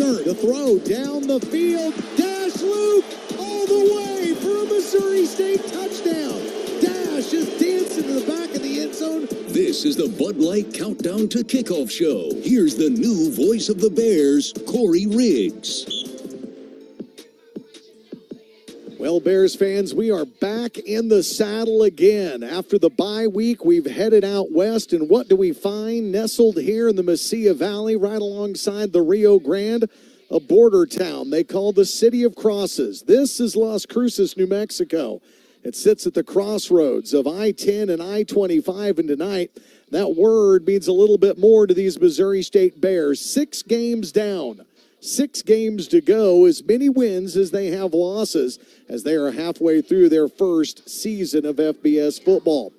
Turner to throw down the field. Dash Luke all the way for a Missouri State touchdown. Dash is dancing to the back of the end zone. This is the Bud Light Countdown to Kickoff Show. Here's the new voice of the Bears, Corey Riggs. Well, Bears fans, we are back in the saddle again. After the bye week, we've headed out west, and what do we find? Nestled here in the Mesilla Valley, right alongside the Rio Grande, a border town they call the City of Crosses. This is Las Cruces, New Mexico. It sits at the crossroads of I-10 and I-25, and tonight, that word means a little bit more to these Missouri State Bears. 6 games down. 6 games to go, as many wins as they have losses, as they are halfway through their first season of FBS football.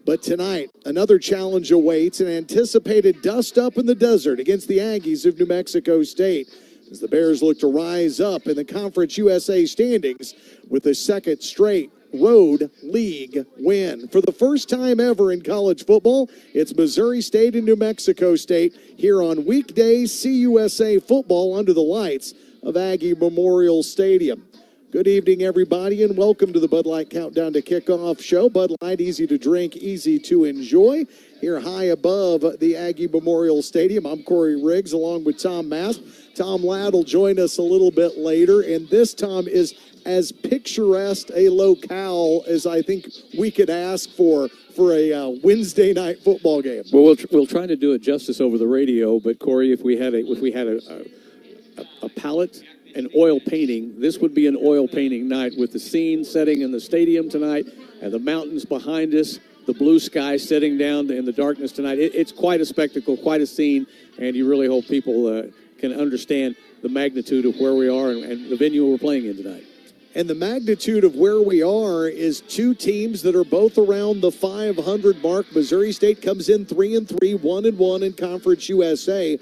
But tonight, another challenge awaits, an anticipated dust-up in the desert against the Aggies of New Mexico State, as the Bears look to rise up in the Conference USA standings with a second straight road league win. For the first time ever in college football, it's Missouri State and New Mexico State here on weekday CUSA football under the lights of Aggie Memorial Stadium. Good evening, everybody, and welcome to the Bud Light Countdown to Kickoff show. Bud Light, easy to drink, easy to enjoy. Here high above the Aggie Memorial Stadium, I'm Corey Riggs along with Tom Mast. Tom Ladd will join us a little bit later, and this, Tom, is as picturesque a locale as I think we could ask for a Wednesday night football game. Well, we'll try to do it justice over the radio, but Corey, if we had a palette and oil painting, this would be an oil painting night with the scene setting in the stadium tonight and the mountains behind us, the blue sky setting down in the darkness tonight. It's quite a spectacle, quite a scene, and you really hope people can understand the magnitude of where we are and the venue we're playing in tonight. And the magnitude of where we are is 2 teams that are both around the 500 mark. Missouri State comes in 3-3, 1-1 in Conference USA.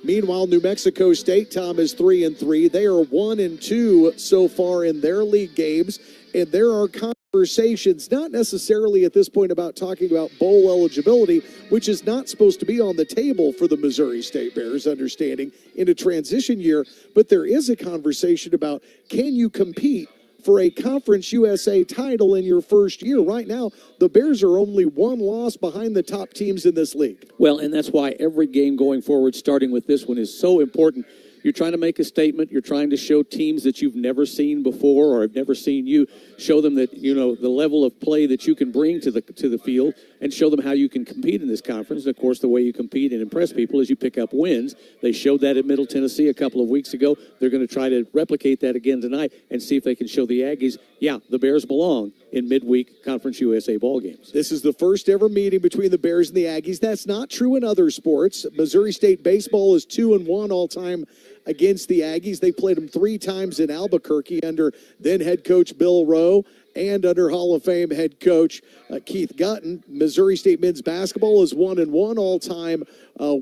Meanwhile, New Mexico State, Tom, is 3-3. They are 1-2 so far in their league games. And there are conversations, not necessarily at this point about talking about bowl eligibility, which is not supposed to be on the table for the Missouri State Bears, understanding, in a transition year. But there is a conversation about, can you compete for a Conference USA title in your first year? Right now, the Bears are only 1 loss behind the top teams in this league. Well, and that's why every game going forward, starting with this one, is so important. You're trying to make a statement. You're trying to show teams that you've never seen before or have never seen you. Show them that, you know, the level of play that you can bring to the field, and show them how you can compete in this conference. And, of course, the way you compete and impress people is you pick up wins. They showed that at Middle Tennessee a couple of weeks ago. They're going to try to replicate that again tonight and see if they can show the Aggies, yeah, the Bears belong in midweek Conference USA ball games. This is the first ever meeting between the Bears and the Aggies. That's not true in other sports. Missouri State baseball is 2-1 all-time against the Aggies. They played them 3 times in Albuquerque under then head coach Bill Rowe and under Hall of Fame head coach Keith Gutton. Missouri State men's basketball is 1-1 all-time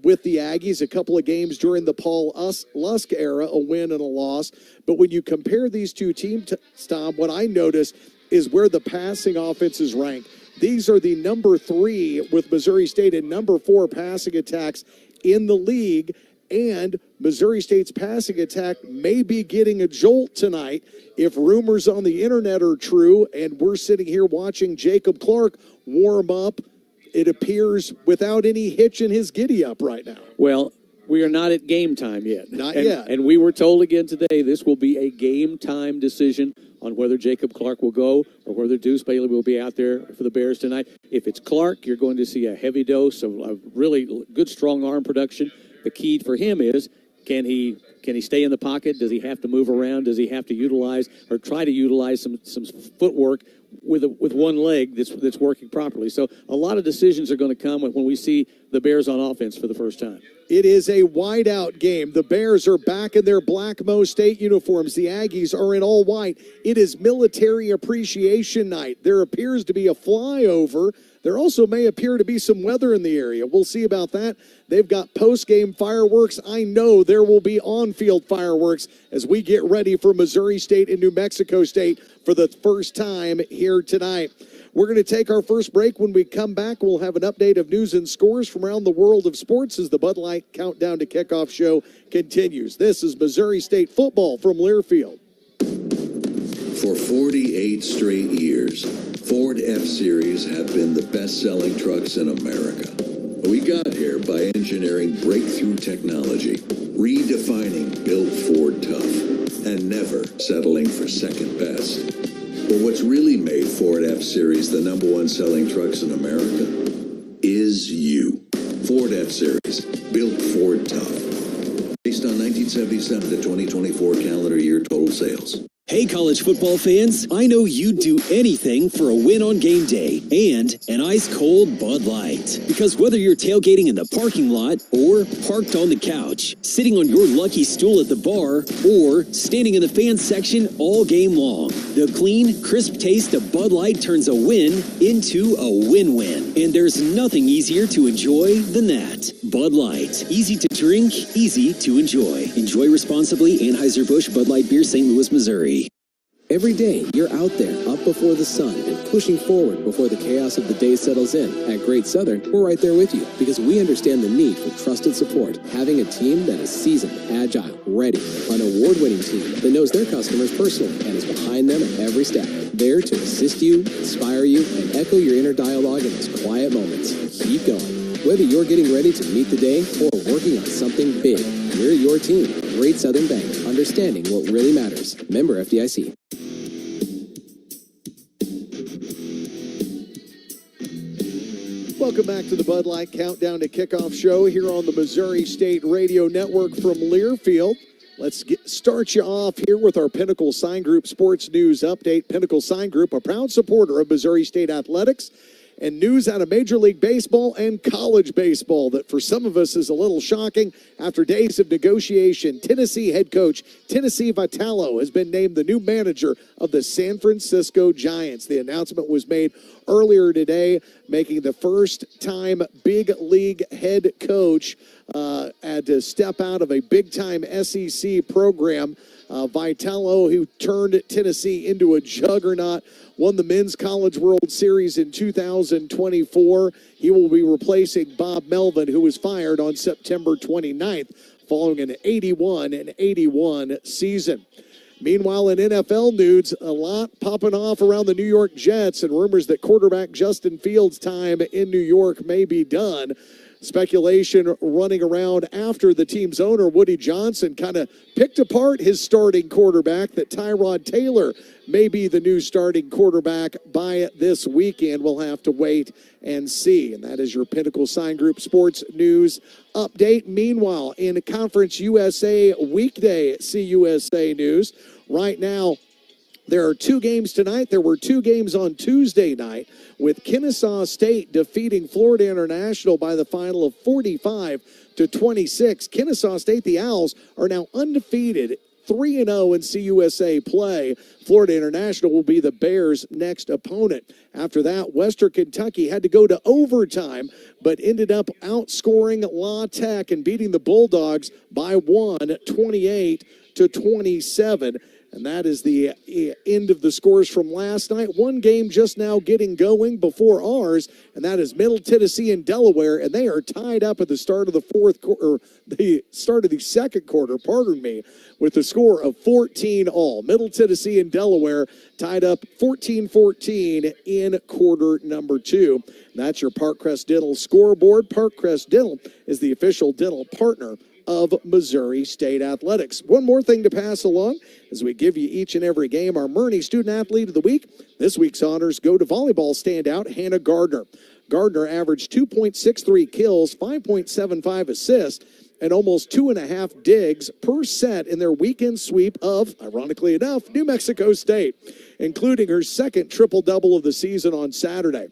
with the Aggies. A couple of games during the Paul Lusk era, a win and a loss. But when you compare these 2 teams, Tom, what I noticed is where the passing offense is ranked. These are the number 3 with Missouri State and number 4 passing attacks in the league. And Missouri State's passing attack may be getting a jolt tonight if rumors on the internet are true, and we're sitting here watching Jacob Clark warm up, it appears, without any hitch in his giddy-up right now. Well, we are not at game time yet. Not yet. And we were told again today this will be a game time decision on whether Jacob Clark will go or whether Deuce Bailey will be out there for the Bears tonight. If it's Clark, you're going to see a heavy dose of really good, strong arm production. The key for him is, can he stay in the pocket? Does he have to move around? Does he have to utilize or try to utilize some footwork with one leg that's working properly? So a lot of decisions are going to come when we see the Bears on offense for the first time. It is a whiteout game. The Bears are back in their black Mo State uniforms. The Aggies are in all white. It is Military Appreciation Night. There appears to be a flyover. There also may appear to be some weather in the area. We'll see about that. They've got post-game fireworks. I know there will be on-field fireworks as we get ready for Missouri State and New Mexico State for the first time here tonight. We're going to take our first break. When we come back, we'll have an update of news and scores from around the world of sports as the Bud Light Countdown to Kickoff show continues. This is Missouri State football from Learfield. For 48 straight years, Ford F-Series have been the best-selling trucks in America. We got here by engineering breakthrough technology, redefining Built Ford Tough, and never settling for second best. But what's really made Ford F-Series the #1 selling trucks in America is you. Ford F-Series, Built Ford Tough. Based on 1977 to 2024 calendar year total sales. Hey, college football fans, I know you'd do anything for a win on game day and an ice-cold Bud Light. Because whether you're tailgating in the parking lot or parked on the couch, sitting on your lucky stool at the bar, or standing in the fan section all game long, the clean, crisp taste of Bud Light turns a win into a win-win. And there's nothing easier to enjoy than that. Bud Light. Easy to drink, easy to enjoy. Enjoy responsibly. Anheuser-Busch Bud Light Beer, St. Louis, Missouri. Every day, you're out there, up before the sun, and pushing forward before the chaos of the day settles in. At Great Southern, we're right there with you, because we understand the need for trusted support. Having a team that is seasoned, agile, ready, an award-winning team that knows their customers personally and is behind them at every step. There to assist you, inspire you, and echo your inner dialogue in those quiet moments. Keep going. Whether you're getting ready to meet the day or working on something big, we're your team. Great Southern Bank, understanding what really matters. Member FDIC. Welcome back to the Bud Light Countdown to Kickoff show here on the Missouri State Radio Network from Learfield. Let's start you off here with our Pinnacle Sign Group Sports News Update. Pinnacle Sign Group, a proud supporter of Missouri State athletics, and news out of Major League Baseball and college baseball that for some of us is a little shocking. After days of negotiation, Tennessee head coach Tennessee Vitello has been named the new manager of the San Francisco Giants. The announcement was made earlier today, making the first-time big league head coach had to step out of a big-time SEC program. Vitello, who turned Tennessee into a juggernaut, won the Men's College World Series in 2024. He will be replacing Bob Melvin, who was fired on September 29th following an 81-81 season. Meanwhile, in NFL news, a lot popping off around the New York Jets and rumors that quarterback Justin Fields' time in New York may be done. Speculation running around after the team's owner, Woody Johnson, kind of picked apart his starting quarterback, that Tyrod Taylor may be the new starting quarterback by this weekend. We'll have to wait and see. And that is your Pinnacle Sign Group Sports News Update. Meanwhile, in Conference USA weekday CUSA news, right now, there are 2 games tonight. There were 2 games on Tuesday night, with Kennesaw State defeating Florida International by the final of 45-26. Kennesaw State, the Owls, are now undefeated, 3-0 in CUSA play. Florida International will be the Bears' next opponent. After that, Western Kentucky had to go to overtime, but ended up outscoring La Tech and beating the Bulldogs by 28-27. And that is the end of the scores from last night. One game just now getting going before ours, and that is Middle Tennessee and Delaware, and they are tied up at the start of the second quarter, with the score of 14-all. Middle Tennessee and Delaware tied up 14-14 in quarter number 2. And that's your Parkcrest Dental scoreboard. Parkcrest Dental is the official dental partner of Missouri State Athletics. One more thing to pass along as we give you each and every game our Murney Student Athlete of the Week. This week's honors go to volleyball standout Hannah Gardner. Gardner averaged 2.63 kills, 5.75 assists, and almost 2.5 digs per set in their weekend sweep of, ironically enough, New Mexico State, including her second triple-double of the season on Saturday.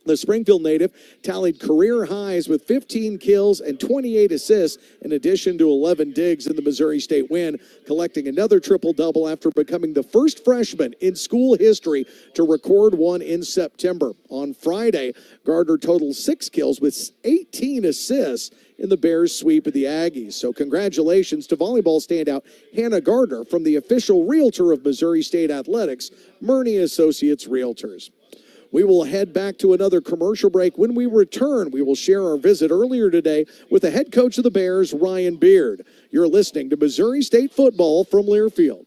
The Springfield native tallied career highs with 15 kills and 28 assists in addition to 11 digs in the Missouri State win, collecting another triple-double after becoming the first freshman in school history to record one in September. On Friday, Gardner totaled 6 kills with 18 assists in the Bears' sweep of the Aggies. So congratulations to volleyball standout Hannah Gardner from the official realtor of Missouri State Athletics, Murney Associates Realtors. We will head back to another commercial break. When we return, we will share our visit earlier today with the head coach of the Bears, Ryan Beard. You're listening to Missouri State football from Learfield.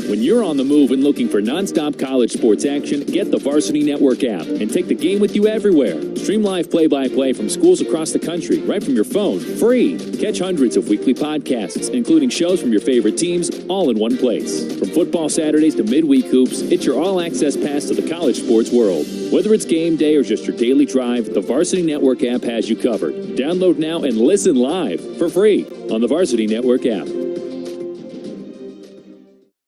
When you're on the move and looking for nonstop college sports action, get the Varsity Network app and take the game with you everywhere. Stream live play-by-play from schools across the country right from your phone, free. Catch hundreds of weekly podcasts, including shows from your favorite teams, all in one place. From football Saturdays to midweek hoops, it's your all-access pass to the college sports world. Whether it's game day or just your daily drive, the Varsity Network app has you covered. Download now and listen live for free on the Varsity Network app.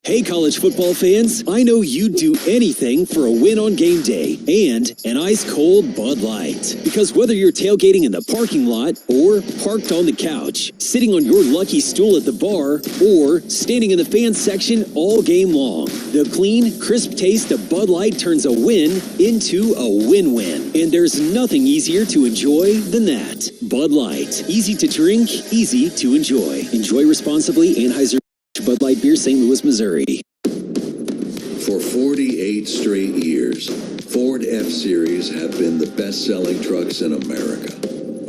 Hey, college football fans, I know you'd do anything for a win on game day and an ice-cold Bud Light. Because whether you're tailgating in the parking lot or parked on the couch, sitting on your lucky stool at the bar, or standing in the fan section all game long, the clean, crisp taste of Bud Light turns a win into a win-win. And there's nothing easier to enjoy than that. Bud Light. Easy to drink, easy to enjoy. Enjoy responsibly. Anheuser Bud Light Beer, St. Louis, Missouri. For 48 straight years, Ford F-Series have been the best-selling trucks in America.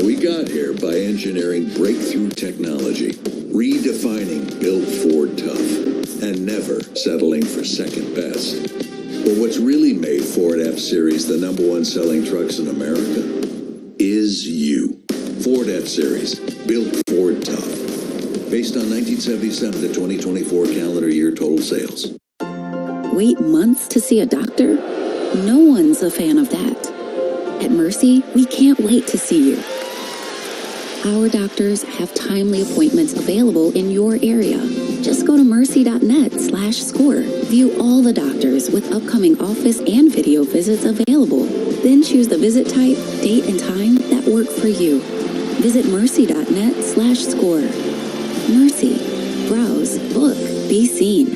We got here by engineering breakthrough technology, redefining built Ford tough, and never settling for second best. But what's really made Ford F-Series the #1 selling trucks in America is you. Ford F-Series, built Ford tough. Based on 1977 to 2024 calendar year total sales. Wait months to see a doctor? No one's a fan of that. At Mercy, we can't wait to see you. Our doctors have timely appointments available in your area. Just go to mercy.net/score. View all the doctors with upcoming office and video visits available. Then choose the visit type, date, and time that work for you. Visit mercy.net/score. Mercy. Browse. Look. Be seen.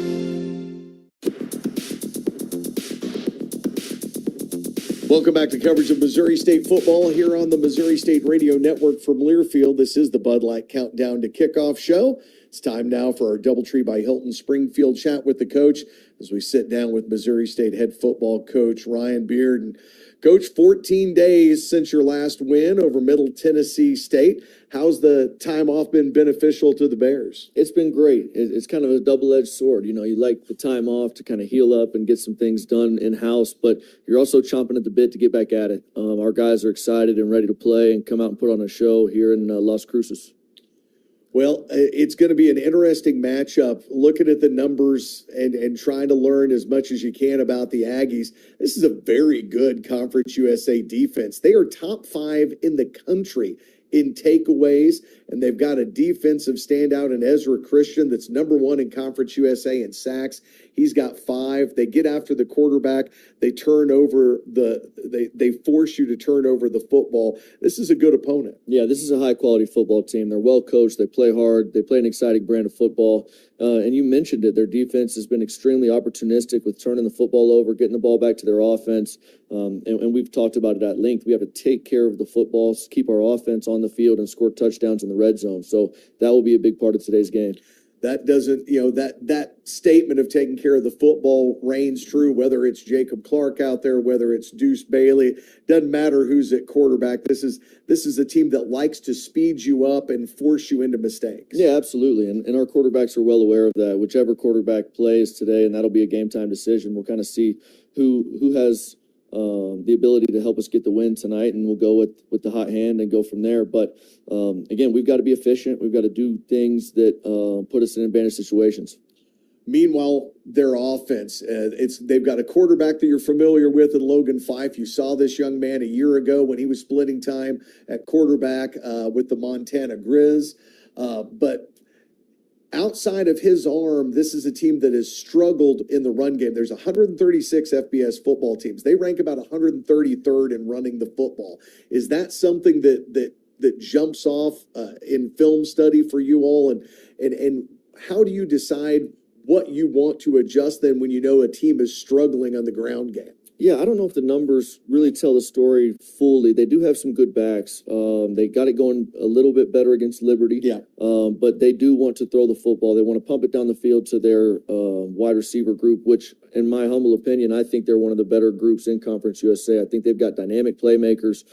Welcome back to coverage of Missouri State football here on the Missouri State Radio Network from Learfield. This is the Bud Light Countdown to Kickoff show. It's time now for our Doubletree by Hilton Springfield chat with the coach as we sit down with Missouri State head football coach Ryan Beard. And Coach, 14 days since your last win over Middle Tennessee State. How's the time off been beneficial to the Bears? It's been great. It's kind of a double-edged sword. You know, you like the time off to kind of heal up and get some things done in-house, but you're also chomping at the bit to get back at it. Our guys are excited and ready to play and come out and put on a show here in Las Cruces. Well, it's going to be an interesting matchup, looking at the numbers and trying to learn as much as you can about the Aggies. This is a very good Conference USA defense. They are top 5 in the country in takeaways, and they've got a defensive standout in Ezra Christian that's #1 in Conference USA in sacks. He's got 5. They get after the quarterback. They turn over they force you to turn over the football. This is a good opponent. Yeah, this is a high-quality football team. They're well coached. They play hard. They play an exciting brand of football. And you mentioned it. Their defense has been extremely opportunistic with turning the football over, getting the ball back to their offense. And we've talked about it at length. We have to take care of the football, keep our offense on the field, and score touchdowns in the red zone. So that will be a big part of today's game. That doesn't, that statement of taking care of the football reigns true, whether it's Jacob Clark out there, whether it's Deuce Bailey, doesn't matter who's at quarterback. This is a team that likes to speed you up and force you into mistakes. Yeah, absolutely. And our quarterbacks are well aware of that. Whichever quarterback plays today, and that'll be a game time decision, we'll kind of see who has the ability to help us get the win tonight, and we'll go with the hot hand and go from there. But again, we've got to be efficient. We've got to do things that put us in advantage situations. Meanwhile, their offense, they've got a quarterback that you're familiar with in Logan Fife. You saw this young man a year ago when he was splitting time at quarterback with the Montana Grizz. But outside of his arm, this is a team that has struggled in the run game. There's 136 FBS football teams. They rank about 133rd in running the football. Is that something that jumps off in film study for you all? And how do you decide what you want to adjust then when you know a team is struggling on the ground game? Yeah, I don't know if the numbers really tell the story fully. They do have some good backs. They got it going a little bit better against Liberty. Yeah. But they do want to throw the football. They want to pump it down the field to their wide receiver group, which, in my humble opinion, I think they're one of the better groups in Conference USA. I think they've got dynamic playmakers.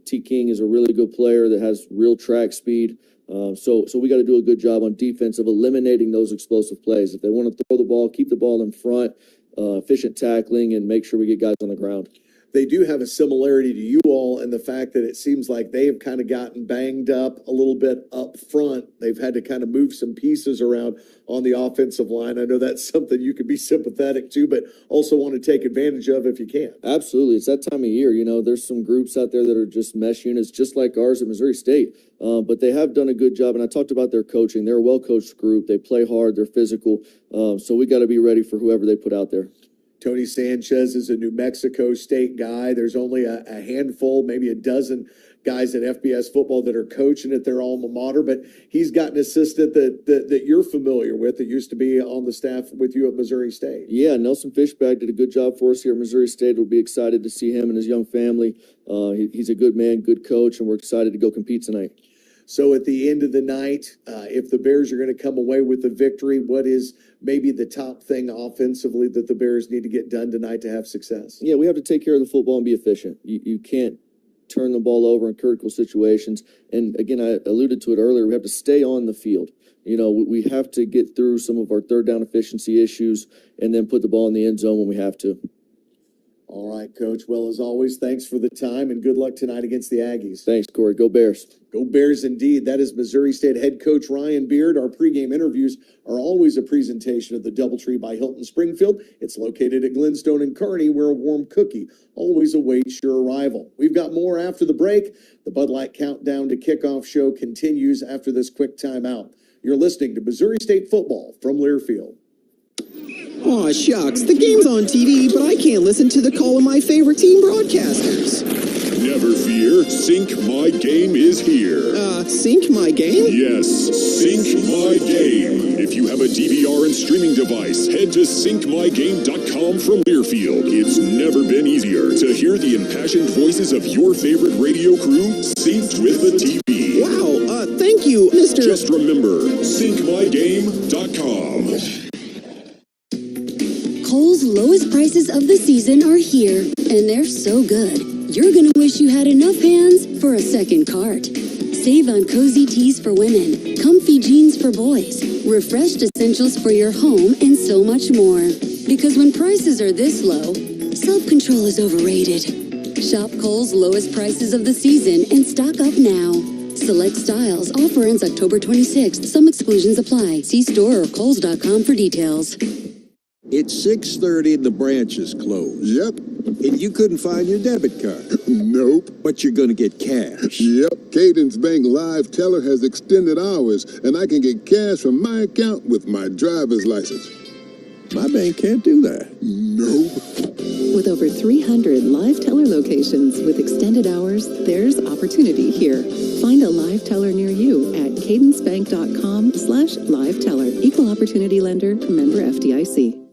T. King is a really good player that has real track speed. So we got to do a good job on defense of eliminating those explosive plays. If they want to throw the ball, keep the ball in front, efficient tackling, and make sure we get guys on the ground. They do have a similarity to you all in the fact that it seems like they have kind of gotten banged up a little bit up front. They've had to kind of move some pieces around on the offensive line. I know that's something you could be sympathetic to, but also want to take advantage of if you can. Absolutely. It's that time of year. You know, there's some groups out there that are just mesh units, just like ours at Missouri State. But they have done a good job, and I talked about their coaching. They're a well-coached group. They play hard. They're physical. So we got to be ready for whoever they put out there. Tony Sanchez is a New Mexico State guy. There's only a handful, maybe a dozen guys in FBS football that are coaching at their alma mater, but he's got an assistant that you're familiar with that used to be on the staff with you at Missouri State. Yeah, Nelson Fishbag did a good job for us here at Missouri State. We'll be excited to see him and his young family. He's a good man, good coach, and we're excited to go compete tonight. So at the end of the night, if the Bears are going to come away with the victory, what is maybe the top thing offensively that the Bears need to get done tonight to have success? Yeah, we have to take care of the football and be efficient. You can't turn the ball over in critical situations. And again, I alluded to it earlier, we have to stay on the field. You know, we have to get through some of our third down efficiency issues and then put the ball in the end zone when we have to. All right, Coach. Well, as always, thanks for the time and good luck tonight against the Aggies. Thanks, Corey. Go Bears. Go Bears indeed. That is Missouri State head coach Ryan Beard. Our pregame interviews are always a presentation of the Doubletree by Hilton Springfield. It's located at Glenstone and Kearney, where a warm cookie always awaits your arrival. We've got more after the break. The Bud Light Countdown to Kickoff show continues after this quick timeout. You're listening to Missouri State football from Learfield. Aw, shucks. The game's on TV, but I can't listen to the call of my favorite team broadcasters. Never fear. Sync My Game is here. Sync My Game? Yes, Sync My Game. If you have a DVR and streaming device, head to syncmygame.com from Learfield. It's never been easier to hear the impassioned voices of your favorite radio crew synced with the TV. Wow, thank you, Mr. Just remember, syncmygame.com. Kohl's lowest prices of the season are here, and they're so good. You're gonna wish you had enough hands for a second cart. Save on cozy tees for women, comfy jeans for boys, refreshed essentials for your home, and so much more. Because when prices are this low, self-control is overrated. Shop Kohl's lowest prices of the season and stock up now. Select styles. Offer ends October 26th. Some exclusions apply. See store or kohls.com for details. It's 6:30 and the branch is closed. Yep. And you couldn't find your debit card. Nope. But you're going to get cash. Yep. Cadence Bank Live Teller has extended hours, and I can get cash from my account with my driver's license. My bank can't do that. Nope. With over 300 Live Teller locations with extended hours, there's opportunity here. Find a Live Teller near you at cadencebank.com/Live Teller. Equal opportunity lender, member FDIC.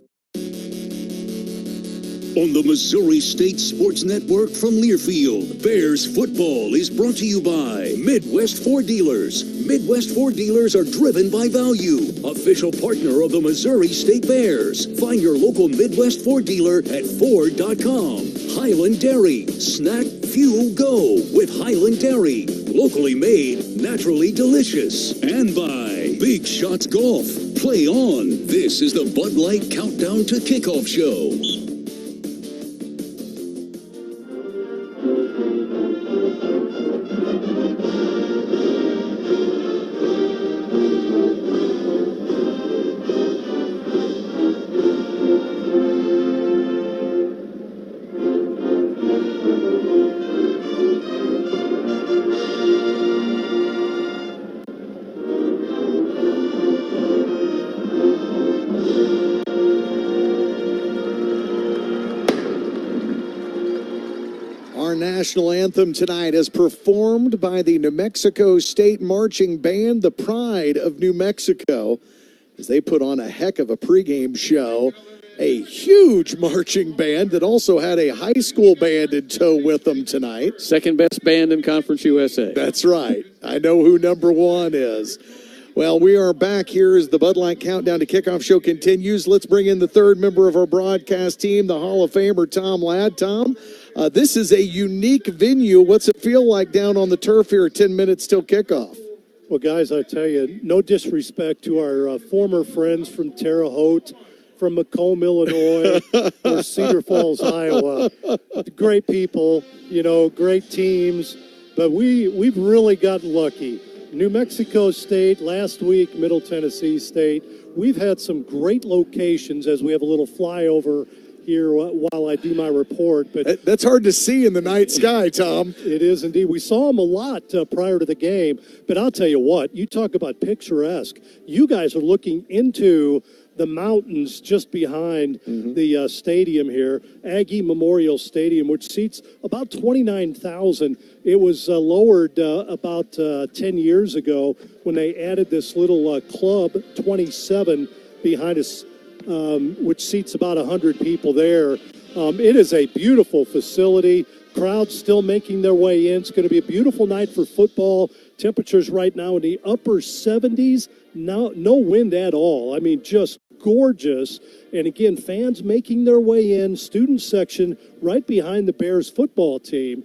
On the Missouri State Sports Network from Learfield, Bears football is brought to you by Midwest Ford Dealers. Midwest Ford Dealers are driven by value. Official partner of the Missouri State Bears. Find your local Midwest Ford dealer at Ford.com. Highland Dairy. Snack, fuel, go with Highland Dairy. Locally made, naturally delicious. And by Big Shots Golf. Play on. This is the Bud Light Countdown to Kickoff show. National anthem tonight is performed by the New Mexico State Marching Band, the pride of New Mexico, as they put on a heck of a pregame show a huge marching band that also had a high school band in tow with them tonight. Second best band in Conference USA. That's right. I know who number one is. Well, we are back here as the Bud Light Countdown to Kickoff show continues. Let's bring in the third member of our broadcast team, the Hall of Famer, Tom Ladd. Tom, this is a unique venue. What's it feel like down on the turf here 10 minutes till kickoff? Well, guys, I tell you, no disrespect to our former friends from Terre Haute, from Macomb, Illinois, or Cedar Falls, Iowa. Great people, you know, great teams, but we've really gotten lucky. New Mexico State, last week, Middle Tennessee State. We've had some great locations as we have a little flyover here while I do my report. But that's hard to see in the night sky, Tom. It is indeed. We saw them a lot prior to the game, but I'll tell you what, you talk about picturesque. You guys are looking into the mountains just behind the stadium here, Aggie Memorial Stadium, which seats about 29,000. It was lowered about 10 years ago when they added this little Club 27 behind us, which seats about 100 people there. It is a beautiful facility. Crowds still making their way in. It's going to be a beautiful night for football. Temperatures right now in the upper 70s. No wind at all. I mean, just gorgeous. And again, fans making their way in, student section right behind the Bears football team.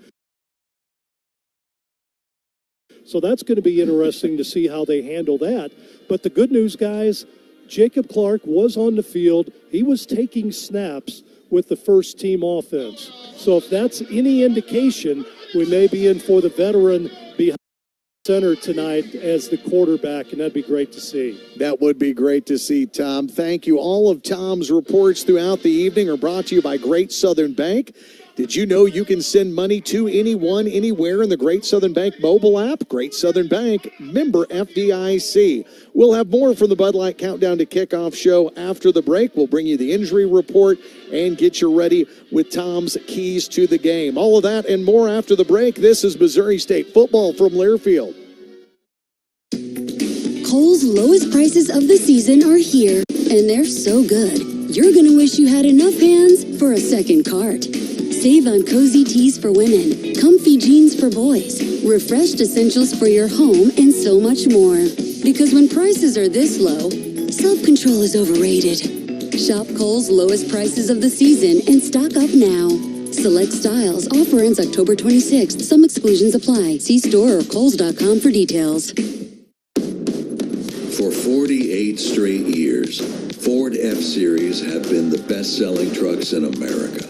So that's going to be interesting to see how they handle that. But the good news, guys, Jacob Clark was on the field. He was taking snaps with the first team offense. So if that's any indication, we may be in for the veteran behind center tonight as the quarterback, and that'd be great to see. That would be great to see, Tom. Thank you. All of Tom's reports throughout the evening are brought to you by Great Southern Bank. Did you know you can send money to anyone, anywhere in the Great Southern Bank mobile app? Great Southern Bank, member FDIC. We'll have more from the Bud Light Countdown to Kickoff show after the break. We'll bring you the injury report and get you ready with Tom's keys to the game. All of that and more after the break. This is Missouri State football from Learfield. Kohl's lowest prices of the season are here, and they're so good. You're going to wish you had enough hands for a second cart. Save on cozy tees for women, comfy jeans for boys, refreshed essentials for your home, and so much more. Because when prices are this low, self-control is overrated. Shop Kohl's lowest prices of the season and stock up now. Select styles. Offer ends October 26th. Some exclusions apply. See store or kohls.com for details. For 48 straight years, Ford F-Series have been the best-selling trucks in America.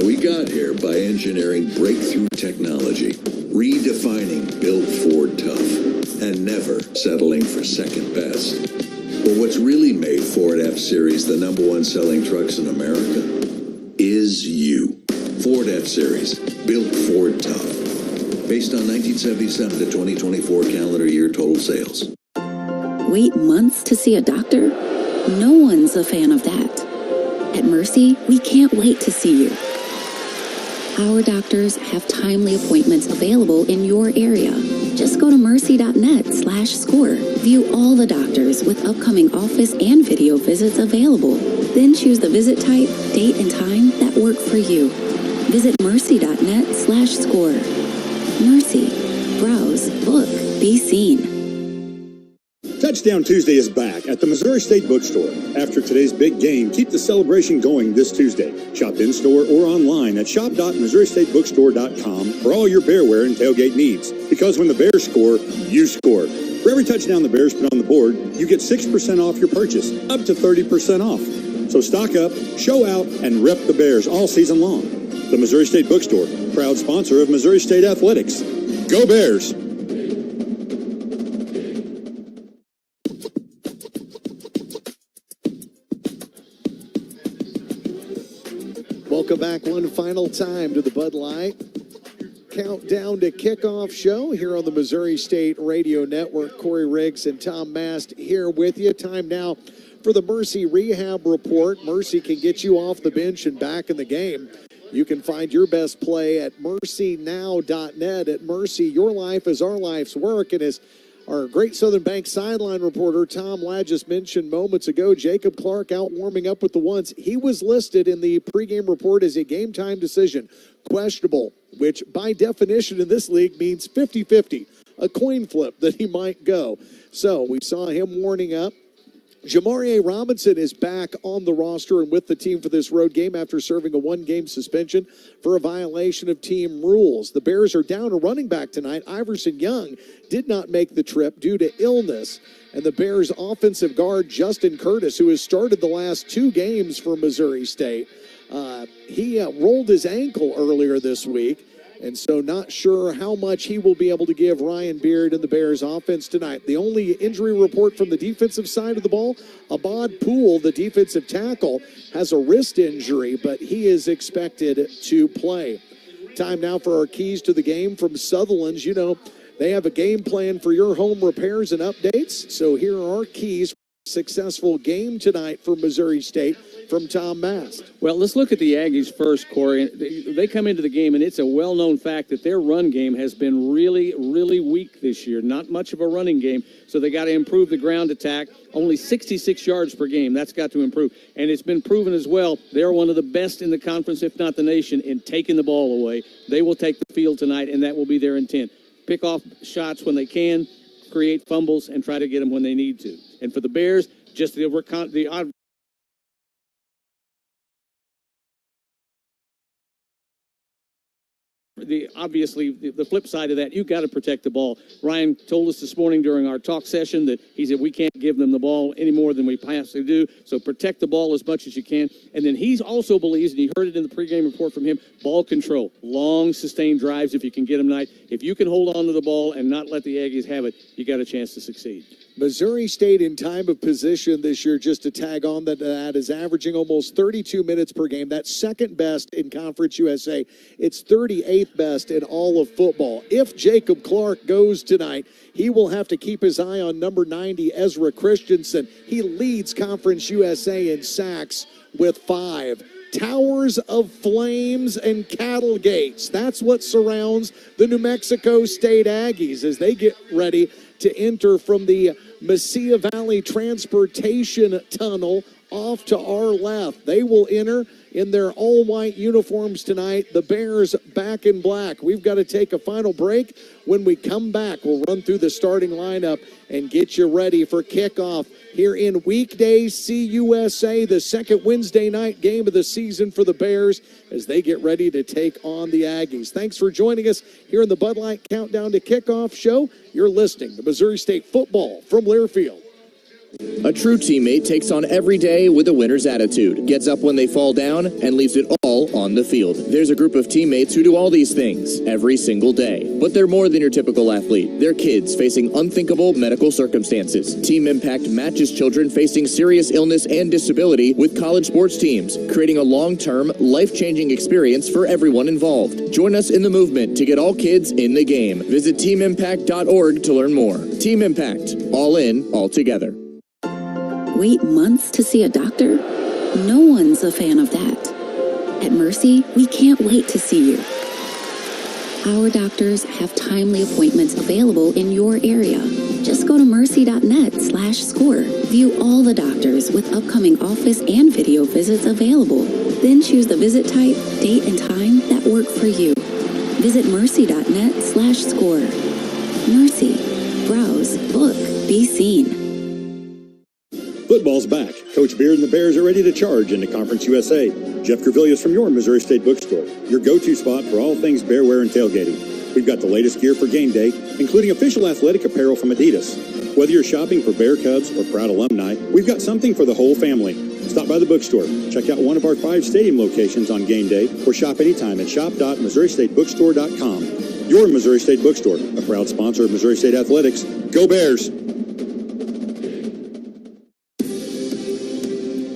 We got here by engineering breakthrough technology, redefining Built Ford Tough, and never settling for second best. But what's really made Ford F-Series the #1 selling trucks in America is you. Ford F-Series, Built Ford Tough. Based on 1977 to 2024 calendar year total sales. Wait months to see a doctor? No one's a fan of that. At Mercy, we can't wait to see you. Our doctors have timely appointments available in your area. Just go to mercy.net/score. View all the doctors with upcoming office and video visits available. Then choose the visit type, date, and time that work for you. Visit mercy.net/score. Mercy. Browse, book, be seen. Touchdown Tuesday is back at the Missouri State Bookstore. After today's big game, keep the celebration going this Tuesday. Shop in-store or online at shop.missouristatebookstore.com for all your bearwear and tailgate needs. Because when the Bears score, you score. For every touchdown the Bears put on the board, you get 6% off your purchase, up to 30% off. So stock up, show out, and rep the Bears all season long. The Missouri State Bookstore, proud sponsor of Missouri State Athletics. Go Bears! Welcome back one final time to the Bud Light Countdown to Kickoff show here on the Missouri State Radio Network. Corey Riggs and Tom Mast here with you. Time now for the Mercy Rehab Report. Mercy can get you off the bench and back in the game. You can find your best play at mercynow.net. At Mercy, your life is our life's work. And as Our Great Southern Bank sideline reporter, Tom Ladd, just mentioned moments ago, Jacob Clark out warming up with the ones. He was listed in the pregame report as a game-time decision. Questionable, which by definition in this league means 50-50, a coin flip that he might go. So we saw him warming up. Jamarie Robinson is back on the roster and with the team for this road game after serving a one-game suspension for a violation of team rules. The Bears are down a running back tonight. Iverson Young did not make the trip due to illness. And the Bears offensive guard, Justin Curtis, who has started the last 2 games for Missouri State, he rolled his ankle earlier this week. And so not sure how much he will be able to give Ryan Beard and the Bears offense tonight. The only injury report from the defensive side of the ball, Abad Poole, the defensive tackle, has a wrist injury, but he is expected to play. Time now for our keys to the game from Sutherland's. You know, they have a game plan for your home repairs and updates. So here are our keys for a successful game tonight for Missouri State from Tom Mast. Well, let's look at the Aggies first, Corey. They come into the game, and it's a well-known fact that their run game has been really, really weak this year. Not much of a running game, so they got to improve the ground attack. Only 66 yards per game. That's got to improve. And it's been proven as well, they're one of the best in the conference, if not the nation, in taking the ball away. They will take the field tonight, and that will be their intent. Pick off shots when they can, create fumbles, and try to get them when they need to. And for the Bears, just the flip side of that, you got to protect the ball. Ryan told us this morning during our talk session that he said we can't give them the ball any more than we possibly do, so protect the ball as much as you can. And then he also believes, and you heard it in the pregame report from him, ball control, long sustained drives if you can get them tonight. If you can hold on to the ball and not let the Aggies have it, you got a chance to succeed. Missouri State in time of possession this year, just to tag on that is averaging almost 32 minutes per game. That's second best in Conference USA. It's 38th best in all of football. If Jacob Clark goes tonight, he will have to keep his eye on number 90, Ezra Christensen. He leads Conference USA in sacks with 5. Towers of flames and cattle gates. That's what surrounds the New Mexico State Aggies as they get ready to enter from the Mesilla Valley Transportation Tunnel off to our left. They will enter in their all-white uniforms tonight. The Bears back in black. We've got to take a final break. When we come back, we'll run through the starting lineup and get you ready for kickoff here in weekday CUSA, the second Wednesday night game of the season for the Bears as they get ready to take on the Aggies. Thanks for joining us here in the Bud Light Countdown to Kickoff show. You're listening to Missouri State football from Learfield. A true teammate takes on every day with a winner's attitude, gets up when they fall down, and leaves it all on the field. There's a group of teammates who do all these things every single day. But they're more than your typical athlete. They're kids facing unthinkable medical circumstances. Team Impact matches children facing serious illness and disability with college sports teams, creating a long-term, life-changing experience for everyone involved. Join us in the movement to get all kids in the game. Visit teamimpact.org to learn more. Team Impact. All in, all together. Wait months to see a doctor? No one's a fan of that. At Mercy, we can't wait to see you. Our doctors have timely appointments available in your area. Just go to mercy.net/score. View all the doctors with upcoming office and video visits available. Then choose the visit type, date, and time that work for you. Visit mercy.net/score. Mercy. Browse, book, be seen. Football's back. Coach Beard and the Bears are ready to charge into Conference USA. Jeff Gervilius from your Missouri State Bookstore, your go-to spot for all things bear wear and tailgating. We've got the latest gear for game day, including official athletic apparel from Adidas. Whether you're shopping for Bear Cubs or proud alumni, we've got something for the whole family. Stop by the bookstore, check out one of our 5 stadium locations on game day, or shop anytime at shop.MissouriStateBookstore.com. Your Missouri State Bookstore, a proud sponsor of Missouri State Athletics. Go Bears!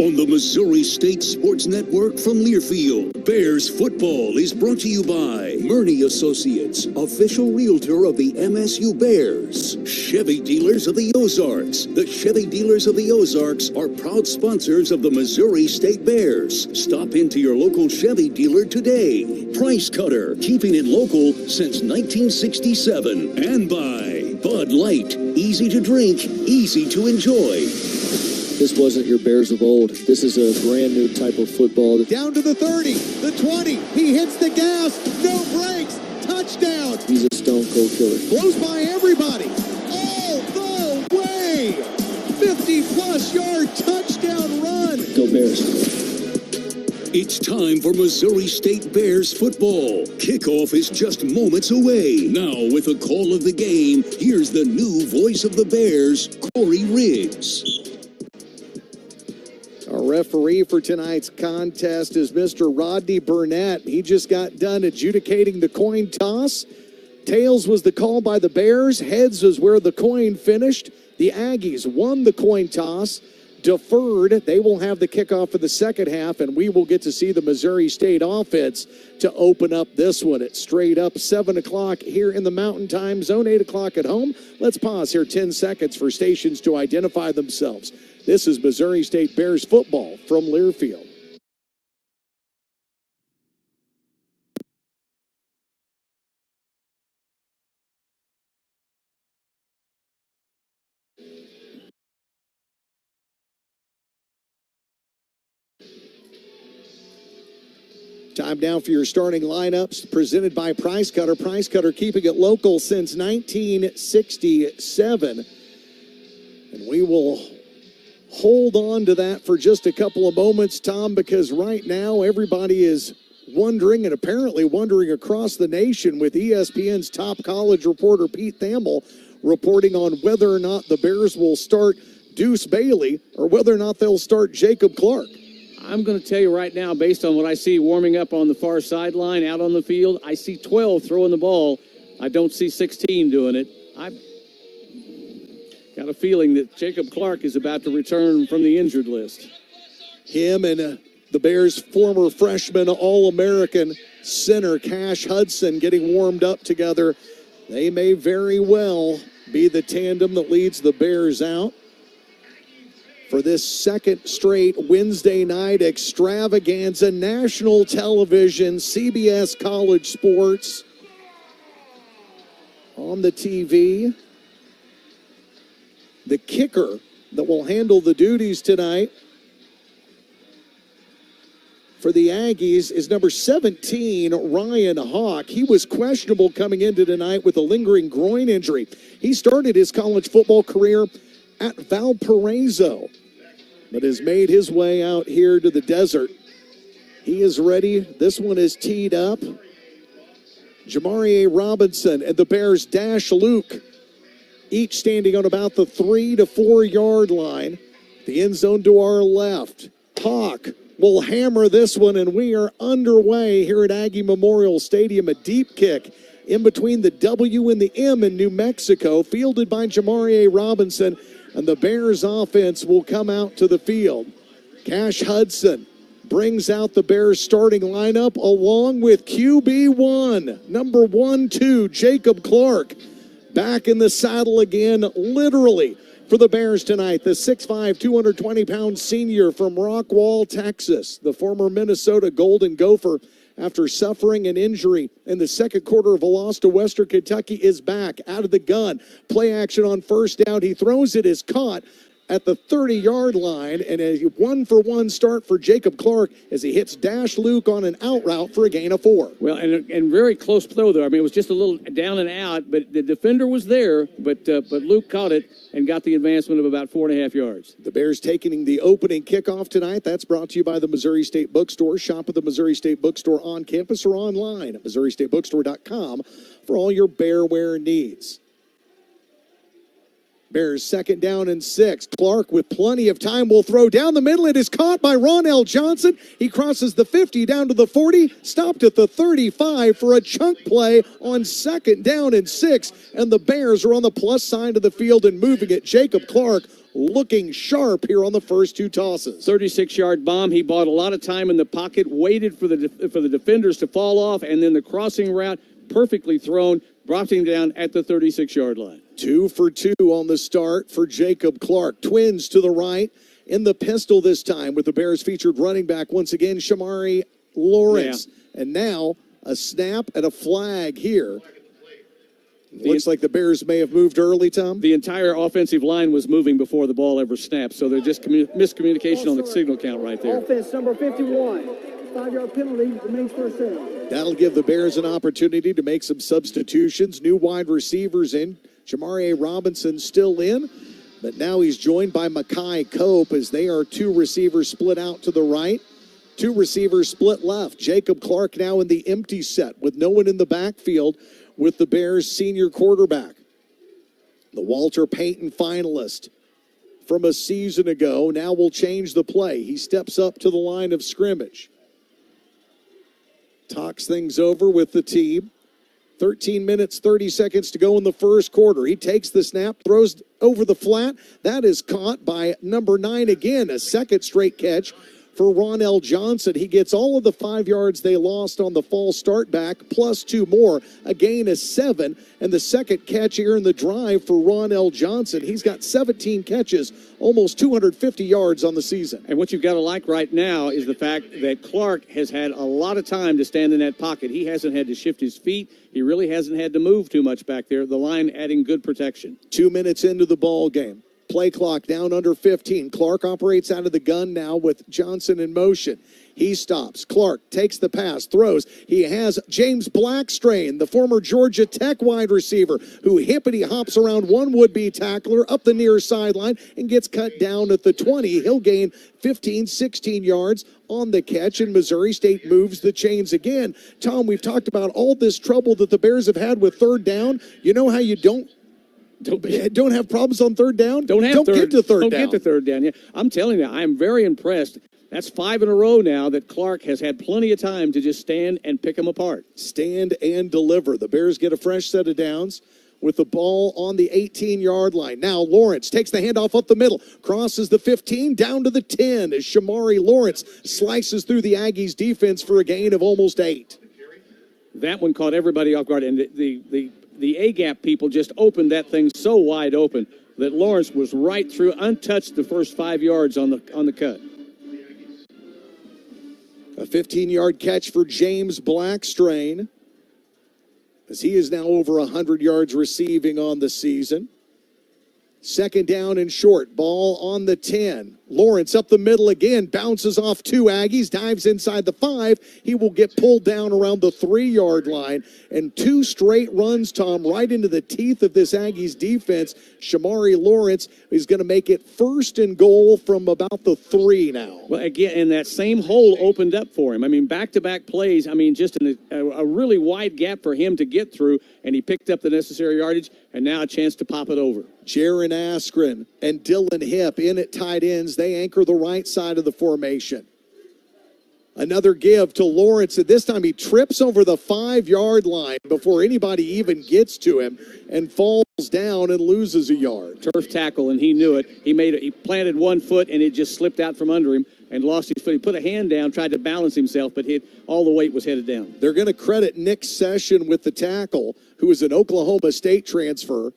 On the Missouri State Sports Network from Learfield, Bears football is brought to you by Murney Associates, official realtor of the MSU Bears. Chevy Dealers of the Ozarks. The Chevy Dealers of the Ozarks are proud sponsors of the Missouri State Bears. Stop into your local Chevy dealer today. Price Cutter, keeping it local since 1967. And by Bud Light. Easy to drink, easy to enjoy. This wasn't your Bears of old. This is a brand new type of football. Down to the 30, the 20. He hits the gas. No brakes. Touchdown. He's a stone cold killer. Blows by everybody. All the way. 50-plus yard touchdown run. Go Bears. It's time for Missouri State Bears football. Kickoff is just moments away. Now, with a call of the game, here's the new voice of the Bears, Corey Riggs. Our referee for tonight's contest is Mr. Rodney Burnett. He just got done adjudicating the coin toss. Tails was the call by the Bears. Heads was where the coin finished. The Aggies won the coin toss. Deferred. They will have the kickoff for the second half, and we will get to see the Missouri State offense to open up this one. It's straight up 7 o'clock here in the Mountain Time Zone, 8 o'clock at home. Let's pause here 10 seconds for stations to identify themselves. This is Missouri State Bears football from Learfield. Time now for your starting lineups presented by Price Cutter. Price Cutter keeping it local since 1967. And we will hold on to that for just a couple of moments, Tom, because right now everybody is wondering, and apparently wondering across the nation, with ESPN's top college reporter Pete Thamel reporting on whether or not the Bears will start Deuce Bailey or whether or not they'll start Jacob Clark. I'm going to tell you right now, based on what I see warming up on the far sideline out on the field, I see 12 throwing the ball. I don't see 16 doing it. I've got a feeling that Jacob Clark is about to return from the injured list. Him and the Bears' former freshman All-American center Cash Hudson getting warmed up together. They may very well be the tandem that leads the Bears out for this second straight Wednesday night extravaganza, national television, CBS College Sports on the TV. The kicker that will handle the duties tonight for the Aggies is number 17, Ryan Hawk. He was questionable coming into tonight with a lingering groin injury. He started his college football career at Valparaiso, but has made his way out here to the desert. He is ready. This one is teed up. Jamarie Robinson and the Bears' Dash Luke, each standing on about the 3 to 4 yard line. The end zone to our left. Hawk will hammer this one, and we are underway here at Aggie Memorial Stadium. A deep kick in between the W and the M in New Mexico, fielded by Jamarie Robinson, and the Bears offense will come out to the field. Cash Hudson brings out the Bears starting lineup along with QB1, number 1-2, Jacob Clark, back in the saddle again, literally, for the Bears tonight. The 6'5", 220-pound senior from Rockwall, Texas, the former Minnesota Golden Gopher, after suffering an injury in the second quarter of a loss to Western Kentucky, is back out of the gun. Play action on first down. He throws it, is caught at the 30-yard line, and a 1-for-1 start for Jacob Clark as he hits Dash Luke on an out route for a gain of 4. Well, and very close throw there. I mean, it was just a little down and out, but the defender was there, but Luke caught it and got the advancement of about 4.5 yards. The Bears taking the opening kickoff tonight. That's brought to you by the Missouri State Bookstore. Shop at the Missouri State Bookstore on campus or online at MissouriStateBookstore.com for all your bearwear needs. Bears second down and 6. Clark with plenty of time will throw down the middle. It is caught by Ronell Johnson. He crosses the 50 down to the 40, stopped at the 35 for a chunk play on second down and 6. And the Bears are on the plus side of the field and moving it. Jacob Clark looking sharp here on the first two tosses. 36-yard bomb. He bought a lot of time in the pocket, waited for the defenders to fall off, and then the crossing route, perfectly thrown, brought him down at the 36-yard line. 2 for 2 on the start for Jacob Clark. Twins to the right in the pistol this time with the Bears featured running back once again, Shamari Lawrence. Yeah. And now a snap and a flag here. Looks like the Bears may have moved early, Tom. The entire offensive line was moving before the ball ever snapped, so there's just miscommunication on the signal count right there. Offense number 51. 5-yard penalty remains first down. That'll give the Bears an opportunity to make some substitutions. New wide receivers in. Jamari Robinson still in, but now he's joined by Makai Cope as they are 2 receivers split out to the right, 2 receivers split left. Jacob Clark now in the empty set with no one in the backfield with the Bears' senior quarterback. The Walter Payton finalist from a season ago now will change the play. He steps up to the line of scrimmage. Talks things over with the team. 13 minutes, 30 seconds to go in the first quarter. He takes the snap, throws over the flat. That is caught by number 9 again, a second straight catch for Ronell Johnson. He gets all of the 5 yards they lost on the false start back, plus 2 more, a gain of 7, and the second catch here in the drive for Ronell Johnson. He's got 17 catches, almost 250 yards on the season. And what you've got to like right now is the fact that Clark has had a lot of time to stand in that pocket. He hasn't had to shift his feet. He really hasn't had to move too much back there. The line adding good protection. 2 minutes into the ball game. Play clock down under 15. Clark operates out of the gun now with Johnson in motion. He stops. Clark takes the pass, throws. He has James Blackstrain, the former Georgia Tech wide receiver, who hippity hops around one would-be tackler up the near sideline and gets cut down at the 20. He'll gain 15, 16 yards on the catch, and Missouri State moves the chains again. Tom, we've talked about all this trouble that the Bears have had with third down. You know how you don't have problems on third down? Don't get to third down. Yeah, I'm telling you, I'm very impressed. That's 5 in a row now that Clark has had plenty of time to just stand and pick them apart. Stand and deliver. The Bears get a fresh set of downs with the ball on the 18-yard line. Now Lawrence takes the handoff up the middle, crosses the 15, down to the 10 as Shamari Lawrence slices through the Aggies defense for a gain of almost 8. That one caught everybody off guard, and the A-gap people just opened that thing so wide open that Lawrence was right through, untouched the first 5 yards on the cut. A 15-yard catch for James Blackstrain, as he is now over 100 yards receiving on the season. Second down and short, ball on the 10. Lawrence up the middle again, bounces off 2 Aggies, dives inside the 5. He will get pulled down around the 3-yard line. And 2 straight runs, Tom, right into the teeth of this Aggies defense. Shamari Lawrence is going to make it first and goal from about the 3 now. Well, again, and that same hole opened up for him. I mean, back-to-back plays, I mean, just a really wide gap for him to get through, and he picked up the necessary yardage, and now a chance to pop it over. Jaron Askren and Dylan Hipp in at tight ends. They anchor the right side of the formation. Another give to Lawrence, and this time he trips over the 5-yard line before anybody even gets to him and falls down and loses a yard. Turf tackle, and he knew it. He planted 1 foot, and it just slipped out from under him and lost his foot. He put a hand down, tried to balance himself, but all the weight was headed down. They're going to credit Nick Session with the tackle, who is an Oklahoma State transfer,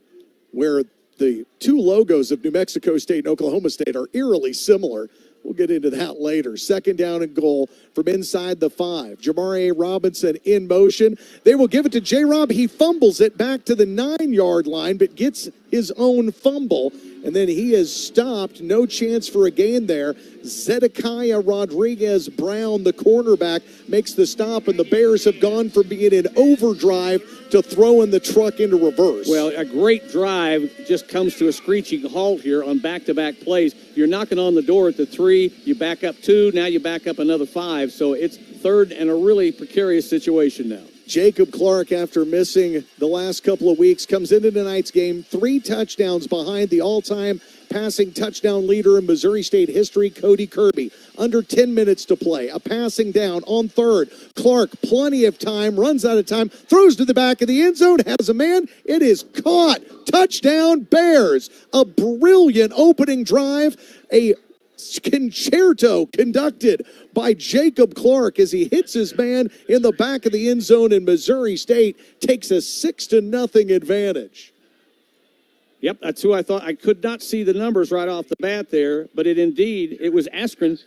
where the 2 logos of New Mexico State and Oklahoma State are eerily similar. We'll get into that later. Second down and goal from inside the 5. Jamari Robinson in motion. They will give it to J-Rob. He fumbles it back to the 9-yard line, but gets his own fumble. And then he is stopped. No chance for a gain there. Zedekiah Rodriguez-Brown, the cornerback, makes the stop, and the Bears have gone from being in overdrive to throwing the truck into reverse. Well, a great drive just comes to a screeching halt here on back-to-back plays. You're knocking on the door at the 3, you back up 2, now you back up another 5, so it's third and a really precarious situation now. Jacob Clark, after missing the last couple of weeks, comes into tonight's game 3 touchdowns behind the all-time passing touchdown leader in Missouri State history, Cody Kirby. Under 10 minutes to play. A passing down on third. Clark, plenty of time, runs out of time, throws to the back of the end zone, has a man. It is caught. Touchdown, Bears. A brilliant opening drive. A concerto conducted by Jacob Clark as he hits his man in the back of the end zone, and Missouri State takes a 6-0 advantage. Yep, that's who I thought. I could not see the numbers right off the bat there, but it was Askren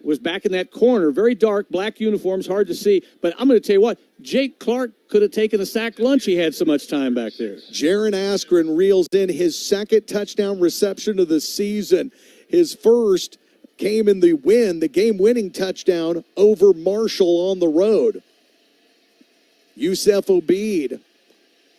was back in that corner. Very dark, black uniforms, hard to see. But I'm going to tell you what, Jake Clark could have taken a sack lunch. He had so much time back there. Jaron Askren reels in his second touchdown reception of the season. His first came in the game-winning touchdown over Marshall on the road. Yusef Obeid,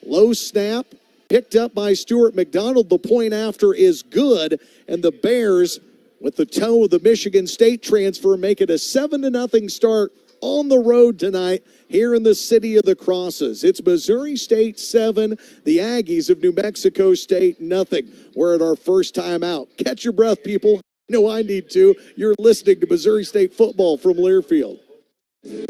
low snap, picked up by Stuart McDonald. The point after is good, and the Bears, with the toe of the Michigan State transfer, make it a 7-0 start on the road tonight here in the City of the Crosses. It's Missouri State 7, the Aggies of New Mexico State nothing. We're at our first time out. Catch your breath, people. No, I need to. You're listening to Missouri State football from Learfield.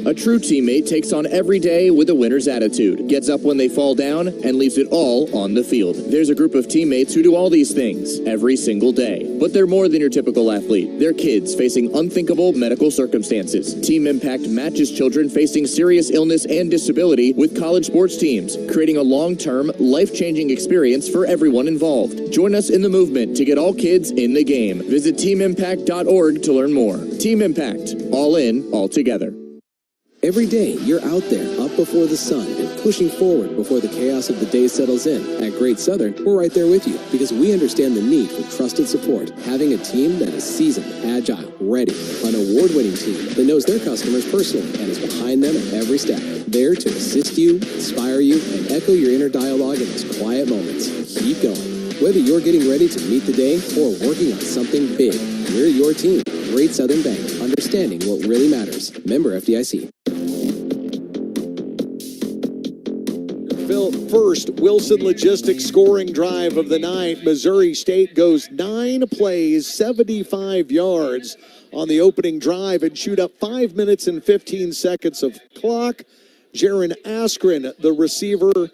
A true teammate takes on every day with a winner's attitude, gets up when they fall down, and leaves it all on the field. There's a group of teammates who do all these things every single day. But they're more than your typical athlete. They're kids facing unthinkable medical circumstances. Team Impact matches children facing serious illness and disability with college sports teams, creating a long-term, life-changing experience for everyone involved. Join us in the movement to get all kids in the game. Visit teamimpact.org to learn more. Team Impact. All in, all together. Every day, you're out there, up before the sun, and pushing forward before the chaos of the day settles in. At Great Southern, we're right there with you, because we understand the need for trusted support. Having a team that is seasoned, agile, ready, an award-winning team that knows their customers personally and is behind them at every step. There to assist you, inspire you, and echo your inner dialogue in those quiet moments. Keep going. Whether you're getting ready to meet the day or working on something big, we're your team. Great Southern Bank, understanding what really matters. Member FDIC. First Wilson Logistics scoring drive of the night. Missouri State goes 9 plays, 75 yards on the opening drive and shoot up 5 minutes and 15 seconds of clock. Jaron Askren, the receiver.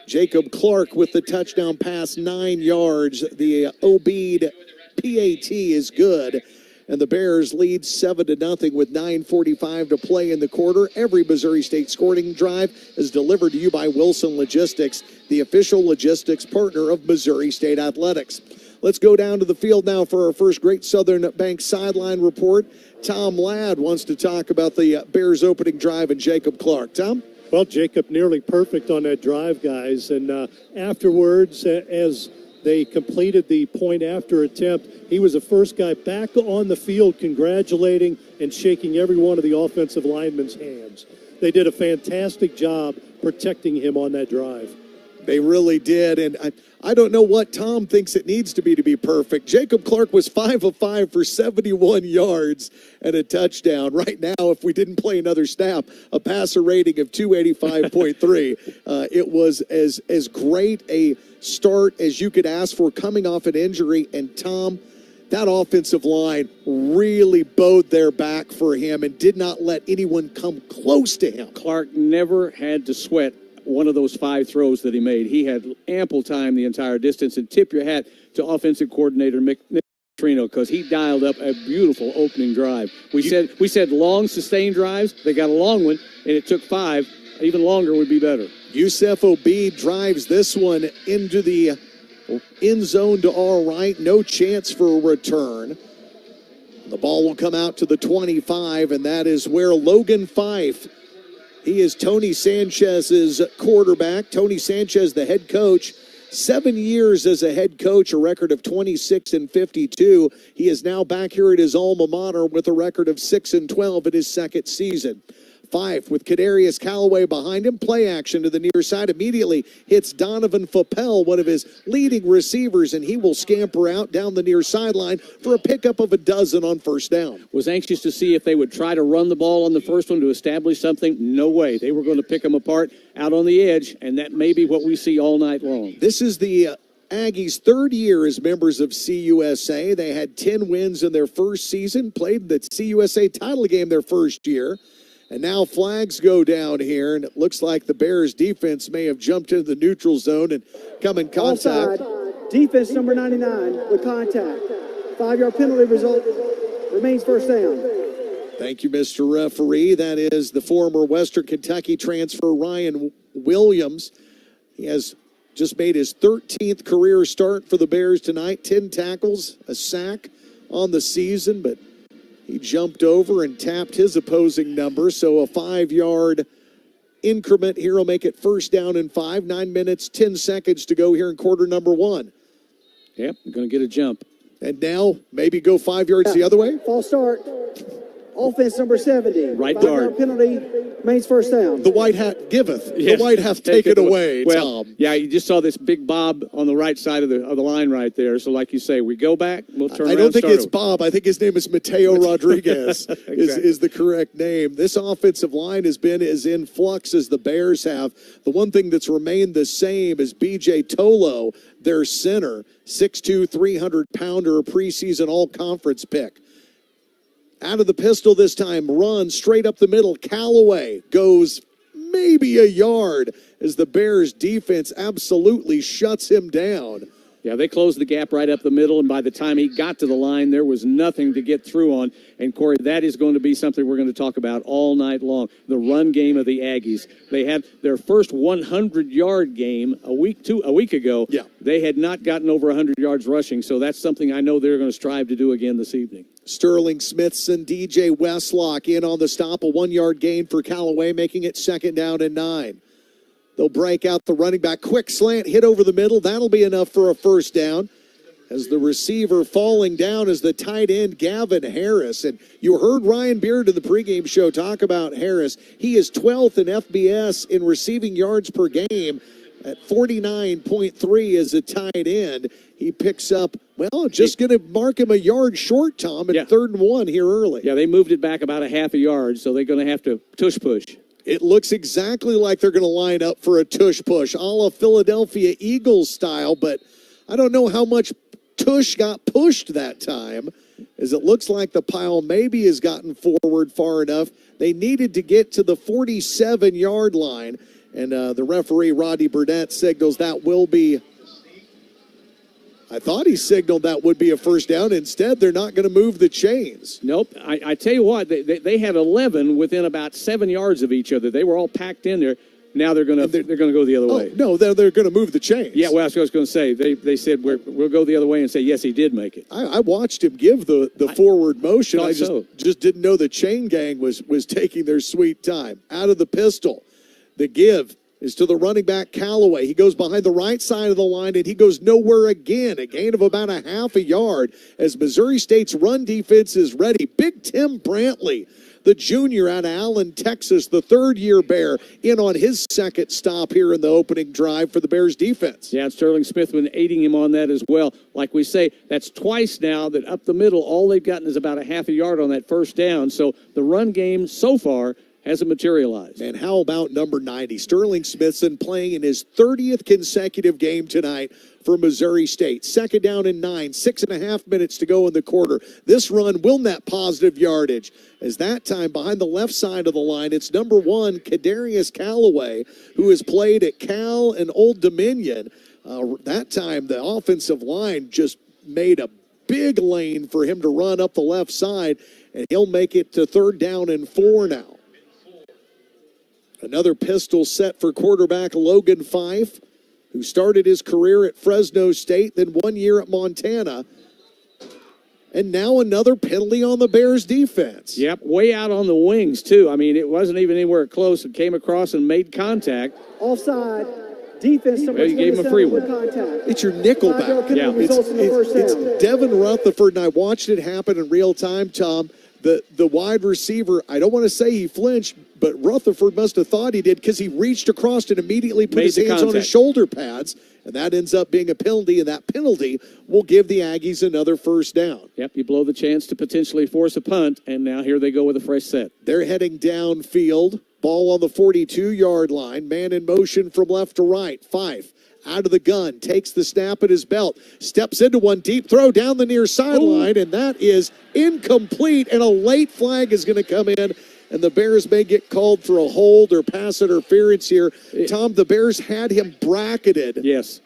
Jacob Clark with the touchdown pass, 9 yards. The Obeid PAT is good. And the Bears lead 7-0 with 9:45 to play in the quarter. Every Missouri State scoring drive is delivered to you by Wilson Logistics, the official logistics partner of Missouri State Athletics. Let's go down to the field now for our first Great Southern Bank sideline report. Tom Ladd wants to talk about the Bears opening drive and Jacob Clark. Tom? Well, Jacob nearly perfect on that drive, guys. And afterwards, as they completed the point after attempt, he was the first guy back on the field congratulating and shaking every one of the offensive linemen's hands. They did a fantastic job protecting him on that drive. They really did, and I don't know what Tom thinks it needs to be perfect. Jacob Clark was 5 of 5 for 71 yards and a touchdown. Right now, if we didn't play another snap, a passer rating of 285.3. It was as great a start as you could ask for coming off an injury, and Tom, that offensive line really bowed their back for him and did not let anyone come close to him. Clark never had to sweat one of those 5 throws that he made. He had ample time the entire distance, and tip your hat to offensive coordinator Nick Trino, because he dialed up a beautiful opening drive. We said long sustained drives. They got a long one, and it took 5. Even longer would be better. Yusef Obeid drives this one into the end zone to all right. No chance for a return. The ball will come out to the 25, and that is where Logan Fife, he is Tony Sanchez's quarterback. Tony Sanchez, the head coach, 7 years as a head coach, a record of 26-52. He is now back here at his alma mater with a record of 6-12 in his second season. Fife with Kadarius Callaway behind him. Play action to the near side. Immediately hits Donovan Fappel, one of his leading receivers, and he will scamper out down the near sideline for a pickup of 12 on first down. Was anxious to see if they would try to run the ball on the first one to establish something. No way. They were going to pick them apart out on the edge, and that may be what we see all night long. This is the Aggies' third year as members of CUSA. They had 10 wins in their first season, played the CUSA title game their first year. And now flags go down here, and it looks like the Bears defense may have jumped into the neutral zone and come in contact. Offside. Defense number 99 with contact. 5-yard penalty result remains first down. Thank you, Mr. Referee. That is the former Western Kentucky transfer Ryan Williams. He has just made his 13th career start for the Bears tonight. 10 tackles, a sack on the season, but He jumped over and tapped his opposing number, so a 5-yard increment here will make it first down and 5. 9 minutes, 10 seconds to go here in quarter number 1. Yep, going to get a jump. And now maybe go 5 yards the other way. False start. Offense number 70. Right 5-yard penalty. Mains first down. The white hat giveth. Yes, the white hat take it away, well, Tom. Yeah, you just saw this big bob on the right side of the line right there. So like you say, we go back, we'll turn around. I don't think it's over. Bob. I think his name is Mateo Rodriguez is the correct name. This offensive line has been as in flux as the Bears have. The one thing that's remained the same is B.J. Tolo, their center, 6'2", 300-pounder, preseason all-conference pick. Out of the pistol this time, run straight up the middle. Callaway goes maybe a yard as the Bears defense absolutely shuts him down. Yeah, they closed the gap right up the middle, and by the time he got to the line, there was nothing to get through on. And, Corey, that is going to be something we're going to talk about all night long, the run game of the Aggies. They had their first 100-yard game a week ago. Yeah. They had not gotten over 100 yards rushing, so that's something I know they're going to strive to do again this evening. Sterling Smithson, DJ Westlock in on the stop, a 1-yard gain for Callaway, making it second down and 9. They'll break out the running back. Quick slant, hit over the middle. That'll be enough for a first down. As the receiver falling down is the tight end, Gavin Harris. And you heard Ryan Beard in the pregame show talk about Harris. He is 12th in FBS in receiving yards per game at 49.3 as a tight end. He picks up, well, just going to mark him a yard short, Tom, at 3rd and 1 here early. Yeah, they moved it back about a half a yard, so they're going to have to tush push. It looks exactly like they're going to line up for a tush push, a la Philadelphia Eagles style, but I don't know how much tush got pushed that time, as it looks like the pile maybe has gotten forward far enough. They needed to get to the 47-yard line, and the referee, Roddy Burnett, signals that will be, I thought he signaled that would be a first down. Instead, they're not going to move the chains. Nope. I tell you what, they had 11 within about 7 yards of each other. They were all packed in there. Now they're going to go the other way. No, they're going to move the chains. Yeah, well, that's what I was going to say. They said we'll go the other way and say, yes, he did make it. I watched him give the forward motion. I so. just didn't know the chain gang was taking their sweet time. Out of the pistol, the give is to the running back, Callaway. He goes behind the right side of the line, and he goes nowhere again. A gain of about a half a yard as Missouri State's run defense is ready. Big Tim Brantley, the junior out of Allen, Texas, the third-year Bear, in on his second stop here in the opening drive for the Bears defense. Yeah, Sterling Smith been aiding him on that as well. Like we say, that's twice now that up the middle, all they've gotten is about a half a yard on that first down. So the run game so far hasn't materialized. And how about number 90, Sterling Smithson, playing in his 30th consecutive game tonight for Missouri State. Second down and 9, 6.5 minutes to go in the quarter. This run will net positive yardage, as that time behind the left side of the line, it's number 1, Kadarius Callaway, who has played at Cal and Old Dominion. That time, the offensive line just made a big lane for him to run up the left side, and he'll make it to 3rd down and 4 now. Another pistol set for quarterback Logan Fife, who started his career at Fresno State, then 1 year at Montana. And now another penalty on the Bears defense. Yep, way out on the wings, too. I mean, it wasn't even anywhere close. It came across and made contact. Offside. Defense number Well, you gave him a free one. It's your nickelback. Yeah. It's Devin Rutherford, and I watched it happen in real time, Tom. The wide receiver, I don't want to say he flinched, but Rutherford must have thought he did, because he reached across and immediately put his hands on his shoulder pads, and that ends up being a penalty, and that penalty will give the Aggies another first down. Yep, you blow the chance to potentially force a punt, and now here they go with a fresh set. They're heading downfield. Ball on the 42-yard line. Man in motion from left to right. Fife out of the gun, takes the snap at his belt, steps into one, deep throw down the near sideline, and that is incomplete, and a late flag is going to come in, and the Bears may get called for a hold or pass interference here. Tom, the Bears had him bracketed. Yes.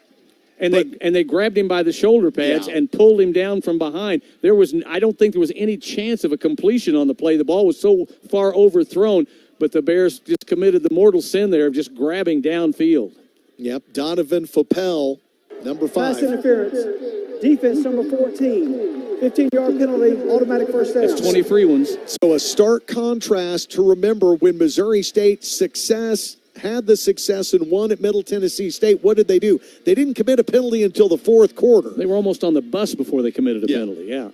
And they grabbed him by the shoulder pads and pulled him down from behind. I don't think there was any chance of a completion on the play. The ball was so far overthrown, but the Bears just committed the mortal sin there of just grabbing downfield. Yep, Donovan Fappel Number Pass 5. interference. Defense number 14. 15-yard penalty, automatic first down. That's 20 free ones. So a stark contrast to remember when Missouri State had the success and won at Middle Tennessee State. What did they do? They didn't commit a penalty until the fourth quarter. They were almost on the bus before they committed a penalty, yeah.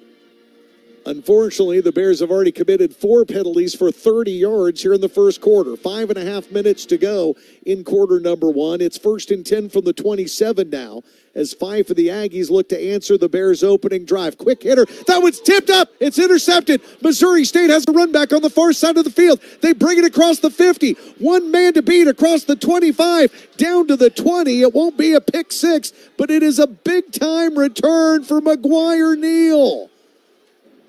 Unfortunately, the Bears have already committed 4 penalties for 30 yards here in the first quarter. 5.5 minutes to go in quarter number 1. It's 1st and 10 from the 27 now as 5 for the Aggies look to answer the Bears' opening drive. Quick hitter. That one's tipped up. It's intercepted. Missouri State has a run back on the far side of the field. They bring it across the 50. One man to beat across the 25 down to the 20. It won't be a pick 6, but it is a big-time return for McGuire-Neal.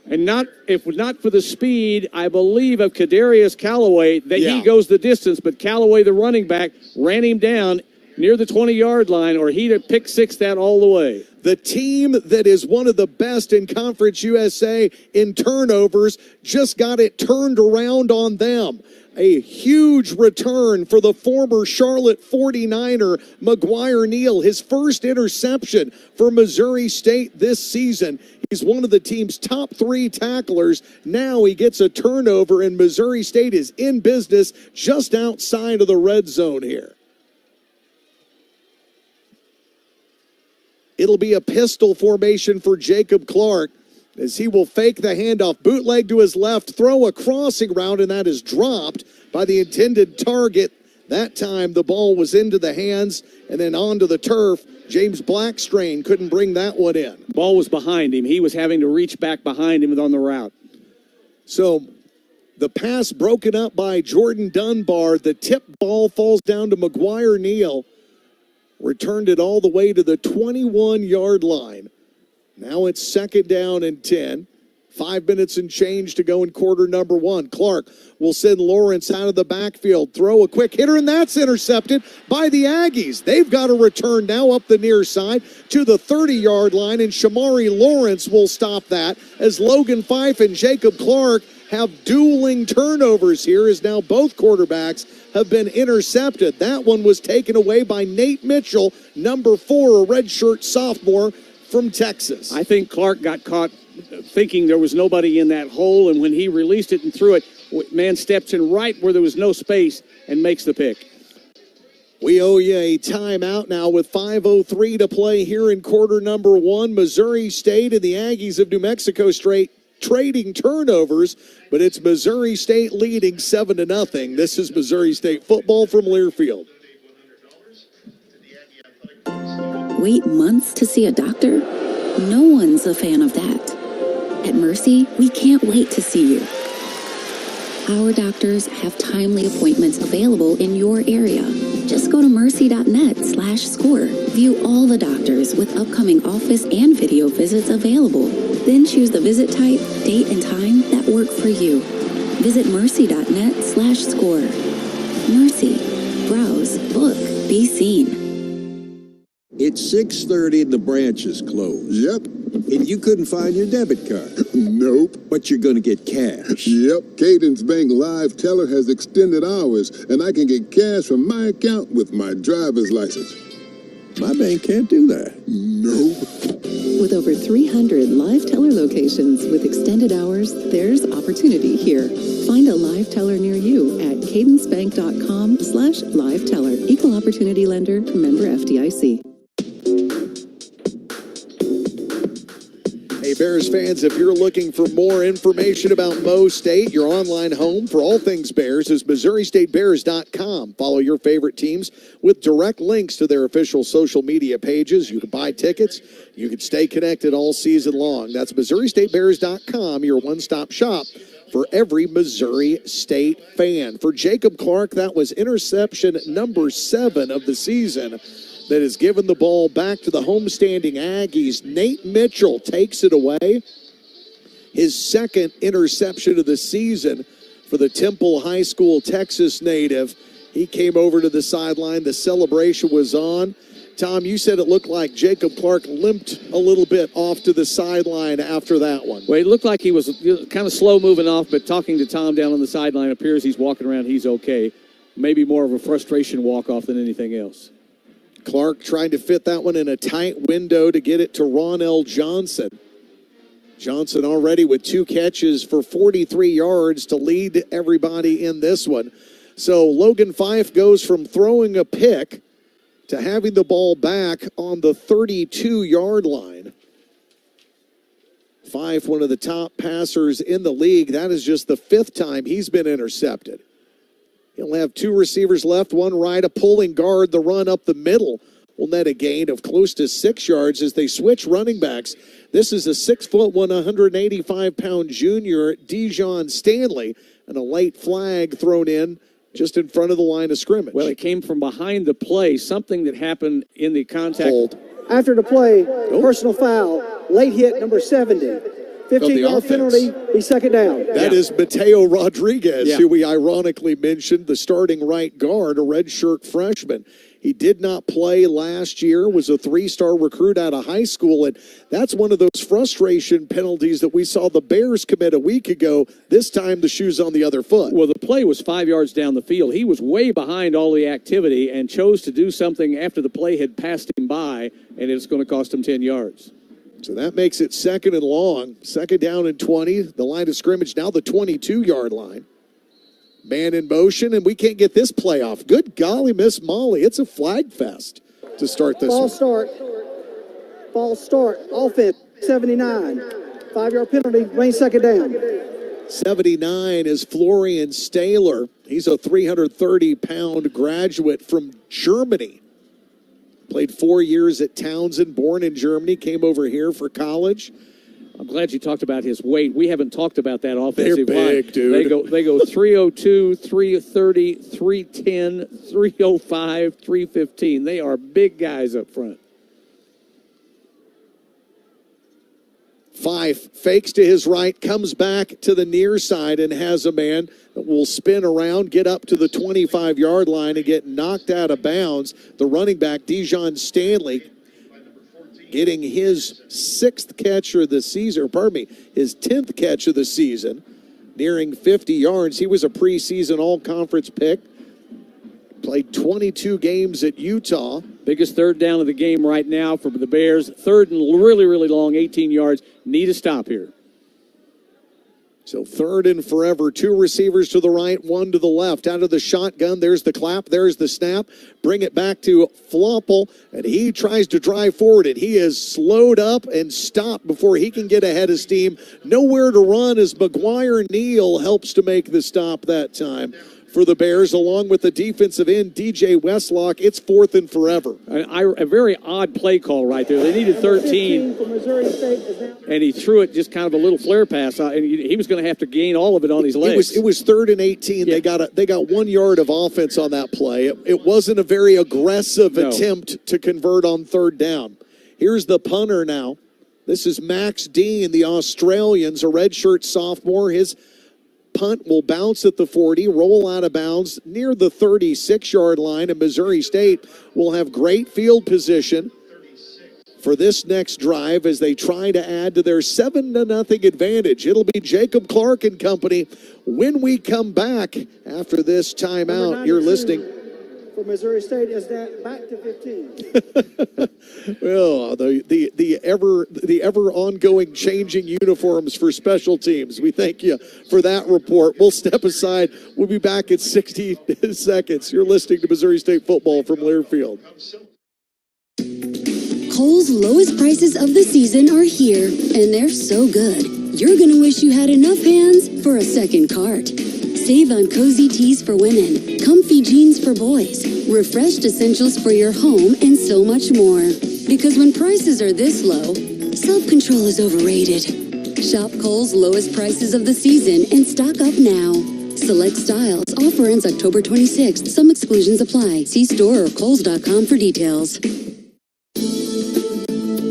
And if not for the speed, I believe, of Kadarius Callaway, that he goes the distance. But Callaway, the running back, ran him down near the 20-yard line, or he'd have pick 6 that all the way. The team that is one of the best in Conference USA in turnovers just got it turned around on them. A huge return for the former Charlotte 49er, McGuire-Neal. His first interception for Missouri State this season. He's one of the team's top 3 tacklers. Now he gets a turnover, and Missouri State is in business just outside of the red zone here. It'll be a pistol formation for Jacob Clark as he will fake the handoff, bootleg to his left, throw a crossing route, and that is dropped by the intended target. That time the ball was into the hands and then onto the turf. James Blackstrain couldn't bring that one in. Ball was behind him. He was having to reach back behind him on the route. So the pass broken up by Jordan Dunbar. The tip ball falls down to McGuire-Neal. Returned it all the way to the 21-yard line. Now it's 2nd down and 10. 5 minutes and change to go in quarter number 1. Clark will send Lawrence out of the backfield. Throw a quick hitter, and that's intercepted by the Aggies. They've got a return now up the near side to the 30-yard line, and Shamari Lawrence will stop that as Logan Fife and Jacob Clark have dueling turnovers here as now both quarterbacks have been intercepted. That one was taken away by Nate Mitchell, number 4, a redshirt sophomore from Texas. I think Clark got caught thinking there was nobody in that hole, and when he released it and threw it, man steps in right where there was no space and makes the pick. We owe you a timeout now with 5:03 to play here in quarter number 1. Missouri State and the Aggies of New Mexico State trading turnovers, but it's Missouri State leading 7-0. This is Missouri State football from Learfield. Wait months to see a doctor? No one's a fan of that. At Mercy, we can't wait to see you. Our doctors have timely appointments available in your area. Just go to mercy.net/score. View all the doctors with upcoming office and video visits available. Then choose the visit type, date, and time that work for you. Visit mercy.net/score. Mercy. Browse, book, be seen. It's 6:30 and the branch is closed. Yep. And you couldn't find your debit card. Nope. But you're going to get cash. Yep. Cadence Bank Live Teller has extended hours, and I can get cash from my account with my driver's license. My bank can't do that. Nope. With over 300 live teller locations with extended hours, there's opportunity here. Find a live teller near you at cadencebank.com/live teller. Equal opportunity lender, member FDIC. Hey, Bears fans, if you're looking for more information about Mo State, your online home for all things Bears is MissouriStateBears.com. Follow your favorite teams with direct links to their official social media pages. You can buy tickets. You can stay connected all season long. That's MissouriStateBears.com, your one-stop shop for every Missouri State fan. For Jacob Clark, that was interception number 7 of the season that has given the ball back to the homestanding Aggies. Nate Mitchell takes it away. His 2nd interception of the season for the Temple High School Texas native. He came over to the sideline. The celebration was on. Tom, you said it looked like Jacob Clark limped a little bit off to the sideline after that one. Well, it looked like he was kind of slow moving off, but talking to Tom down on the sideline, appears he's walking around, he's okay. Maybe more of a frustration walk-off than anything else. Clark trying to fit that one in a tight window to get it to Ronell Johnson. Johnson already with 2 catches for 43 yards to lead everybody in this one. So Logan Fife goes from throwing a pick to having the ball back on the 32-yard line. Fife, one of the top passers in the league. That is just the 5th time he's been intercepted. He'll have 2 receivers left, one right, a pulling guard. The run up the middle will net a gain of close to 6 yards as they switch running backs. This is a 6'1", 185-pound junior, Dijon Stanley, and a late flag thrown in just in front of the line of scrimmage. Well, it came from behind the play, something that happened in the contact. Hold. After the play, personal foul, late hit number 70. 15-yard penalty, be second down. That is Mateo Rodriguez, who we ironically mentioned, the starting right guard, a redshirt freshman. He did not play last year, was a 3-star recruit out of high school, and that's one of those frustration penalties that we saw the Bears commit a week ago. This time the shoe's on the other foot. Well, the play was 5 yards down the field. He was way behind all the activity and chose to do something after the play had passed him by, and it's going to cost him 10 yards. So that makes it 2nd and long. 2nd down and 20. The line of scrimmage now the 22-yard line. Man in motion, and we can't get this play off. Good golly, Miss Molly. It's a flag fest to start this one. False start. Offense, 79. 5-yard penalty, remains second down. 79 is Florian Stahler. He's a 330-pound graduate from Germany. Played 4 years at Townsend, born in Germany, came over here for college. I'm glad you talked about his weight. We haven't talked about that offensive line. They're big, dude. They go 302, 330, 310, 305, 315. They are big guys up front. Fife fakes to his right, comes back to the near side and has a man that will spin around, get up to the 25-yard line and get knocked out of bounds. The running back, Dijon Stanley, getting his 6th catch of the season, his 10th catch of the season, nearing 50 yards. He was a preseason all-conference pick. Played 22 games at Utah. Biggest 3rd down of the game right now for the Bears. 3rd and really, really long, 18 yards. Need a stop here. So 3rd and forever. 2 receivers to the right, 1 to the left. Out of the shotgun, there's the clap, there's the snap. Bring it back to Floppel, and he tries to drive forward, and he is slowed up and stopped before he can get ahead of steam. Nowhere to run as McGuire Neal helps to make the stop that time for the Bears, along with the defensive end, DJ Westlock. It's 4th and forever. A very odd play call right there. They needed 13, and he threw it just kind of a little flare pass, and he was going to have to gain all of it on his legs. It was 3rd and 18. Yeah. They got 1 yard of offense on that play. It wasn't a very aggressive attempt to convert on 3rd down. Here's the punter now. This is Max Dean, the Australians, a redshirt sophomore. His punt will bounce at the 40, roll out of bounds near the 36-yard line, and Missouri State will have great field position for this next drive as they try to add to their 7-0 advantage. It'll be Jacob Clark and company when we come back after this timeout. You're listening. For Missouri State is that back to 15. Well, the ever ongoing changing uniforms for special teams. We thank you for that report. We'll step aside. We'll be back in 60 seconds. You're listening to Missouri State football from Learfield. Kohl's lowest prices of the season are here, and they're so good. You're gonna wish you had enough hands for a second cart. Save on cozy tees for women, comfy jeans for boys, refreshed essentials for your home, and so much more. Because when prices are this low, self-control is overrated. Shop Kohl's lowest prices of the season and stock up now. Select styles. Offer ends October 26th. Some exclusions apply. See store or kohls.com for details.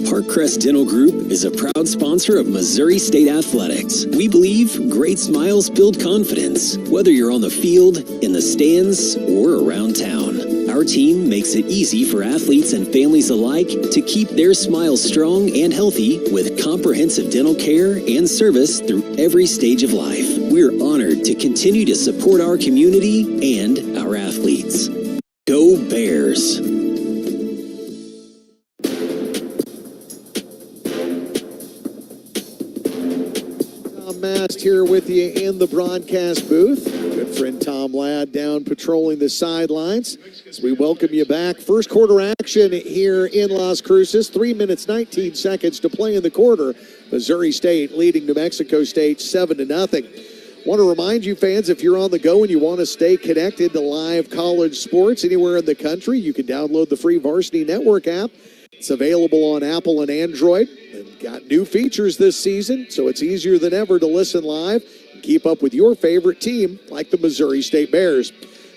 Parkcrest Dental Group is a proud sponsor of Missouri State Athletics. We believe great smiles build confidence, whether you're on the field, in the stands, or around town. Our team makes it easy for athletes and families alike to keep their smiles strong and healthy with comprehensive dental care and service through every stage of life. We're honored to continue to support our community and our athletes. Go Bears! Mast here with you in the broadcast booth. Good friend Tom Ladd down patrolling the sidelines as we welcome you back. First quarter action here in Las Cruces. 3 minutes, 19 seconds to play in the quarter. Missouri State leading New Mexico State 7-0. Want to remind you fans, if you're on the go and you want to stay connected to live college sports anywhere in the country, you can download the free Varsity Network app. It's available on Apple and Android. And got new features this season, so it's easier than ever to listen live and keep up with your favorite team like the Missouri State Bears.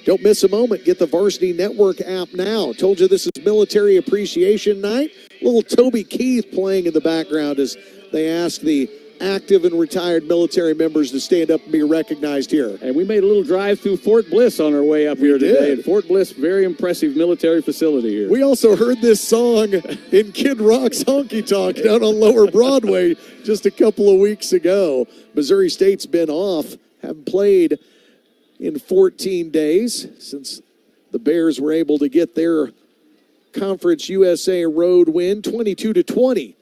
Don't miss a moment. Get the Varsity Network app now. Told you this is Military Appreciation Night. Little Toby Keith playing in the background as they ask the active and retired military members to stand up and be recognized here. And we made a little drive through Fort Bliss on our way up here today. And Fort Bliss, very impressive military facility here. We also heard this song in Kid Rock's Honky Tonk down on Lower Broadway just a couple of weeks ago. Missouri State's been off, haven't played in 14 days since the Bears were able to get their Conference USA road win, 22-20.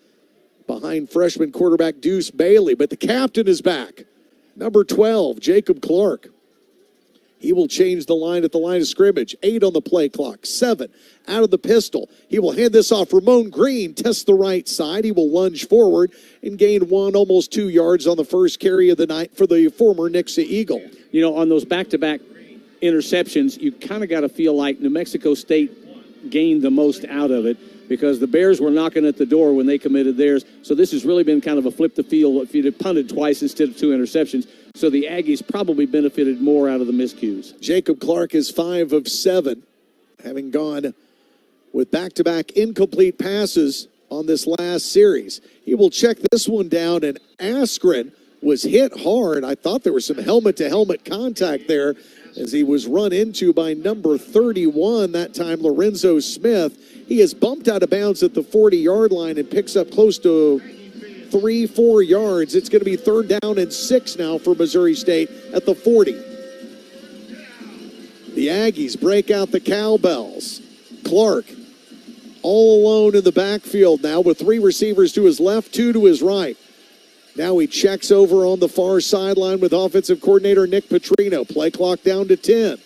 Behind freshman quarterback Deuce Bailey. But the captain is back. Number 12, Jacob Clark. He will change the line at the line of scrimmage. 8 on the play clock. 7 out of the pistol. He will hand this off. Ramon Green tests the right side. He will lunge forward and gain 1, almost 2 yards on the first carry of the night for the former Nixa Eagle. You know, on those back-to-back interceptions, you kind of got to feel like New Mexico State gained the most out of it, because the Bears were knocking at the door when they committed theirs. So this has really been kind of a flip the field if you'd have punted twice instead of 2 interceptions. So the Aggies probably benefited more out of the miscues. Jacob Clark is 5 of 7, having gone with back-to-back incomplete passes on this last series. He will check this one down, and Askren was hit hard. I thought there was some helmet-to-helmet contact there as he was run into by number 31, that time Lorenzo Smith. He is bumped out of bounds at the 40-yard line and picks up close to 3-4 yards. It's going to be 3rd down and 6 now for Missouri State at the 40. The Aggies break out the cowbells. Clark all alone in the backfield now with 3 receivers to his left, 2 to his right. Now he checks over on the far sideline with offensive coordinator Nick Petrino. Play clock down to 10.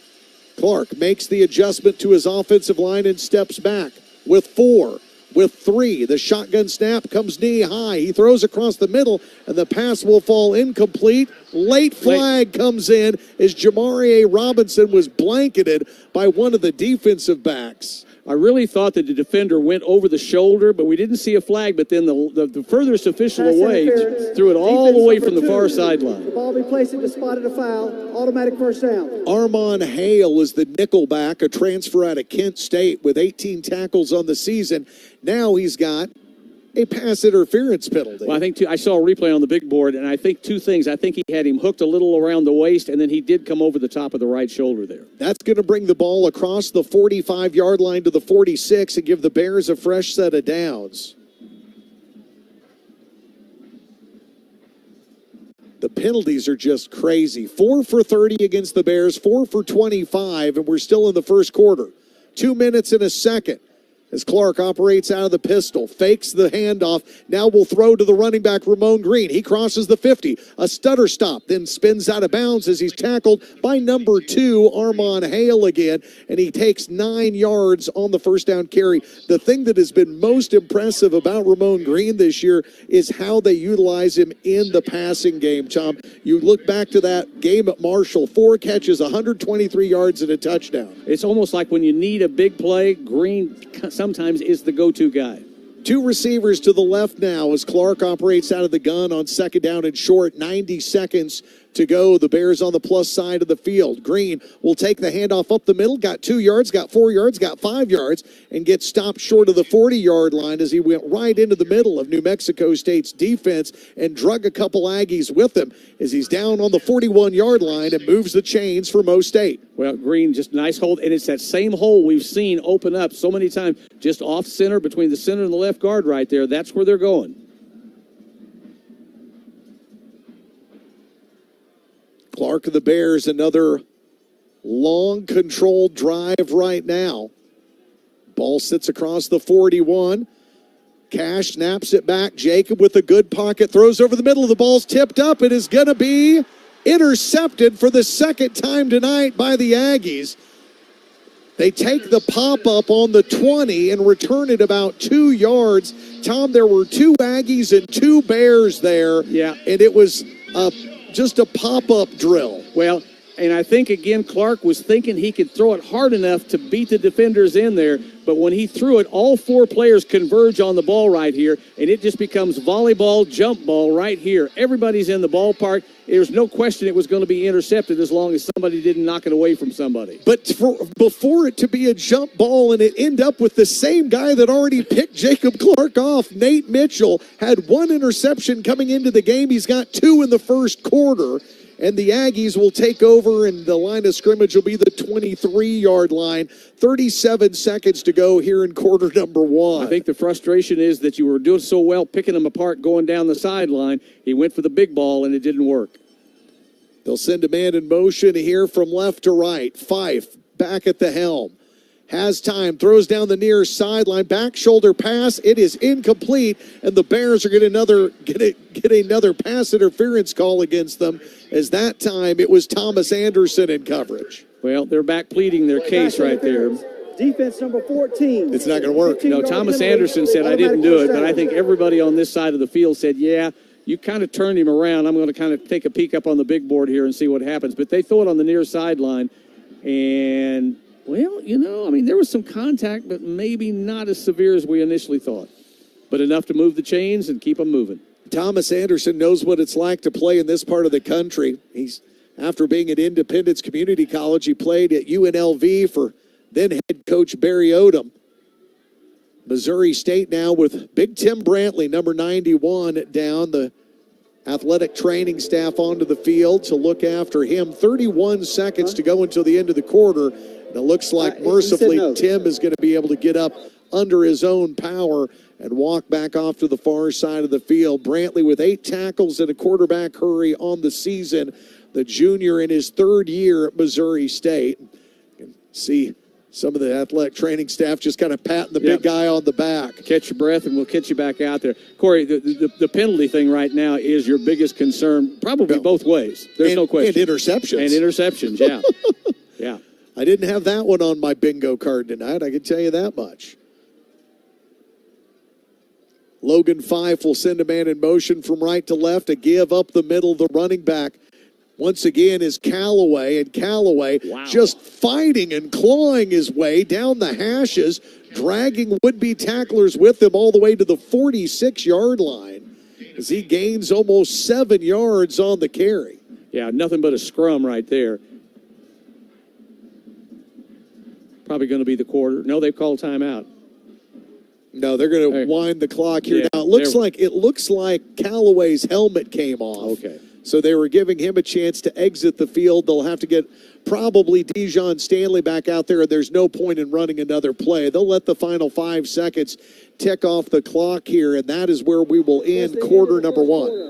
Clark makes the adjustment to his offensive line and steps back with 4, with 3. The shotgun snap comes knee high. He throws across the middle, and the pass will fall incomplete. Late flag comes in as Jamari A. Robinson was blanketed by one of the defensive backs. I really thought that the defender went over the shoulder, but we didn't see a flag. But then the furthest official away threw it all the way from the far sideline. The ball be placed at the spot of the foul. Automatic first down. Armon Hale is the nickelback, a transfer out of Kent State with 18 tackles on the season. Now he's got a pass interference penalty. Well, I think I saw a replay on the big board, and I think 2 things. I think he had him hooked a little around the waist, and then he did come over the top of the right shoulder there. That's going to bring the ball across the 45-yard line to the 46 and give the Bears a fresh set of downs. The penalties are just crazy. 4 for 30 against the Bears, 4 for 25, and we're still in the first quarter. 2 minutes and a second. As Clark operates out of the pistol, fakes the handoff, now will throw to the running back, Ramon Green. He crosses the 50, a stutter stop, then spins out of bounds as he's tackled by number 2, Armon Hale again, and he takes 9 yards on the first down carry. The thing that has been most impressive about Ramon Green this year is how they utilize him in the passing game, Tom. You look back to that game at Marshall, 4 catches, 123 yards, and a touchdown. It's almost like when you need a big play, Green sometimes is the go-to guy. 2 receivers to the left now as Clark operates out of the gun on 2nd down and short. 90 seconds to go. The Bears on the plus side of the field. Green will take the handoff up the middle. Got 2 yards, got 4 yards, got 5 yards, and gets stopped short of the 40-yard line as he went right into the middle of New Mexico State's defense and drug a couple Aggies with him as he's down on the 41-yard line and moves the chains for Mo State. Well, Green, just nice hold, and it's that same hole we've seen open up so many times, just off center, between the center and the left guard right there. That's where they're going. Clark of the Bears, another long controlled drive right now. Ball sits across the 41. Cash snaps it back. Jacob with a good pocket, throws over the middle. The ball's tipped up. It is going to be intercepted for the second time tonight by the Aggies. They take the pop-up on the 20 and return it about 2 yards. Tom, there were 2 Aggies and 2 Bears there. Yeah. And it was just a pop-up drill. Well, and I think, again, Clark was thinking he could throw it hard enough to beat the defenders in there. But when he threw it, all 4 players converge on the ball right here, and it just becomes volleyball, jump ball right here. Everybody's in the ballpark. There's no question it was going to be intercepted as long as somebody didn't knock it away from somebody. But before it to be a jump ball and it end up with the same guy that already picked Jacob Clark off, Nate Mitchell, had 1 interception coming into the game. He's got 2 in the first quarter. And the Aggies will take over, and the line of scrimmage will be the 23-yard line. 37 seconds to go here in quarter number 1. I think the frustration is that you were doing so well picking them apart going down the sideline. He went for the big ball, and it didn't work. They'll send a man in motion here from left to right. Fife back at the helm. Has time, throws down the near sideline, back shoulder pass. It is incomplete, and the Bears are getting another pass interference call against them, as that time it was Thomas Anderson in coverage. Well, they're back pleading their case right there. Defense number 14. It's not going to work. No, Thomas Anderson said, I didn't do it, but I think everybody on this side of the field said, yeah, you kind of turned him around. I'm going to kind of take a peek up on the big board here and see what happens. But they throw it on the near sideline, and... well, you know, I mean, there was some contact, but maybe not as severe as we initially thought. But enough to move the chains and keep them moving. Thomas Anderson knows what it's like to play in this part of the country. He's, after being at Independence Community College, he played at UNLV for then head coach Barry Odom. Missouri State now with Big Tim Brantley, number 91, down. The athletic training staff onto the field to look after him. 31 seconds to go until the end of the quarter. And it looks like mercifully Tim is going to be able to get up under his own power and walk back off to the far side of the field. Brantley with 8 tackles and a quarterback hurry on the season. The junior in his 3rd year at Missouri State. You can see some of the athletic training staff just kind of patting the big guy on the back. Catch your breath, and we'll catch you back out there. Corey, the penalty thing right now is your biggest concern, probably both ways. There's no question. And interceptions. And interceptions, yeah. Yeah. I didn't have that one on my bingo card tonight, I can tell you that much. Logan Fife will send a man in motion from right to left, a give up the middle. The running back once again is Callaway, and Callaway just fighting and clawing his way down the hashes, dragging would-be tacklers with him all the way to the 46-yard line as he gains almost 7 yards on the carry. Yeah, nothing but a scrum right there. Probably going to be the quarter. No, they've called timeout. No, they're going to wind the clock here. Now, it looks like Callaway's helmet came off. Okay. So they were giving him a chance to exit the field. They'll have to get probably Dijon Stanley back out there. There's no point in running another play. They'll let the final 5 seconds tick off the clock here, and that is where we will end quarter number 1.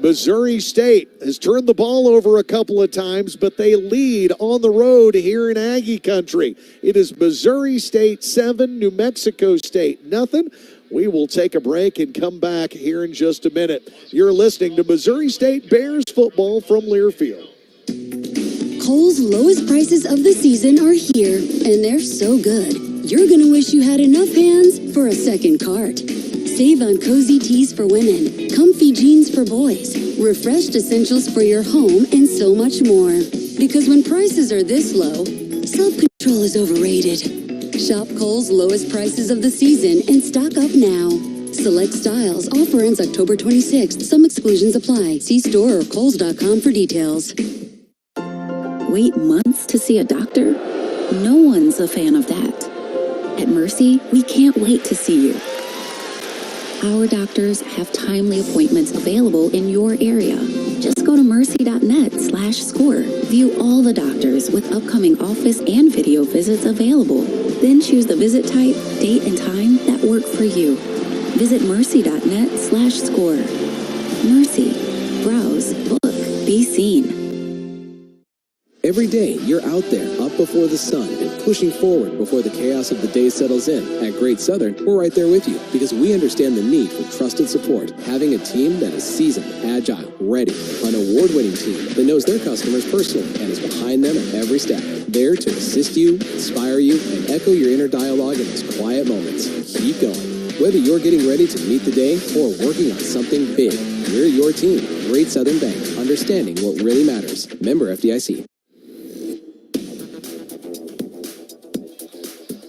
Missouri State has turned the ball over a couple of times, but they lead on the road here in Aggie country. It is Missouri State 7, New Mexico State nothing. We will take a break and come back here in just a minute. You're listening to Missouri State Bears football from Learfield. Kohl's lowest prices of the season are here, and they're so good. You're going to wish you had enough hands for a second cart. Save on cozy tees for women, comfy jeans for boys, refreshed essentials for your home, and so much more. Because when prices are this low, self-control is overrated. Shop Kohl's lowest prices of the season and stock up now. Select styles. Offer ends October 26th. Some exclusions apply. See store or kohls.com for details. Wait months to see a doctor? No one's a fan of that. At Mercy, we can't wait to see you. Our doctors have timely appointments available in your area. Just go to mercy.net/score. View all the doctors with upcoming office and video visits available. Then choose the visit type, date, and time that work for you. Visit mercy.net/score. Mercy. Browse, book, be seen. Every day, you're out there, up before the sun, and pushing forward before the chaos of the day settles in. At Great Southern, we're right there with you because we understand the need for trusted support. Having a team that is seasoned, agile, ready, an award-winning team that knows their customers personally and is behind them at every step. There to assist you, inspire you, and echo your inner dialogue in those quiet moments. Keep going. Whether you're getting ready to meet the day or working on something big, we're your team. Great Southern Bank, understanding what really matters. Member FDIC.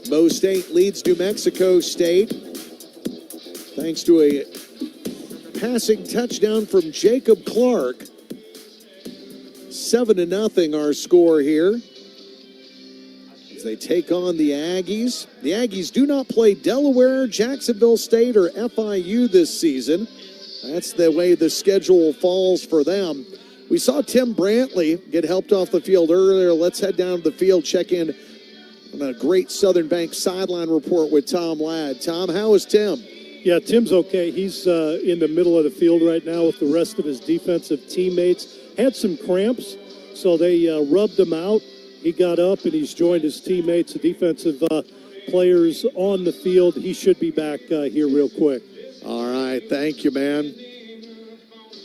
Mo State leads New Mexico State thanks to a passing touchdown from Jacob Clark. 7-0 our score here as they take on the Aggies. The Aggies do not play Delaware, Jacksonville State, or FIU this season. That's the way the schedule falls for them. We saw Tim Brantley get helped off the field earlier. Let's head down to the field, check in on a great Southern Bank sideline report with Tom Ladd. Tom, how is Tim? Yeah, Tim's okay. He's in the middle of the field right now with the rest of his defensive teammates. Had some cramps, so they rubbed him out. He got up and he's joined his teammates, the defensive players on the field. He should be back here real quick. All right, thank you, man.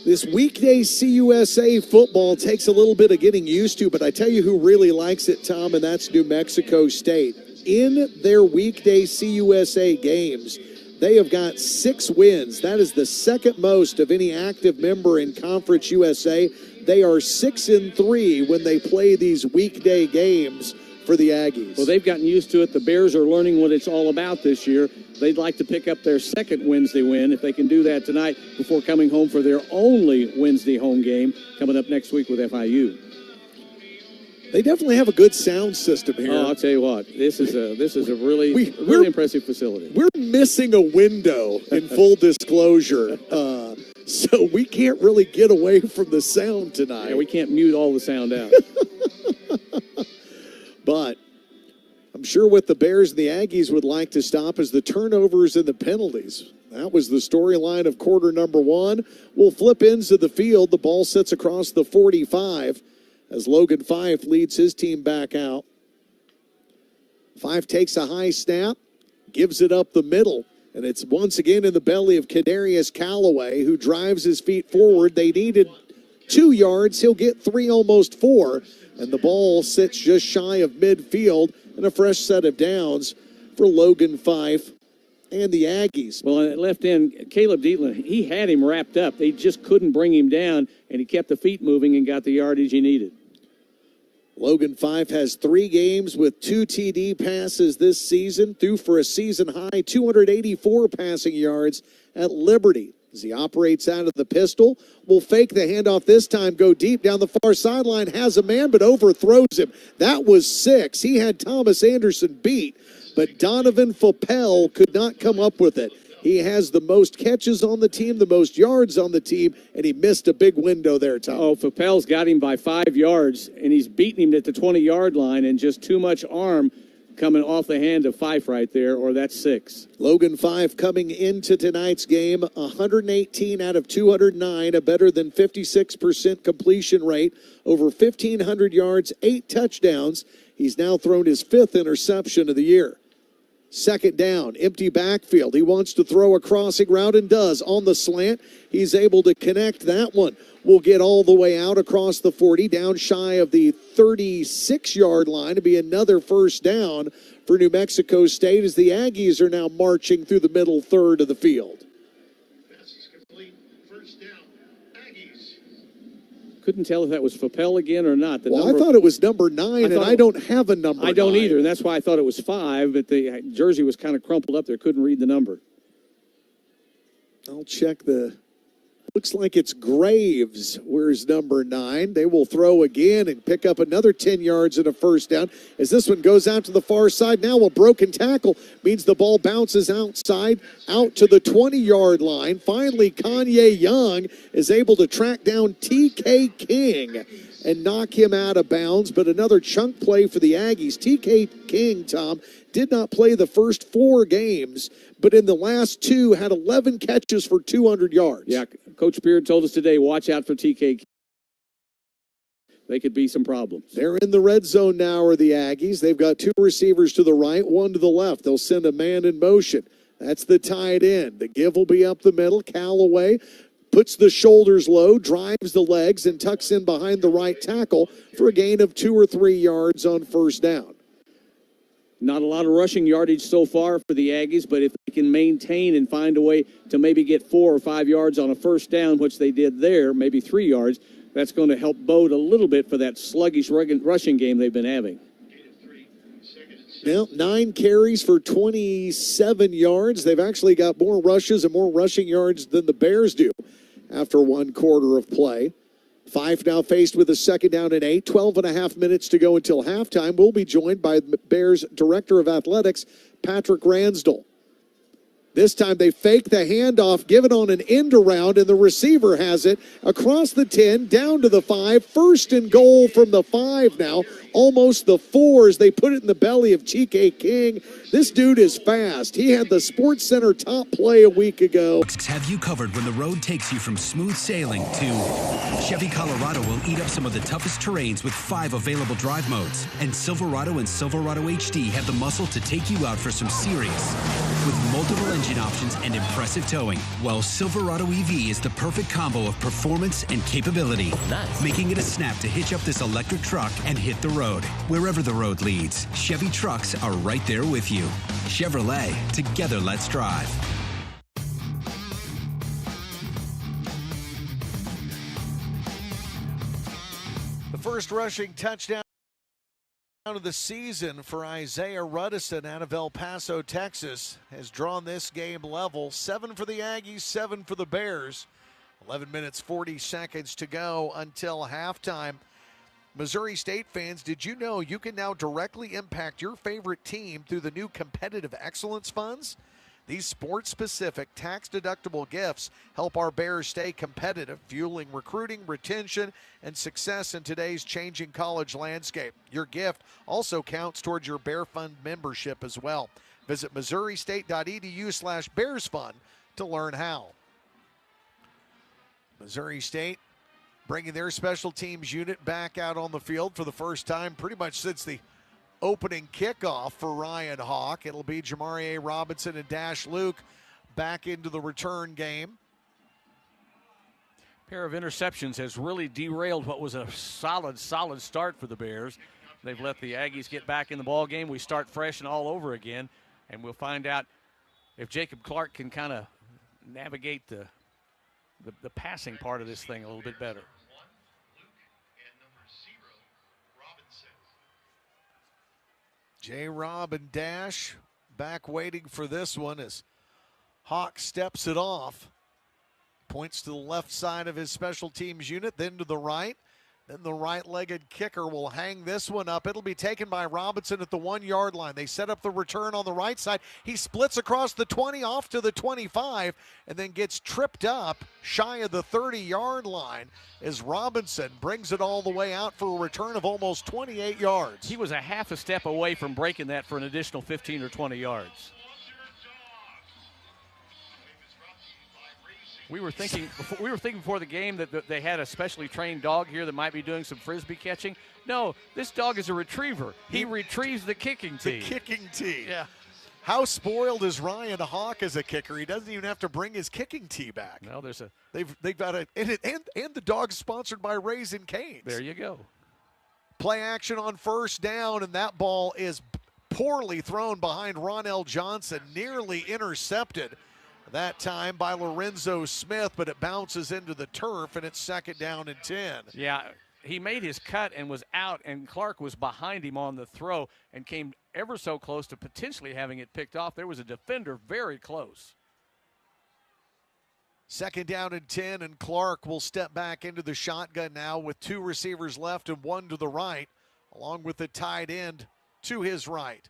This weekday CUSA football takes a little bit of getting used to, but I tell you who really likes it, Tom, and that's New Mexico State. In their weekday CUSA games, they have got 6 wins. That is the second most of any active member in Conference USA. They are 6-3 when they play these weekday games for the Aggies. Well, they've gotten used to it. The Bears are learning what it's all about this year. They'd like to pick up their second Wednesday win if they can do that tonight before coming home for their only Wednesday home game coming up next week with FIU. They definitely have a good sound system here. Oh, I'll tell you what, this is a really impressive facility. We're missing a window in full disclosure, so we can't really get away from the sound tonight. Yeah, we can't mute all the sound out. But I'm sure what the Bears and the Aggies would like to stop is the turnovers and the penalties. That was the storyline of quarter number 1. We'll flip into the field. The ball sits across the 45 as Logan Fife leads his team back out. Fife takes a high snap, gives it up the middle, and it's once again in the belly of Kadarius Callaway, who drives his feet forward. They needed 2 yards. He'll get 3, almost 4. And the ball sits just shy of midfield, and a fresh set of downs for Logan Fife and the Aggies. Well, at left end, Caleb Dietland, he had him wrapped up. They just couldn't bring him down, and he kept the feet moving and got the yardage he needed. Logan Fife has 3 games with 2 TD passes this season, threw for a season-high 284 passing yards at Liberty. As he operates out of the pistol, will fake the handoff this time, go deep down the far sideline, has a man, but overthrows him. That was 6. He had Thomas Anderson beat, but Donovan Foppel could not come up with it. He has the most catches on the team, the most yards on the team, and he missed a big window there, Tom. Oh, Foppel's got him by 5 yards, and he's beating him at the 20-yard line, and just too much arm coming off the hand of Fife right there, or that's 6. Logan Fife coming into tonight's game, 118 out of 209, a better than 56% completion rate, over 1,500 yards, 8 touchdowns. He's now thrown his 5th interception of the year. Second down, empty backfield. He wants to throw a crossing route and does. On the slant, he's able to connect that one. Will get all the way out across the 40, down shy of the 36-yard line to be another first down for New Mexico State as the Aggies are now marching through the middle third of the field. Couldn't tell if that was Foppel again or not. I thought it was number 9, and I don't have a number 9. I don't either, and that's why I thought it was 5, but the jersey was kind of crumpled up there. Couldn't read the number. I'll check the... Looks like it's Graves. Where's number 9? They will throw again and pick up another 10 yards and a first down as this one goes out to the far side. Now a broken tackle means the ball bounces outside, out to the 20-yard line. Finally, Kanye Young is able to track down TK King and knock him out of bounds, but another chunk play for the Aggies. TK King, Tom, did not play the first 4 games, but in the last 2 had 11 catches for 200 yards. Yeah, Coach Beard told us today, watch out for TK. they could be some problems. They're in the red zone now, are the Aggies. They've got two receivers to the right, one to the left. They'll send a man in motion. That's the tight end. The give will be up the middle. Callaway puts the shoulders low, drives the legs, and tucks in behind the right tackle for a gain of 2 or 3 yards on first down. Not a lot of rushing yardage so far for the Aggies, but if they can maintain and find a way to maybe get 4 or 5 yards on a first down, which they did there, maybe 3 yards, that's going to help bode a little bit for that sluggish rushing game they've been having. Now, 9 carries for 27 yards. They've actually got more rushes and more rushing yards than the Bears do after 1 quarter of play. Fife now faced with a second down and 8, 12 and a half minutes to go until halftime. We'll be joined by Bears Director of Athletics, Patrick Ransdell. This time they fake the handoff, give it on an end around, and the receiver has it across the 10, down to the 5. First and goal from the 5 now, almost the 4 as they put it in the belly of Chike King. This dude is fast. He had the Sports Center top play a week ago. Have you covered when the road takes you from smooth sailing to Chevy Colorado will eat up some of the toughest terrains with 5 available drive modes. And Silverado and Silverado HD have the muscle to take you out for some serious with multiple engine options and impressive towing. While Silverado EV is the perfect combo of performance and capability, making it a snap to hitch up this electric truck and hit the road. Wherever the road leads, Chevy trucks are right there with you. Chevrolet, together let's drive. The first rushing touchdown of the season for Isaiah Ruddison out of El Paso, Texas, has drawn this game level. 7 for the Aggies, 7 for the Bears. 11 minutes, 40 seconds to go until halftime. Missouri State fans, did you know you can now directly impact your favorite team through the new Competitive Excellence Funds? These sports-specific, tax-deductible gifts help our Bears stay competitive, fueling recruiting, retention, and success in today's changing college landscape. Your gift also counts towards your Bear Fund membership as well. Visit MissouriState.edu/BearsFund to learn how. Missouri State bringing their special teams unit back out on the field for the first time pretty much since the opening kickoff for Ryan Hawk. It'll be Jamarie Robinson and Dash Luke back into the return game. Pair of interceptions has really derailed what was a solid start for the Bears. They've let the Aggies get back in the ball game. We start fresh and all over again, and we'll find out if Jacob Clark can kind of navigate the passing part of this thing a little bit better. J-Rob and Dash back waiting for this one as Hawk steps it off. Points to the left side of his special teams unit, then to the right. Then the right-legged kicker will hang this one up. It'll be taken by Robinson at the 1-yard line. They set up the return on the right side. He splits across the 20 off to the 25 and then gets tripped up shy of the 30-yard line as Robinson brings it all the way out for a return of almost 28 yards. He was a half a step away from breaking that for an additional 15 or 20 yards. We were thinking before the game that they had a specially trained dog here that might be doing some frisbee catching. No, this dog is a retriever. He retrieves the kicking tee. The kicking tee. Yeah. How spoiled is Ryan Hawk as a kicker? He doesn't even have to bring his kicking tee back. No, there's a they've got a and the dog's sponsored by Raising Cane's. There you go. Play action on first down, and that ball is poorly thrown behind Ronell Johnson, nearly intercepted. That time by Lorenzo Smith, but it bounces into the turf, and it's second down and 10. Yeah, he made his cut and was out, and Clark was behind him on the throw and came ever so close to potentially having it picked off. There was a defender very close. Second down and 10, and Clark will step back into the shotgun now with 2 receivers left and 1 to the right, along with the tight end to his right.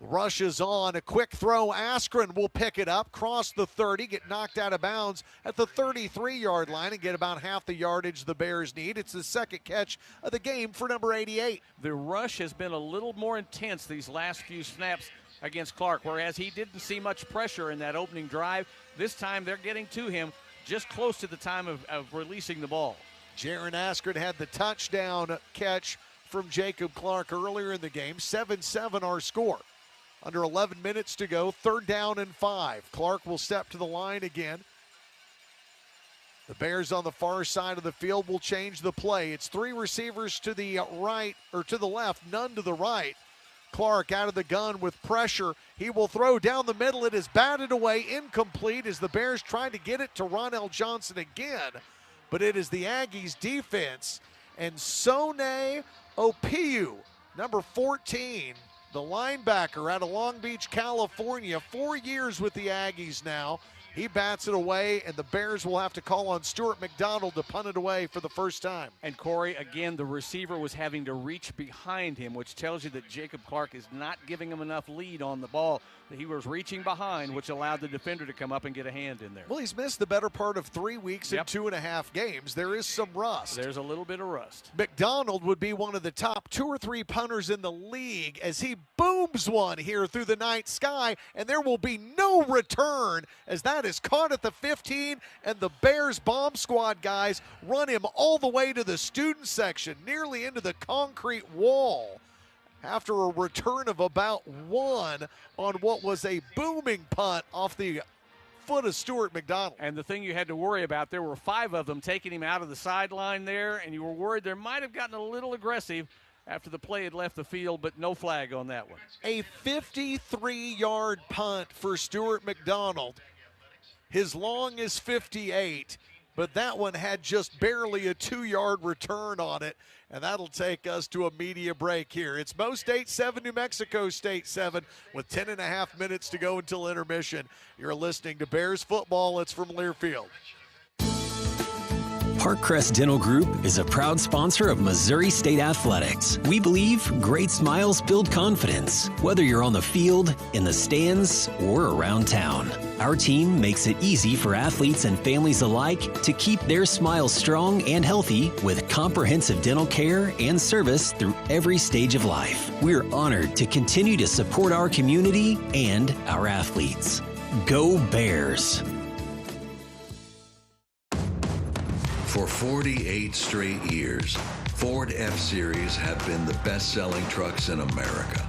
Rushes on, a quick throw. Askren will pick it up, cross the 30, get knocked out of bounds at the 33-yard line and get about half the yardage the Bears need. It's the second catch of the game for number 88. The rush has been a little more intense these last few snaps against Clark, whereas he didn't see much pressure in that opening drive. This time they're getting to him just close to the time of releasing the ball. Jaron Askren had the touchdown catch from Jacob Clark earlier in the game. 7-7 our score. Under 11 minutes to go, 3rd down and 5. Clark will step to the line again. The Bears on the far side of the field will change the play. It's 3 receivers to the right, or to the left, none to the right. Clark out of the gun with pressure. He will throw down the middle. It is batted away, incomplete, as the Bears trying to get it to Ronell Johnson again. But it is the Aggies defense. And Sone Opiu, number 14, the linebacker out of Long Beach, California, 4 years with the Aggies now. He bats it away, and the Bears will have to call on Stuart McDonald to punt it away for the first time. And Corey, again, the receiver was having to reach behind him, which tells you that Jacob Clark is not giving him enough lead on the ball. He was reaching behind, which allowed the defender to come up and get a hand in there. Well, he's missed the better part of 3 weeks and 2.5 games. There is some rust. There's a little bit of rust. McDonald would be one of the top 2 or 3 punters in the league as he booms one here through the night sky, and there will be no return as that is caught at the 15, and the Bears bomb squad guys run him all the way to the student section, nearly into the concrete wall, after a return of about 1 on what was a booming punt off the foot of Stuart McDonald. And the thing you had to worry about, there were 5 of them taking him out of the sideline there, and you were worried there might have gotten a little aggressive after the play had left the field, but no flag on that one. A 53-yard punt for Stuart McDonald. His long is 58, but that one had just barely a 2-yard return on it, and that'll take us to a media break here. It's Mo State 7, New Mexico State 7, with 10.5 minutes to go until intermission. You're listening to Bears football. It's from Learfield. Parkcrest Dental Group is a proud sponsor of Missouri State Athletics. We believe great smiles build confidence, whether you're on the field, in the stands, or around town. Our team makes it easy for athletes and families alike to keep their smiles strong and healthy with comprehensive dental care and service through every stage of life. We're honored to continue to support our community and our athletes. Go Bears! For 48 straight years, Ford F-Series have been the best-selling trucks in America.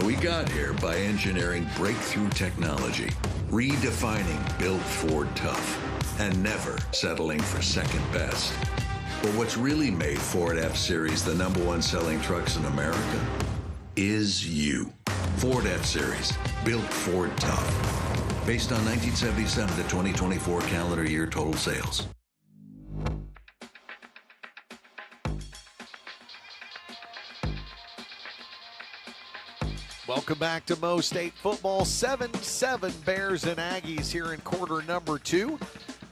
We got here by engineering breakthrough technology, redefining Built Ford Tough, and never settling for second best. But what's really made Ford F-Series the #1 selling trucks in America is you. Ford F-Series, Built Ford Tough. Based on 1977 to 2024 calendar year total sales. Welcome back to Mo State football. 7-7 Bears and Aggies here in quarter number 2.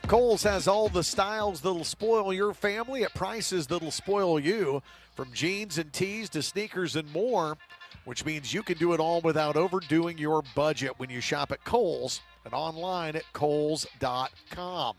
Kohl's has all the styles that'll spoil your family at prices that'll spoil you. From jeans and tees to sneakers and more, which means you can do it all without overdoing your budget when you shop at Kohl's and online at Kohls.com.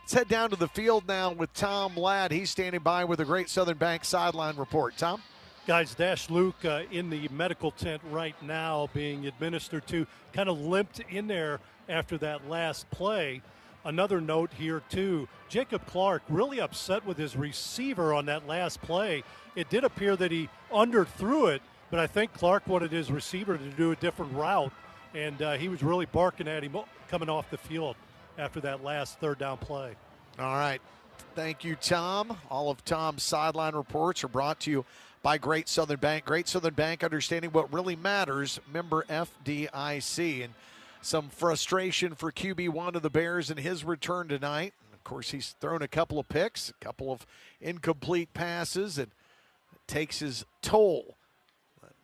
Let's head down to the field now with Tom Ladd. He's standing by with a Great Southern Bank sideline report. Tom? Guys, Dash Luke in the medical tent right now being administered to, kind of limped in there after that last play. Another note here, too. Jacob Clark really upset with his receiver on that last play. It did appear that he underthrew it, but I think Clark wanted his receiver to do a different route, and he was really barking at him coming off the field after that last 3rd down play. All right. Thank you, Tom. All of Tom's sideline reports are brought to you by Great Southern Bank. Great Southern Bank, understanding what really matters, member FDIC. And some frustration for QB1 of the Bears in his return tonight. And of course, he's thrown a couple of picks, a couple of incomplete passes, and it takes his toll.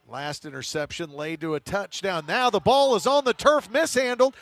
Last interception laid to a touchdown. Now the ball is on the turf, mishandled.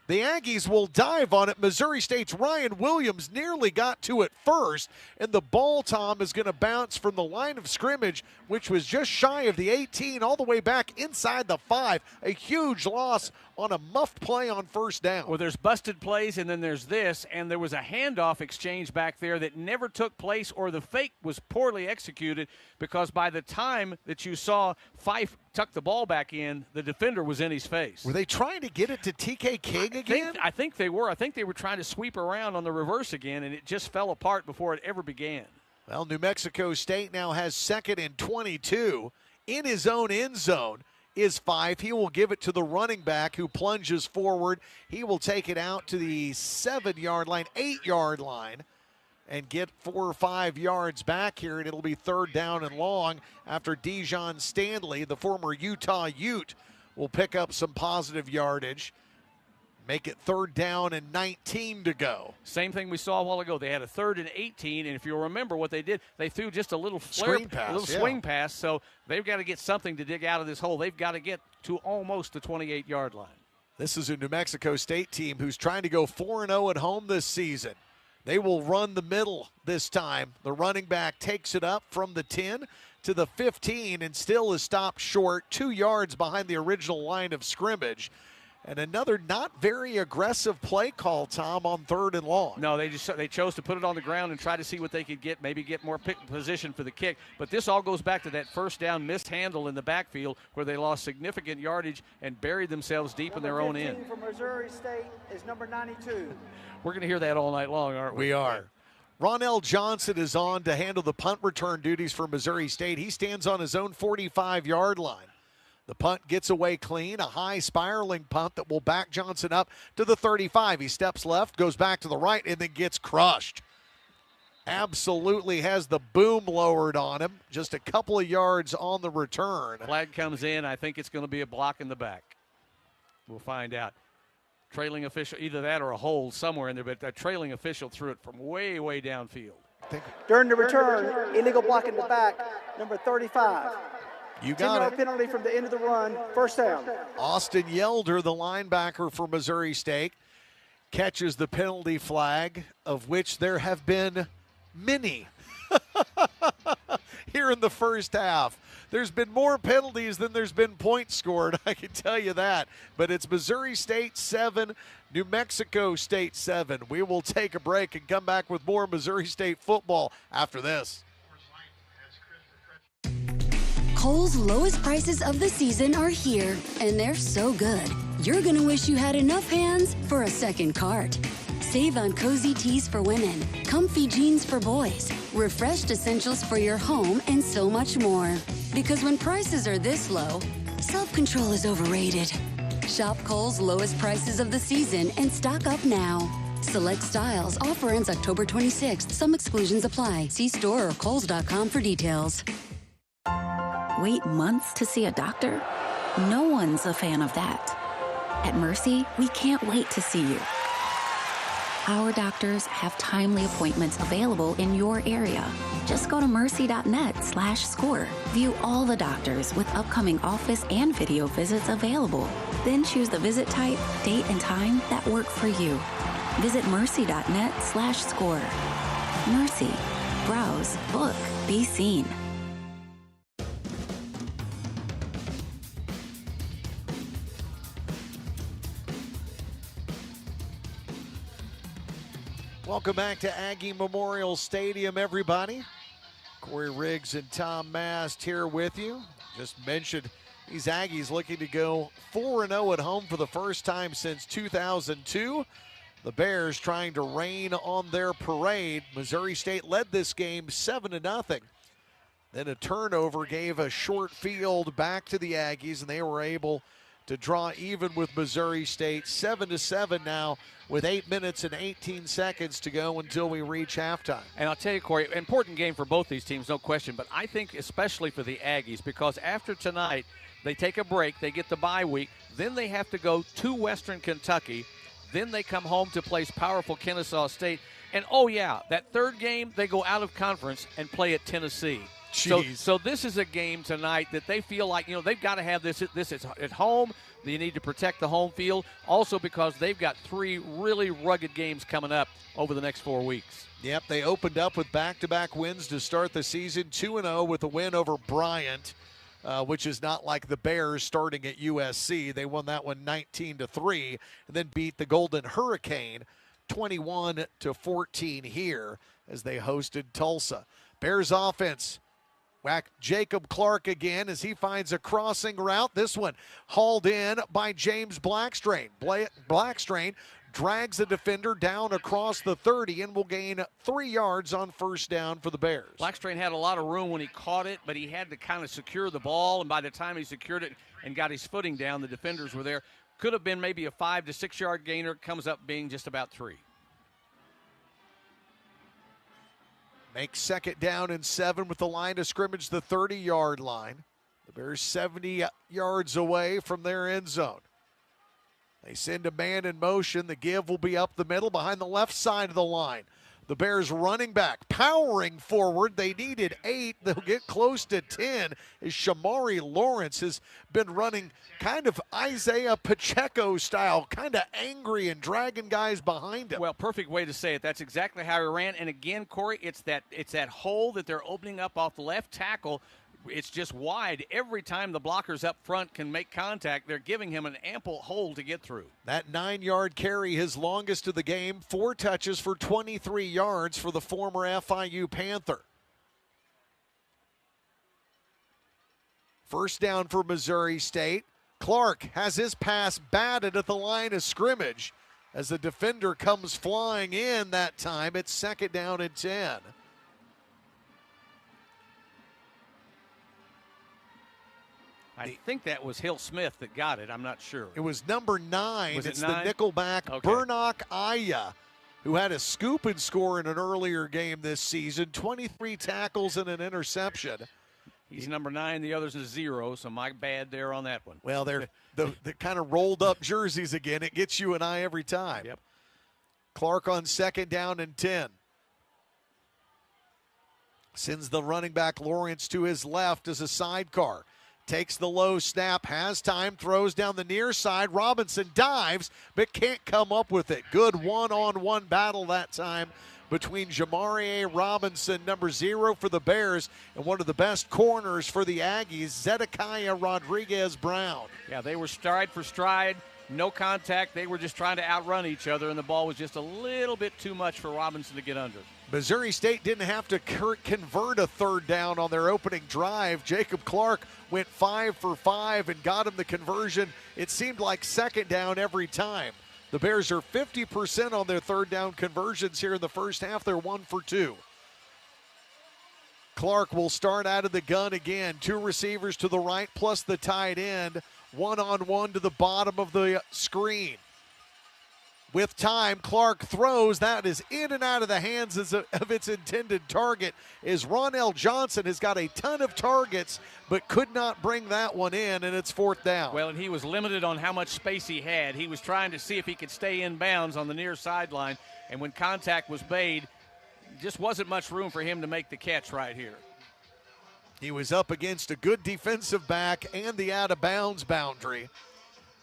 The Aggies will dive on it. Missouri State's Ryan Williams nearly got to it first, and the ball, Tom, is going to bounce from the line of scrimmage, which was just shy of the 18, all the way back inside the 5. A huge loss on a muffed play on 1st down. Well, there's busted plays, and then there's this, and there was a handoff exchange back there that never took place, or the fake was poorly executed, because by the time that you saw Fife tuck the ball back in, the defender was in his face. Were they trying to get it to TK King again? I think they were. I think they were trying to sweep around on the reverse again, and it just fell apart before it ever began. Well, New Mexico State now has 2nd and 22 in his own end zone. Is 5. He will give it to the running back who plunges forward. He will take it out to the 7-yard line, 8-yard line, and get 4 or 5 yards back here, and it'll be 3rd down and long after Dijon Stanley, the former Utah Ute, will pick up some positive yardage. Make it 3rd down and 19 to go. Same thing we saw a while ago. They had a 3rd and 18, and if you'll remember what they did, they threw just a little swing pass. So they've got to get something to dig out of this hole. They've got to get to almost the 28-yard line. This is a New Mexico State team who's trying to go 4-0 at home this season. They will run the middle this time. The running back takes it up from the 10 to the 15 and still is stopped short, 2 yards behind the original line of scrimmage. And another not very aggressive play call, Tom, on 3rd and long. No, they chose to put it on the ground and try to see what they could get, maybe get more position for the kick. But this all goes back to that 1st down mishandle in the backfield where they lost significant yardage and buried themselves deep in their own end. From Missouri State is number 92. We're going to hear that all night long, aren't we? We are. Ronell Johnson is on to handle the punt return duties for Missouri State. He stands on his own 45-yard line. The punt gets away clean, a high spiraling punt that will back Johnson up to the 35. He steps left, goes back to the right, and then gets crushed. Absolutely has the boom lowered on him. Just a couple of yards on the return. Flag comes in. I think it's going to be a block in the back. We'll find out. Trailing official, either that or a hold somewhere in there, but a trailing official threw it from way, way downfield. During the return, illegal block in the back, number 35. You got it. Penalty from the end of the run, 1st down. Austin Yelder, the linebacker for Missouri State, catches the penalty flag, of which there have been many here in the first half. There's been more penalties than there's been points scored, I can tell you that. But it's Missouri State 7, New Mexico State 7. We will take a break and come back with more Missouri State football after this. Kohl's lowest prices of the season are here, and they're so good. You're gonna wish you had enough hands for a second cart. Save on cozy tees for women, comfy jeans for boys, refreshed essentials for your home, and so much more. Because when prices are this low, self-control is overrated. Shop Kohl's lowest prices of the season and stock up now. Select styles. Offer ends October 26th. Some exclusions apply. See store or kohls.com for details. Wait months to see a doctor? No one's a fan of that. At Mercy, we can't wait to see you. Our doctors have timely appointments available in your area. Just go to mercy.net/score. View all the doctors with upcoming office and video visits available. Then choose the visit type, date, and time that work for you. Visit mercy.net/score. Mercy. Browse, book, be seen. Welcome back to Aggie Memorial Stadium, everybody. Corey Riggs and Tom Mast here with you. Just mentioned these Aggies looking to go 4-0 at home for the first time since 2002. The Bears trying to rain on their parade. Missouri State led this game 7-0. Then a turnover gave a short field back to the Aggies, and they were able to draw even with Missouri State. 7-7 now with 8 minutes and 18 seconds to go until we reach halftime. And I'll tell you, Corey, important game for both these teams, no question, but I think especially for the Aggies, because after tonight, they take a break, they get the bye week, then they have to go to Western Kentucky, then they come home to place powerful Kennesaw State, and oh yeah, that third game, they go out of conference and play at Tennessee. So this is a game tonight that they feel like, they've got to have this is at home. They need to protect the home field. Also because they've got 3 really rugged games coming up over the next 4 weeks. Yep, they opened up with back-to-back wins to start the season, 2-0 with a win over Bryant, which is not like the Bears starting at USC. They won that one 19-3 and then beat the Golden Hurricane 21-14 here as they hosted Tulsa. Bears offense. Whack Jacob Clark again as he finds a crossing route. This one hauled in by James Blackstrain. Blackstrain drags the defender down across the 30 and will gain 3 yards on first down for the Bears. Blackstrain had a lot of room when he caught it, but he had to kind of secure the ball, and by the time he secured it and got his footing down, the defenders were there. Could have been maybe a 5 to 6 yard gainer. Comes up being just about 3. Makes second down and 7 with the line of scrimmage, the 30-yard line. The Bears 70 yards away from their end zone. They send a man in motion. The give will be up the middle behind the left side of the line. The Bears running back, powering forward. They needed 8. They'll get close to 10 as Shamari Lawrence has been running kind of Isaiah Pacheco style, kind of angry and dragging guys behind him. Well, perfect way to say it. That's exactly how he ran. And again, Corey, it's that hole that they're opening up off the left tackle. It's just wide. Every time the blockers up front can make contact, they're giving him an ample hole to get through. That 9-yard carry, his longest of the game, 4 touches for 23 yards for the former FIU Panther. First down for Missouri State. Clark has his pass batted at the line of scrimmage as the defender comes flying in that time. It's second down and 10. I think that was Hill Smith that got it. I'm not sure. It was number 9. Was it it's 9? The nickelback, Okay. Burnock Aya, who had a scoop and score in an earlier game this season. 23 tackles and an interception. He's number 9. The other's a 0, so my bad there on that one. Well, they're the kind of rolled up jerseys again. It gets you an eye every time. Yep. Clark on second down and 10. Sends the running back Lawrence to his left as a sidecar. Takes the low snap, has time, throws down the near side. Robinson dives, but can't come up with it. Good one-on-one battle that time between Jamarie Robinson, number 0 for the Bears, and one of the best corners for the Aggies, Zedekiah Rodriguez-Brown. Yeah, they were stride for stride, no contact. They were just trying to outrun each other, and the ball was just a little bit too much for Robinson to get under. Missouri State didn't have to convert a third down on their opening drive. Jacob Clark went 5 for 5 and got him the conversion. It seemed like second down every time. The Bears are 50% on their third down conversions here in the first half. They're 1 for 2. Clark will start out of the gun again. 2 receivers to the right plus the tight end. One-on-one to the bottom of the screen. With time, Clark throws. That is in and out of the hands of its intended target. Is Ronell Johnson has got a ton of targets, but could not bring that one in, and it's fourth down. Well, and he was limited on how much space he had. He was trying to see if he could stay in bounds on the near sideline, and when contact was made, just wasn't much room for him to make the catch right here. He was up against a good defensive back and the out-of-bounds boundary.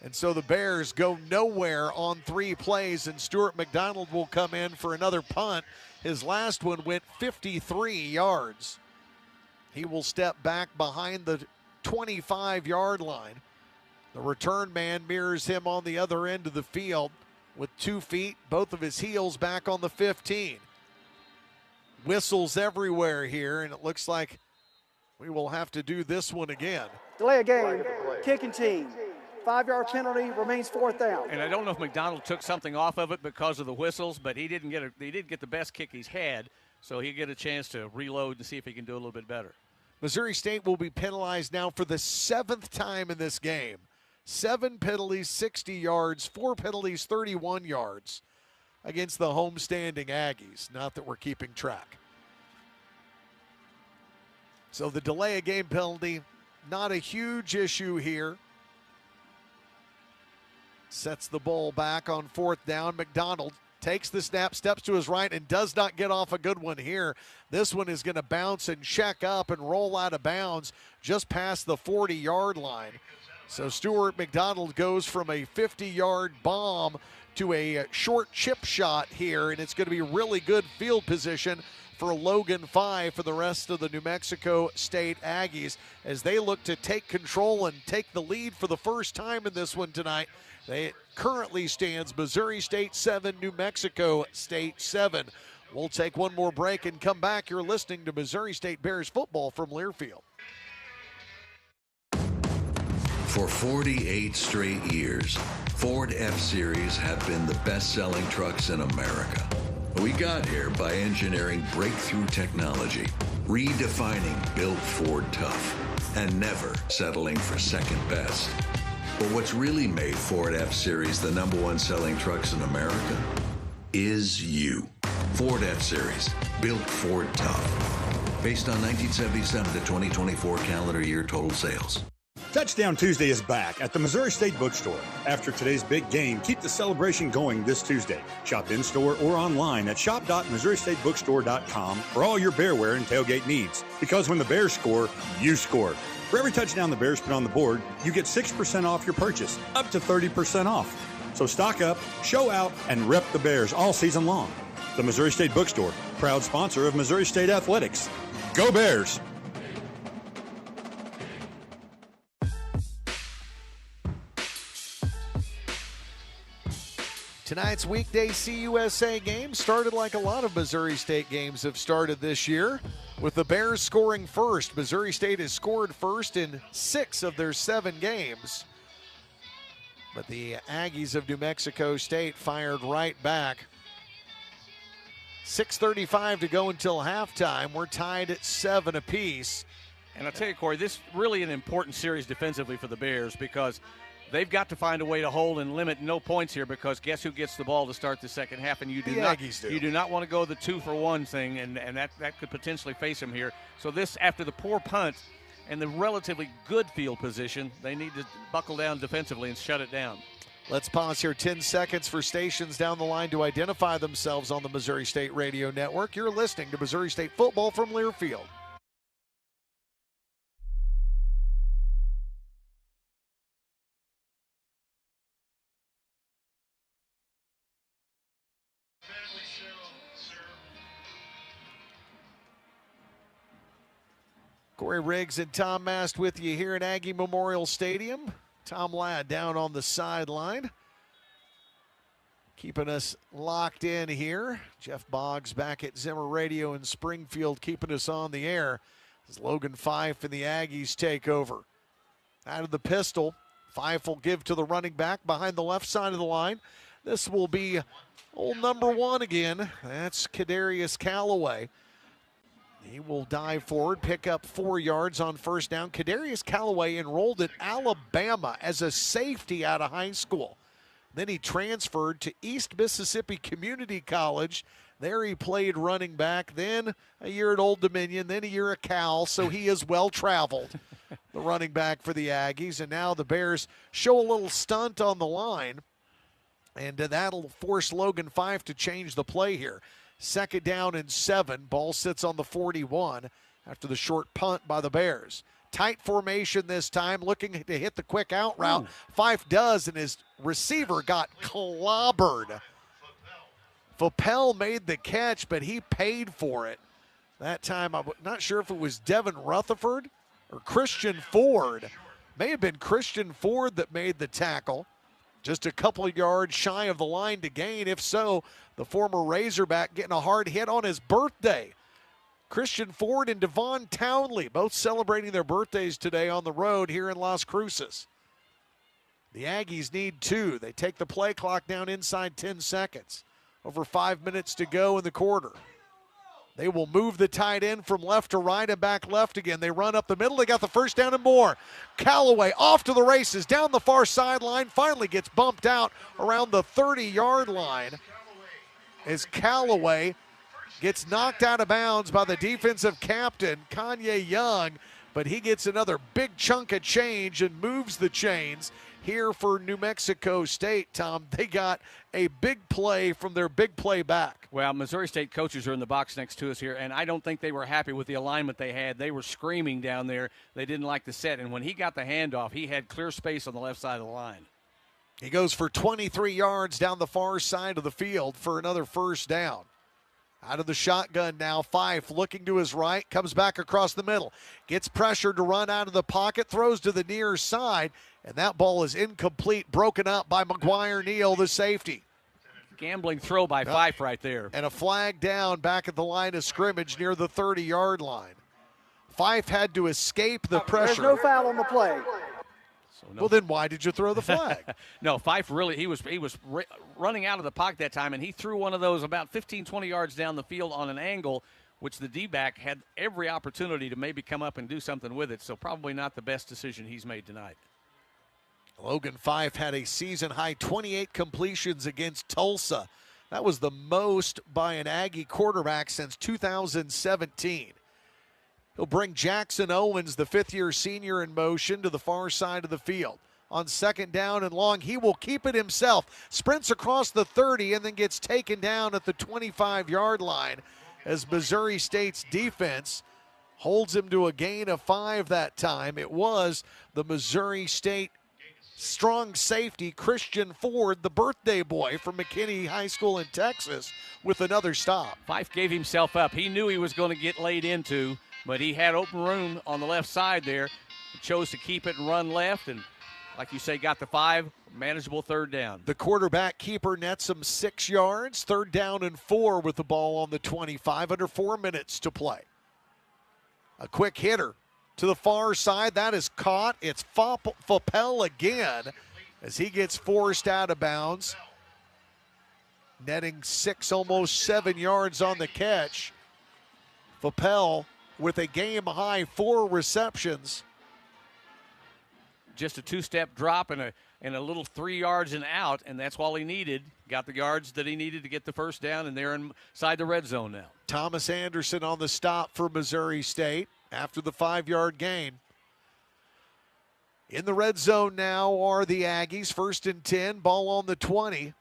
And so the Bears go nowhere on 3 plays, and Stuart McDonald will come in for another punt. His last one went 53 yards. He will step back behind the 25-yard line. The return man mirrors him on the other end of the field with 2 feet, both of his heels back on the 15. Whistles everywhere here, and it looks like we will have to do this one again. Delay a game, kicking team. 5-yard penalty, remains fourth down. And I don't know if McDonald took something off of it because of the whistles, but he did get the best kick he's had, so he'll get a chance to reload and see if he can do a little bit better. Missouri State will be penalized now for the 7th time in this game. 7 penalties, 60 yards, 4 penalties, 31 yards against the homestanding Aggies. Not that we're keeping track. So the delay of game penalty, not a huge issue here. Sets the ball back on 4th down. McDonald takes the snap, steps to his right, and does not get off a good one here. This one is going to bounce and check up and roll out of bounds just past the 40-yard line. So Stuart McDonald goes from a 50-yard bomb to a short chip shot here, and it's going to be really good field position for Logan 5 for the rest of the New Mexico State Aggies as they look to take control and take the lead for the first time in this one tonight. It currently stands Missouri State 7, New Mexico State 7. We'll take one more break and come back. You're listening to Missouri State Bears football from Learfield. For 48 straight years, Ford F-Series have been the best-selling trucks in America. We got here by engineering breakthrough technology, redefining Built Ford Tough, and never settling for second best. But what's really made Ford F-Series the #1 selling trucks in America is you. Ford F-Series, Built Ford Tough. Based on 1977 to 2024 calendar year total sales. Touchdown Tuesday is back at the Missouri State Bookstore. After today's big game, keep the celebration going this Tuesday. Shop in-store or online at shop.MissouriStateBookstore.com for all your bearwear and tailgate needs. Because when the Bears score, you score. For every touchdown the Bears put on the board, you get 6% off your purchase, up to 30% off. So stock up, show out, and rep the Bears all season long. The Missouri State Bookstore, proud sponsor of Missouri State Athletics. Go Bears! Tonight's weekday CUSA game started like a lot of Missouri State games have started this year, with the Bears scoring first. Missouri State has scored first in 6 of their 7 games. But the Aggies of New Mexico State fired right back. 6:35 to go until halftime. We're tied at 7 apiece. And I'll tell you, Corey, this is really an important series defensively for the Bears because they've got to find a way to hold and limit no points here, because guess who gets the ball to start the second half? And you do Aggies do not want to go the 2-for-1 thing, and that could potentially face them here. So this, after the poor punt and the relatively good field position, they need to buckle down defensively and shut it down. Let's pause here 10 seconds for stations down the line to identify themselves on the Missouri State Radio Network. You're listening to Missouri State football from Learfield. Corey Riggs and Tom Mast with you here at Aggie Memorial Stadium. Tom Ladd down on the sideline, keeping us locked in here. Jeff Boggs back at Zimmer Radio in Springfield, keeping us on the air as Logan Fife and the Aggies take over. Out of the pistol, Fife will give to the running back behind the left side of the line. This will be old number 1 again. That's Kadarius Callaway. He will dive forward, pick up 4 yards on first down. Kadarius Callaway enrolled at Alabama as a safety out of high school. Then he transferred to East Mississippi Community College. There he played running back, then a year at Old Dominion, then a year at Cal, so he is well-traveled, the running back for the Aggies. And now the Bears show a little stunt on the line, and that'll force Logan Fife to change the play here. 2nd down and 7. Ball sits on the 41 after the short punt by the Bears. Tight formation this time, looking to hit the quick out route. Fife does, and his receiver got clobbered. Fopel made the catch, but he paid for it. That time, I'm not sure if it was Devin Rutherford or Christian Ford. May have been Christian Ford that made the tackle. Just a couple of yards shy of the line to gain. If so, the former Razorback getting a hard hit on his birthday. Christian Ford and Devon Townley both celebrating their birthdays today on the road here in Las Cruces. The Aggies need 2. They take the play clock down inside 10 seconds. Over 5 minutes to go in the quarter. They will move the tight end from left to right and back left again. They run up the middle. They got the first down and more. Callaway off to the races, down the far sideline, finally gets bumped out around the 30-yard line as Callaway gets knocked out of bounds by the defensive captain, Kanye Young, but he gets another big chunk of change and moves the chains here for New Mexico State. Tom, they got a big play from their big play back. Well, Missouri State coaches are in the box next to us here, and I don't think they were happy with the alignment they had. They were screaming down there. They didn't like the set, and when he got the handoff, he had clear space on the left side of the line. He goes for 23 yards down the far side of the field for another first down. Out of the shotgun now, Fife looking to his right, comes back across the middle, gets pressured to run out of the pocket, throws to the near side, and that ball is incomplete, broken up by McGuire Neal, the safety. Gambling throw by Fife right there. And a flag down back at the line of scrimmage near the 30-yard line. Fife had to escape the pressure. There's no foul on the play. So no. Well, then why did you throw the flag? No, Fife really, he was running out of the pocket that time, and he threw one of those about 15, 20 yards down the field on an angle, which the D-back had every opportunity to maybe come up and do something with it. So probably not the best decision he's made tonight. Logan Fife had a season-high 28 completions against Tulsa. That was the most by an Aggie quarterback since 2017. He'll bring Jackson Owens, the fifth-year senior, in motion to the far side of the field. On second down and long, he will keep it himself. Sprints across the 30 and then gets taken down at the 25-yard line as Missouri State's defense holds him to a gain of 5 that time. It was the Missouri State strong safety, Christian Ford, the birthday boy from McKinney High School in Texas, with another stop. Fife gave himself up. He knew he was going to get laid into, but he had open room on the left side there. He chose to keep it and run left, and like you say, got the 5, manageable third down. The quarterback keeper nets him 6 yards, 3rd down and 4 with the ball on the 25, under 4 minutes to play. A quick hitter to the far side, that is caught. It's Faupel again as he gets forced out of bounds, netting 6, almost 7 yards on the catch. Faupel with a game-high 4 receptions. Just a 2-step drop and a little 3 yards and out, and that's all he needed. Got the yards that he needed to get the first down, and they're inside the red zone now. Thomas Anderson on the stop for Missouri State after the 5-yard gain. In the red zone now are the Aggies. 1st and 10, ball on the 20.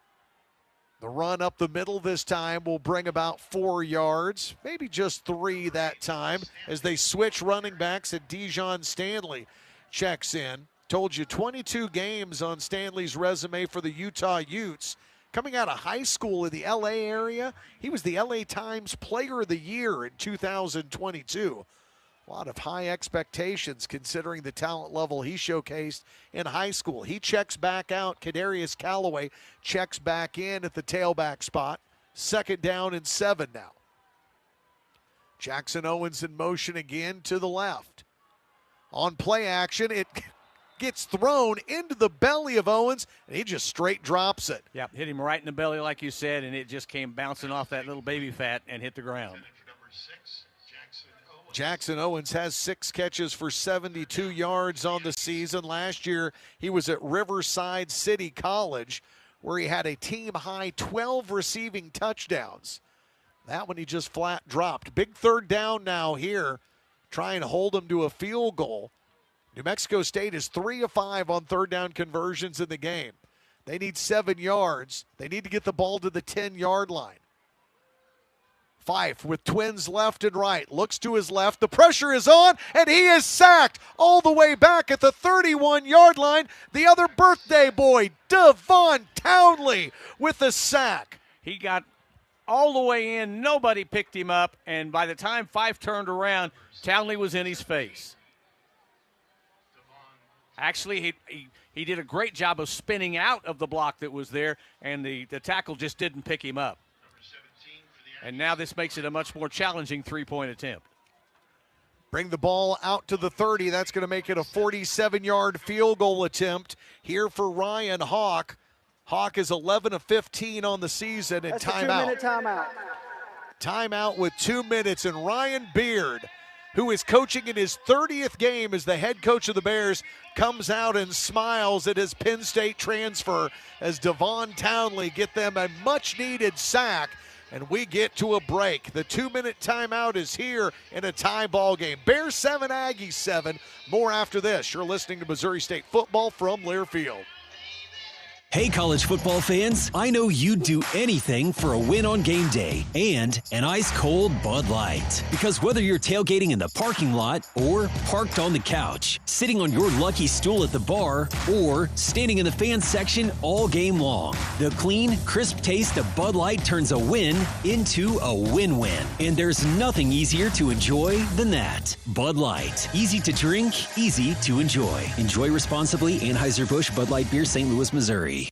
The run up the middle this time will bring about 4 yards, maybe just 3 that time, as they switch running backs and Dijon Stanley checks in. Told you 22 games on Stanley's resume for the Utah Utes. Coming out of high school in the L.A. area, he was the L.A. Times Player of the Year in 2022. A lot of high expectations considering the talent level he showcased in high school. He checks back out. Kadarius Callaway checks back in at the tailback spot. 2nd down and 7 now. Jackson Owens in motion again to the left. On play action, it gets thrown into the belly of Owens, and he just straight drops it. Yeah, hit him right in the belly like you said, and it just came bouncing off that little baby fat and hit the ground. Jackson Owens has 6 catches for 72 yards on the season. Last year, he was at Riverside City College, where he had a team-high 12 receiving touchdowns. That one he just flat dropped. Big 3rd down now here. Try and hold him to a field goal. New Mexico State is 3 of 5 on 3rd down conversions in the game. They need 7 yards. They need to get the ball to the 10-yard line. Fife with twins left and right, looks to his left, the pressure is on, and he is sacked all the way back at the 31-yard line. The other birthday boy, Devon Townley, with the sack. He got all the way in, nobody picked him up, and by the time Fife turned around, Townley was in his face. Actually, he did a great job of spinning out of the block that was there, and the tackle just didn't pick him up. And now this makes it a much more challenging 3-point attempt. Bring the ball out to the 30. That's going to make it a 47-yard field goal attempt here for Ryan Hawk. Hawk is 11 of 15 on the season, and That's timeout. A 2-minute timeout. Timeout with 2 minutes, and Ryan Beard, who is coaching in his 30th game as the head coach of the Bears, comes out and smiles at his Penn State transfer as Devon Townley get them a much-needed sack. And we get to a break. The 2-minute timeout is here in a tie ball game. Bears 7, Aggies 7. More after this. You're listening to Missouri State football from Learfield. Hey, college football fans, I know you'd do anything for a win on game day and an ice-cold Bud Light. Because whether you're tailgating in the parking lot or parked on the couch, sitting on your lucky stool at the bar, or standing in the fan section all game long, the clean, crisp taste of Bud Light turns a win into a win-win. And there's nothing easier to enjoy than that. Bud Light. Easy to drink, easy to enjoy. Enjoy responsibly. Anheuser-Busch Bud Light Beer, St. Louis, Missouri.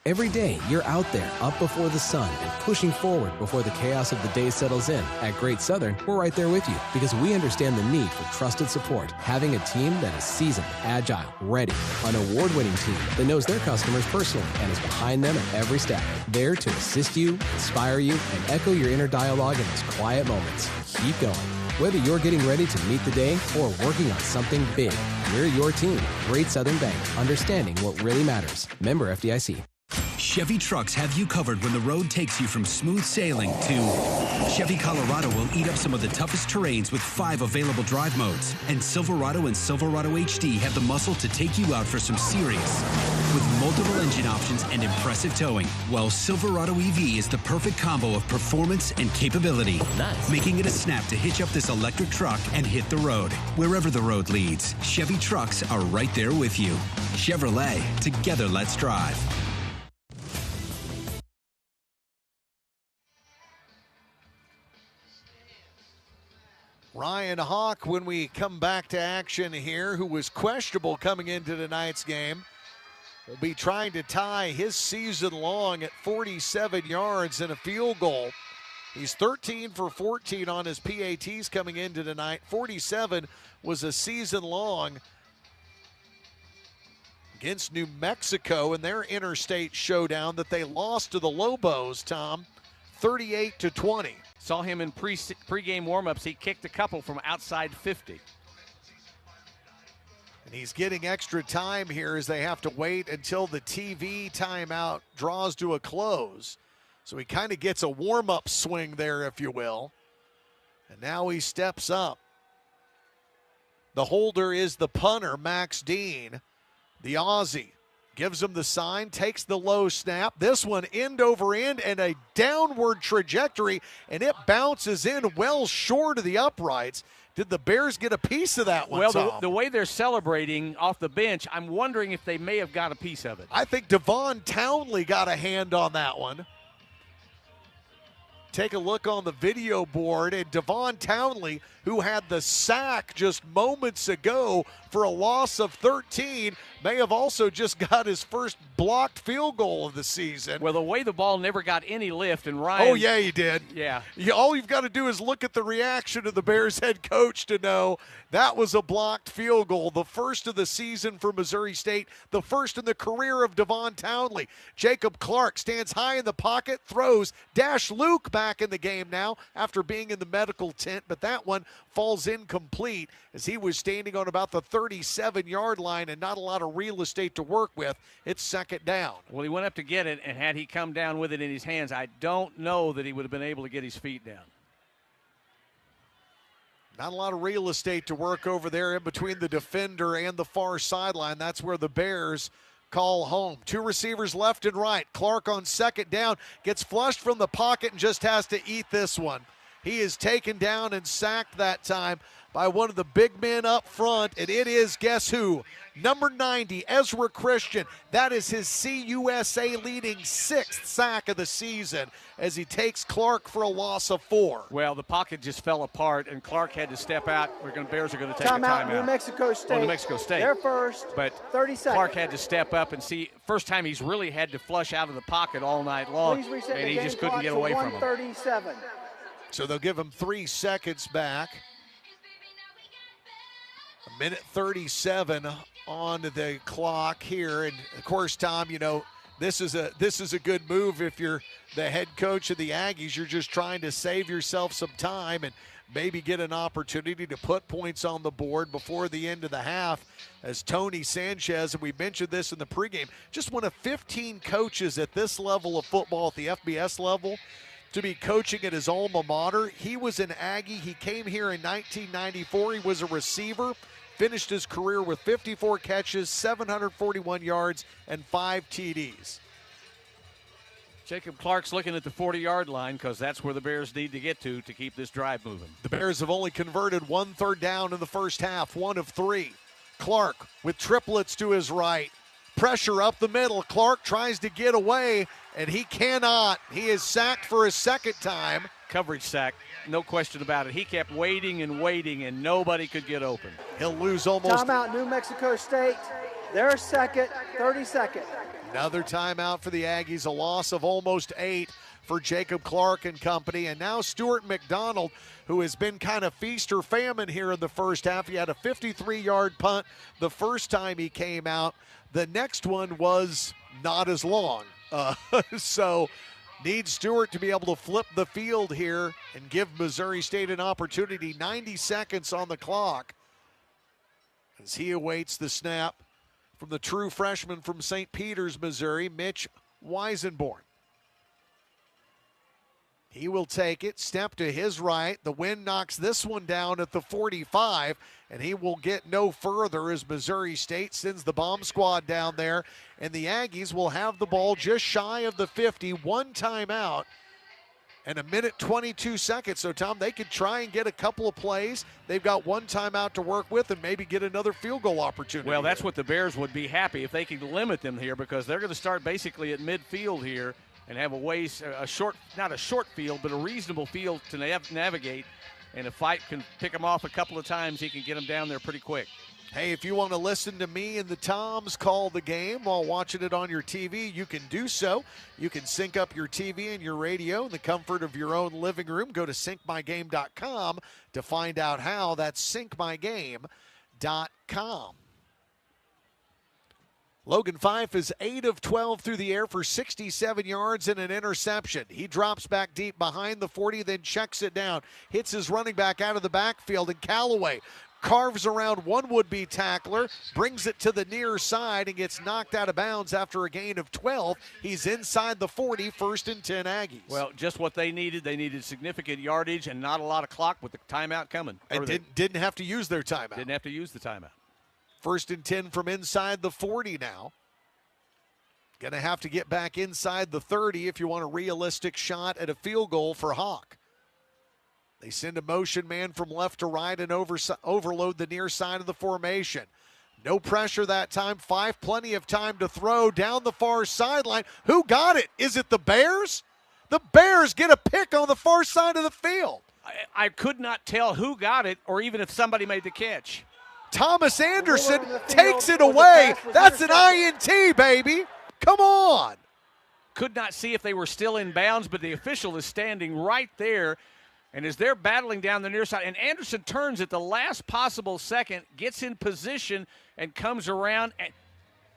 Every day, you're out there, up before the sun, and pushing forward before the chaos of the day settles in. At Great Southern, we're right there with you because we understand the need for trusted support. Having a team that is seasoned, agile, ready, an award-winning team that knows their customers personally and is behind them at every step. There to assist you, inspire you, and echo your inner dialogue in those quiet moments. Keep going. Whether you're getting ready to meet the day or working on something big, we're your team. Great Southern Bank, understanding what really matters. Member FDIC. Chevy trucks have you covered when the road takes you from smooth sailing to Chevy Colorado will eat up some of the toughest terrains with 5 available drive modes. And Silverado and Silverado HD have the muscle to take you out for some serious. With multiple engine options and impressive towing, well, Silverado EV is the perfect combo of performance and capability. Nice. Making it a snap to hitch up this electric truck and hit the road. Wherever the road leads, Chevy trucks are right there with you. Chevrolet, together let's drive. Ryan Hawk, when we come back to action here, who was questionable coming into tonight's game, will be trying to tie his season long at 47 yards and a field goal. He's 13 for 14 on his PATs coming into tonight. 47 was a season long against New Mexico in their interstate showdown that they lost to the Lobos, Tom, 38-20. Saw him in pregame warmups. He kicked a couple from outside 50. And he's getting extra time here as they have to wait until the TV timeout draws to a close. So he kind of gets a warm-up swing there, if you will. And now he steps up. The holder is the punter, Max Dean, the Aussie. Gives him the sign, takes the low snap. This one end over end and a downward trajectory, and it bounces in well short of the uprights. Did the Bears get a piece of that one, Well, Tom? the way they're celebrating off the bench, I'm wondering if they may have got a piece of it. I think Devon Townley got a hand on that one. Take a look on the video board, and Devon Townley, who had the sack just moments ago for a loss of 13, may have also just got his first blocked field goal of the season. Well, the way the ball never got any lift, and Ryan... Oh, yeah, he did. Yeah. All you've got to do is look at the reaction of the Bears head coach to know that was a blocked field goal, the first of the season for Missouri State, the first in the career of Devon Townley. Jacob Clark stands high in the pocket, throws. Dash Luke back in the game now after being in the medical tent, but that one falls incomplete as he was standing on about the 37-yard line and not a lot of real estate to work with. It's second down. Well, he went up to get it, and had he come down with it in his hands, I don't know that he would have been able to get his feet down. Not a lot of real estate to work over there in between the defender and the far sideline. That's where the Bears call home. 2 receivers left and right. Clark on second down gets flushed from the pocket and just has to eat this one. He is taken down and sacked that time by one of the big men up front, and it is, guess who? Number 90, Ezra Christian. That is his CUSA leading 6th sack of the season as he takes Clark for a loss of 4. Well, the pocket just fell apart, and Clark had to step out. Bears are going to take a timeout. New Mexico State. New Mexico State. They're first. But 30 seconds. Clark had to step up and see. First time he's really had to flush out of the pocket all night long, and he just couldn't get away from him. 1:37. So they'll give him 3 seconds back. A minute 37 on the clock here. And of course, Tom, this is a good move if you're the head coach of the Aggies. You're just trying to save yourself some time and maybe get an opportunity to put points on the board before the end of the half, as Tony Sanchez, and we mentioned this in the pregame, just one of 15 coaches at this level of football, at the FBS level, to be coaching at his alma mater. He was an Aggie. He came here in 1994. He was a receiver, finished his career with 54 catches, 741 yards, and 5 TDs. Jacob Clark's looking at the 40-yard line because that's where the Bears need to get to keep this drive moving. The Bears have only converted 1 third down in the first half, 1 of 3. Clark with triplets to his right. Pressure up the middle. Clark tries to get away, and he cannot. He is sacked for a second time. Coverage sack, no question about it. He kept waiting and waiting, and nobody could get open. He'll lose almost. Timeout, New Mexico State. They're second, 30 seconds. Another timeout for the Aggies, a loss of almost 8 for Jacob Clark and company. And now Stuart McDonald, who has been kind of feast or famine here in the first half. He had a 53-yard punt the first time he came out. The next one was not as long. So needs Stewart to be able to flip the field here and give Missouri State an opportunity. 90 seconds on the clock as he awaits the snap from the true freshman from St. Peters, Missouri, Mitch Weisenborn. He will take it, step to his right. The wind knocks this one down at the 45, and he will get no further as Missouri State sends the bomb squad down there, and the Aggies will have the ball just shy of the 50, one timeout, and 1:22. So, Tom, they could try and get a couple of plays. They've got one timeout to work with and maybe get another field goal opportunity. Well, that's what the Bears would be happy if they could limit them here, because they're going to start basically at midfield here and have a short, not a short field, but a reasonable field to navigate. And if Fight can pick them off a couple of times, he can get them down there pretty quick. Hey, if you want to listen to me and the Toms call the game while watching it on your TV, you can do so. You can sync up your TV and your radio in the comfort of your own living room. Go to syncmygame.com to find out how. That's syncmygame.com. Logan Fife is 8 of 12 through the air for 67 yards and an interception. He drops back deep behind the 40, then checks it down. Hits his running back out of the backfield, and Callaway carves around one would-be tackler, brings it to the near side, and gets knocked out of bounds after a gain of 12. He's inside the 40, 1st and 10 Aggies. Well, just what they needed. They needed significant yardage and not a lot of clock with the timeout coming. And didn't have to use their timeout. Didn't have to use the timeout. 1st and 10 from inside the 40 now. Going to have to get back inside the 30 if you want a realistic shot at a field goal for Hawk. They send a motion man from left to right and overload the near side of the formation. No pressure that time. Fife, plenty of time to throw down the far sideline. Who got it? Is it the Bears? The Bears get a pick on the far side of the field. I could not tell who got it or even if somebody made the catch. Thomas Anderson takes it away. That's an INT, baby. Come on. Could not see if they were still in bounds, but the official is standing right there. And as they're battling down the near side, and Anderson turns at the last possible second, gets in position, and comes around,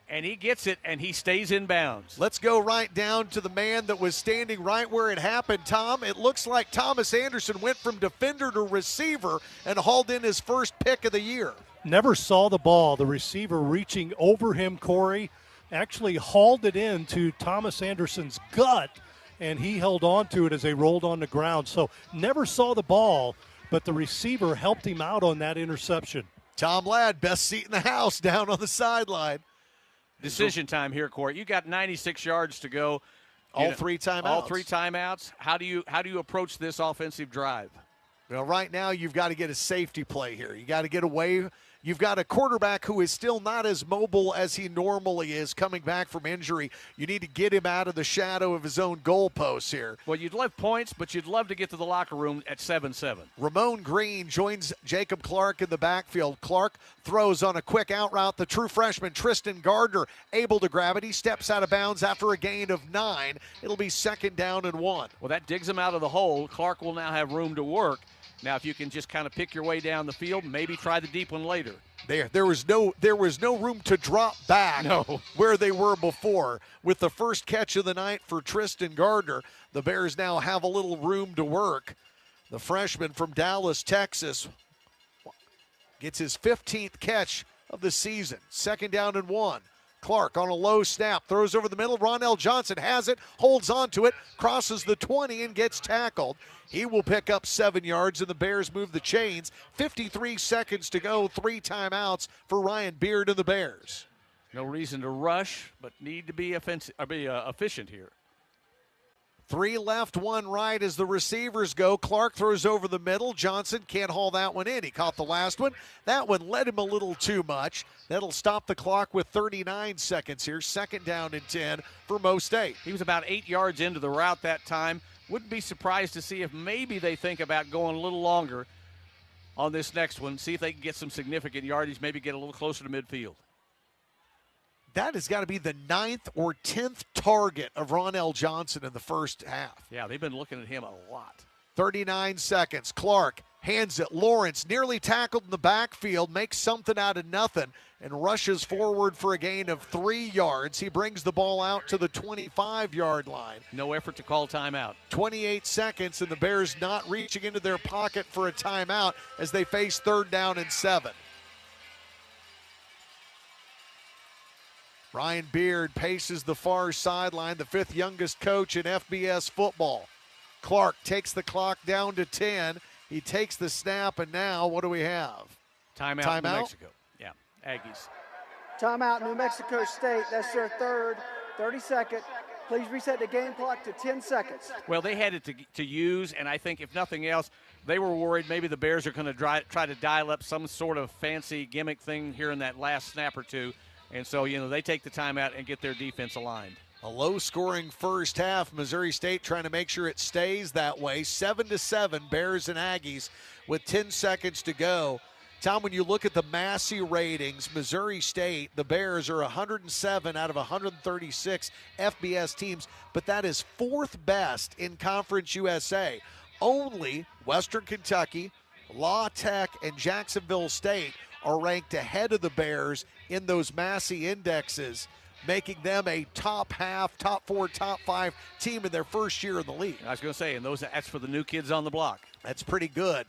and he gets it, and he stays in bounds. Let's go right down to the man that was standing right where it happened, Tom. It looks like Thomas Anderson went from defender to receiver and hauled in his first pick of the year. Never saw the ball. The receiver reaching over him, Corey, actually hauled it into Thomas Anderson's gut, and he held on to it as they rolled on the ground. So never saw the ball, but the receiver helped him out on that interception. Tom Ladd, best seat in the house down on the sideline. Decision time here, Court. You got 96 yards to go. All three timeouts. All three timeouts. How do you approach this offensive drive? Well, right now you've got to get a safety play here. You got to get away. You've got a quarterback who is still not as mobile as he normally is coming back from injury. You need to get him out of the shadow of his own goalposts here. Well, you'd love points, but you'd love to get to the locker room at 7-7. Ramon Green joins Jacob Clark in the backfield. Clark throws on a quick out route. The true freshman, Tristan Gardner, able to grab it. He steps out of bounds after a gain of 9. It'll be 2nd down and 1. Well, that digs him out of the hole. Clark will now have room to work. Now, if you can just kind of pick your way down the field, maybe try the deep one later. There was no room to drop back where they were before. With the first catch of the night for Tristan Gardner, the Bears now have a little room to work. The freshman from Dallas, Texas, gets his 15th catch of the season. 2nd down and 1. Clark on a low snap, throws over the middle. Ronell Johnson has it, holds on to it, crosses the 20 and gets tackled. He will pick up 7 yards, and the Bears move the chains. 53 seconds to go, 3 timeouts for Ryan Beard and the Bears. No reason to rush, but need to be efficient here. 3 left, 1 right as the receivers go. Clark throws over the middle. Johnson can't haul that one in. He caught the last one. That one led him a little too much. That'll stop the clock with 39 seconds here. 2nd down and 10 for Mo State. He was about 8 yards into the route that time. Wouldn't be surprised to see if maybe they think about going a little longer on this next one, see if they can get some significant yardage, maybe get a little closer to midfield. That has got to be the 9th or 10th target of Ronell Johnson in the first half. Yeah, they've been looking at him a lot. 39 seconds. Clark hands it. Lawrence nearly tackled in the backfield, makes something out of nothing, and rushes forward for a gain of 3 yards. He brings the ball out to the 25-yard line. No effort to call timeout. 28 seconds, and the Bears not reaching into their pocket for a timeout as they face 3rd down and 7. Ryan Beard paces the far sideline, the 5th youngest coach in FBS football. Clark takes the clock down to 10. He takes the snap, and now what do we have? Timeout. New Mexico. Yeah, Aggies. Timeout, New Mexico State. That's their 3rd, 30-second. Please reset the game clock to 10 seconds. Well, they had it to use, and I think if nothing else, they were worried maybe the Bears are going to try to dial up some sort of fancy gimmick thing here in that last snap or two. And so, they take the timeout and get their defense aligned. A low-scoring first half. Missouri State trying to make sure it stays that way. 7-7, Bears and Aggies with 10 seconds to go. Tom, when you look at the Massey ratings, Missouri State, the Bears are 107 out of 136 FBS teams, but that is 4th best in Conference USA. Only Western Kentucky, La Tech, and Jacksonville State are ranked ahead of the Bears in those Massey indexes, making them a top 4, top 5 team in their first year in the league. I was going to say, and that's for the new kids on the block. That's pretty good.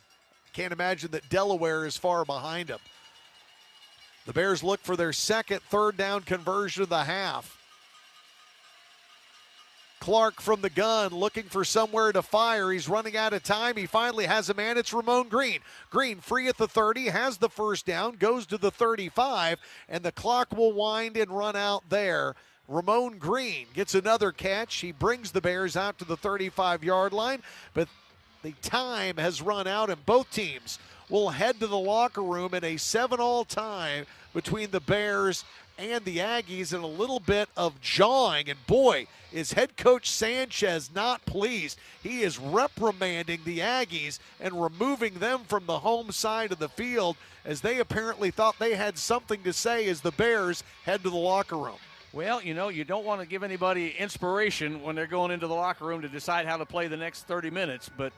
Can't imagine that Delaware is far behind them. The Bears look for their 2nd 3rd down conversion of the half. Clark from the gun looking for somewhere to fire. He's running out of time. He finally has a man. It's Ramon Green. Green free at the 30, has the first down, goes to the 35, and the clock will wind and run out there. Ramon Green gets another catch. He brings the Bears out to the 35-yard line, but the time has run out, and both teams will head to the locker room in a 7-all tie between the Bears and the Aggies, and a little bit of jawing. And boy, is head coach Sanchez not pleased. He is reprimanding the Aggies and removing them from the home side of the field, as they apparently thought they had something to say as the Bears head to the locker room. Well, you don't want to give anybody inspiration when they're going into the locker room to decide how to play the next 30 minutes, but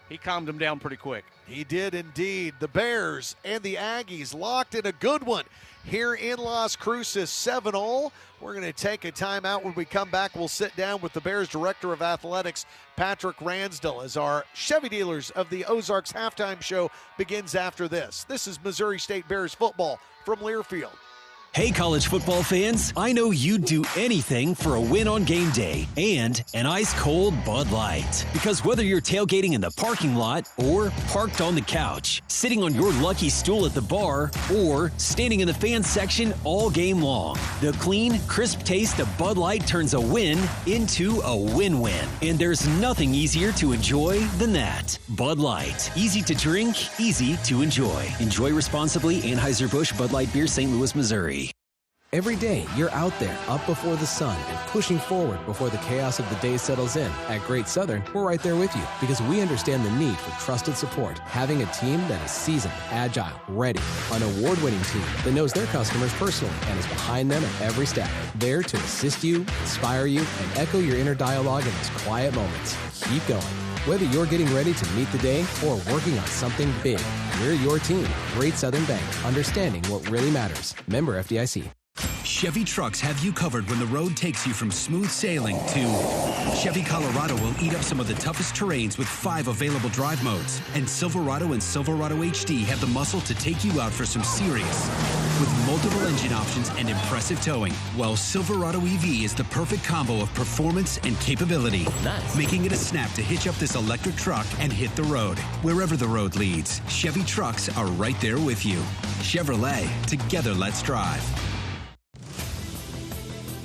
he calmed them down pretty quick. He did indeed. The Bears and the Aggies locked in a good one here in Las Cruces, 7-all. We're going to take a timeout. When we come back, we'll sit down with the Bears Director of Athletics, Patrick Ransdell, as our Chevy Dealers of the Ozarks halftime show begins after this. This is Missouri State Bears football from Learfield. Hey, college football fans, I know you'd do anything for a win on game day and an ice-cold Bud Light. Because whether you're tailgating in the parking lot or parked on the couch, sitting on your lucky stool at the bar, or standing in the fan section all game long, the clean, crisp taste of Bud Light turns a win into a win-win. And there's nothing easier to enjoy than that. Bud Light. Easy to drink, easy to enjoy. Enjoy responsibly. Anheuser-Busch Bud Light Beer, St. Louis, Missouri. Every day, you're out there, up before the sun, and pushing forward before the chaos of the day settles in. At Great Southern, we're right there with you because we understand the need for trusted support. Having a team that is seasoned, agile, ready, an award-winning team that knows their customers personally and is behind them at every step. There to assist you, inspire you, and echo your inner dialogue in those quiet moments. Keep going. Whether you're getting ready to meet the day or working on something big, we're your team. Great Southern Bank, understanding what really matters. Member FDIC. Chevy trucks have you covered when the road takes you from smooth sailing to Chevy Colorado will eat up some of the toughest terrains with 5 available drive modes. And Silverado and Silverado HD have the muscle to take you out for some serious with multiple engine options and impressive towing. While Silverado EV is the perfect combo of performance and capability, making it a snap to hitch up this electric truck and hit the road. Wherever the road leads, Chevy trucks are right there with you. Chevrolet, together let's drive.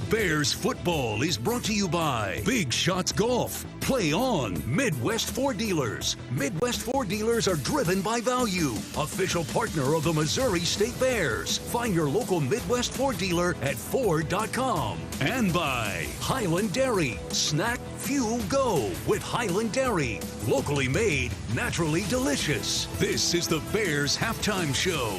Bears football is brought to you by Big Shots Golf. Play on Midwest Ford Dealers. Midwest Ford Dealers are driven by value. Official partner of the Missouri State Bears. Find your local Midwest Ford dealer at Ford.com. And by Highland Dairy. Snack, fuel, go with Highland Dairy. Locally made, naturally delicious. This is the Bears halftime show.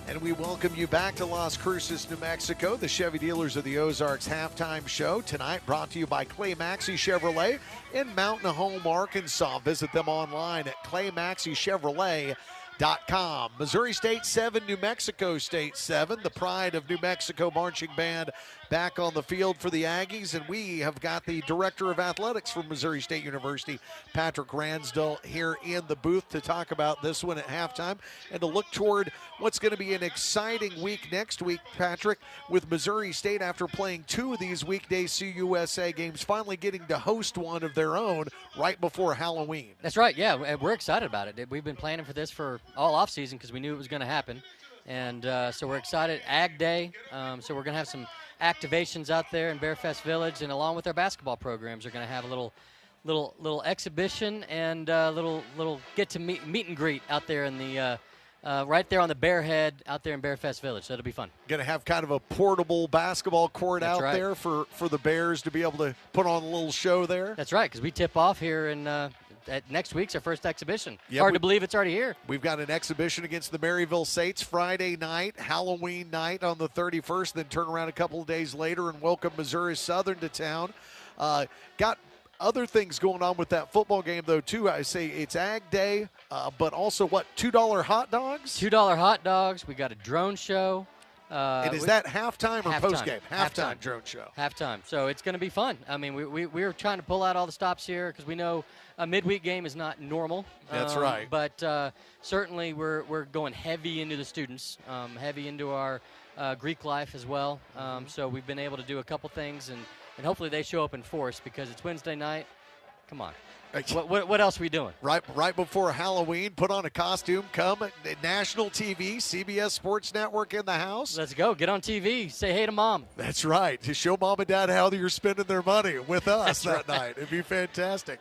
And we welcome you back to Las Cruces, New Mexico, the Chevy Dealers of the Ozarks halftime show. Tonight brought to you by Clay Maxey Chevrolet in Mountain Home, Arkansas. Visit them online at ClayMaxeyChevrolet.com. Missouri State 7, New Mexico State 7. The Pride of New Mexico Marching Band back on the field for the Aggies, and we have got the Director of Athletics from Missouri State University, Patrick Ransdell, here in the booth to talk about this one at halftime and to look toward what's going to be an exciting week next week, Patrick, with Missouri State after playing 2 of these weekday CUSA games, finally getting to host one of their own right before Halloween. That's right, yeah, we're excited about it. We've been planning for this for all offseason because we knew it was going to happen, and so we're excited. Ag Day, so we're going to have some activations out there in Bear Fest Village, and along with our basketball programs, are going to have a little exhibition and little get to meet and greet out there in the right there on the Bear Head out there in Bear Fest Village. So it'll be fun. Going to have kind of a portable basketball court That's out right. there for the Bears to be able to put on a little show there. That's right, because we tip off here in at next week's our first exhibition. Yeah, Hard to believe it's already here. We've got an exhibition against the Maryville Saints Friday night, Halloween night on the 31st, then turn around a couple of days later and welcome Missouri Southern to town. Got other things going on with that football game, though, too. I say it's Ag Day, but also, $2 hot dogs? $2 hot dogs. We got a drone show. And is that halftime or halftime. postgame? Halftime drone show. Halftime. So it's going to be fun. I mean, we're trying to pull out all the stops here because we know a midweek game is not normal. That's right. But certainly we're going heavy into the students, heavy into our Greek life as well. So we've been able to do a couple things, and hopefully they show up in force because it's Wednesday night. Come on. What else are we doing? Right before Halloween, put on a costume, come, national TV, CBS Sports Network in the house. Let's go. Get on TV. Say hey to Mom. That's right. To show Mom and Dad how you're spending their money with us That's that night. It'd be fantastic.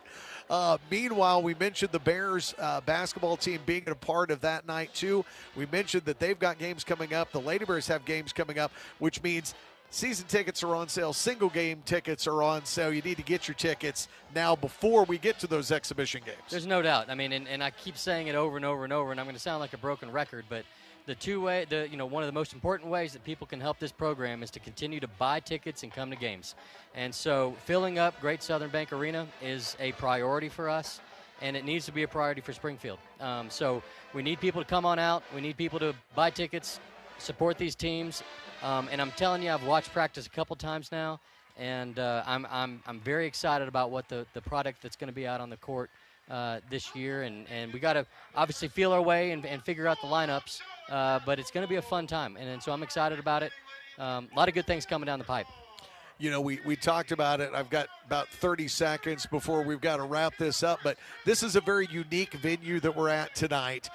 Meanwhile, we mentioned the Bears basketball team being a part of that night, too. We mentioned that they've got games coming up. The Lady Bears have games coming up, which means season tickets are on sale. Single game tickets are on sale. You need to get your tickets now before we get to those exhibition games. There's no doubt. I mean, and I keep saying it over and over and over, and I'm going to sound like a broken record, but one of the most important ways that people can help this program is to continue to buy tickets and come to games. And so filling up Great Southern Bank Arena is a priority for us, and it needs to be a priority for Springfield. So we need people to come on out. We need people to buy tickets, support these teams. And I'm telling you, I've watched practice a couple times now, and I'm very excited about what the product that's going to be out on the court this year. And we got to obviously feel our way and figure out the lineups, but it's going to be a fun time. And so I'm excited about it. A lot of good things coming down the pipe. You know, we talked about it. I've got about 30 seconds before we've got to wrap this up, but this is a very unique venue that we're at tonight.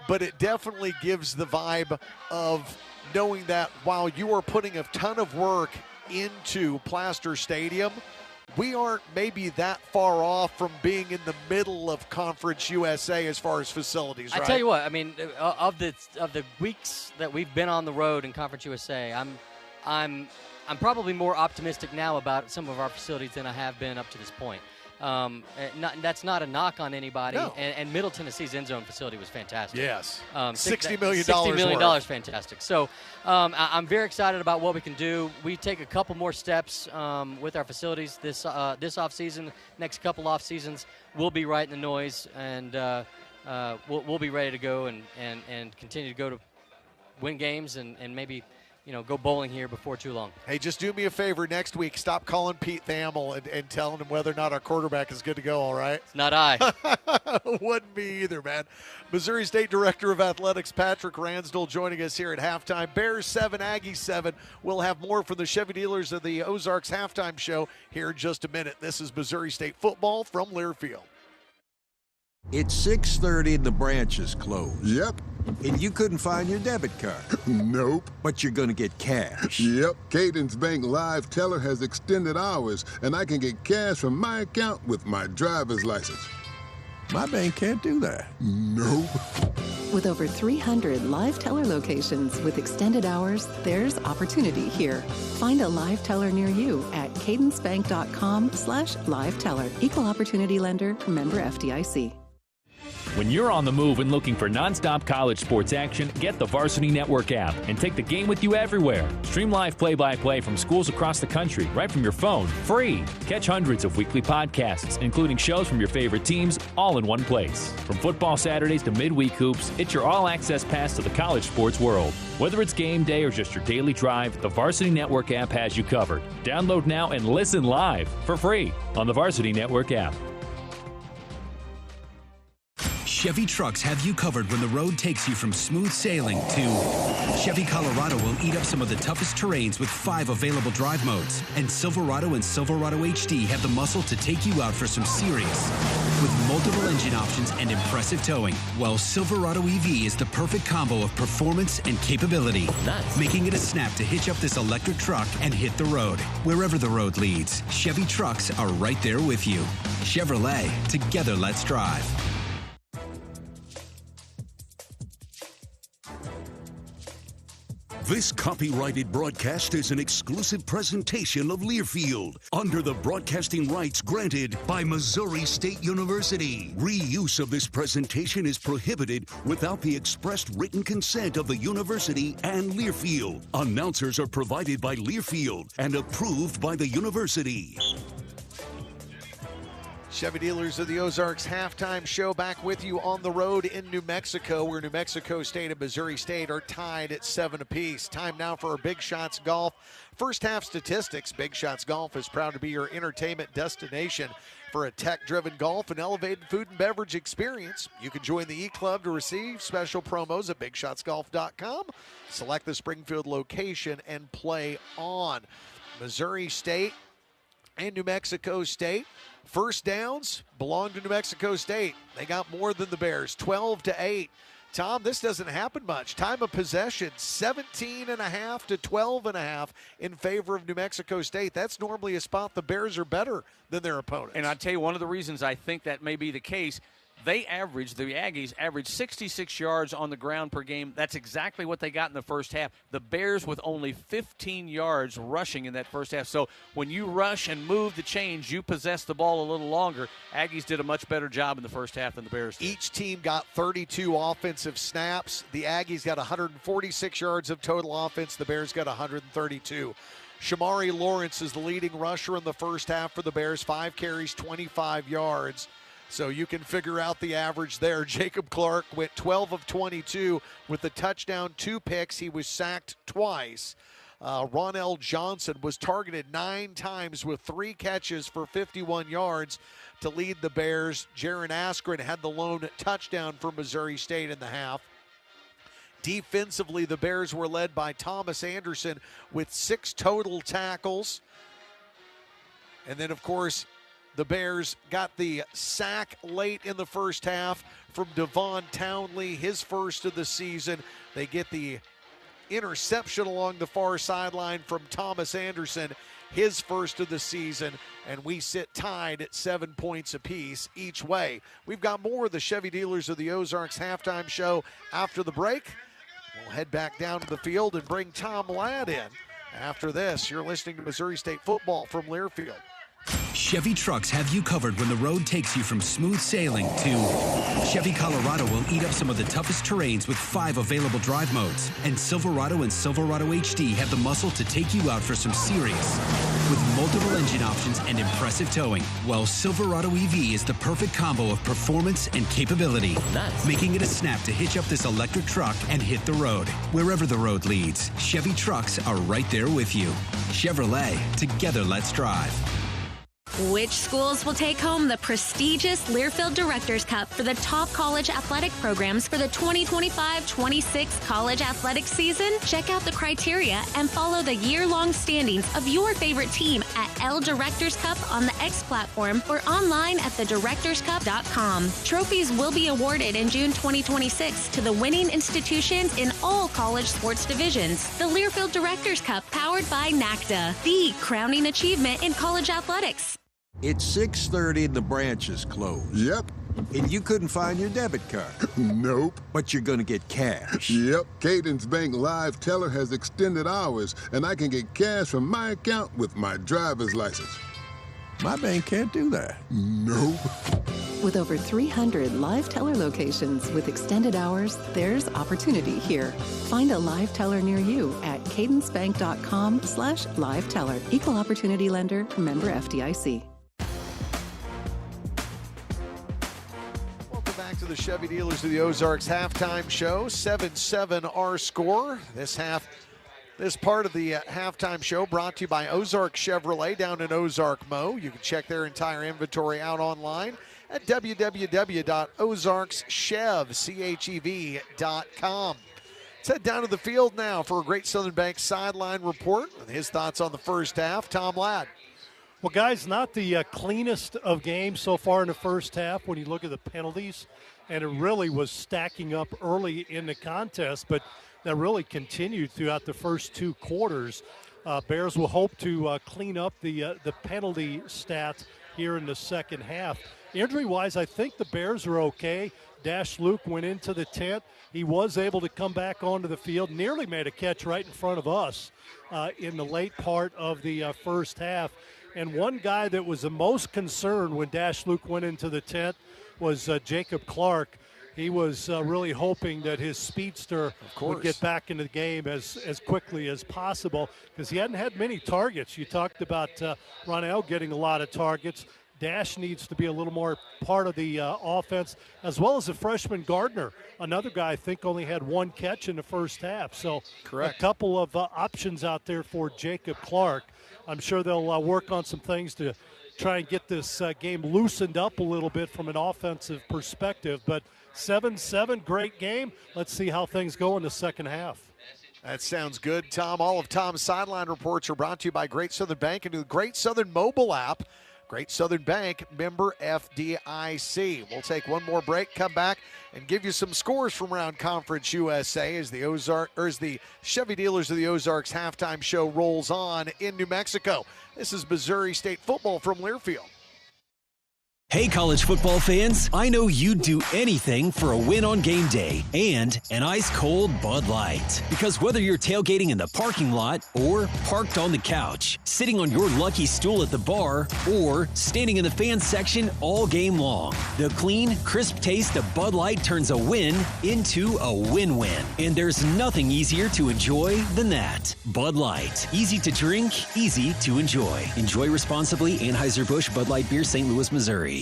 But it definitely gives the vibe of knowing that while you are putting a ton of work into Plaster Stadium, we aren't maybe that far off from being in the middle of Conference USA as far as facilities, right? I tell you what, I mean, of the weeks that we've been on the road in Conference USA, I'm probably more optimistic now about some of our facilities than I have been up to this point. That's not a knock on anybody. No. And Middle Tennessee's end zone facility was fantastic. Yes. $60 million worth. Fantastic. So I'm very excited about what we can do. We take a couple more steps with our facilities this off season. Next couple off seasons, we'll be right in the noise, and we'll be ready to go and continue to go to win games and maybe go bowling here before too long. Hey, just do me a favor next week. Stop calling Pete Thamel and telling him whether or not our quarterback is good to go, all right? It's not I. Wouldn't be either, man. Missouri State Director of Athletics Patrick Ransdell joining us here at halftime. Bears 7, Aggies 7. We'll have more from the Chevy Dealers of the Ozarks halftime show here in just a minute. This is Missouri State football from Learfield. It's 6:30 and the branch is closed. Yep. And you couldn't find your debit card. Nope. But you're going to get cash. Yep. Cadence Bank Live Teller has extended hours, and I can get cash from my account with my driver's license. My bank can't do that. Nope. With over 300 live teller locations with extended hours, there's opportunity here. Find a live teller near you at cadencebank.com/live teller. Equal opportunity lender, member FDIC. When you're on the move and looking for nonstop college sports action, get the Varsity Network app and take the game with you everywhere. Stream live play-by-play from schools across the country right from your phone, free. Catch hundreds of weekly podcasts, including shows from your favorite teams, all in one place. From football Saturdays to midweek hoops, it's your all-access pass to the college sports world. Whether it's game day or just your daily drive, the Varsity Network app has you covered. Download now and listen live for free on the Varsity Network app. Chevy trucks have you covered when the road takes you from smooth sailing to Chevy Colorado will eat up some of the toughest terrains with 5 available drive modes. And Silverado and Silverado HD have the muscle to take you out for some serious with multiple engine options and impressive towing. Well, Silverado EV is the perfect combo of performance and capability, making it a snap to hitch up this electric truck and hit the road. Wherever the road leads, Chevy trucks are right there with you. Chevrolet, together let's drive. This copyrighted broadcast is an exclusive presentation of Learfield under the broadcasting rights granted by Missouri State University. Reuse of this presentation is prohibited without the expressed written consent of the university and Learfield. Announcers are provided by Learfield and approved by the university. Chevy Dealers of the Ozarks halftime show back with you on the road in New Mexico, where New Mexico State and Missouri State are tied at 7 apiece. Time now for our Big Shots Golf first half statistics. Big Shots Golf is proud to be your entertainment destination for a tech-driven golf and elevated food and beverage experience. You can join the E-Club to receive special promos at BigShotsGolf.com. Select the Springfield location and play on. Missouri State and New Mexico State. First downs belong to New Mexico State. They got more than the Bears, 12-8. Tom, this doesn't happen much. Time of possession, 17.5 to 12.5 in favor of New Mexico State. That's normally a spot the Bears are better than their opponents. And I tell you, one of the reasons I think that may be the case, the Aggies average 66 yards on the ground per game. That's exactly what they got in the first half. The Bears with only 15 yards rushing in that first half. So when you rush and move the chains, you possess the ball a little longer. Aggies did a much better job in the first half than the Bears did. Each team got 32 offensive snaps. The Aggies got 146 yards of total offense. The Bears got 132. Shamari Lawrence is the leading rusher in the first half for the Bears. 5 carries, 25 yards. So you can figure out the average there. Jacob Clark went 12 of 22 with the touchdown, 2 picks. He was sacked twice. Ronell Johnson was targeted 9 times with 3 catches for 51 yards to lead the Bears. Jaron Askren had the lone touchdown for Missouri State in the half. Defensively, the Bears were led by Thomas Anderson with 6 total tackles. And then, of course, the Bears got the sack late in the first half from Devon Townley, his first of the season. They get the interception along the far sideline from Thomas Anderson, his first of the season, and we sit tied at 7 points apiece each way. We've got more of the Chevy Dealers of the Ozarks halftime show after the break. We'll head back down to the field and bring Tom Ladd in. After this, you're listening to Missouri State football from Learfield. Chevy trucks have you covered when the road takes you from smooth sailing to Chevy Colorado will eat up some of the toughest terrains with 5 available drive modes. And Silverado and Silverado HD have the muscle to take you out for some serious with multiple engine options and impressive towing. Well, Silverado EV is the perfect combo of performance and capability, making it a snap to hitch up this electric truck and hit the road. Wherever the road leads, Chevy trucks are right there with you. Chevrolet, together let's drive. Which schools will take home the prestigious Learfield Directors Cup for the top college athletic programs for the 2025-26 college athletic season? Check out the criteria and follow the year-long standings of your favorite team at L Directors Cup on the X platform or online at thedirectorscup.com. Trophies will be awarded in June 2026 to the winning institutions in all college sports divisions. The Learfield Directors Cup, powered by NACDA, the crowning achievement in college athletics. It's 6:30 and the branch is closed. Yep. And you couldn't find your debit card. Nope. But you're gonna get cash. Yep. Cadence Bank Live Teller has extended hours, and I can get cash from my account with my driver's license. My bank can't do that. Nope. With over 300 live teller locations with extended hours, there's opportunity here. Find a live teller near you at cadencebank.com/live-teller. Equal opportunity lender, member FDIC. Welcome back to the Chevy Dealers of the Ozarks halftime show. 7-7 our score. This part of the halftime show brought to you by Ozark Chevrolet down in Ozark Mo. You can check their entire inventory out online at www.ozarkschev.com. Let's head down to the field now for a Great Southern Bank sideline report and his thoughts on the first half. Tom Ladd. Well, guys, not the cleanest of games so far in the first half when you look at the penalties, and it really was stacking up early in the contest, but that really continued throughout the first two quarters. Bears will hope to clean up the penalty stats here in the second half. Injury-wise, I think the Bears are okay. Dash Luke went into the tent. He was able to come back onto the field, nearly made a catch right in front of us in the late part of the first half. And one guy that was the most concerned when Dash Luke went into the tent was Jacob Clark. He was really hoping that his speedster would get back into the game as quickly as possible because he hadn't had many targets. You talked about Ronell getting a lot of targets. Dash needs to be a little more part of the offense, as well as the freshman Gardner, another guy I think only had one catch in the first half. So a couple of options out there for Jacob Clark. I'm sure they'll work on some things to try and get this game loosened up a little bit from an offensive perspective. But 7-7, great game. Let's see how things go in the second half. That sounds good, Tom. All of Tom's sideline reports are brought to you by Great Southern Bank and the Great Southern mobile app. Great Southern Bank, member FDIC. We'll take one more break, come back, and give you some scores from around Conference USA as the Chevy Dealers of the Ozarks halftime show rolls on in New Mexico. This is Missouri State football from Learfield. Hey, college football fans, I know you'd do anything for a win on game day and an ice-cold Bud Light. Because whether you're tailgating in the parking lot or parked on the couch, sitting on your lucky stool at the bar, or standing in the fan section all game long, the clean, crisp taste of Bud Light turns a win into a win-win. And there's nothing easier to enjoy than that. Bud Light. Easy to drink, easy to enjoy. Enjoy responsibly. Anheuser-Busch Bud Light Beer, St. Louis, Missouri.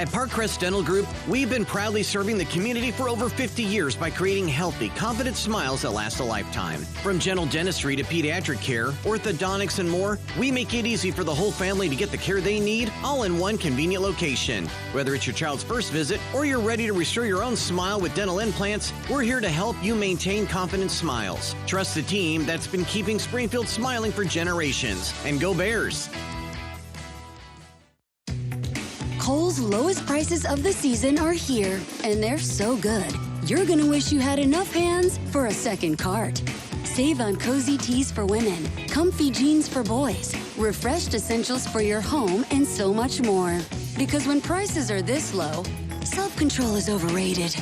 At Parkcrest Dental Group, we've been proudly serving the community for over 50 years by creating healthy, confident smiles that last a lifetime. From general dentistry to pediatric care, orthodontics, and more, we make it easy for the whole family to get the care they need, all in one convenient location. Whether it's your child's first visit or you're ready to restore your own smile with dental implants, we're here to help you maintain confident smiles. Trust the team that's been keeping Springfield smiling for generations. And go Bears! Kohl's lowest prices of the season are here, and they're so good. You're gonna wish you had enough hands for a second cart. Save on cozy tees for women, comfy jeans for boys, refreshed essentials for your home, and so much more. Because when prices are this low, self-control is overrated.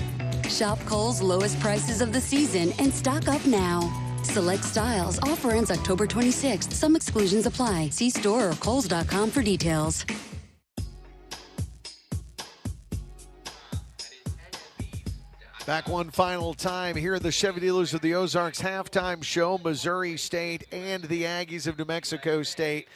Shop Kohl's lowest prices of the season and stock up now. Select styles. Offer ends October 26th. Some exclusions apply. See store or kohls.com for details. Back one final time here at the Chevy Dealers of the Ozarks halftime show. Missouri State and the Aggies of New Mexico State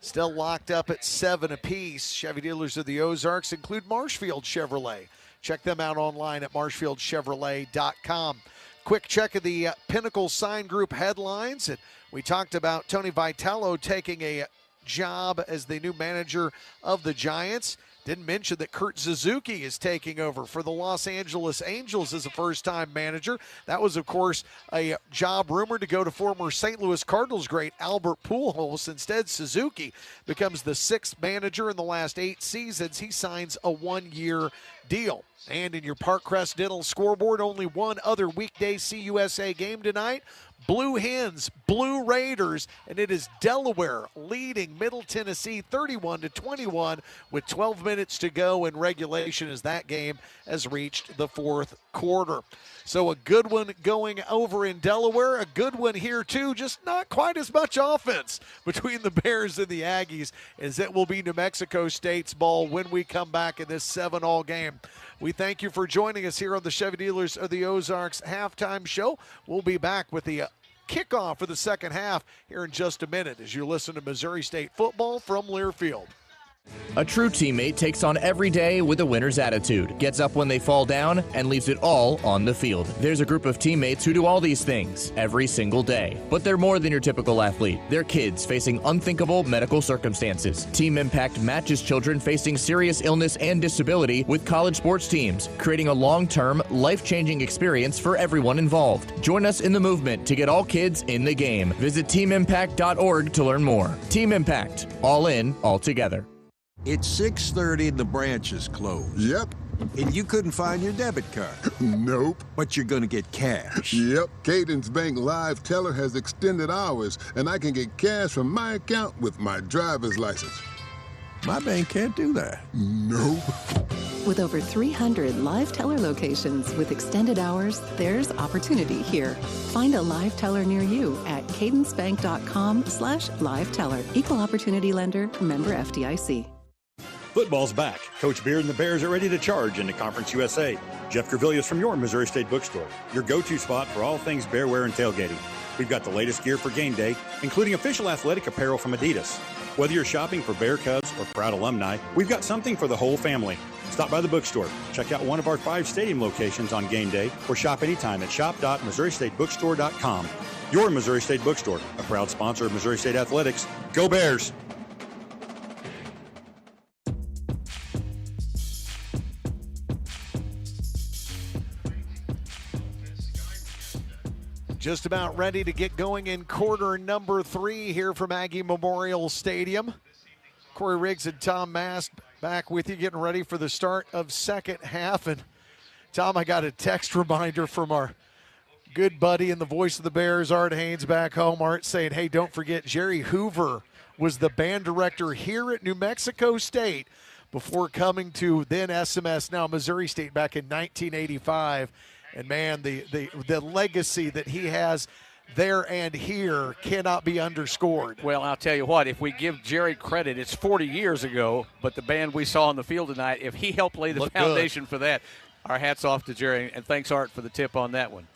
still locked up at 7 apiece. Chevy Dealers of the Ozarks include Marshfield Chevrolet. Check them out online at marshfieldchevrolet.com. Quick check of the Pinnacle Sign Group headlines. And we talked about Tony Vitello taking a job as the new manager of the Giants. Didn't mention that Kurt Suzuki is taking over for the Los Angeles Angels as a first-time manager. That was, of course, a job rumored to go to former St. Louis Cardinals great Albert Pujols. Instead, Suzuki becomes the 6th manager in the last 8 seasons. He signs a 1-year deal. And in your Parkcrest Dental scoreboard, only one other weekday CUSA game tonight. Blue Hens, Blue Raiders, and it is Delaware leading Middle Tennessee 31-21 with 12 minutes to go in regulation as that game has reached the 4th quarter. So a good one going over in Delaware, a good one here too, just not quite as much offense between the Bears and the Aggies, as it will be New Mexico State's ball when we come back in this 7-all game. We thank you for joining us here on the Chevy Dealers of the Ozarks halftime show. We'll be back with the kickoff for the second half here in just a minute as you listen to Missouri State football from Learfield. A true teammate takes on every day with a winner's attitude, gets up when they fall down, and leaves it all on the field. There's a group of teammates who do all these things every single day. But they're more than your typical athlete. They're kids facing unthinkable medical circumstances. Team Impact matches children facing serious illness and disability with college sports teams, creating a long-term, life-changing experience for everyone involved. Join us in the movement to get all kids in the game. Visit teamimpact.org to learn more. Team Impact. All in, all together. It's 6:30 and the branch is closed. Yep. And you couldn't find your debit card. Nope. But you're going to get cash. Yep. Cadence Bank Live Teller has extended hours, and I can get cash from my account with my driver's license. My bank can't do that. Nope. With over 300 live teller locations with extended hours, there's opportunity here. Find a live teller near you at cadencebank.com/live-teller. Equal opportunity lender, member FDIC. Football's back. Coach Beard and the Bears are ready to charge into Conference USA. Jeff Gervilius from your Missouri State Bookstore, your go-to spot for all things bear wear and tailgating. We've got the latest gear for game day, including official athletic apparel from Adidas. Whether you're shopping for Bear Cubs or proud alumni, we've got something for the whole family. Stop by the bookstore, check out one of our 5 stadium locations on game day, or shop anytime at shop.MissouriStateBookstore.com. Your Missouri State Bookstore, a proud sponsor of Missouri State Athletics. Go Bears! Just about ready to get going in quarter number 3 here from Aggie Memorial Stadium. Corey Riggs and Tom Mast back with you, getting ready for the start of second half. And Tom, I got a text reminder from our good buddy and the voice of the Bears, Art Haynes, back home. Art saying, hey, don't forget, Jerry Hoover was the band director here at New Mexico State before coming to then SMS, now Missouri State, back in 1985. And, man, the legacy that he has there and here cannot be underscored. Well, I'll tell you what, if we give Jerry credit, it's 40 years ago, but the band we saw on the field tonight, if he helped lay the foundation for that, our hats off to Jerry, and thanks, Art, for the tip on that one.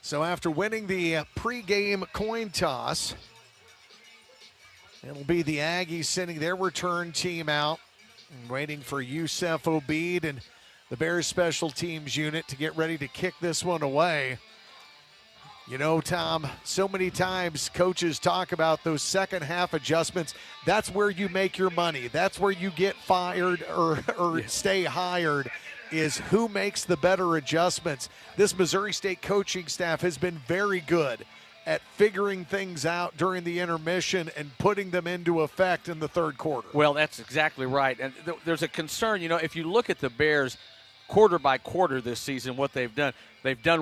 So after winning the pregame coin toss, it'll be the Aggies sending their return team out and waiting for Youssef Obeid and the Bears special teams unit to get ready to kick this one away. You know, Tom, so many times coaches talk about those second half adjustments. That's where you make your money. That's where you get fired or stay hired, is who makes the better adjustments. This Missouri State coaching staff has been very good at figuring things out during the intermission and putting them into effect in the third quarter. Well, that's exactly right. And there's a concern, you know, if you look at the Bears quarter by quarter this season, what they've done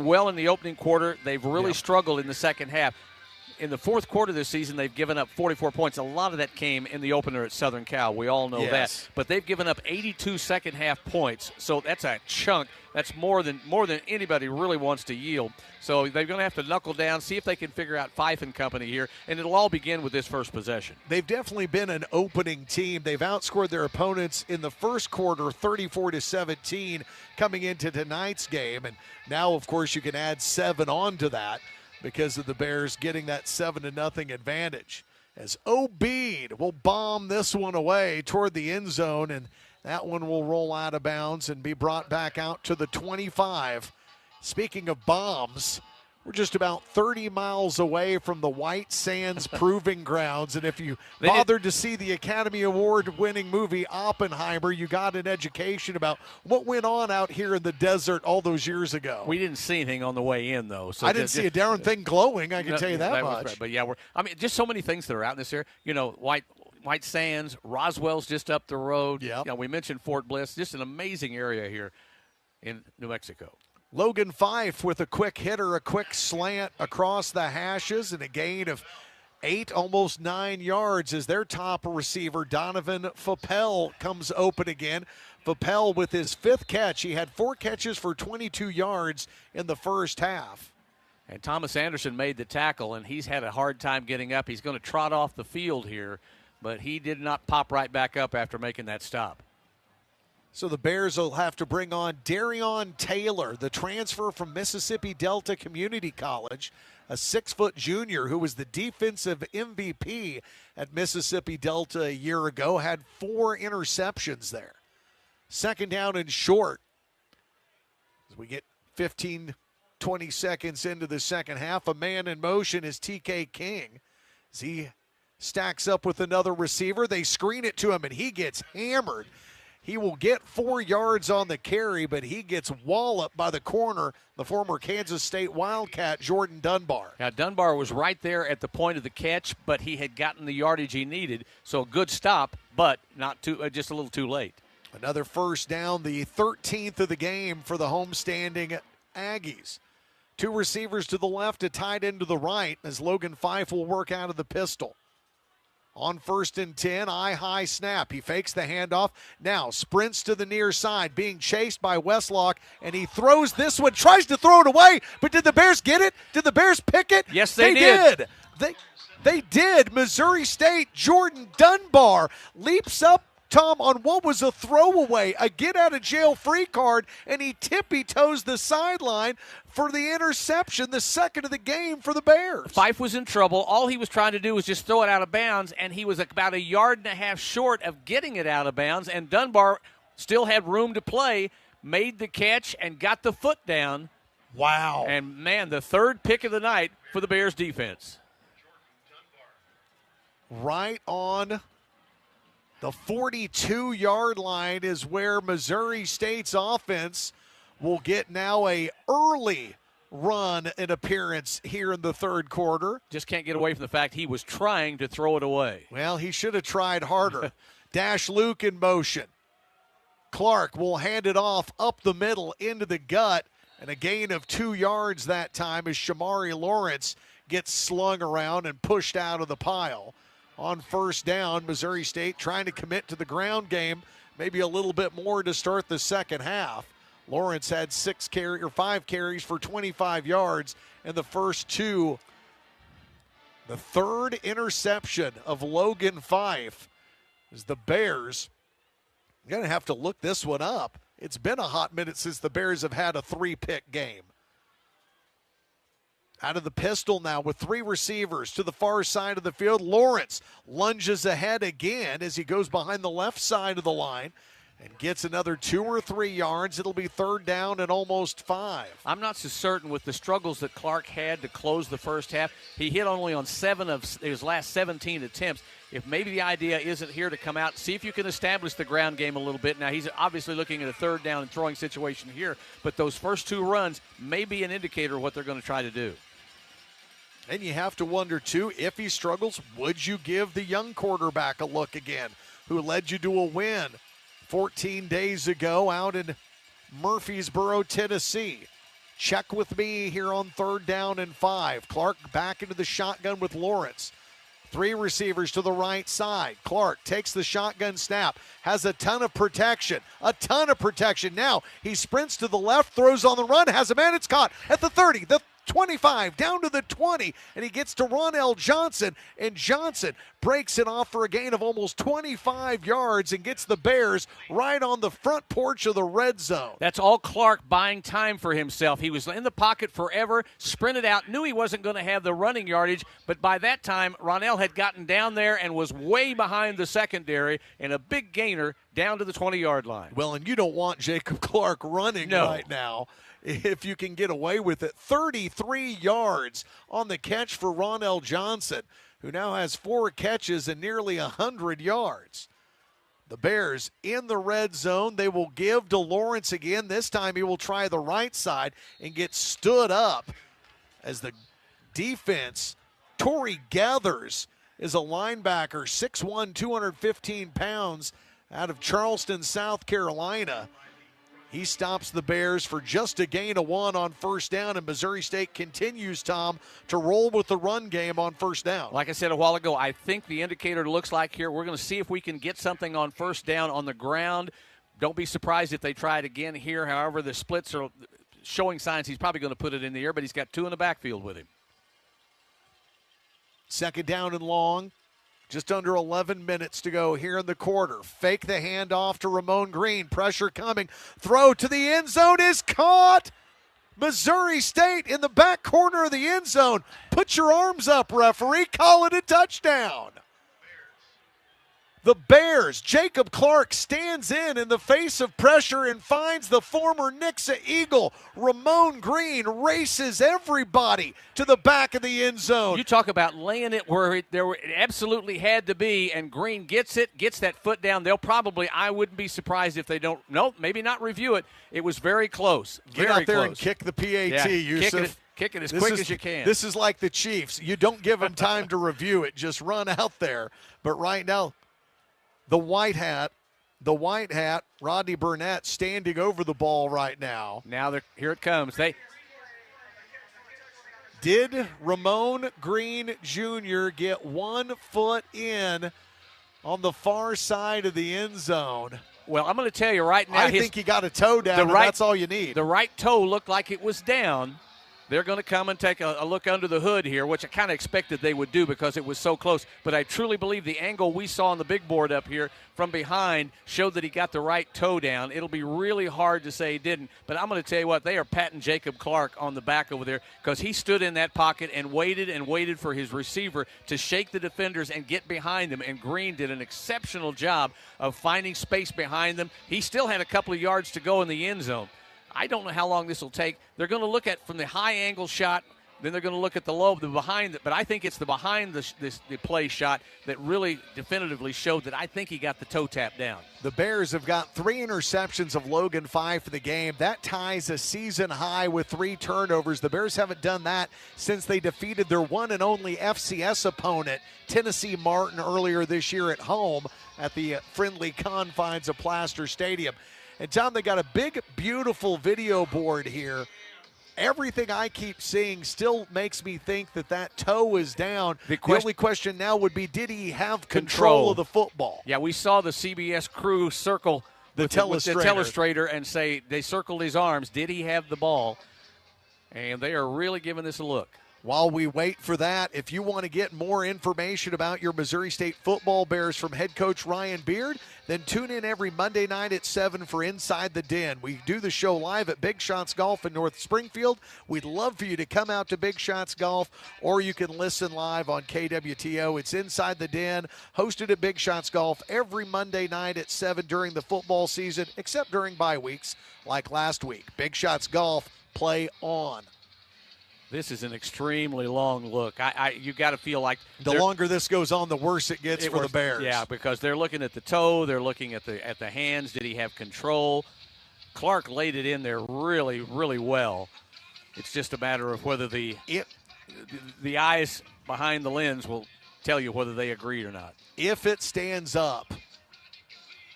well in the opening quarter. They've really struggled in the second half. In the fourth quarter this season, they've given up 44 points. A lot of that came in the opener at Southern Cal. We all know that. But they've given up 82 second-half points, so that's a chunk. That's more than anybody really wants to yield. So they're going to have to knuckle down, see if they can figure out Fife and company here, and it'll all begin with this first possession. They've definitely been an opening team. They've outscored their opponents in the first quarter 34-17 coming into tonight's game, and now, of course, you can add 7 on to that, because of the Bears getting that 7-0 advantage. As Obeid will bomb this one away toward the end zone, and that one will roll out of bounds and be brought back out to the 25. Speaking of bombs, we're just about 30 miles away from the White Sands Proving Grounds, and if you bothered to see the Academy Award-winning movie Oppenheimer, you got an education about what went on out here in the desert all those years ago. We didn't see anything on the way in, though. So I didn't see a darn thing glowing, I can tell you that much. Right. But, yeah, just so many things that are out in this area. You know, White Sands, Roswell's just up the road. Yep. You know, we mentioned Fort Bliss. Just an amazing area here in New Mexico. Logan Fife with a quick hitter, a quick slant across the hashes, and a gain of 8, almost 9 yards as their top receiver, Donovan Fappel, comes open again. Fappel with his 5th catch. He had 4 catches for 22 yards in the first half. And Thomas Anderson made the tackle, and he's had a hard time getting up. He's going to trot off the field here, but he did not pop right back up after making that stop. So the Bears will have to bring on Darion Taylor, the transfer from Mississippi Delta Community College, a 6-foot junior who was the defensive MVP at Mississippi Delta a year ago, had 4 interceptions there. 2nd down and short. As we get 15, 20 seconds into the second half, a man in motion is TK King. As he stacks up with another receiver, they screen it to him, and he gets hammered. He will get 4 yards on the carry, but he gets walloped by the corner, the former Kansas State Wildcat, Jordan Dunbar. Now, Dunbar was right there at the point of the catch, but he had gotten the yardage he needed. So a good stop, but not too, just a little too late. Another first down, the 13th of the game for the homestanding Aggies. 2 receivers to the left, a tight end to the right, as Logan Fife will work out of the pistol. On 1st and 10, high snap. He fakes the handoff. Now sprints to the near side, being chased by Westlock, and he throws this one, tries to throw it away, but did the Bears get it? Did the Bears pick it? Yes, they did. They did. Missouri State, Jordan Dunbar leaps up, Tom, on what was a throwaway, a get-out-of-jail-free card, and he tippy-toes the sideline for the interception, the 2nd of the game for the Bears. Fife was in trouble. All he was trying to do was just throw it out of bounds, and he was about 1.5 yards short of getting it out of bounds, and Dunbar still had room to play, made the catch, and got the foot down. Wow. And, man, the 3rd pick of the night for the Bears defense. Right on the 42-yard line is where Missouri State's offense will get now a early run and appearance here in the 3rd quarter. Just can't get away from the fact he was trying to throw it away. Well, he should have tried harder. Dash Luke in motion. Clark will hand it off up the middle into the gut, and a gain of 2 yards that time as Shamari Lawrence gets slung around and pushed out of the pile. On 1st down, Missouri State trying to commit to the ground game, maybe a little bit more to start the second half. Lawrence had 5 carries for 25 yards in the first 2. The 3rd interception of Logan Fife is the Bears. I'm going to have to look this one up. It's been a hot minute since the Bears have had a 3-pick game. Out of the pistol now with 3 receivers to the far side of the field. Lawrence lunges ahead again as he goes behind the left side of the line and gets another 2 or 3 yards. It'll be 3rd down and almost 5. I'm not so certain with the struggles that Clark had to close the first half. He hit only on 7 of his last 17 attempts. If maybe the idea isn't here to come out, see if you can establish the ground game a little bit. Now, he's obviously looking at a 3rd down and throwing situation here, but those first 2 runs may be an indicator of what they're going to try to do. And you have to wonder, too, if he struggles, would you give the young quarterback a look again, who led you to a win 14 days ago out in Murfreesboro, Tennessee? Check with me here on 3rd down and 5. Clark back into the shotgun with Lawrence. 3 receivers to the right side. Clark takes the shotgun snap, has a ton of protection. Now he sprints to the left, throws on the run, has a man, it's caught at the 30, the 25, down to the 20, and he gets to Ronell Johnson, and Johnson breaks it off for a gain of almost 25 yards and gets the Bears right on the front porch of the red zone. That's all Clark buying time for himself. He was in the pocket forever, sprinted out, knew he wasn't going to have the running yardage, but by that time, Ronell had gotten down there and was way behind the secondary, and a big gainer down to the 20-yard line. Well, and you don't want Jacob Clark running right now if you can get away with it. 33 yards on the catch for Ronell Johnson, who now has 4 catches and nearly 100 yards. The Bears in the red zone. They will give to Lawrence again. This time he will try the right side and get stood up as the defense. Torrey Gathers is a linebacker, 6'1", 215 pounds, out of Charleston, South Carolina. He stops the Bears for just a gain of 1 on first down, and Missouri State continues, Tom, to roll with the run game on first down. Like I said a while ago, I think the indicator looks like here we're going to see if we can get something on first down on the ground. Don't be surprised if they try it again here. However, the splits are showing signs he's probably going to put it in the air, but he's got 2 in the backfield with him. Second down and long. Just under 11 minutes to go here in the quarter. Fake the handoff to Ramon Green. Pressure coming. Throw to the end zone is caught. Missouri State in the back corner of the end zone. Put your arms up, referee. Call it a touchdown. The Bears, Jacob Clark stands in the face of pressure and finds the former Nixa Eagle. Ramon Green races everybody to the back of the end zone. You talk about laying it where it absolutely had to be, and Green gets that foot down. They'll probably, I wouldn't be surprised if they don't, maybe not review it. It was very close. Get out there and kick the PAT, Yusuf. Kick it as quick as you can. This is like the Chiefs. You don't give them time to review it. Just run out there. But right now, the white hat, Rodney Burnett standing over the ball right now. Now here it comes. Did Ramon Green Jr. get 1 foot in on the far side of the end zone? Well, I'm going to tell you right now. I think he got a toe down, and that's all you need. The right toe looked like it was down. They're going to come and take a look under the hood here, which I kind of expected they would do because it was so close. But I truly believe the angle we saw on the big board up here from behind showed that he got the right toe down. It'll be really hard to say he didn't. But I'm going to tell you what, they are patting Jacob Clark on the back over there because he stood in that pocket and waited for his receiver to shake the defenders and get behind them. And Green did an exceptional job of finding space behind them. He still had a couple of yards to go in the end zone. I don't know how long this will take. They're going to look at from the high angle shot, then they're going to look at the behind. But I think it's the behind the play shot that really definitively showed that I think he got the toe tap down. The Bears have got 3 interceptions of Logan 5 for the game. That ties a season high with 3 turnovers. The Bears haven't done that since they defeated their one and only FCS opponent, Tennessee Martin, earlier this year at home at the friendly confines of Plaster Stadium. And, Tom, they got a big, beautiful video board here. Everything I keep seeing still makes me think that toe is down. The only question now would be, did he have control of the football? Yeah, we saw the CBS crew circle the telestrator and say they circled his arms. Did he have the ball? And they are really giving this a look. While we wait for that, if you want to get more information about your Missouri State football Bears from head coach Ryan Beard, then tune in every Monday night at 7 for Inside the Den. We do the show live at Big Shots Golf in North Springfield. We'd love for you to come out to Big Shots Golf, or you can listen live on KWTO. It's Inside the Den, hosted at Big Shots Golf every Monday night at 7 during the football season, except during bye weeks like last week. Big Shots Golf, play on. This is an extremely long look. You got to feel like the longer this goes on, the worse it gets for the Bears. Yeah, because they're looking at the toe, they're looking at the hands. Did he have control? Clark laid it in there really, really well. It's just a matter of whether the eyes behind the lens will tell you whether they agreed or not. If it stands up,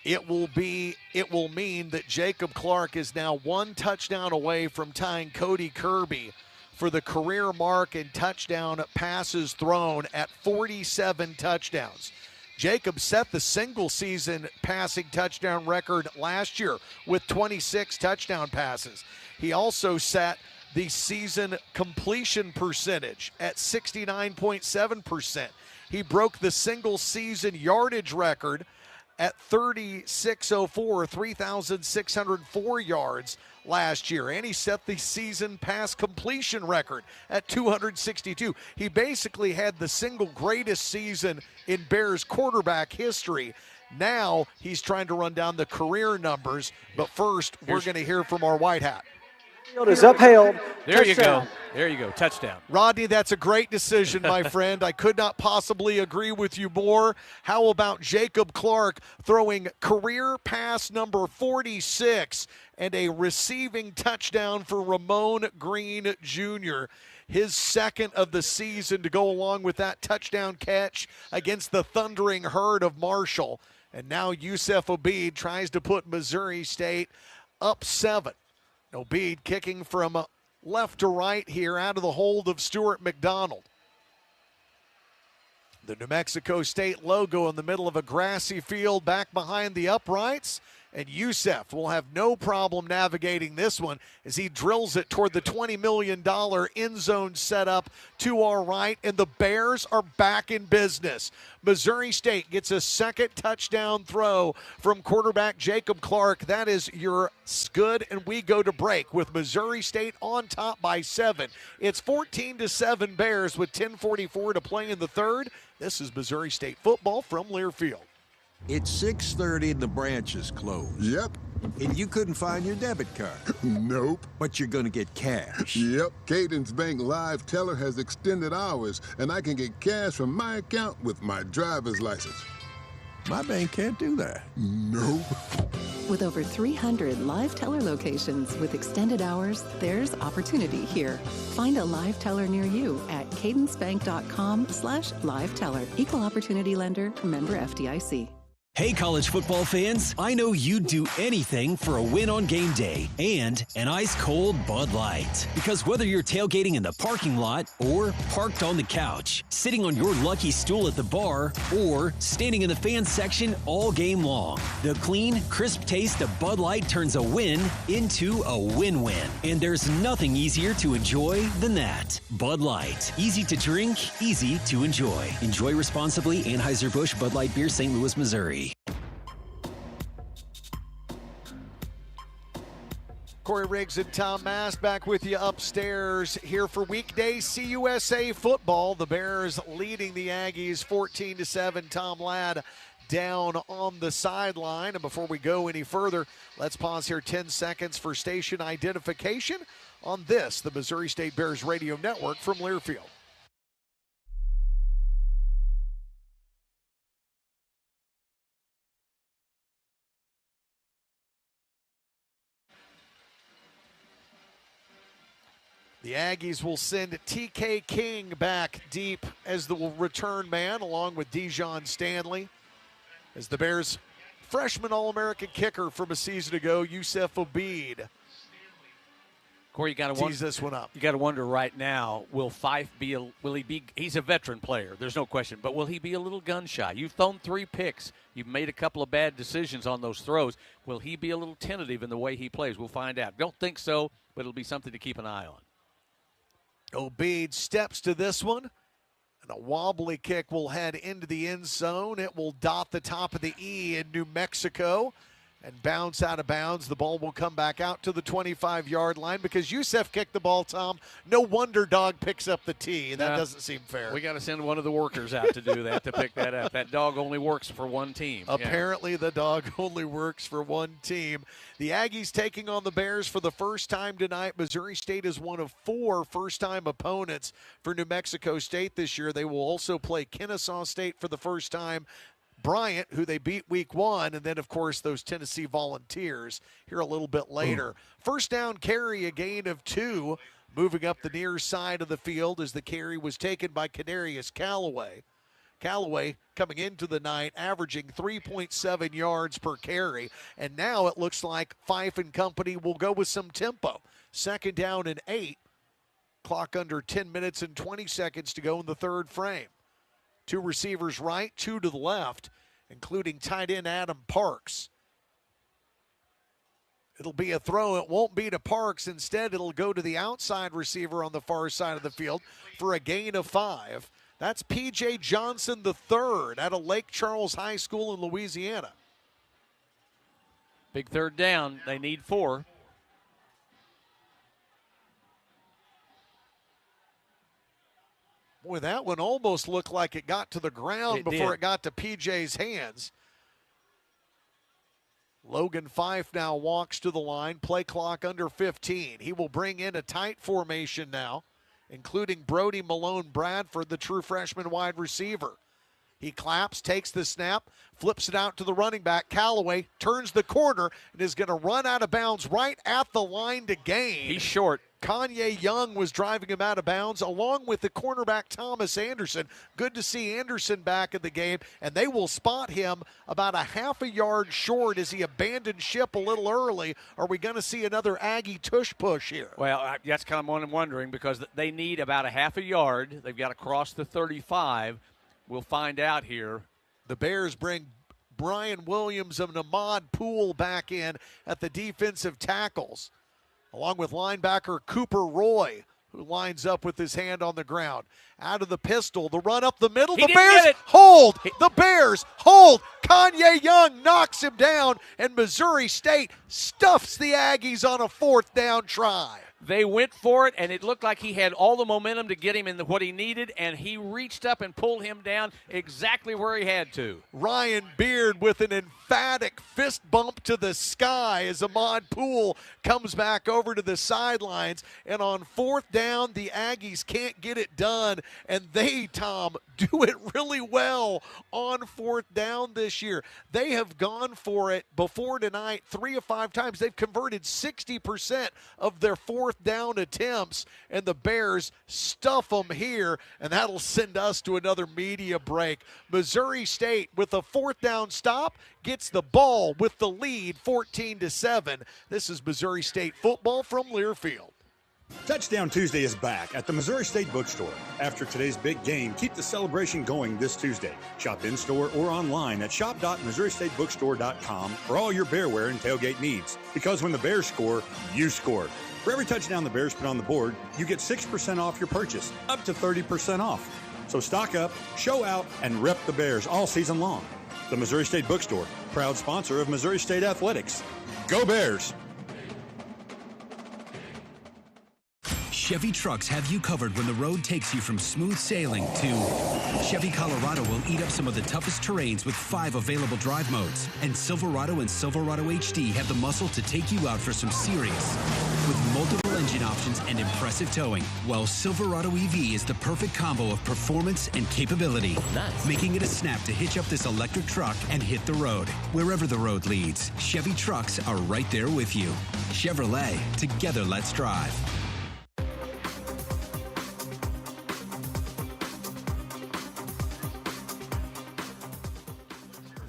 it will mean that Jacob Clark is now 1 touchdown away from tying Cody Kirby for the career mark in touchdown passes thrown at 47 touchdowns. Jacob set the single-season passing touchdown record last year with 26 touchdown passes. He also set the season completion percentage at 69.7%. He broke the single-season yardage record at 3,604, 3,604 yards last year. And he set the season pass completion record at 262. He basically had the single greatest season in Bears quarterback history. Now he's trying to run down the career numbers. But first, we're going to hear from our white hat. Field is upheld. There you go. There you go. Touchdown. Rodney, that's a great decision, my friend. I could not possibly agree with you more. How about Jacob Clark throwing career pass number 46 and a receiving touchdown for Ramon Green Jr., his second of the season, to go along with that touchdown catch against the thundering herd of Marshall. And now Yusuf Abid tries to put Missouri State up 7. Obeid kicking from left to right here out of the hold of Stuart McDonald. The New Mexico State logo in the middle of a grassy field back behind the uprights. And Youssef will have no problem navigating this one as he drills it toward the $20 million end zone setup to our right. And the Bears are back in business. Missouri State gets a second touchdown throw from quarterback Jacob Clark. That is your good, and we go to break with Missouri State on top by 7. It's 14-7 Bears with 10:44 to play in the third. This is Missouri State football from Learfield. It's 6:30 and the branch is closed. Yep. And you couldn't find your debit card. Nope. But you're going to get cash. Yep. Cadence Bank Live Teller has extended hours, and I can get cash from my account with my driver's license. My bank can't do that. Nope. With over 300 live teller locations with extended hours, there's opportunity here. Find a live teller near you at cadencebank.com/live teller. Equal opportunity lender, member FDIC. Hey, college football fans, I know you'd do anything for a win on game day and an ice-cold Bud Light. Because whether you're tailgating in the parking lot or parked on the couch, sitting on your lucky stool at the bar, or standing in the fan section all game long, the clean, crisp taste of Bud Light turns a win into a win-win. And there's nothing easier to enjoy than that. Bud Light. Easy to drink, easy to enjoy. Enjoy responsibly. Anheuser-Busch Bud Light Beer, St. Louis, Missouri. Corey Riggs and Tom Mast back with you upstairs here for weekday CUSA football. The Bears leading the Aggies 14-7. Tom Ladd down on the sideline. And before we go any further, let's pause here 10 seconds for station identification on this, the Missouri State Bears radio network from Learfield. The Aggies will send TK King back deep as the return man, along with Dijon Stanley. As the Bears' freshman All-American kicker from a season ago, Youssef Obeid, Corey, you got to tease this one up. You got to wonder right now: will Fife be? Will he be? He's a veteran player. There's no question. But will he be a little gun shy? You've thrown 3 picks. You've made a couple of bad decisions on those throws. Will he be a little tentative in the way he plays? We'll find out. Don't think so, but it'll be something to keep an eye on. Obeid steps to this one, and a wobbly kick will head into the end zone. It will dot the top of the E in New Mexico and bounce out of bounds. The ball will come back out to the 25-yard line because Youssef kicked the ball, Tom. No wonder Dog picks up the T. That doesn't seem fair. We got to send one of the workers out to do that, to pick that up. That dog only works for one team. Apparently, the dog only works for one team. The Aggies taking on the Bears for the first time tonight. Missouri State is one of 4 first-time opponents for New Mexico State this year. They will also play Kennesaw State for the first time, Bryant, who they beat week 1, and then, of course, those Tennessee Volunteers here a little bit later. First down carry, a gain of 2, moving up the near side of the field as the carry was taken by Kadarius Callaway. Callaway coming into the night, averaging 3.7 yards per carry, and now it looks like Fife and company will go with some tempo. Second down and 8, clock under 10 minutes and 20 seconds to go in the third frame. 2 receivers right, 2 to the left, including tight end Adam Parks. It'll be a throw. It won't be to Parks. Instead, it'll go to the outside receiver on the far side of the field for a gain of 5. That's P.J. Johnson III out of Lake Charles High School in Louisiana. Big third down. They need 4. Boy, that one almost looked like it got to the ground before it got to PJ's hands. Logan Fife now walks to the line. Play clock under 15. He will bring in a tight formation now, including Brody Malone Bradford, the true freshman wide receiver. He claps, takes the snap, flips it out to the running back. Callaway turns the corner and is going to run out of bounds right at the line to gain. He's short. Kanye Young was driving him out of bounds, along with the cornerback Thomas Anderson. Good to see Anderson back in the game, and they will spot him about a half a yard short as he abandoned ship a little early. Are we going to see another Aggie tush push here? Well, that's kind of what I'm wondering, because they need about a half a yard. They've got to cross the 35. We'll find out here. The Bears bring Brian Williams and Ahmad Poole back in at the defensive tackles, along with linebacker Cooper Roy, who lines up with his hand on the ground. Out of the pistol, the run up the middle. The Bears hold. The Bears hold. Kanye Young knocks him down, and Missouri State stuffs the Aggies on a 4th down try. They went for it, and it looked like he had all the momentum to get him in what he needed, and he reached up and pulled him down exactly where he had to. Ryan Beard with an emphatic fist bump to the sky as Ahmad Poole comes back over to the sidelines. And on 4th down, the Aggies can't get it done, and they, Tom, do it really well on 4th down this year. They have gone for it before tonight 3 of 5 times. They've converted 60% of their 4th down attempts, and the Bears stuff them here, and that'll send us to another media break. Missouri State, with a 4th down stop, gets the ball with the lead 14-7. This is Missouri State football from Learfield. Touchdown Tuesday is back at the Missouri State Bookstore. After today's big game, keep the celebration going this Tuesday. Shop in-store or online at shop.missouristatebookstore.com for all your bearwear and tailgate needs. Because when the Bears score, you score. For every touchdown the Bears put on the board, you get 6% off your purchase, up to 30% off. So stock up, show out, and rep the Bears all season long. The Missouri State Bookstore, proud sponsor of Missouri State Athletics. Go Bears! Chevy trucks have you covered when the road takes you from smooth sailing to Chevy Colorado will eat up some of the toughest terrains with 5 available drive modes. And Silverado and Silverado HD have the muscle to take you out for some serious. With multiple engine options and impressive towing, while Silverado EV is the perfect combo of performance and capability. Nice. Making it a snap to hitch up this electric truck and hit the road. Wherever the road leads, Chevy trucks are right there with you. Chevrolet, together let's drive.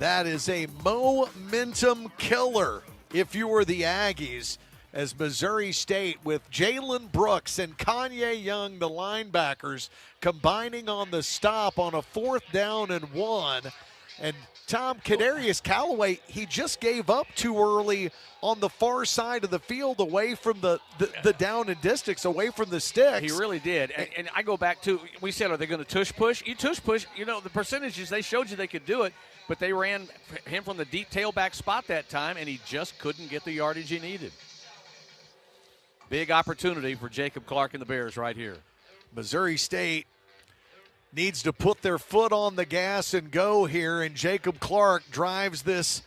That is a momentum killer if you were the Aggies, as Missouri State with Jalen Brooks and Kanye Young, the linebackers, combining on the stop on a 4th down and 1. And Tom, Kadarius Callaway, he just gave up too early on the far side of the field, away from the down and distance, away from the sticks. He really did. And I go back to, we said, are they going to tush push? You tush push, the percentages, they showed you they could do it, but they ran him from the deep tailback spot that time, and he just couldn't get the yardage he needed. Big opportunity for Jacob Clark and the Bears right here. Missouri State needs to put their foot on the gas and go here, and Jacob Clark drives this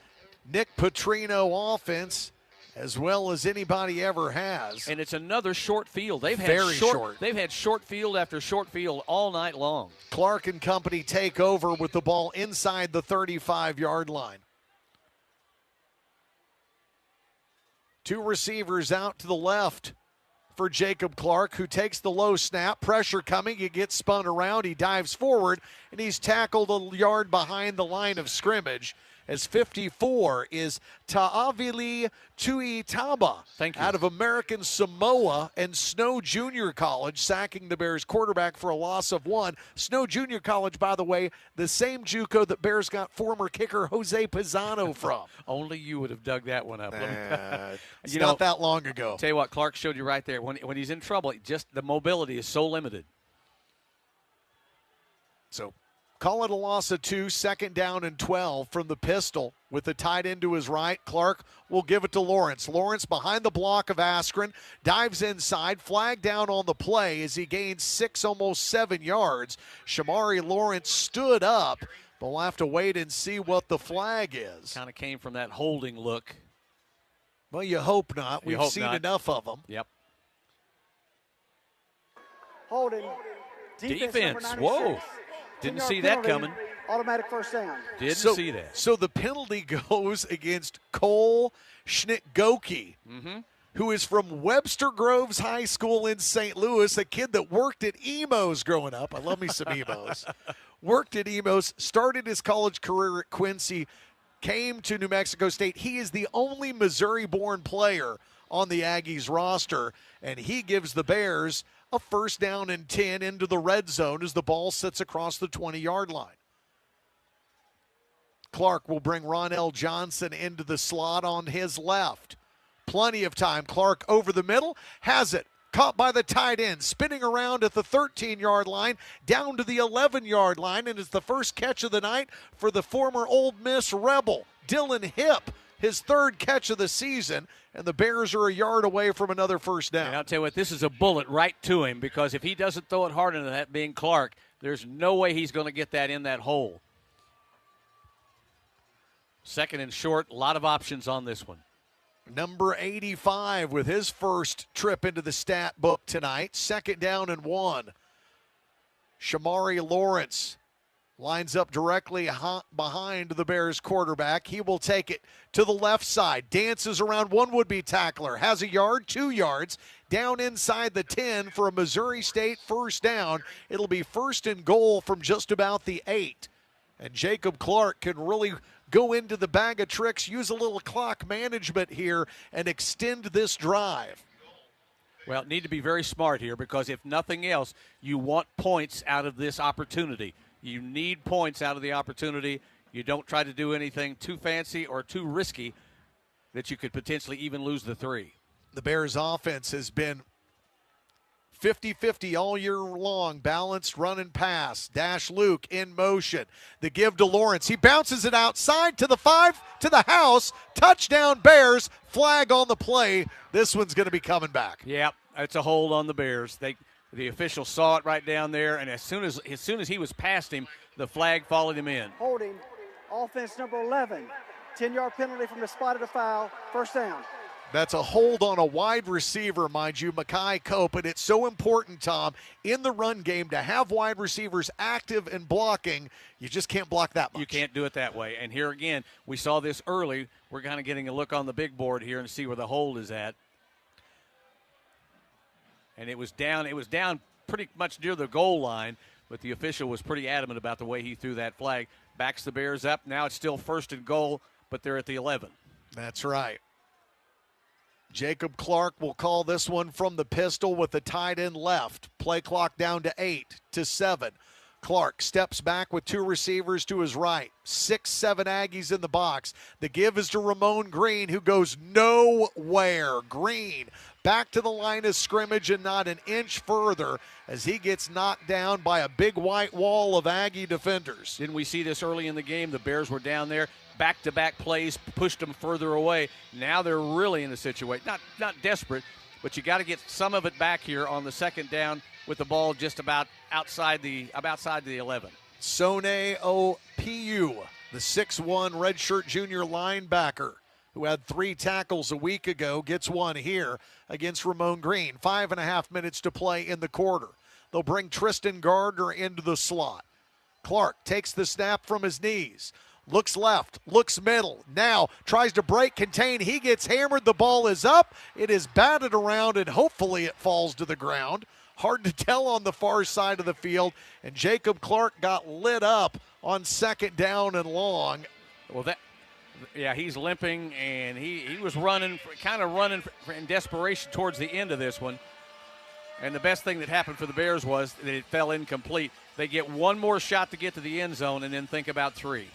Nick Petrino offense as well as anybody ever has. And it's another short field. They've had Very short. They've had short field after short field all night long. Clark and company take over with the ball inside the 35-yard line. 2 receivers out to the left for Jacob Clark, who takes the low snap. Pressure coming. He gets spun around. He dives forward, and he's tackled a yard behind the line of scrimmage. As 54 is Ta'avili Tuitaba out of American Samoa and Snow Junior College, sacking the Bears quarterback for a loss of 1. Snow Junior College, by the way, the same JUCO that Bears got former kicker Jose Pisano from. Only you would have dug that one up. It's not that long ago. Tell you what, Clark showed you right there. When he's in trouble, just the mobility is so limited. So call it a loss of 2, 2nd down and 12 from the pistol with the tight end to his right. Clark will give it to Lawrence. Lawrence behind the block of Askren, dives inside, flag down on the play as he gains 6, almost 7 yards. Shamari Lawrence stood up, but we'll have to wait and see what the flag is. Kind of came from that holding look. Well, you hope not. We've seen enough of them. Yep. Holding. Defense. Whoa. Didn't see that coming. Automatic first down. Didn't see that. So the penalty goes against Cole Schnittgoke, who is from Webster Groves High School in St. Louis, a kid that worked at Emo's growing up. I love me some Emo's. Worked at Emo's, started his college career at Quincy, came to New Mexico State. He is the only Missouri-born player on the Aggies roster, and he gives the Bears a 1st down and 10 into the red zone as the ball sits across the 20-yard line. Clark will bring Ronell Johnson into the slot on his left. Plenty of time. Clark over the middle, has it. Caught by the tight end, spinning around at the 13-yard line, down to the 11-yard line, and it's the first catch of the night for the former Ole Miss Rebel, Dylan Hipp, his 3rd catch of the season, and the Bears are a yard away from another 1st down. And I'll tell you what, this is a bullet right to him, because if he doesn't throw it hard into that, being Clark, there's no way he's going to get that in that hole. 2nd and short, a lot of options on this one. Number 85 with his first trip into the stat book tonight. 2nd down and 1. Shamari Lawrence lines up directly behind the Bears quarterback. He will take it to the left side, dances around one would-be tackler, has a yard, 2 yards, down inside the 10 for a Missouri State 1st down. It'll be 1st and goal from just about the 8. And Jacob Clark can really go into the bag of tricks, use a little clock management here, and extend this drive. Well, need to be very smart here, because if nothing else, you want points out of this opportunity. You need points out of the opportunity. You don't try to do anything too fancy or too risky that you could potentially even lose the 3. The Bears offense has been 50-50 all year long, balanced run and pass. Dash Luke in motion. The give to Lawrence. He bounces it outside to the 5, to the house. Touchdown Bears. Flag on the play. This one's going to be coming back. Yep, it's a hold on the Bears. The official saw it right down there, and as soon as he was past him, the flag followed him in. Holding, offense number 11. 10-yard penalty from the spot of the foul. 1st down. That's a hold on a wide receiver, mind you, Makai Cope. And it's so important, Tom, in the run game to have wide receivers active and blocking. You just can't block that much. You can't do it that way. And here again, we saw this early. We're kind of getting a look on the big board here and see where the hold is at. And it was down pretty much near the goal line, but the official was pretty adamant about the way he threw that flag. Backs the Bears up. Now it's still 1st and goal, but they're at the 11. That's right. Jacob Clark will call this one from the pistol with the tight end left. Play clock down to 8 to 7. Clark steps back with 2 receivers to his right. 6-7 Aggies in the box. The give is to Ramon Green, who goes nowhere. Green back to the line of scrimmage and not an inch further as he gets knocked down by a big white wall of Aggie defenders. Didn't we see this early in the game? The Bears were down there. Back-to-back plays pushed them further away. Now they're really in the situation. Not desperate, but you got to get some of it back here on the 2nd down with the ball just about outside the 11. Sone Opu, the 6'1 redshirt junior linebacker who had 3 tackles a week ago, gets one here against Ramon Green. 5.5 minutes to play in the quarter. They'll bring Tristan Gardner into the slot. Clark takes the snap from his knees. Looks left, looks middle, now tries to break, contain. He gets hammered. The ball is up. It is batted around, and hopefully it falls to the ground. Hard to tell on the far side of the field, and Jacob Clark got lit up on 2nd down and long. Well, he's limping, and he was running in desperation towards the end of this one. And the best thing that happened for the Bears was that it fell incomplete. They get one more shot to get to the end zone and then think about 3.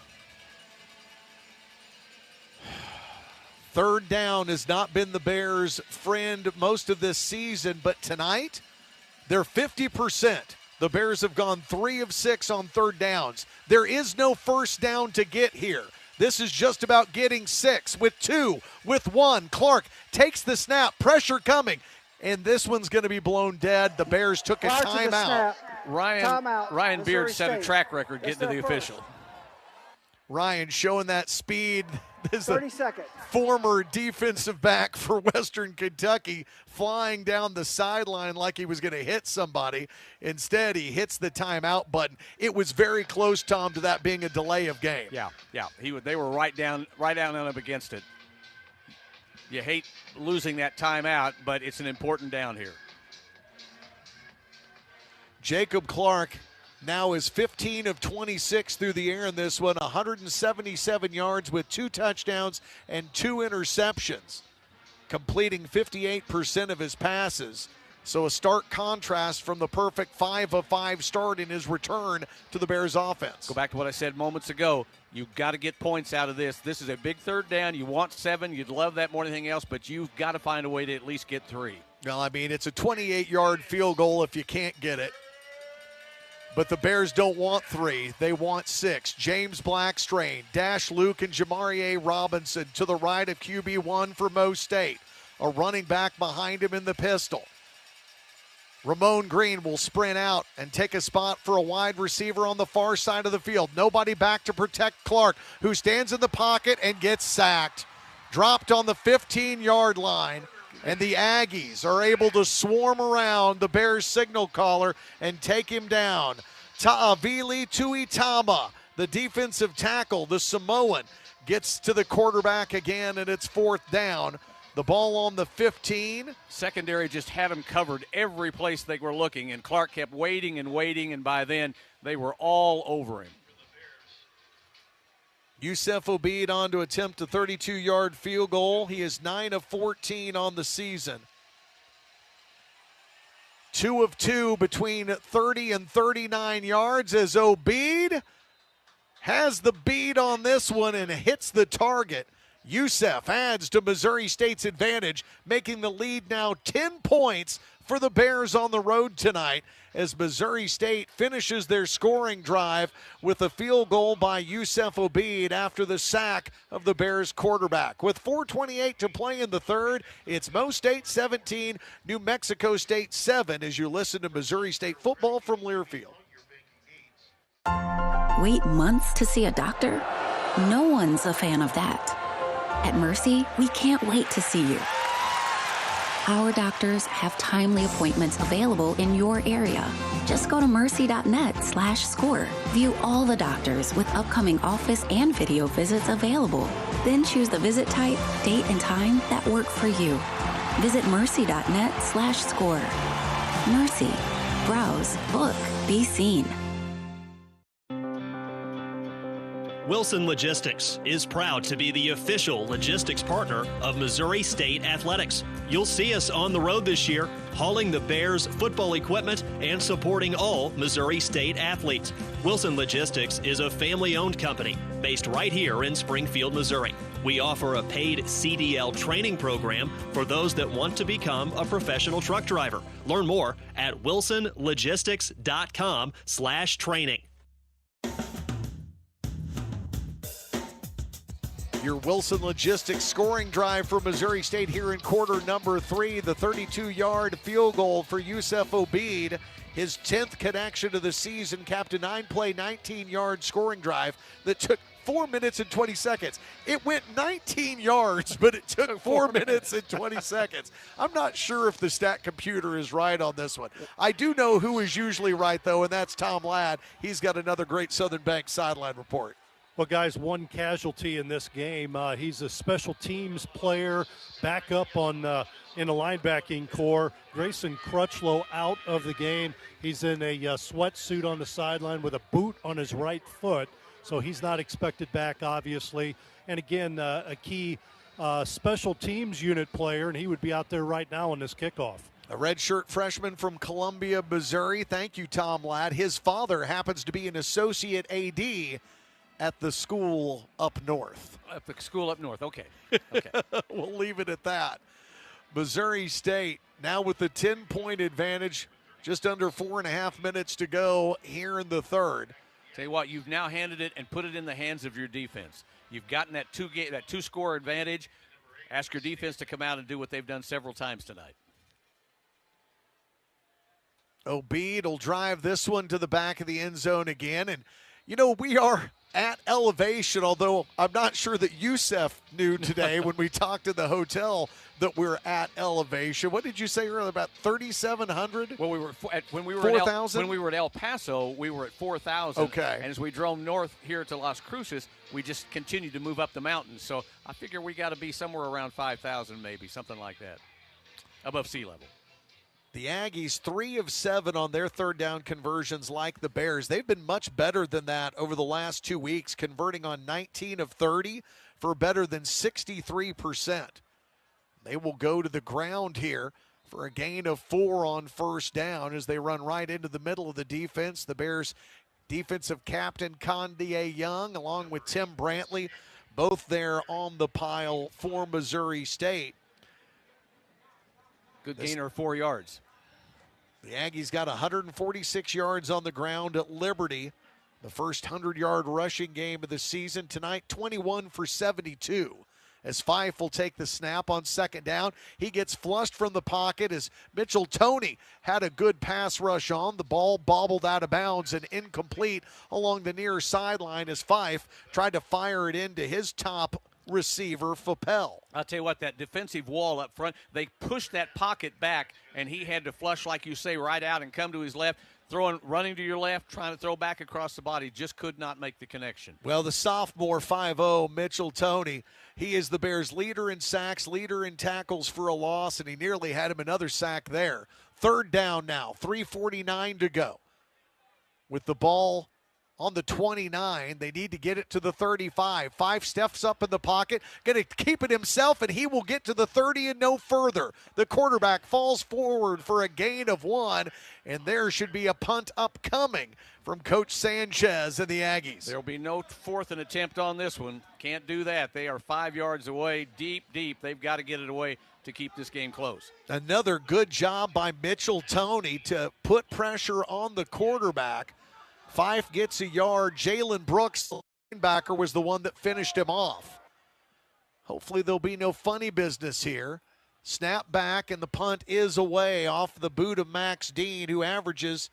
3rd down has not been the Bears' friend most of this season, but tonight they're 50%. The Bears have gone 3 of 6 on 3rd downs. There is no 1st down to get here. This is just about getting 6 with 2, with 1. Clark takes the snap, pressure coming, and this one's going to be blown dead. The Bears took a timeout. Ryan Beard set a track record getting to the official. Ryan showing that speed. This is 30 seconds. Former defensive back for Western Kentucky, flying down the sideline like he was going to hit somebody. Instead, he hits the timeout button. It was very close, Tom, to that being a delay of game. Yeah. They were right down up against it. You hate losing that timeout, but it's an important down here. Jacob Clark now is 15 of 26 through the air in this one, 177 yards with 2 touchdowns and 2 interceptions, completing 58% of his passes. So a stark contrast from the perfect 5 of 5 start in his return to the Bears offense. Go back to what I said moments ago. You've got to get points out of this. This is a big third down. You want 7. You'd love that more than anything else, but you've got to find a way to at least get 3. Well, I mean, it's a 28-yard field goal if you can't get it. But the Bears don't want 3. They want 6. James Blackstrain, Dash Luke, and Jamarie Robinson to the right of QB1 for Mo State. A running back behind him in the pistol. Ramon Green will sprint out and take a spot for a wide receiver on the far side of the field. Nobody back to protect Clark, who stands in the pocket and gets sacked. Dropped on the 15-yard line, and the Aggies are able to swarm around the Bears signal caller and take him down. Ta'avili Tuitama, the defensive tackle, the Samoan, gets to the quarterback again, and it's 4th down. The ball on the 15. Secondary just had him covered every place they were looking, and Clark kept waiting and waiting, and by then they were all over him. Yusef Obeid on to attempt a 32-yard field goal. He is 9 of 14 on the season. 2 of 2 between 30 and 39 yards as Obeid has the bead on this one and hits the target. Yusef adds to Missouri State's advantage, making the lead now 10 points for the Bears on the road tonight as Missouri State finishes their scoring drive with a field goal by Yusef Obeid after the sack of the Bears quarterback. With 4:28 to play in the third, it's Mo State 17, New Mexico State 7 as you listen to Missouri State football from Learfield. Wait months to see a doctor? No one's a fan of that. At Mercy, we can't wait to see you. Our doctors have timely appointments available in your area. Just go to mercy.net/score. View all the doctors with upcoming office and video visits available. Then choose the visit type, date, and time that work for you. Visit mercy.net/score. Mercy. Browse, book, be seen. Wilson Logistics is proud to be the official logistics partner of Missouri State Athletics. You'll see us on the road this year, hauling the Bears football equipment and supporting all Missouri State athletes. Wilson Logistics is a family-owned company based right here in Springfield, Missouri. We offer a paid CDL training program for those that want to become a professional truck driver. Learn more at wilsonlogistics.com/training. Your Wilson Logistics scoring drive for Missouri State here in quarter number 3. The 32-yard field goal for Yusef Obeid. His 10th connection of the season capped a 9-play, 19-yard scoring drive that took 4 minutes and 20 seconds. It went 19 yards, but it took 4 minutes and 20 seconds. I'm not sure if the stat computer is right on this one. I do know who is usually right, though, and that's Tom Ladd. He's got another great Southern Bank sideline report. Well, guys, one casualty in this game. He's a special teams player, back up on in a linebacking core. Grayson Crutchlow out of the game. He's in a sweatsuit on the sideline with a boot on his right foot, so he's not expected back, obviously. And again, a key special teams unit player, and he would be out there right now on this kickoff. A redshirt freshman from Columbia, Missouri. Thank you, Tom Ladd. His father happens to be an associate AD at the school up north. At the school up north, okay. We'll leave it at that. Missouri State now with the 10-point advantage, just under 4.5 minutes to go here in the third. Tell you what, you've now handed it and put it in the hands of your defense. You've gotten that two-score advantage. Ask your defense to come out and do what they've done several times tonight. Obeid will drive this one to the back of the end zone again, and you know, we are at elevation, although I'm not sure that Youssef knew today when we talked in the hotel that we're at elevation. What did you say earlier, about 3,700? Well, when we were at El Paso, we were at 4,000. Okay. And as we drove north here to Las Cruces, we just continued to move up the mountains. So I figure we got to be somewhere around 5,000 maybe, something like that, above sea level. The Aggies 3 of 7 on their third down conversions like the Bears. They've been much better than that over the last 2 weeks, converting on 19 of 30 for better than 63%. They will go to the ground here for a gain of 4 on first down as they run right into the middle of the defense. The Bears defensive captain Condie Young along with Tim Brantley, both there on the pile for Missouri State. Good gainer of 4 yards. The Aggies got 146 yards on the ground at Liberty. The first 100-yard rushing game of the season. Tonight, 21 for 72. As Fife will take the snap on second down. He gets flushed from the pocket as Mitchell Toney had a good pass rush on. The ball bobbled out of bounds and incomplete along the near sideline as Fife tried to fire it into his top receiver, Fappel. I'll tell you what, that defensive wall up front, they pushed that pocket back, and he had to flush, like you say, right out and come to his left, running to your left, trying to throw back across the body, just could not make the connection. Well, the sophomore 5-0, Mitchell Toney, he is the Bears' leader in sacks, leader in tackles for a loss, and he nearly had him another sack there. Third down now, 3:49 to go. With the ball on the 29, they need to get it to the 35. Fife steps up in the pocket, going to keep it himself, and he will get to the 30 and no further. The quarterback falls forward for a gain of 1, and there should be a punt upcoming from Coach Sanchez and the Aggies. There will be no fourth and attempt on this one. Can't do that. They are 5 yards away, deep. They've got to get it away to keep this game close. Another good job by Mitchell Toney to put pressure on the quarterback. Fife gets a yard. Jalen Brooks, the linebacker, was the one that finished him off. Hopefully there'll be no funny business here. Snap back, and the punt is away off the boot of Max Dean, who averages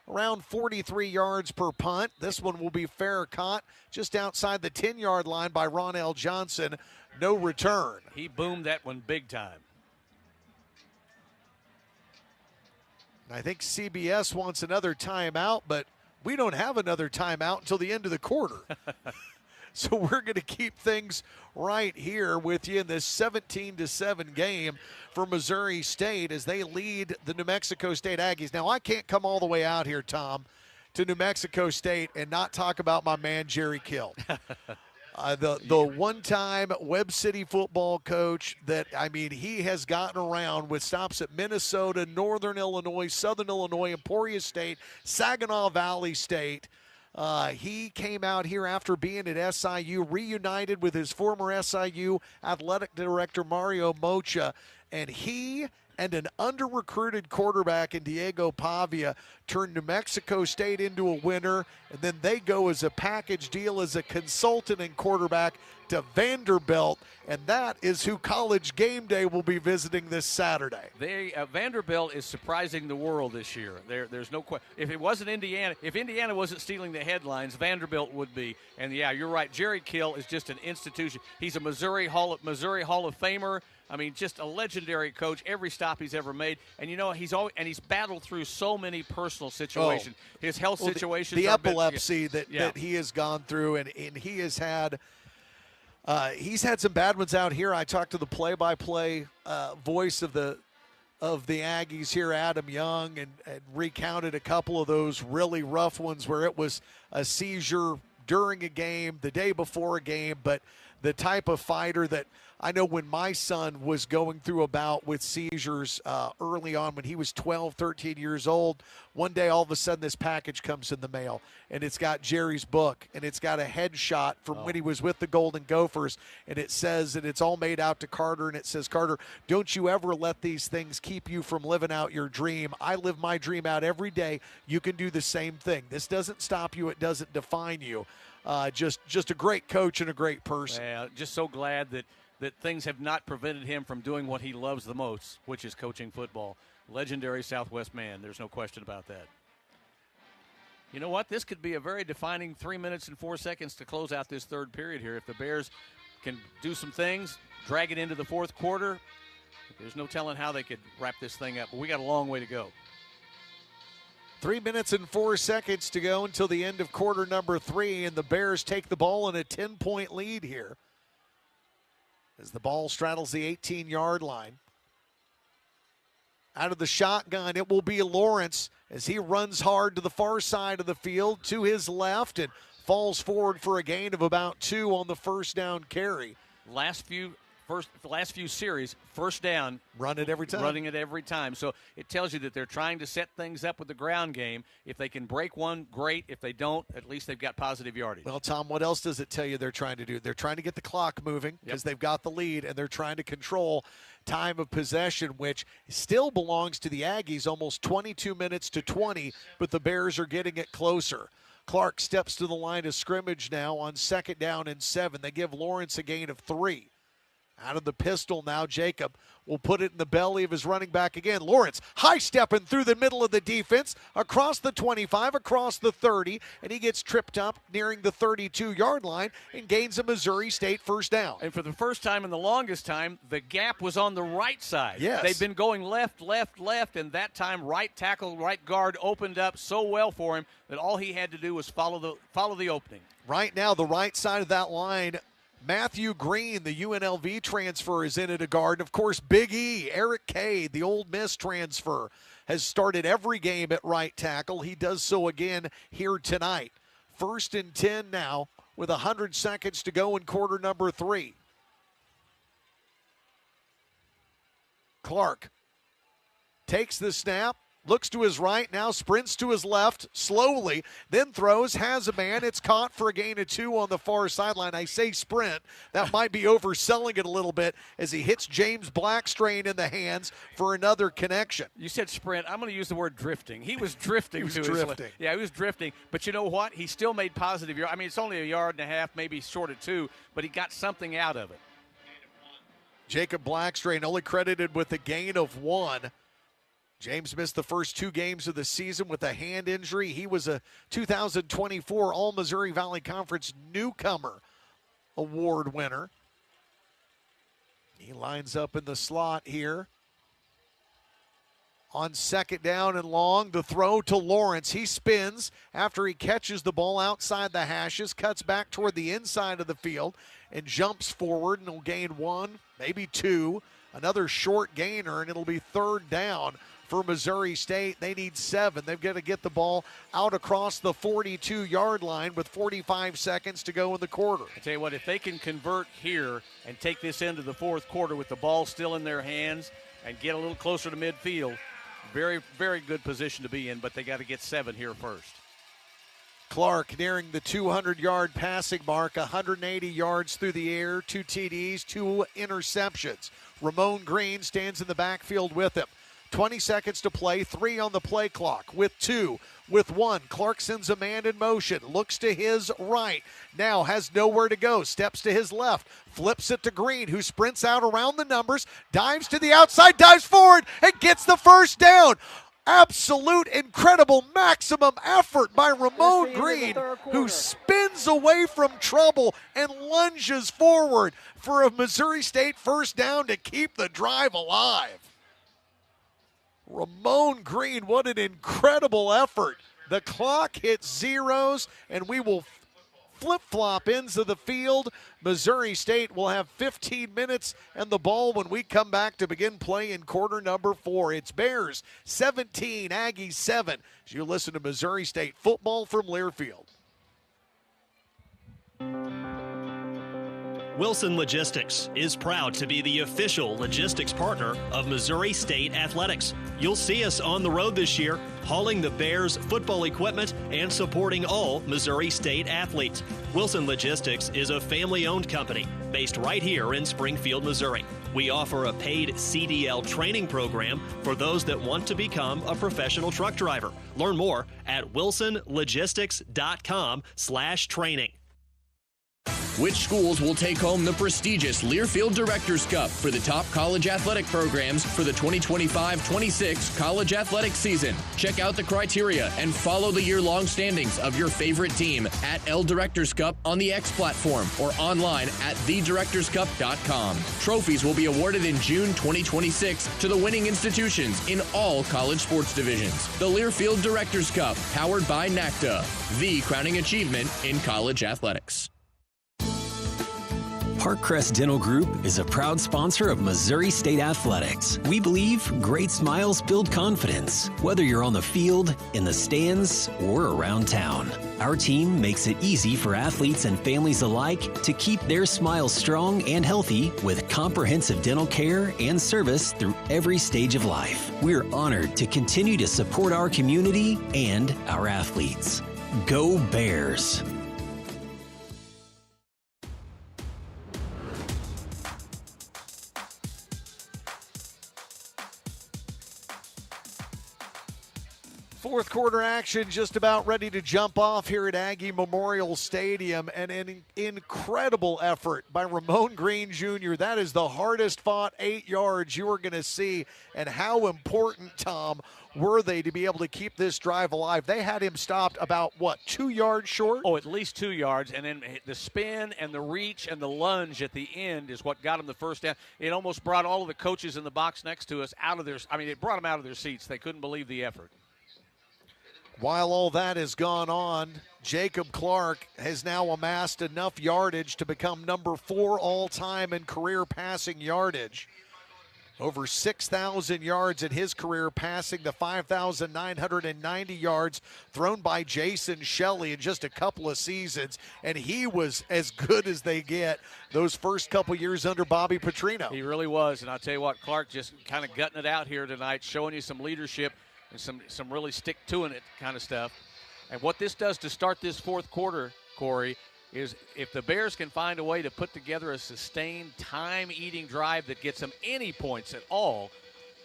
around 43 yards per punt. This one will be fair caught just outside the 10-yard line by Ronell Johnson. No return. He boomed that one big time. I think CBS wants another timeout, but we don't have another timeout until the end of the quarter. So we're going to keep things right here with you in this 17-7 game for Missouri State as they lead the New Mexico State Aggies. Now, I can't come all the way out here, Tom, to New Mexico State and not talk about my man Jerry Kill. The one-time Webb City football coach that, I mean, he has gotten around with stops at Minnesota, Northern Illinois, Southern Illinois, Emporia State, Saginaw Valley State. He came out here after being at SIU, reunited with his former SIU athletic director, Mario Mocha, and he and an under-recruited quarterback in Diego Pavia turned New Mexico State into a winner, and then they go as a package deal as a consultant and quarterback to Vanderbilt, and that is who College Game Day will be visiting this Saturday. Vanderbilt is surprising the world this year. There's no question. If it wasn't Indiana, if Indiana wasn't stealing the headlines, Vanderbilt would be. And yeah, you're right. Jerry Kill is just an institution. He's a Missouri Hall of Famer. I mean, just a legendary coach. Every stop he's ever made, and you know he's battled through so many personal situations. His health situations, the epilepsy that he has gone through, and he has had. He's had some bad ones out here. I talked to the play-by-play voice of the Aggies here, Adam Young, and recounted a couple of those really rough ones where it was a seizure during a game, the day before a game, but the type of fighter that I know when my son was going through a bout with seizures early on when he was 12, 13 years old, one day all of a sudden this package comes in the mail, and it's got Jerry's book, and it's got a headshot from when he was with the Golden Gophers, and it says, and it's all made out to Carter, and it says, Carter, don't you ever let these things keep you from living out your dream. I live my dream out every day. You can do the same thing. This doesn't stop you. It doesn't define you. Just a great coach and a great person. Yeah, just so glad that things have not prevented him from doing what he loves the most, which is coaching football. Legendary Southwest man. There's no question about that. You know what? This could be a very defining 3 minutes and 4 seconds to close out this third period here. If the Bears can do some things, drag it into the fourth quarter, there's no telling how they could wrap this thing up. But we got a long way to go. 3 minutes and 4 seconds to go until the end of quarter number 3, and the Bears take the ball in a 10-point lead here as the ball straddles the 18-yard line. Out of the shotgun, it will be Lawrence as he runs hard to the far side of the field to his left and falls forward for a gain of about 2 on the first down carry. Last few series, first down. Run it every time. Running it every time. So it tells you that they're trying to set things up with the ground game. If they can break one, great. If they don't, at least they've got positive yardage. Well, Tom, what else does it tell you they're trying to do? They're trying to get the clock moving because they've got the lead, and they're trying to control time of possession, which still belongs to the Aggies, almost 22 minutes to 20, but the Bears are getting it closer. Clark steps to the line of scrimmage now on 2nd down and 7. They give Lawrence a gain of 3. Out of the pistol now, Jacob will put it in the belly of his running back again. Lawrence high-stepping through the middle of the defense, across the 25, across the 30, and he gets tripped up nearing the 32-yard line and gains a Missouri State first down. And for the first time in the longest time, the gap was on the right side. Yes. They've been going left, and that time right tackle, right guard opened up so well for him that all he had to do was follow the opening. Right now, the right side of that line, Matthew Green, the UNLV transfer, is in at a guard. And of course, Big E, Eric Cade, the Ole Miss transfer, has started every game at right tackle. He does so again here tonight. 1st and 10 now with 100 seconds to go in quarter number 3. Clark takes the snap, looks to his right, now sprints to his left slowly, then throws, has a man. It's caught for a gain of 2 on the far sideline. I say sprint. That might be overselling it a little bit as he hits James Blackstrain in the hands for another connection. You said sprint. I'm going to use the word drifting. He was drifting. He was drifting. Yeah, he was drifting. But you know what? He still made positive yards. I mean, it's only 1.5 yards, maybe short of 2, but he got something out of it. Jacob Blackstrain only credited with a gain of 1. James missed the first 2 games of the season with a hand injury. He was a 2024 All-Missouri Valley Conference Newcomer Award winner. He lines up in the slot here. On 2nd down and long, the throw to Lawrence. He spins after he catches the ball outside the hashes, cuts back toward the inside of the field, and jumps forward, and will gain 1, maybe 2. Another short gainer, and it'll be 3rd down for Missouri State. They need 7. They've got to get the ball out across the 42-yard line with 45 seconds to go in the quarter. I tell you what, if they can convert here and take this into the fourth quarter with the ball still in their hands and get a little closer to midfield, very, very good position to be in, but they got to get 7 here first. Clark nearing the 200-yard passing mark, 180 yards through the air, 2 TDs, 2 interceptions. Ramon Green stands in the backfield with him. 20 seconds to play, 3 on the play clock. With 2, with 1, Clark sends a man in motion, looks to his right, now has nowhere to go, steps to his left, flips it to Green, who sprints out around the numbers, dives to the outside, dives forward, and gets the first down. Absolute, incredible, maximum effort by Ramon Green, who spins away from trouble and lunges forward for a Missouri State first down to keep the drive alive. Ramon Green, what an incredible effort. The clock hits zeros, and we will flip-flop into the field. Missouri State will have 15 minutes and the ball when we come back to begin play in quarter number 4. It's Bears 17, Aggies 7, as you listen to Missouri State football from Learfield. Wilson Logistics is proud to be the official logistics partner of Missouri State Athletics. You'll see us on the road this year, hauling the Bears football equipment and supporting all Missouri State athletes. Wilson Logistics is a family-owned company based right here in Springfield, Missouri. We offer a paid CDL training program for those that want to become a professional truck driver. Learn more at wilsonlogistics.com/training. Which schools will take home the prestigious Learfield Directors Cup for the top college athletic programs for the 2025-26 college athletic season? Check out the criteria and follow the year-long standings of your favorite team at L Directors Cup on the X platform or online at thedirectorscup.com. Trophies will be awarded in June 2026 to the winning institutions in all college sports divisions. The Learfield Directors Cup, powered by NACTA, the crowning achievement in college athletics. Parkcrest Dental Group is a proud sponsor of Missouri State Athletics. We believe great smiles build confidence, whether you're on the field, in the stands, or around town. Our team makes it easy for athletes and families alike to keep their smiles strong and healthy with comprehensive dental care and service through every stage of life. We're honored to continue to support our community and our athletes. Go Bears! Fourth quarter action just about ready to jump off here at Aggie Memorial Stadium, and an incredible effort by Ramon Green Jr. That is the hardest fought 8 yards you are going to see, and how important, Tom, were they to be able to keep this drive alive? They had him stopped about, 2 yards short? Oh, at least 2 yards, and then the spin and the reach and the lunge at the end is what got him the first down. It almost brought all of the coaches in the box next to us out of their – it brought them out of their seats. They couldn't believe the effort. While all that has gone on, Jacob Clark has now amassed enough yardage to become number 4 all-time in career passing yardage. Over 6,000 yards in his career, passing the 5,990 yards thrown by Jason Shelley in just a couple of seasons. And he was as good as they get those first couple years under Bobby Petrino. He really was. And I'll tell you what, Clark just kind of gutting it out here tonight, showing you some leadership and some really stick-to-it kind of stuff. And what this does to start this fourth quarter, Corey, is if the Bears can find a way to put together a sustained time-eating drive that gets them any points at all,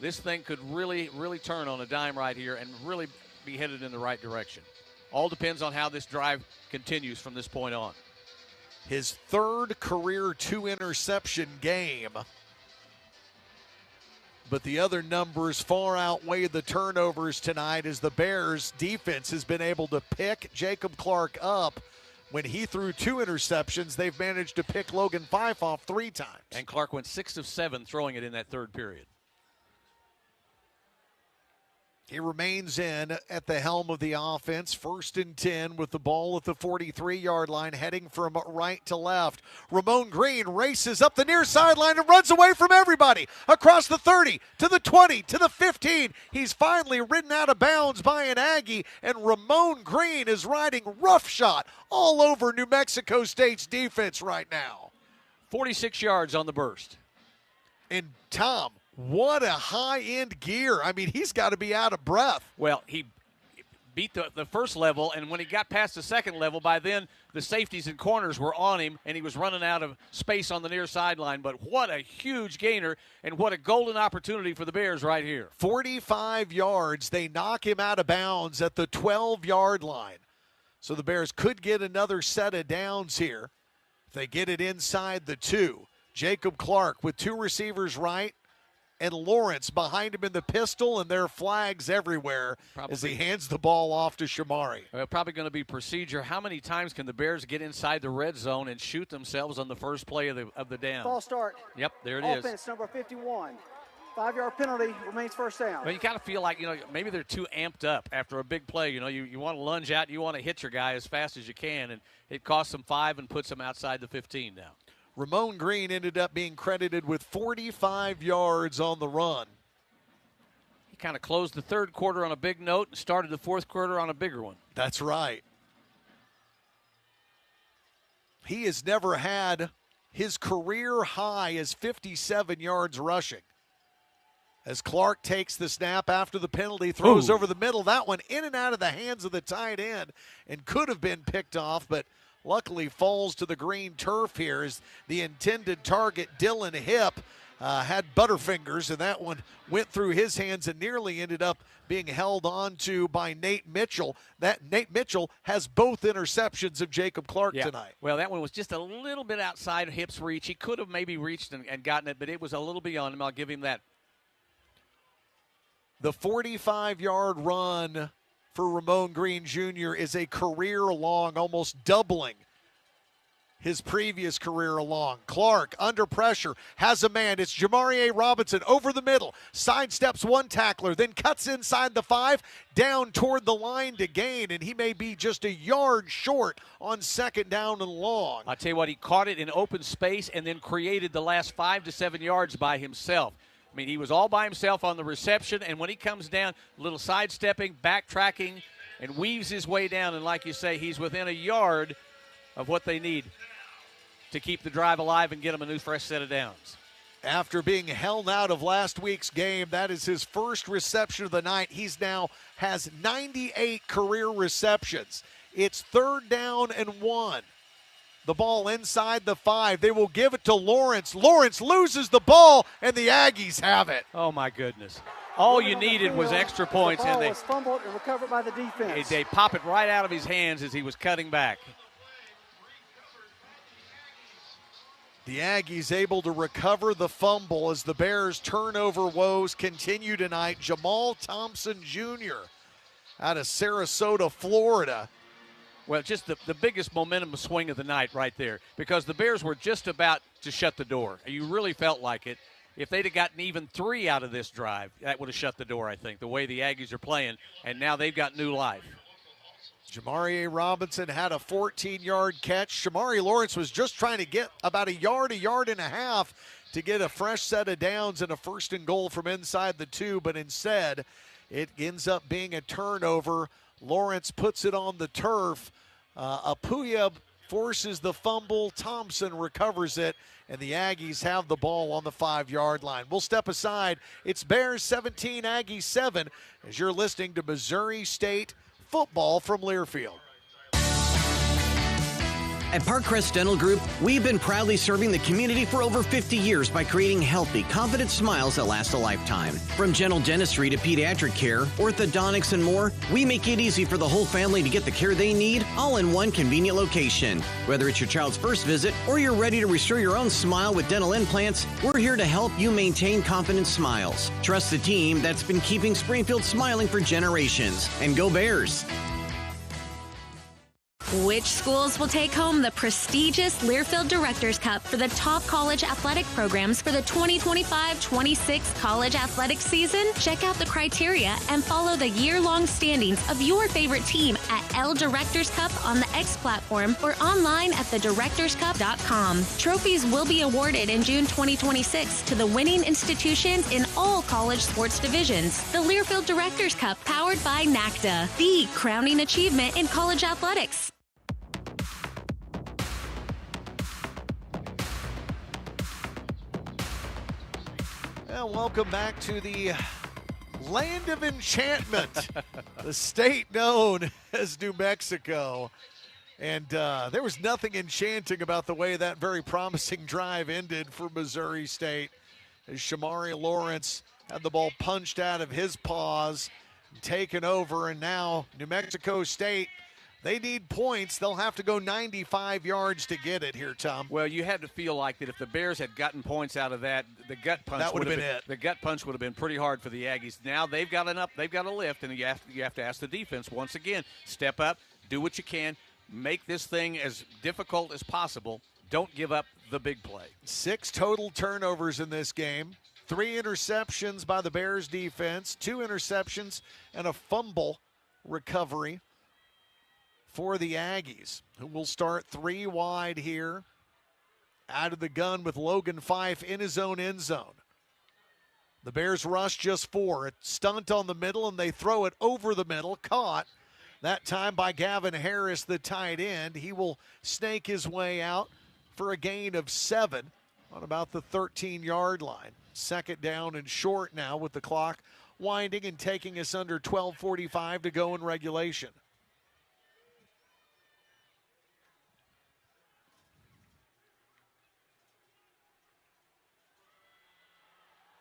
this thing could really, really turn on a dime right here and really be headed in the right direction. All depends on how this drive continues from this point on. His third career 2-interception game. But the other numbers far outweigh the turnovers tonight, as the Bears defense has been able to pick Jacob Clark up. When he threw 2 interceptions, they've managed to pick Logan Fife off 3 times. And Clark went 6 of 7 throwing it in that third period. He remains in at the helm of the offense, 1st and 10 with the ball at the 43-yard line, heading from right to left. Ramon Green races up the near sideline and runs away from everybody. Across the 30, to the 20, to the 15. He's finally ridden out of bounds by an Aggie, and Ramon Green is riding roughshod all over New Mexico State's defense right now. 46 yards on the burst. And Tom, what a high-end gear. He's got to be out of breath. Well, he beat the first level, and when he got past the second level, by then the safeties and corners were on him, and he was running out of space on the near sideline. But what a huge gainer, and what a golden opportunity for the Bears right here. 45 yards. They knock him out of bounds at the 12-yard line. So the Bears could get another set of downs here if they get it inside the 2. Jacob Clark with 2 receivers right, and Lawrence behind him in the pistol, and there are flags everywhere as he hands the ball off to Shamari. Probably going to be procedure. How many times can the Bears get inside the red zone and shoot themselves on the first play of the down? False start. Yep, there it is. Offense number 51. 5-yard penalty, remains first down. Well, you got to feel like, maybe they're too amped up after a big play. You want to lunge out, you want to hit your guy as fast as you can, and it costs them 5 and puts them outside the 15 now. Ramon Green ended up being credited with 45 yards on the run. He kind of closed the third quarter on a big note and started the fourth quarter on a bigger one. That's right. He has never had his career high as 57 yards rushing. As Clark takes the snap after the penalty, throws over the middle. That one in and out of the hands of the tight end and could have been picked off, but luckily falls to the green turf here as the intended target, Dylan Hipp, had Butterfingers, and that one went through his hands and nearly ended up being held on to by Nate Mitchell. That Nate Mitchell has both interceptions of Jacob Clark tonight. Well, that one was just a little bit outside of Hip's reach. He could have maybe reached and gotten it, but it was a little beyond him. I'll give him that. The 45-yard run for Ramon Green Jr. is a career-long, almost doubling his previous career along. Clark, under pressure, has a man. It's Jamarie Robinson over the middle. Sidesteps one tackler, then cuts inside the 5, down toward the line to gain, and he may be just a yard short on second down and long. I'll tell you what, he caught it in open space and then created the last 5 to 7 yards by himself. I mean, he was all by himself on the reception, and when he comes down, a little sidestepping, backtracking, and weaves his way down, and like you say, he's within a yard of what they need to keep the drive alive and get him a new fresh set of downs. After being held out of last week's game, that is his first reception of the night. He's now has 98 career receptions. It's 3rd down and 1. The ball inside the 5. They will give it to Lawrence. Lawrence loses the ball, and the Aggies have it. Oh, my goodness. All you needed was extra points, and they was fumbled and recovered by the defense. They pop it right out of his hands as he was cutting back. The Aggies able to recover the fumble as the Bears' turnover woes continue tonight. Jamal Thompson Jr. out of Sarasota, Florida. Well, just the biggest momentum swing of the night right there, because the Bears were just about to shut the door. You really felt like it. If they'd have gotten even 3 out of this drive, that would have shut the door, I think, the way the Aggies are playing, and now they've got new life. Jamarie Robinson had a 14-yard catch. Shamari Lawrence was just trying to get about a yard and a half to get a fresh set of downs and a 1st and goal from inside the 2, but instead it ends up being a turnover. Lawrence puts it on the turf. Apuya forces the fumble. Thompson recovers it, and the Aggies have the ball on the 5-yard line. We'll step aside. It's Bears 17, Aggies 7, as you're listening to Missouri State football from Learfield. At Parkcrest Dental Group, we've been proudly serving the community for over 50 years by creating healthy, confident smiles that last a lifetime. From general dentistry to pediatric care, orthodontics, and more, we make it easy for the whole family to get the care they need, all in one convenient location. Whether it's your child's first visit or you're ready to restore your own smile with dental implants, we're here to help you maintain confident smiles. Trust the team that's been keeping Springfield smiling for generations. And go Bears! Which schools will take home the prestigious Learfield Directors Cup for the top college athletic programs for the 2025-26 college athletic season? Check out the criteria and follow the year-long standings of your favorite team at L Directors Cup on the X platform or online at thedirectorscup.com. Trophies will be awarded in June 2026 to the winning institutions in all college sports divisions. The Learfield Directors Cup, powered by NACDA, the crowning achievement in college athletics. Well, welcome back to the land of enchantment, the state known as New Mexico. And there was nothing enchanting about the way that very promising drive ended for Missouri State, as Shamari Lawrence had the ball punched out of his paws, taken over, and now New Mexico State, they need points. They'll have to go 95 yards to get it here, Tom. Well, you had to feel like that if the Bears had gotten points out of that, the gut punch would have been it. The gut punch would have been pretty hard for the Aggies. Now they've got a lift, and you have to ask the defense once again, step up, do what you can, make this thing as difficult as possible. Don't give up the big play. 6 total turnovers in this game. 3 interceptions by the Bears defense, 2 interceptions, and a fumble recovery for the Aggies, who will start 3 wide here. Out of the gun with Logan Fife in his own end zone. The Bears rush just 4. A stunt on the middle, and they throw it over the middle. Caught that time by Gavin Harris, the tight end. He will snake his way out for a gain of 7 on about the 13-yard line. 2nd down and short now with the clock winding and taking us under 12:45 to go in regulation.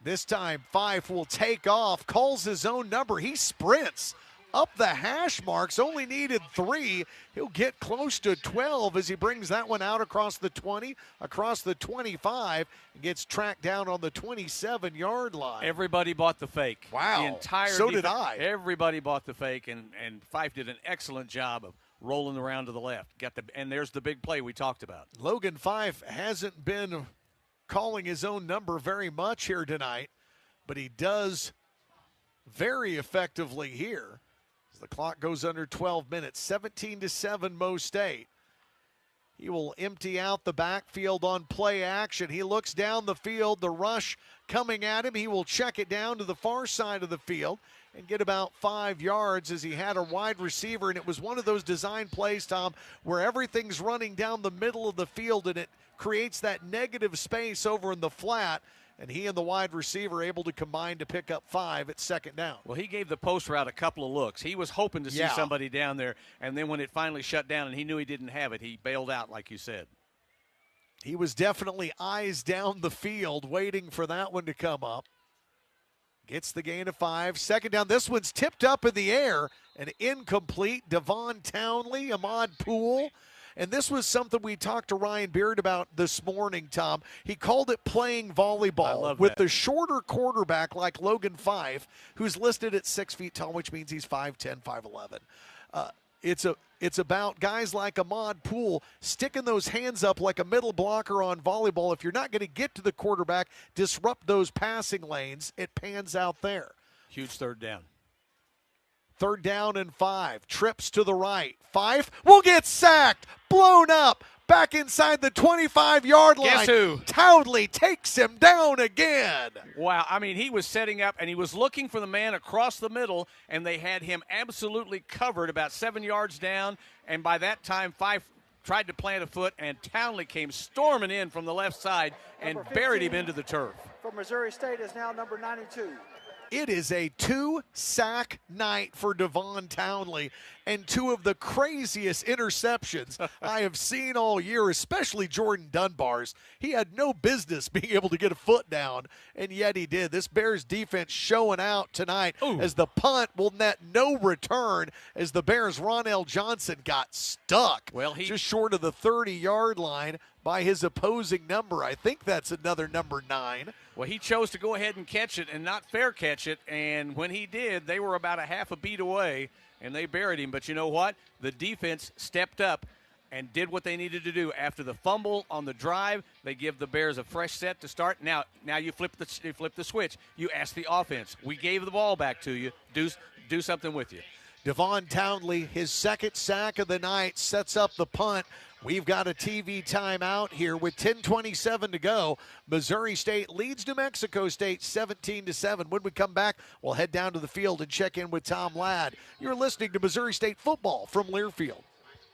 This time, Fife will take off, calls his own number. He sprints up the hash marks, only needed 3. He'll get close to 12 as he brings that one out across the 20, across the 25, and gets tracked down on the 27-yard line. Everybody bought the fake. Wow. The entire So did I. Everybody bought the fake, and Fife did an excellent job of rolling around to the left. And there's the big play we talked about. Logan Fife hasn't been calling his own number very much here tonight, but he does very effectively here. As the clock goes under 12 minutes, 17-7 Mo State. He will empty out the backfield on play action. He looks down the field, the rush coming at him. He will check it down to the far side of the field and get about 5 yards as he had a wide receiver. And it was one of those design plays, Tom, where everything's running down the middle of the field and it creates that negative space over in the flat. And he and the wide receiver able to combine to pick up 5 at second down. Well, he gave the post route a couple of looks. He was hoping to see somebody down there, and then when it finally shut down and he knew he didn't have it, he bailed out, like you said. He was definitely eyes down the field waiting for that one to come up. Gets the gain of 5. Second down. This one's tipped up in the air and incomplete. Devon Townley, Ahmad Poole. And this was something we talked to Ryan Beard about this morning, Tom. He called it playing volleyball with the shorter quarterback like Logan Fife, who's listed at 6 feet tall, which means he's 5'10", 5'11". It's about guys like Ahmad Poole sticking those hands up like a middle blocker on volleyball. If you're not going to get to the quarterback, disrupt those passing lanes, it pans out there. Huge third down. Third down and 5. Trips to the right. Fife will get sacked, blown up, back inside the 25-yard line. Guess who? Townley takes him down again. Wow, I mean, he was setting up, and he was looking for the man across the middle, and they had him absolutely covered about 7 yards down, and by that time, Fife tried to plant a foot, and Townley came storming in from the left side and buried him into the turf. For Missouri State is now number 92. It is a 2-sack night for Devon Townley and 2 of the craziest interceptions I have seen all year, especially Jordan Dunbar's. He had no business being able to get a foot down, and yet he did. This Bears defense showing out tonight as the punt will net no return as the Bears' Ronell Johnson got stuck just short of the 30-yard line by his opposing number. I think that's another number 9. Well, he chose to go ahead and catch it and not fair catch it, and when he did, they were about a half a beat away, and they buried him. But you know what? The defense stepped up and did what they needed to do. After the fumble on the drive, they give the Bears a fresh set to start. Now you flip the switch. You ask the offense. We gave the ball back to you. Do something with you. Devon Townley, his second sack of the night, sets up the punt. We've got a TV timeout here with 10:27 to go. Missouri State leads New Mexico State 17-7. When we come back, we'll head down to the field and check in with Tom Ladd. You're listening to Missouri State football from Learfield.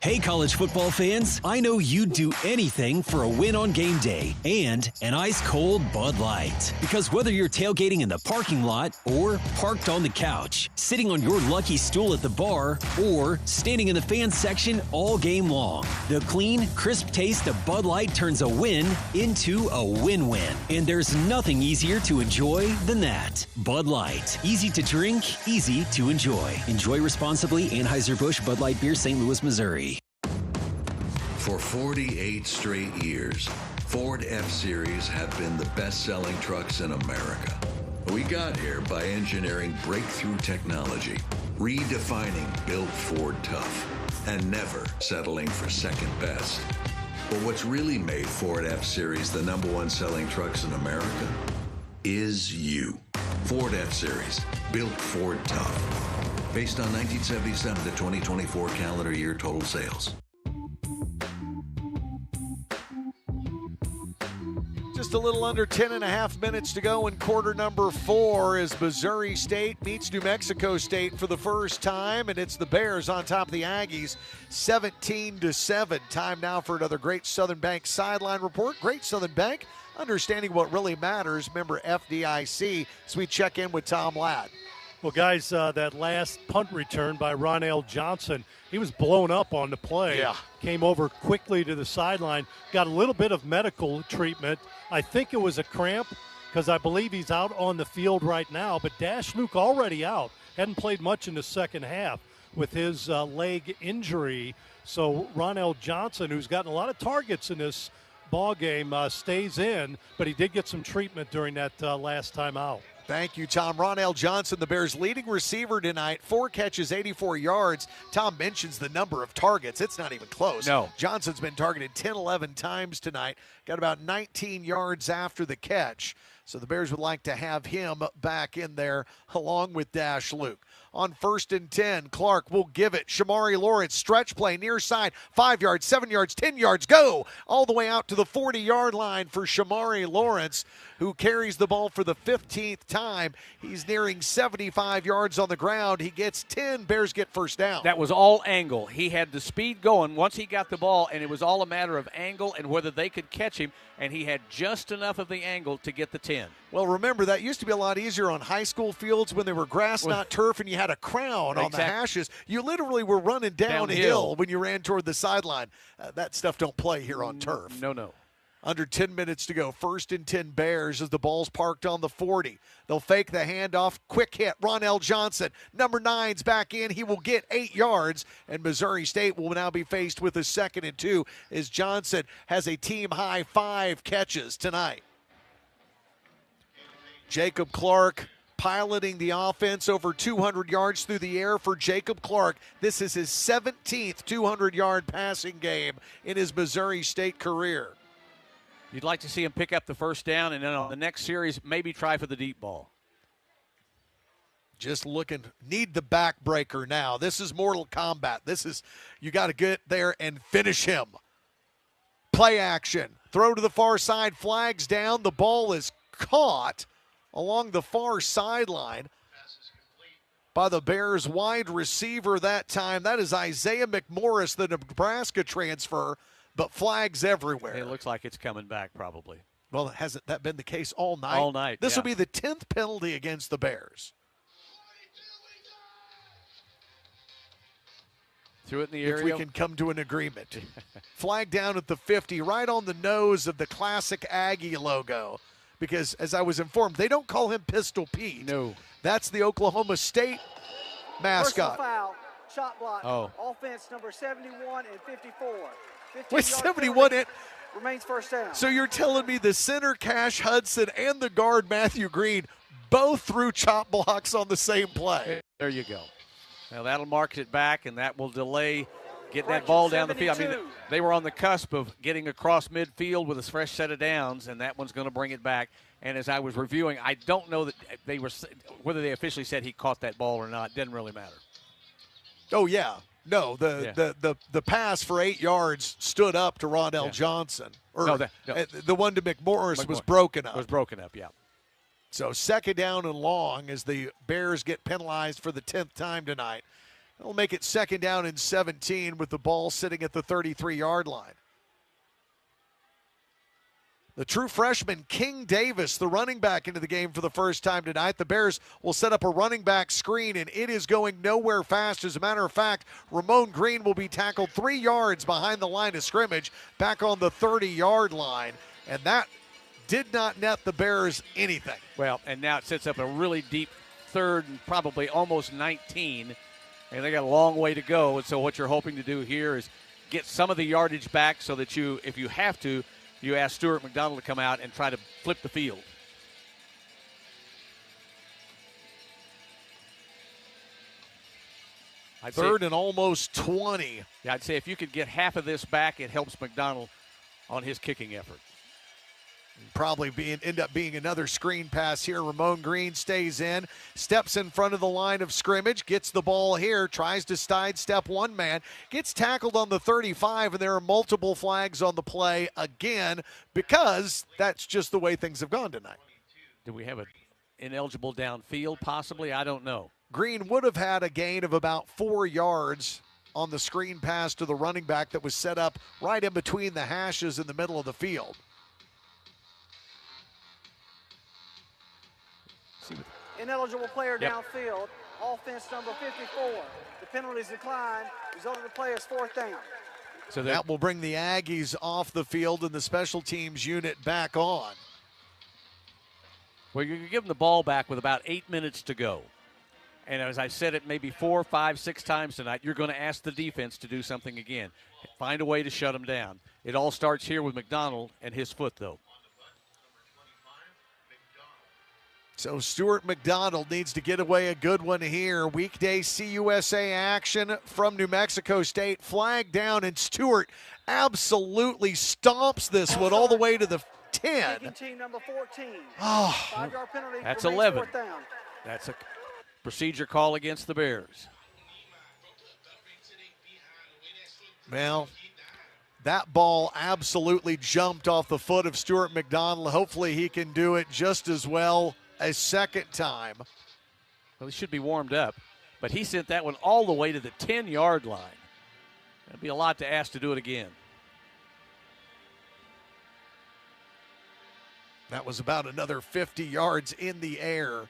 Hey, college football fans, I know you'd do anything for a win on game day and an ice-cold Bud Light. Because whether you're tailgating in the parking lot or parked on the couch, sitting on your lucky stool at the bar, or standing in the fan section all game long, the clean, crisp taste of Bud Light turns a win into a win-win. And there's nothing easier to enjoy than that. Bud Light. Easy to drink, easy to enjoy. Enjoy responsibly. Anheuser-Busch Bud Light Beer, St. Louis, Missouri. For 48 straight years, Ford F-Series have been the best-selling trucks in America. We got here by engineering breakthrough technology, redefining Built Ford Tough, and never settling for second best. But what's really made Ford F-Series the #1 selling trucks in America is you. Ford F-Series, Built Ford Tough. Based on 1977 to 2024 calendar year total sales. Just a little under 10.5 minutes to go in quarter number 4 as Missouri State meets New Mexico State for the first time, and it's the Bears on top of the Aggies, 17-7. Time now for another Great Southern Bank sideline report. Great Southern Bank, understanding what really matters. Member FDIC, as we check in with Tom Ladd. Well, guys, that last punt return by Ronell Johnson, he was blown up on the play. Yeah. Came over quickly to the sideline, got a little bit of medical treatment. I think it was a cramp because I believe he's out on the field right now. But Dash Luke already out. Hadn't played much in the second half with his leg injury. So Ronell Johnson, who's gotten a lot of targets in this ball game, stays in, but he did get some treatment during that last time out. Thank you, Tom. Ronell Johnson, the Bears' leading receiver tonight, 4 catches, 84 yards. Tom mentions the number of targets. It's not even close. No. Johnson's been targeted 10, 11 times tonight. Got about 19 yards after the catch. So the Bears would like to have him back in there along with Dash Luke. On 1st and 10, Clark will give it. Shamari Lawrence, stretch play, near side, 5 yards, 7 yards, 10 yards, go! All the way out to the 40-yard line for Shamari Lawrence, who carries the ball for the 15th time. He's nearing 75 yards on the ground. He gets 10. Bears get first down. That was all angle. He had the speed going once he got the ball, and it was all a matter of angle and whether they could catch him, and he had just enough of the angle to get the 10. Well, remember, that used to be a lot easier on high school fields when they were grass, not turf, and you had a crown on the hashes. You literally were running downhill when you ran toward the sideline. That stuff don't play here on turf. No. Under 10 minutes to go. 1st and 10 Bears as the ball's parked on the 40. They'll fake the handoff. Quick hit. Ronell Johnson, number 9's back in. He will get 8 yards, and Missouri State will now be faced with a 2nd and 2 as Johnson has a team-high 5 catches tonight. Jacob Clark piloting the offense, over 200 yards through the air for Jacob Clark. This is his 17th 200-yard passing game in his Missouri State career. You'd like to see him pick up the first down, and then on the next series, maybe try for the deep ball. Just looking, need the backbreaker now. This is Mortal Kombat. This is, you got to get there and finish him. Play action. Throw to the far side, flags down. The ball is caught along the far sideline by the Bears wide receiver that time. That is Isaiah McMorris, the Nebraska transfer, but flags everywhere. It looks like it's coming back probably. Well, hasn't that been the case all night? All night, This will be the 10th penalty against the Bears. Threw it in the area. If we can come to an agreement. Flag down at the 50, right on the nose of the classic Aggie logo. Because, as I was informed, they don't call him Pistol Pete. No. That's the Oklahoma State mascot. Personal foul, shot block. Oh. Offense number 71 and 54. Wait, 71 and remains first down. So you're telling me the center Cash Hudson and the guard Matthew Green both threw chop blocks on the same play? There you go. Now that'll mark it back, and that will delay getting that ball down the field. I mean, they were on the cusp of getting across midfield with a fresh set of downs, and that one's going to bring it back. And as I was reviewing, I don't know that they were whether they officially said he caught that ball or not. Didn't really matter. Oh yeah, no. The pass for 8 yards stood up to Ronell Johnson. Or the one to McMorris was broken up. Was broken up, yeah. So 2nd down and long as the Bears get penalized for the 10th time tonight. They'll make it 2nd down and 17 with the ball sitting at the 33-yard line. The true freshman, King Davis, the running back, into the game for the first time tonight. The Bears will set up a running back screen, and it is going nowhere fast. As a matter of fact, Ramon Green will be tackled 3 yards behind the line of scrimmage, back on the 30-yard line, and that did not net the Bears anything. Well, and now it sets up a really deep 3rd and probably almost 19, and they got a long way to go. And so what you're hoping to do here is get some of the yardage back so that you, if you have to, you ask Stuart McDonald to come out and try to flip the field. Third and almost 20. Yeah, I'd say if you could get half of this back, it helps McDonald on his kicking effort. Probably end up being another screen pass here. Ramon Green stays in, steps in front of the line of scrimmage, gets the ball here, tries to sidestep one man, gets tackled on the 35, and there are multiple flags on the play again because that's just the way things have gone tonight. Do we have an ineligible downfield possibly? I don't know. Green would have had a gain of about 4 yards on the screen pass to the running back that was set up right in between the hashes in the middle of the field. Ineligible player downfield. Offense number 54. The penalties decline. Result of the play is 4th down. So that will bring the Aggies off the field and the special teams unit back on. Well, you can give them the ball back with about 8 minutes to go. And as I said it maybe 4, 5, 6 times tonight, you're going to ask the defense to do something again. Find a way to shut them down. It all starts here with McDonald and his foot, though. So Stuart McDonald needs to get away a good one here. Weekday CUSA action from New Mexico State. Flag down, and Stuart absolutely stomps this one all the way to the 10. Team number 14. Oh, 5-yard penalty. That's remains 11. fourth down. That's a procedure call against the Bears. Well, that ball absolutely jumped off the foot of Stuart McDonald. Hopefully he can do it just as well a second time. Well, he should be warmed up, but he sent that one all the way to the 10-yard line. That'd be a lot to ask to do it again. That was about another 50 yards in the air.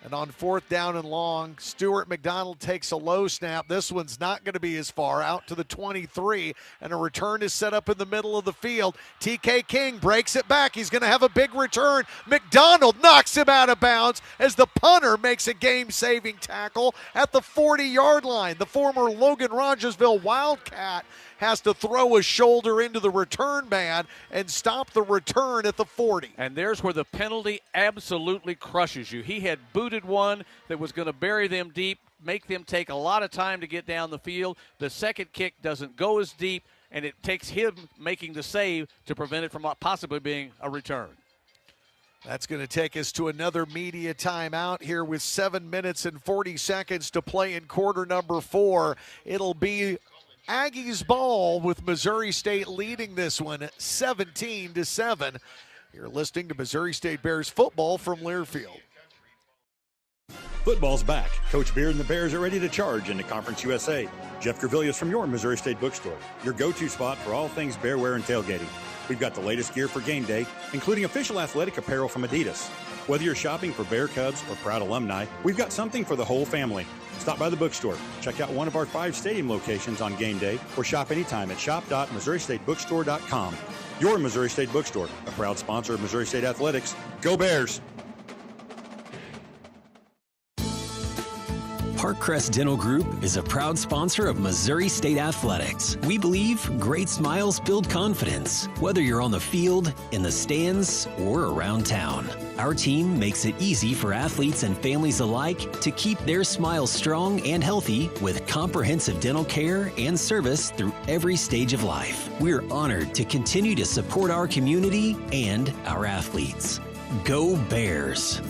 And on 4th down and long, Stuart McDonald takes a low snap. This one's not going to be as far, out to the 23, and a return is set up in the middle of the field. TK King breaks it back. He's going to have a big return. McDonald knocks him out of bounds as the punter makes a game-saving tackle at the 40-yard line. The former Logan Rogersville Wildcat has to throw a shoulder into the return man and stop the return at the 40. And there's where the penalty absolutely crushes you. He had booted one that was going to bury them deep, make them take a lot of time to get down the field. The second kick doesn't go as deep, and it takes him making the save to prevent it from possibly being a return. That's going to take us to another media timeout here with 7 minutes and 40 seconds to play in quarter number 4. It'll be Aggies ball with Missouri State leading this one 17-7. You're listening to Missouri State Bears football from Learfield. Football's back. Coach Beard and the Bears are ready to charge into Conference USA. Jeff Gervillius from your Missouri State bookstore, your go-to spot for all things bear wear and tailgating. We've got the latest gear for game day, including official athletic apparel from Adidas. Whether you're shopping for Bear Cubs or proud alumni, we've got something for the whole family. Stop by the bookstore, check out one of our 5 stadium locations on game day, or shop anytime at shop.MissouriStateBookstore.com. Your Missouri State Bookstore, a proud sponsor of Missouri State Athletics. Go Bears! Parkcrest Dental Group is a proud sponsor of Missouri State Athletics. We believe great smiles build confidence, whether you're on the field, in the stands, or around town. Our team makes it easy for athletes and families alike to keep their smiles strong and healthy with comprehensive dental care and service through every stage of life. We're honored to continue to support our community and our athletes. Go Bears!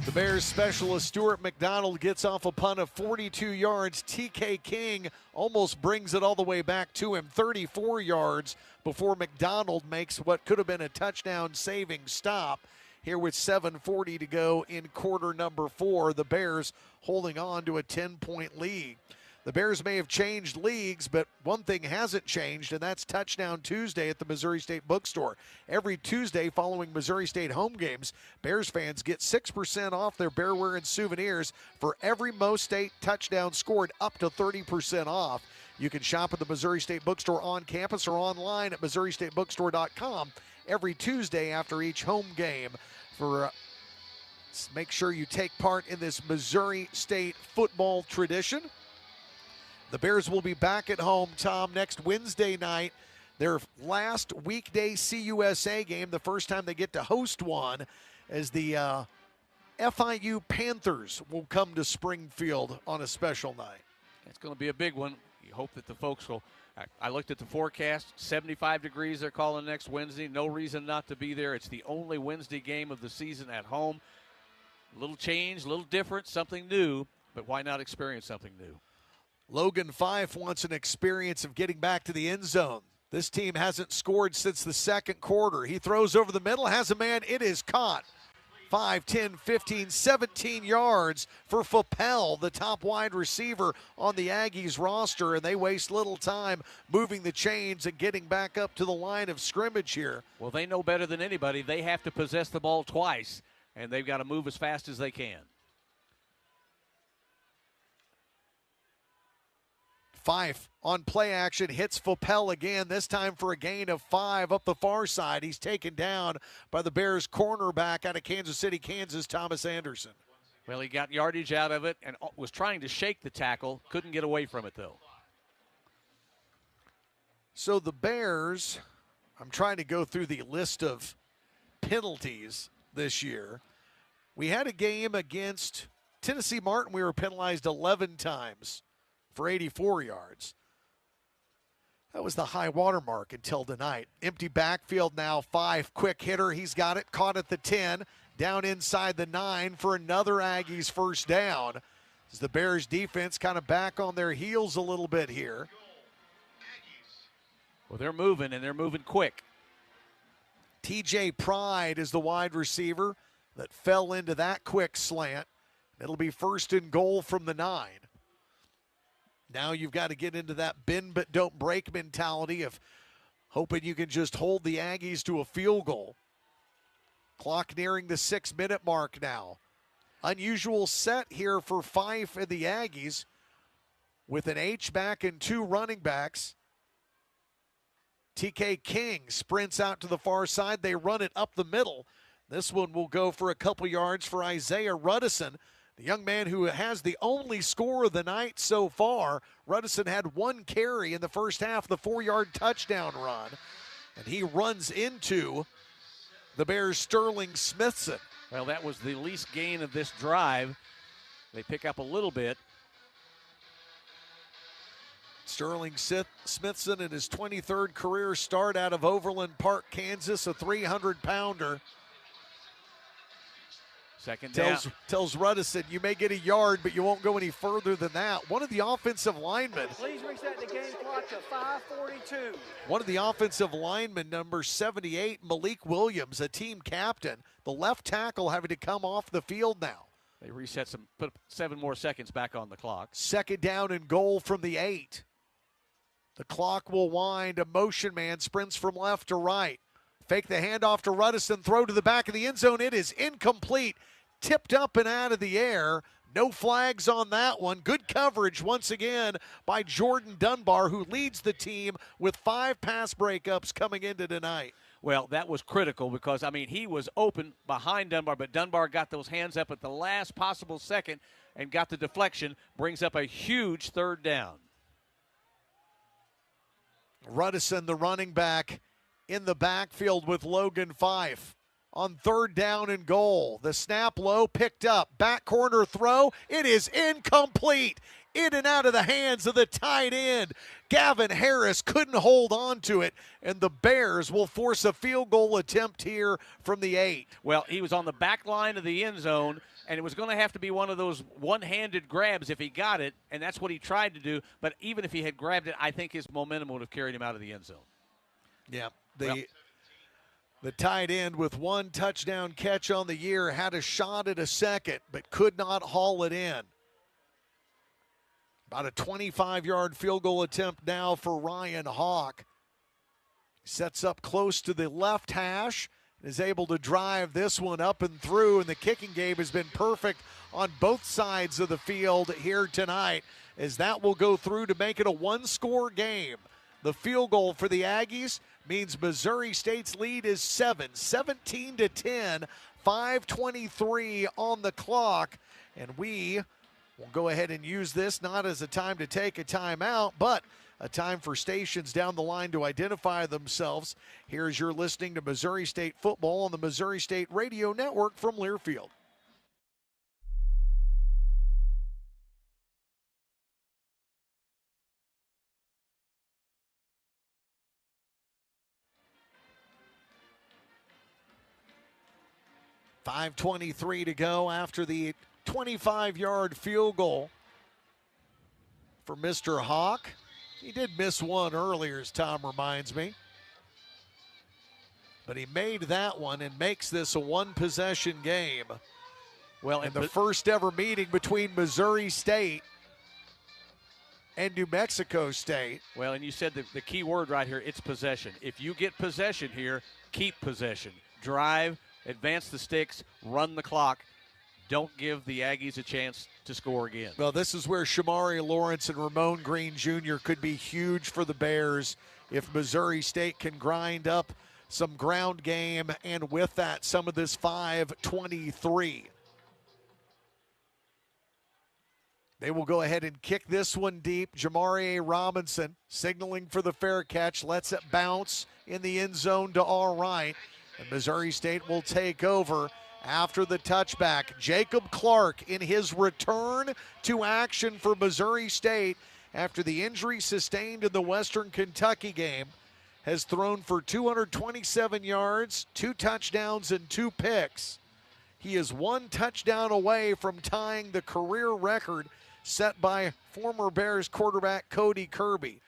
The Bears specialist Stuart McDonald gets off a punt of 42 yards. TK King almost brings it all the way back to him, 34 yards, before McDonald makes what could have been a touchdown saving stop. Here with 7:40 to go in quarter number 4, the Bears holding on to a 10-point lead. The Bears may have changed leagues, but one thing hasn't changed, and that's Touchdown Tuesday at the Missouri State Bookstore. Every Tuesday following Missouri State home games, Bears fans get 6% off their bearwear and souvenirs for every Mo State touchdown scored, up to 30% off. You can shop at the Missouri State Bookstore on campus or online at MissouriStateBookstore.com every Tuesday after each home game. Make sure you take part in this Missouri State football tradition. The Bears will be back at home, Tom, next Wednesday night. Their last weekday CUSA game, the first time they get to host one, as the FIU Panthers will come to Springfield on a special night. It's going to be a big one. You hope that the folks will. I looked at the forecast, 75 degrees they're calling next Wednesday. No reason not to be there. It's the only Wednesday game of the season at home. A little change, a little different, something new, but why not experience something new? Logan Fife wants an experience of getting back to the end zone. This team hasn't scored since the second quarter. He throws over the middle, has a man, it is caught. 5, 10, 15, 17 yards for Fappel, the top wide receiver on the Aggies roster, and they waste little time moving the chains and getting back up to the line of scrimmage here. Well, they know better than anybody. They have to possess the ball twice, and they've got to move as fast as they can. Fife on play action hits Fopel again, this time for a gain of 5 up the far side. He's taken down by the Bears cornerback out of Kansas City, Kansas, Thomas Anderson. Well, he got yardage out of it and was trying to shake the tackle. Couldn't get away from it, though. So the Bears, I'm trying to go through the list of penalties this year. We had a game against Tennessee Martin. We were penalized 11 times for 84 yards. That was the high water mark until tonight. Empty backfield now, 5. Quick hitter, he's got it, caught at the 10, down inside the 9 for another Aggies first down. As the Bears defense kind of back on their heels a little bit here. Well, they're moving, and they're moving quick. TJ Pride is the wide receiver that fell into that quick slant. It'll be first and goal from the 9. Now you've got to get into that bend but don't break mentality of hoping you can just hold the Aggies to a field goal. Clock nearing the 6-minute mark now. Unusual set here for Fife and the Aggies with an H-back and 2 running backs. TK King sprints out to the far side. They run it up the middle. This one will go for a couple yards for Isaiah Ruddison, the young man who has the only score of the night so far. Ruddison had 1 carry in the first half, the 4-yard touchdown run, and he runs into the Bears' Sterling Smithson. Well, that was the least gain of this drive. They pick up a little bit. Sterling Smithson in his 23rd career start out of Overland Park, Kansas, a 300-pounder. Second down. Tells Ruddison, you may get a yard, but you won't go any further than that. One of the offensive linemen. Please reset the game clock to 5:42. One of the offensive linemen, number 78, Malik Williams, a team captain. The left tackle having to come off the field now. They reset put 7 more seconds back on the clock. Second down and goal from the 8. The clock will wind. A motion man sprints from left to right. Fake the handoff to Ruddison, throw to the back of the end zone. It is incomplete, tipped up and out of the air. No flags on that one. Good coverage once again by Jordan Dunbar, who leads the team with 5 pass breakups coming into tonight. Well, that was critical because, I mean, he was open behind Dunbar, but Dunbar got those hands up at the last possible second and got the deflection, brings up a huge 3rd down. Ruddison, the running back, in the backfield with Logan Fife on 3rd down and goal. The snap low, picked up, back corner throw. It is incomplete. In and out of the hands of the tight end. Gavin Harris couldn't hold on to it, and the Bears will force a field goal attempt here from the 8. Well, he was on the back line of the end zone, and it was going to have to be one of those one-handed grabs if he got it, and that's what he tried to do. But even if he had grabbed it, I think his momentum would have carried him out of the end zone. Yeah, the tight end with 1 touchdown catch on the year had a shot at a second, but could not haul it in. About a 25-yard field goal attempt now for Ryan Hawk. Sets up close to the left hash, is able to drive this one up and through, and the kicking game has been perfect on both sides of the field here tonight, as that will go through to make it a 1-score game. The field goal for the Aggies means Missouri State's lead is 17-10, 5:23 on the clock, and we will go ahead and use this not as a time to take a timeout, but a time for stations down the line to identify themselves. Here's your listening to Missouri State football on the Missouri State Radio Network from Learfield. .5:23 to go after the 25-yard field goal for Mr. Hawk. He did miss one earlier, as Tom reminds me. But he made that one and makes this a 1-possession game. Well, in the first ever meeting between Missouri State and New Mexico State. Well, and you said the key word right here, it's possession. If you get possession here, keep possession. Drive, advance the sticks, run the clock. don't give the Aggies a chance to score again. Well, this is where Shamari Lawrence and Ramon Green Jr. could be huge for the Bears if Missouri State can grind up some ground game, and with that, some of this 5-23. They will go ahead and kick this one deep. Jamarie Robinson signaling for the fair catch, lets it bounce in the end zone to all right. And Missouri State will take over after the touchback. Jacob Clark in his return to action for Missouri State after the injury sustained in the Western Kentucky game has thrown for 227 yards, 2 touchdowns, and 2 picks. He is 1 touchdown away from tying the career record set by former Bears quarterback Cody Kirby.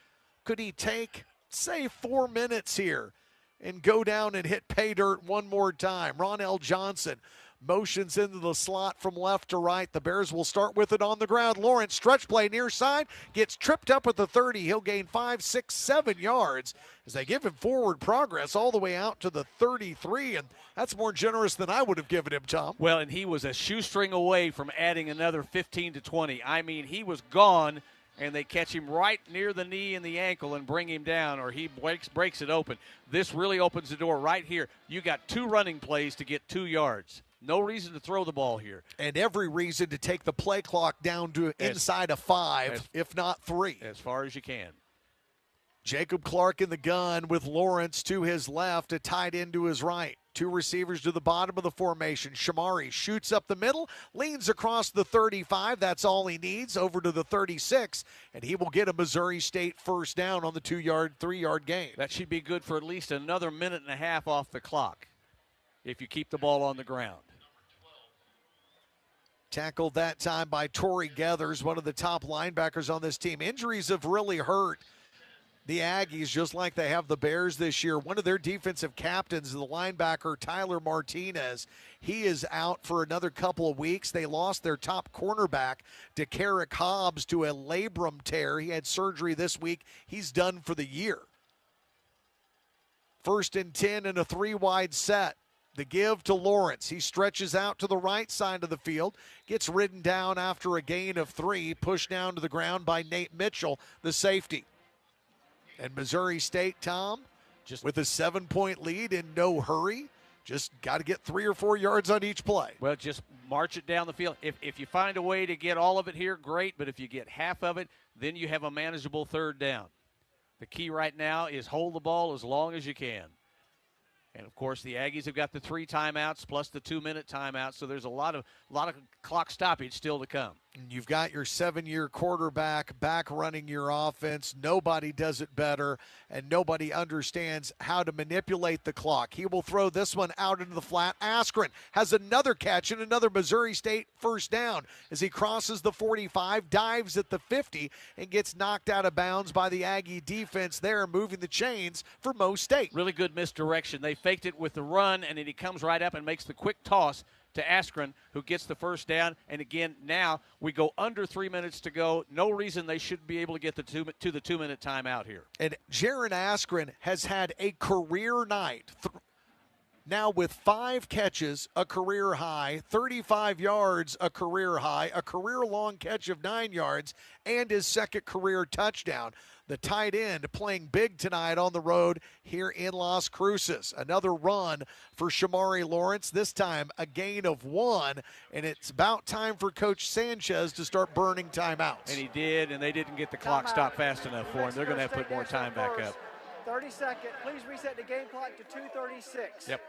Could he take, say, 4 minutes here and go down and hit pay dirt one more time? Ronell Johnson motions into the slot from left to right. The Bears will start with it on the ground. Lawrence, stretch play near side, gets tripped up at the 30. He'll gain 5, 6, 7 yards as they give him forward progress all the way out to the 33, and that's more generous than I would have given him, Tom. Well, and he was a shoestring away from adding another 15 to 20. I mean, he was gone, and they catch him right near the knee and the ankle and bring him down, or he breaks it open. This really opens the door right here. You got 2 running plays to get 2 yards. No reason to throw the ball here. And every reason to take the play clock down to inside of 5, if not 3. As far as you can. Jacob Clark in the gun with Lawrence to his left, a tight end to his right. 2 receivers to the bottom of the formation. Shamari shoots up the middle, leans across the 35. That's all he needs, over to the 36, and he will get a Missouri State first down on the 3-yard gain. That should be good for at least another minute and a half off the clock if you keep the ball on the ground. Tackled that time by Torrey Geathers, one of the top linebackers on this team. Injuries have really hurt the Aggies, just like they have the Bears this year. One of their defensive captains, the linebacker Tyler Martinez, he is out for another couple of weeks. They lost their top cornerback, DeCarrick Hobbs, to a labrum tear. He had surgery this week. He's done for the year. 1st and 10 and a 3-wide set. The give to Lawrence. He stretches out to the right side of the field, gets ridden down after a gain of 3, pushed down to the ground by Nate Mitchell, the safety. And Missouri State, Tom, just with a 7-point lead in no hurry, just got to get 3 or 4 yards on each play. Well, just march it down the field. If you find a way to get all of it here, great. But if you get half of it, then you have a manageable 3rd down. The key right now is hold the ball as long as you can. And, of course, the Aggies have got the 3 timeouts plus the 2-minute timeout, so there's a lot of clock stoppage still to come. You've got your 7-year quarterback back running your offense. Nobody does it better, and nobody understands how to manipulate the clock. He will throw this one out into the flat. Askren has another catch and another Missouri State first down as he crosses the 45, dives at the 50, and gets knocked out of bounds by the Aggie defense there, moving the chains for Mo State. Really good misdirection. They faked it with the run, and then he comes right up and makes the quick toss to Askren, who gets the first down. And again, now we go under 3 minutes to go. No reason they should be able to get to the 2-minute timeout here. And Jaron Askren has had a career night. Now with 5 catches, a career high, 35 yards, a career high, a career-long catch of 9 yards, and his 2nd career touchdown. The tight end playing big tonight on the road here in Las Cruces. Another run for Shamari Lawrence, this time a gain of 1, and it's about time for Coach Sanchez to start burning timeouts. And he did, and they didn't get the clock stopped fast enough for him. They're going to have to put more time back up. 30 seconds. Please reset the game clock to 2:36. Yep.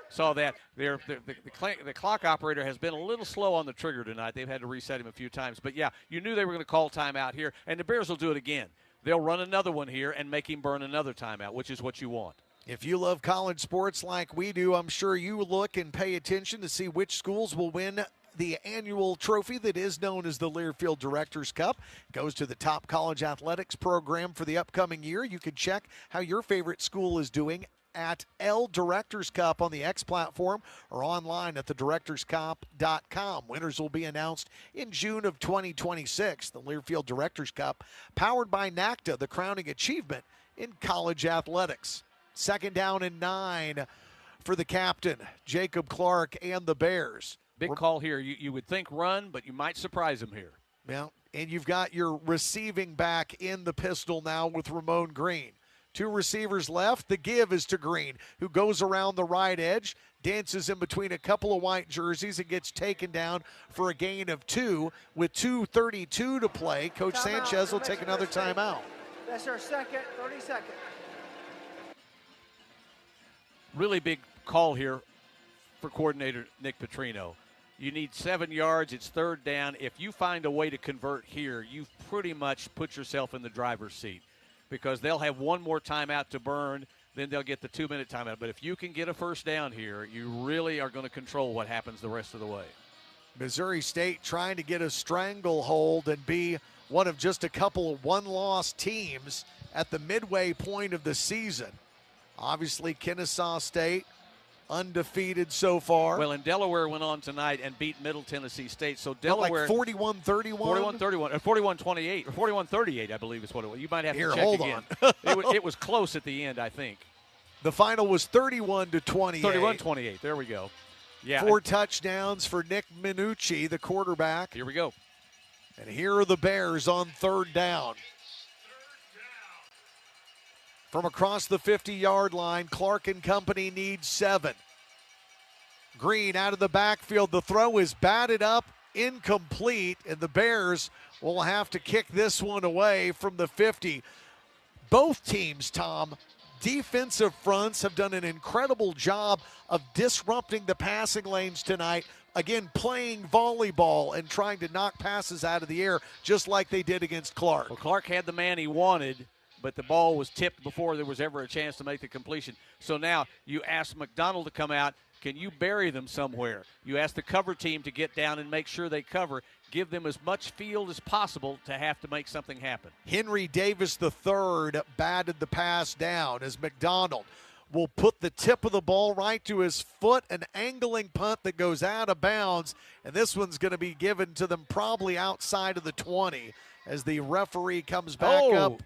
Saw that. The clock operator has been a little slow on the trigger tonight. They've had to reset him a few times. But, yeah, you knew they were going to call timeout here, and the Bears will do it again. They'll run another one here and make him burn another timeout, which is what you want. If you love college sports like we do, I'm sure you look and pay attention to see which schools will win the annual trophy that is known as the Learfield Directors Cup. It goes to the top college athletics program for the upcoming year. You can check how your favorite school is doing at L Directors Cup on the X platform or online at thedirectorscup.com. Winners will be announced in June of 2026. The Learfield Directors Cup, powered by NACTA, the crowning achievement in college athletics. 2nd down and 9 for the captain, Jacob Clark, and the Bears. Big call here. You would think run, but you might surprise him here. Well, and you've got your receiving back in the pistol now with Ramon Green. 2 receivers left. The give is to Green, who goes around the right edge, dances in between a couple of white jerseys, and gets taken down for a gain of 2 with 2:32 to play. Coach Sanchez will take another timeout. That's our second, 30 seconds. Really big call here for coordinator Nick Petrino. You need 7 yards. It's 3rd down. If you find a way to convert here, you've pretty much put yourself in the driver's seat because they'll have one more timeout to burn, then they'll get the 2-minute timeout. But if you can get a first down here, you really are going to control what happens the rest of the way. Missouri State trying to get a stranglehold and be one of just a couple of one-loss teams at the midway point of the season. Obviously, Kennesaw State undefeated so far. Well, and Delaware went on tonight and beat Middle Tennessee State. So Delaware, like 41-31? 41-31, 41-28, or 41-38, I believe is what it was. You might have to check hold again. on. It was close at the end, I think. The final was 31-28. 31-28, there we go. Yeah. 4 touchdowns for Nick Minucci, the quarterback. Here we go. And here are the Bears on 3rd down. From across the 50-yard line, Clark and company need 7. Green out of the backfield. The throw is batted up, incomplete, and the Bears will have to kick this one away from the 50. Both teams, Tom, defensive fronts have done an incredible job of disrupting the passing lanes tonight. Again, playing volleyball and trying to knock passes out of the air just like they did against Clark. Well, Clark had the man he wanted, but the ball was tipped before there was ever a chance to make the completion. So now you ask McDonald to come out. Can you bury them somewhere? You ask the cover team to get down and make sure they cover. Give them as much field as possible to have to make something happen. Henry Davis III batted the pass down as McDonald will put the tip of the ball right to his foot, an angling punt that goes out of bounds, and this one's going to be given to them probably outside of the 20 as the referee comes back up.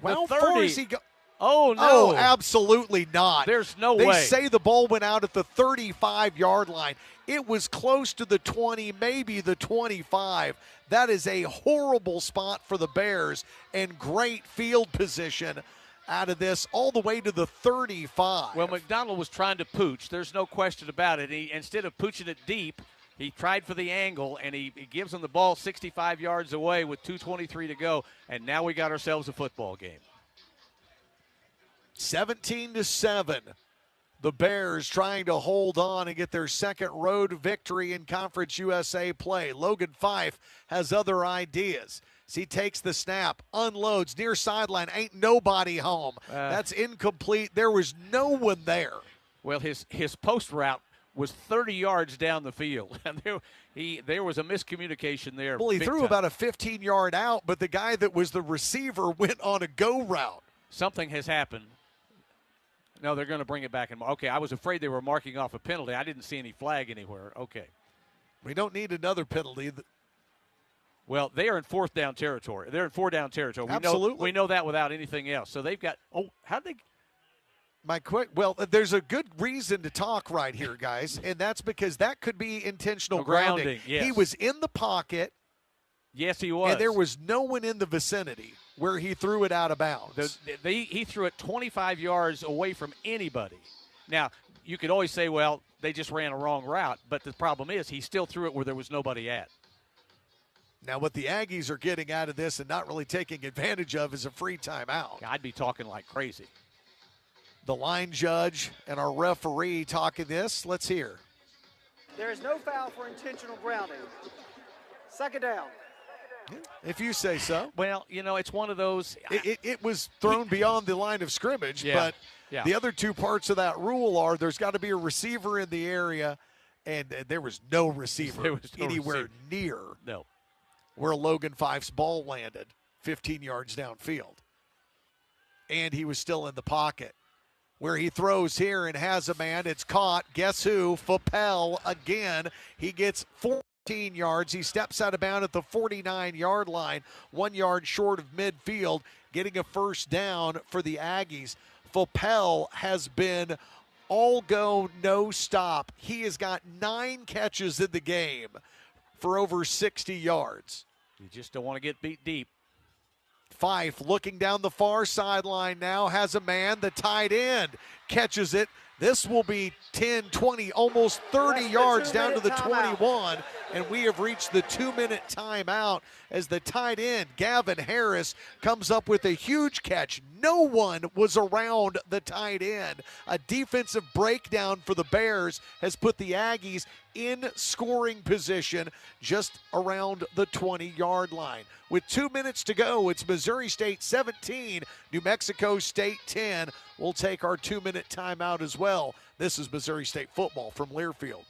Well, How far is he go? Oh, no. Oh, absolutely not. There's no way. way. They say the ball went out at the 35-yard line. It was close to the 20, maybe the 25. That is a horrible spot for the Bears and great field position out of this all the way to the 35. Well, McDonald was trying to pooch. There's no question about it. Instead of pooching it deep, he tried for the angle, and he gives them the ball 65 yards away with 2:23 to go, and now we got ourselves a football game. 17-7. The Bears trying to hold on and get their second road victory in Conference USA play. Logan Fife has other ideas. As he takes the snap, unloads, near sideline, ain't nobody home. That's incomplete. There was no one there. Well, his post route was 30 yards down the field. And there was a miscommunication there. Well, he threw about a 15-yard out, but the guy that was the receiver went on a go route. Something has happened. No, they're going to bring it back. Okay, I was afraid they were marking off a penalty. I didn't see any flag anywhere. Okay. We don't need another penalty. Well, they are in 4th down territory. They're in 4-down territory. Absolutely. We know that without anything else. So they've got – how'd they – Well, there's a good reason to talk right here, guys, and that's because that could be intentional grounding. Yes. He was in the pocket. Yes, he was. And there was no one in the vicinity where he threw it out of bounds. He threw it 25 yards away from anybody. Now, you could always say, well, they just ran a wrong route, but the problem is he still threw it where there was nobody at. Now, what the Aggies are getting out of this and not really taking advantage of is a free timeout. I'd be talking like crazy. The line judge and our referee talking this. Let's hear. There is no foul for intentional grounding. 2nd down. If you say so. Well, it's one of those. It was thrown beyond the line of scrimmage, but the other two parts of that rule are there's got to be a receiver in the area, and there was no receiver anywhere near where Logan Fife's ball landed 15 yards downfield. And he was still in the pocket. Where he throws here and has a man, it's caught. Guess who? Fopel again. He gets 14 yards. He steps out of bounds at the 49-yard line, 1 yard short of midfield, getting a first down for the Aggies. Fopel has been all go, no stop. He has got 9 catches in the game for over 60 yards. You just don't want to get beat deep. Fife looking down the far sideline now, has a man, the tight end catches it. This will be 10, 20, almost 30 yards down to the 21, and we have reached the 2-minute timeout as the tight end, Gavin Harris, comes up with a huge catch. No one was around the tight end. A defensive breakdown for the Bears has put the Aggies in scoring position just around the 20-yard line. With 2 minutes to go, it's Missouri State 17, New Mexico State 10. We'll take our 2-minute timeout as well. This is Missouri State football from Learfield.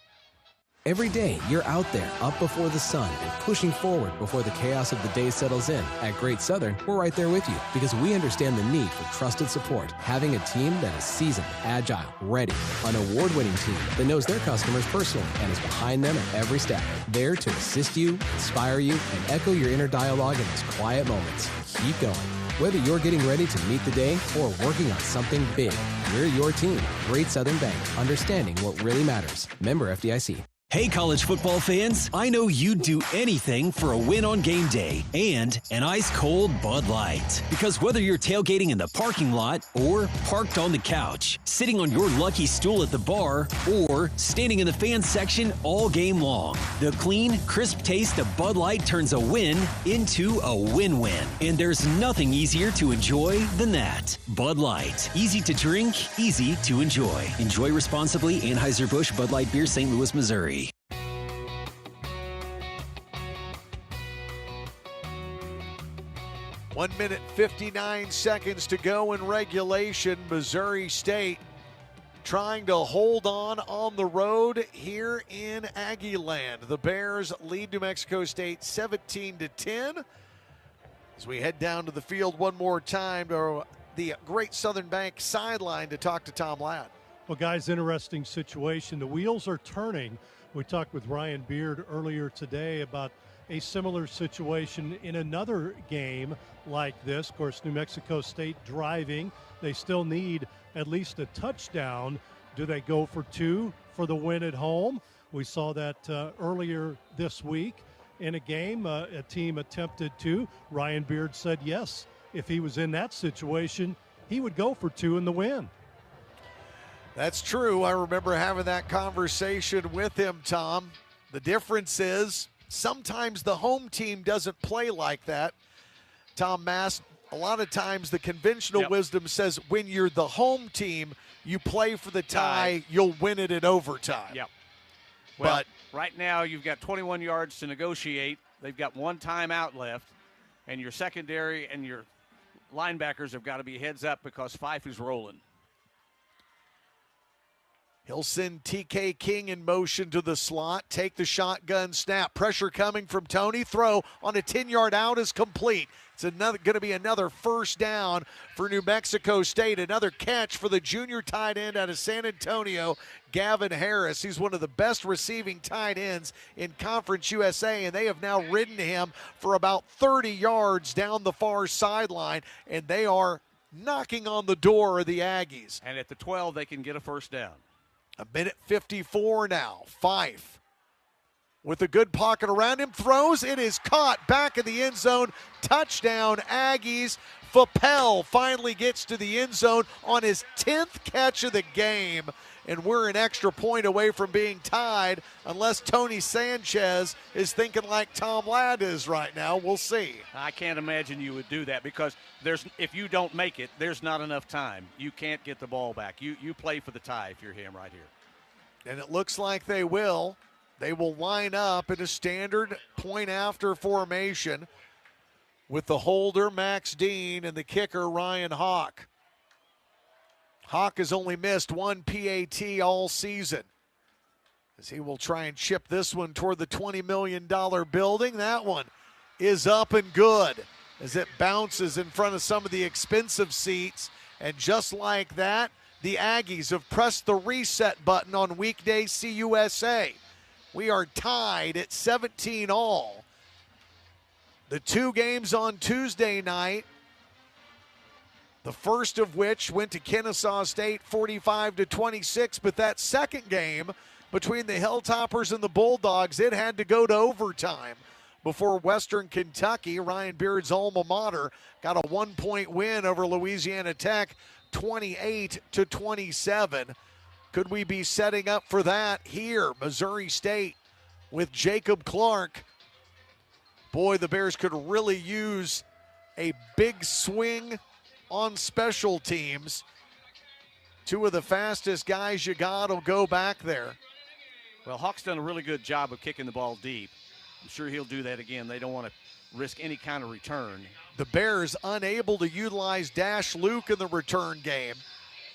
Every day, you're out there, up before the sun, and pushing forward before the chaos of the day settles in. At Great Southern, we're right there with you because we understand the need for trusted support. Having a team that is seasoned, agile, ready, an award-winning team that knows their customers personally and is behind them at every step. There to assist you, inspire you, and echo your inner dialogue in those quiet moments. Keep going. Whether you're getting ready to meet the day or working on something big, we're your team. Great Southern Bank, understanding what really matters. Member FDIC. Hey, college football fans, I know you'd do anything for a win on game day and an ice-cold Bud Light. Because whether you're tailgating in the parking lot or parked on the couch, sitting on your lucky stool at the bar, or standing in the fan section all game long, the clean, crisp taste of Bud Light turns a win into a win-win. And there's nothing easier to enjoy than that. Bud Light. Easy to drink, easy to enjoy. Enjoy responsibly. Anheuser-Busch Bud Light Beer, St. Louis, Missouri. 1 minute, 59 seconds to go in regulation. Missouri State trying to hold on the road here in Aggie land. The Bears lead New Mexico State 17-10. As we head down to the field one more time to the Great Southern Bank sideline to talk to Tom Ladd. Well, guys, interesting situation. The wheels are turning. We talked with Ryan Beard earlier today about a similar situation in another game like this. Of course, New Mexico State driving. They still need at least a touchdown. Do they go for 2 for the win at home? We saw that earlier this week in a game. A team attempted to. Ryan Beard said yes. If he was in that situation, he would go for 2 in the win. That's true. I remember having that conversation with him, Tom. The difference is sometimes the home team doesn't play like that. Tom Mass, a lot of times the conventional wisdom says when you're the home team, you play for the tie, you'll win it in overtime. Yep. Well, but right now you've got 21 yards to negotiate. They've got 1 timeout left, and your secondary and your linebackers have got to be heads up because Fife is rolling. He'll send TK King in motion to the slot. Take the shotgun snap. Pressure coming from Tony. Throw on a 10-yard out is complete. It's going to be another first down for New Mexico State. Another catch for the junior tight end out of San Antonio, Gavin Harris. He's one of the best receiving tight ends in Conference USA, and they have now ridden him for about 30 yards down the far sideline, and they are knocking on the door of the Aggies. And at the 12, they can get a first down. A minute 54 now. Fife with a good pocket around him. Throws. It is caught back in the end zone. Touchdown, Aggies. Fappel finally gets to the end zone on his 10th catch of the game. And we're an extra point away from being tied unless Tony Sanchez is thinking like Tom Ladd is right now. We'll see. I can't imagine you would do that because if you don't make it, there's not enough time. You can't get the ball back. You play for the tie if you're him right here. And it looks like they will. They will line up in a standard point after formation with the holder, Max Dean, and the kicker, Ryan Hawk. Hawk has only missed 1 PAT all season, as he will try and chip this one toward the $20 million building. That one is up and good as it bounces in front of some of the expensive seats. And just like that, the Aggies have pressed the reset button on weekday CUSA. We are tied at 17 all. The 2 games on Tuesday night The first of which went to Kennesaw State 45-26, but that second game between the Hilltoppers and the Bulldogs, it had to go to overtime before Western Kentucky, Ryan Beard's alma mater, got a 1-point win over Louisiana Tech, 28-27. Could we be setting up for that here? Missouri State with Jacob Clark. Boy, the Bears could really use a big swing on special teams. Two of the fastest guys you got will go back there. Well, Hawk's done a really good job of kicking the ball deep. I'm sure he'll do that again. They don't want to risk any kind of return. The Bears unable to utilize Dash Luke in the return game.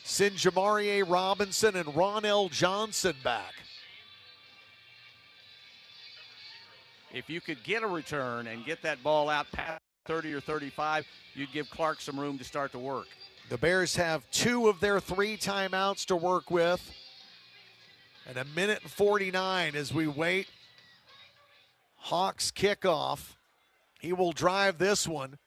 Send Jamarie Robinson and Ronell Johnson back. If you could get a return and get that ball out past 30 or 35, you'd give Clark some room to start to work. The Bears have 2 of their 3 timeouts to work with. And 1:49 as we wait. Hawks kickoff. He will drive this one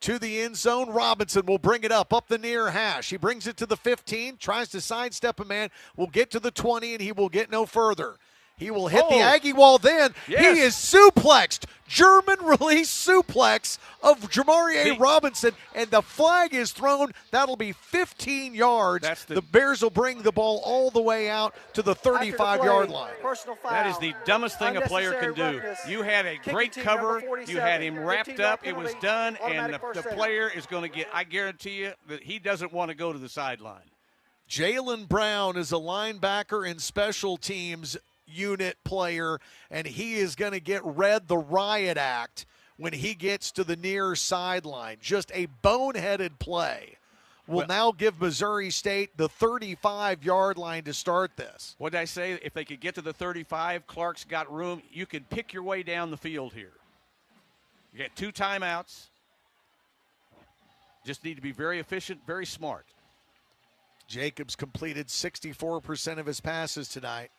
to the end zone. Robinson will bring it up the near hash. He brings it to the 15, tries to sidestep a man, will get to the 20, and he will get no further. He will hit the Aggie wall then. Yes. He is suplexed. German release suplex of Jamarie Robinson, and the flag is thrown. That'll be 15 yards. The Bears will bring the ball all the way out to the 35-yard line. Personal foul. That is the dumbest thing a player can do. You had a great cover. You had him wrapped up. It was done, and the player is going to get, I guarantee you, that he doesn't want to go to the sideline. Jalen Brown is a linebacker in special teams unit player, and he is going to get read the riot act when he gets to the near sideline. Just a boneheaded play will now give Missouri State the 35-yard line to start this. What did I say? If they could get to the 35, Clark's got room. You can pick your way down the field here. You get 2 timeouts. Just need to be very efficient, very smart. Jacobs completed 64% of his passes tonight.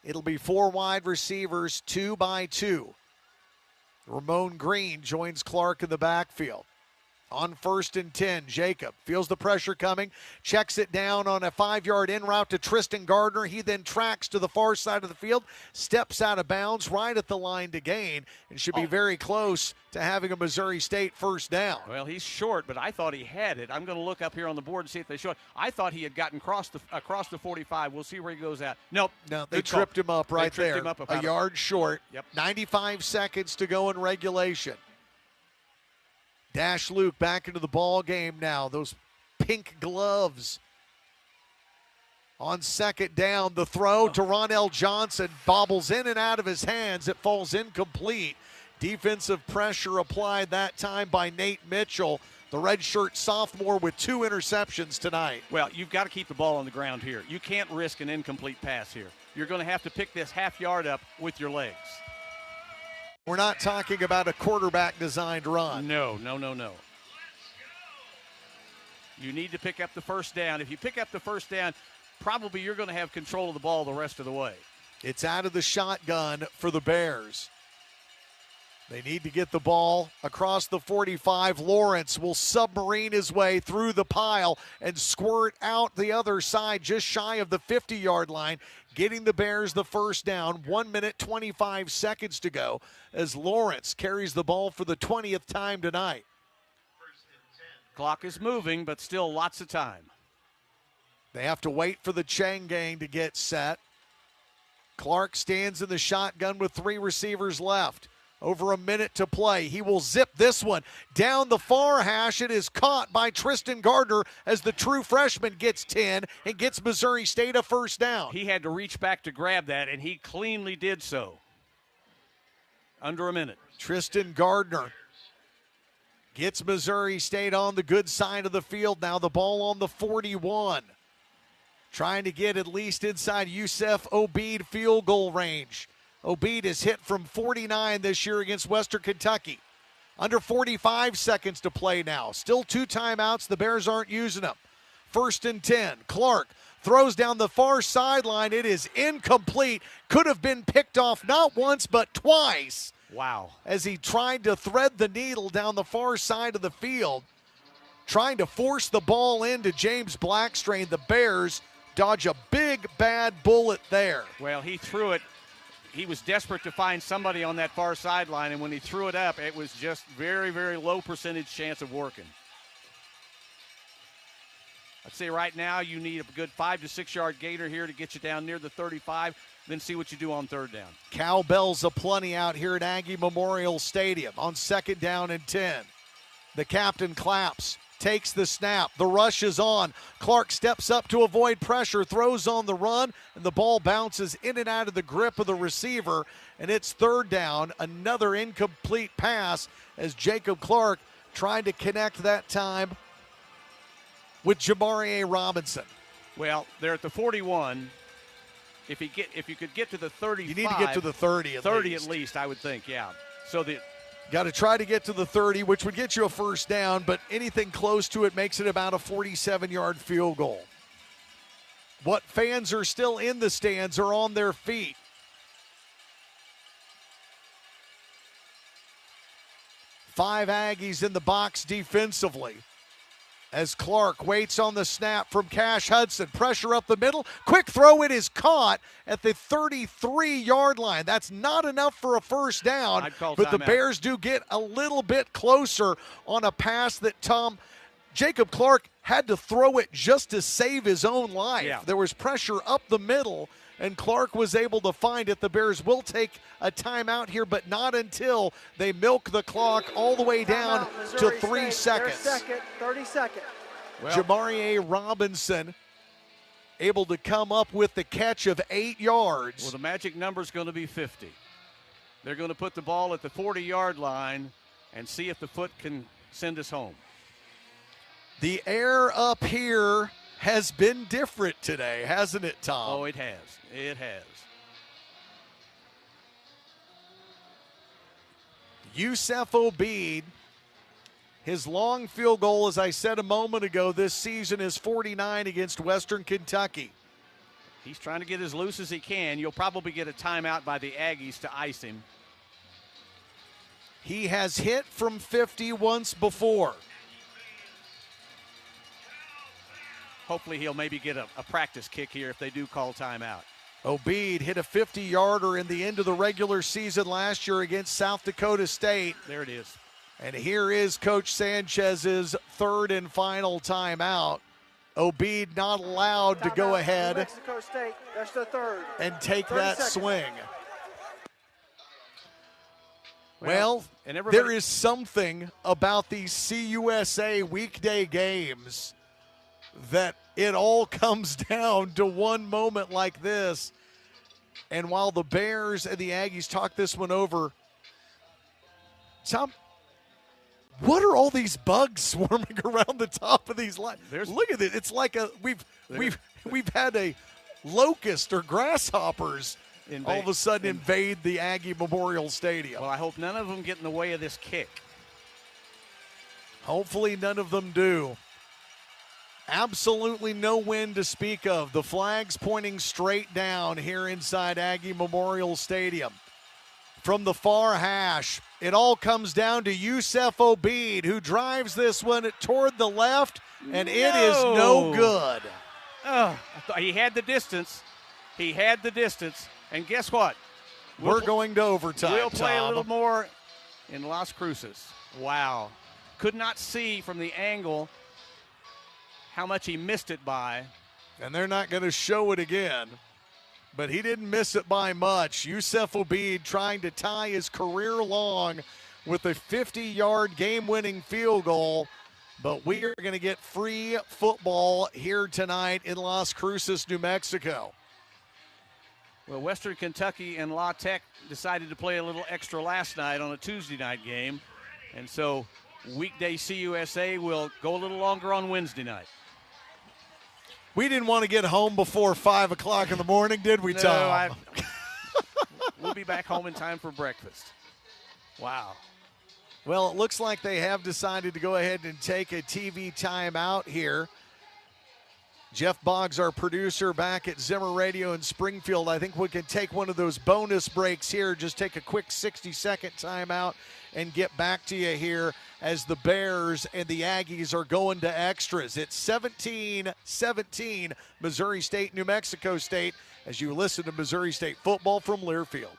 It'll be 4 wide receivers, 2 by 2. Ramon Green joins Clark in the backfield. On 1st and 10, Jacob feels the pressure coming, checks it down on a 5-yard in route to Tristan Gardner. He then tracks to the far side of the field, steps out of bounds right at the line to gain, and should be very close to having a Missouri State first down. Well, he's short, but I thought he had it. I'm going to look up here on the board and see if they show it. I thought he had gotten across the 45. We'll see where he goes at. Nope. No, they tripped him up right there. Him up a yard short. Yep. 95 seconds to go in regulation. Dash Luke back into the ball game now. Those pink gloves. On 2nd down, the throw to Ronell Johnson bobbles in and out of his hands. It falls incomplete. Defensive pressure applied that time by Nate Mitchell, the redshirt sophomore with 2 interceptions tonight. Well, you've got to keep the ball on the ground here. You can't risk an incomplete pass here. You're going to have to pick this half yard up with your legs. We're not talking about a quarterback-designed run. No. You need to pick up the first down. If you pick up the first down, probably you're going to have control of the ball the rest of the way. It's out of the shotgun for the Bears. They need to get the ball across the 45. Lawrence will submarine his way through the pile and squirt out the other side just shy of the 50-yard line, getting the Bears the first down. 1 minute, 25 seconds to go as Lawrence carries the ball for the 20th time tonight. Clock is moving, but still lots of time. They have to wait for the Chang gang to get set. Clark stands in the shotgun with 3 receivers left. Over a minute to play. He will zip this one down the far hash. It is caught by Tristan Gardner as the true freshman gets 10 and gets Missouri State a first down. He had to reach back to grab that, and he cleanly did so. Under a minute. Tristan Gardner gets Missouri State on the good side of the field. Now the ball on the 41. Trying to get at least inside Yusef Obeid field goal range. Obeid is hit from 49 this year against Western Kentucky. Under 45 seconds to play now. Still 2 timeouts. The Bears aren't using them. 1st and 10. Clark throws down the far sideline. It is incomplete. Could have been picked off not once but twice. Wow. As he tried to thread the needle down the far side of the field. trying to force the ball into James Blackstrain. The Bears dodge a big, bad bullet there. Well, he threw it. He was desperate to find somebody on that far sideline, and when he threw it up, it was just very, very low percentage chance of working. I'd say right now you need a good 5 to 6 yard gainer here to get you down near the 35, then see what you do on third down. Cowbells aplenty out here at Aggie Memorial Stadium on 2nd down and 10. The captain claps, takes the snap. The rush is on. Clark steps up to avoid pressure, throws on the run, and the ball bounces in and out of the grip of the receiver, and it's third down. Another incomplete pass as Jacob Clark tried to connect that time with Jamarie Robinson. Well, they're at the 41. If you could get to the 35. You need to get to the 30 at 30 least. at least, I would think, yeah. So got to try to get to the 30, which would get you a first down, but anything close to it makes it about a 47-yard field goal. What fans are still in the stands are on their feet. Five Aggies in the box defensively as Clark waits on the snap from Cash Hudson. Pressure up the middle. Quick throw. It is caught at the 33-yard line. That's not enough for a first down, but the Bears do get a little bit closer on a pass that Jacob Clark had to throw it just to save his own life. Yeah. There was pressure up the middle, and Clark was able to find it. The Bears will take a timeout here, but not until they milk the clock all the way down to 3 seconds. 30 seconds. Well, Jamarie Robinson able to come up with the catch of 8 yards. Well, the magic number is going to be 50. They're going to put the ball at the 40-yard line and see if the foot can send us home. The air up here has been different today, hasn't it, Tom? Oh, it has. It has. Yusef Obeid, his long field goal, as I said a moment ago, this season is 49 against Western Kentucky. He's trying to get as loose as he can. You'll probably get a timeout by the Aggies to ice him. He has hit from 50 once before. Hopefully he'll maybe get a practice kick here if they do call timeout. Obeid hit a 50-yarder in the end of the regular season last year against South Dakota State. There it is. And here is Coach Sanchez's third and final timeout. Obeid not allowed to go ahead Mexico State. That's the third. And take that seconds. swing. Well, there is something about these CUSA weekday games that it all comes down to one moment like this. And while the Bears and the Aggies talk this one over, Tom, what are all these bugs swarming around the top of these lines? Look at it. It's like we've had a locust or grasshoppers all of a sudden invade the Aggie Memorial Stadium. Well, I hope none of them get in the way of this kick. Hopefully none of them do. Absolutely no wind to speak of. The flag's pointing straight down here inside Aggie Memorial Stadium. From the far hash, it all comes down to Yusef Obeid, who drives this one toward the left, and it is no good. Oh, he had the distance. He had the distance. And guess what? We're going to overtime, We'll play Tom. a little more in Las Cruces. Wow. Could not see from the angle how much he missed it by. And they're not going to show it again. But he didn't miss it by much. Yusef Obeid trying to tie his career long with a 50-yard game-winning field goal. But we are going to get free football here tonight in Las Cruces, New Mexico. Well, Western Kentucky and La Tech decided to play a little extra last night on a Tuesday night game. And so weekday CUSA will go a little longer on Wednesday night. We didn't want to get home before 5 o'clock in the morning, did we, Tom? We'll be back home in time for breakfast. Wow. Well, it looks like they have decided to go ahead and take a TV timeout here. Jeff Boggs, our producer, back at Zimmer Radio in Springfield. I think we can take one of those bonus breaks here, just take a quick 60-second timeout and get back to you here as the Bears and the Aggies are going to extras. It's 17-17, Missouri State, New Mexico State, as you listen to Missouri State football from Learfield.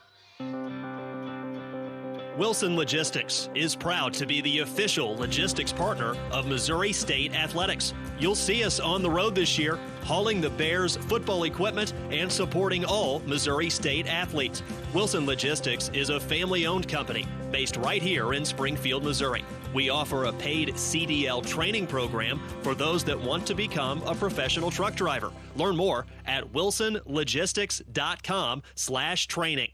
Wilson Logistics is proud to be the official logistics partner of Missouri State Athletics. You'll see us on the road this year, hauling the Bears football equipment and supporting all Missouri State athletes. Wilson Logistics is a family-owned company based right here in Springfield, Missouri. We offer a paid CDL training program for those that want to become a professional truck driver. Learn more at wilsonlogistics.com/training.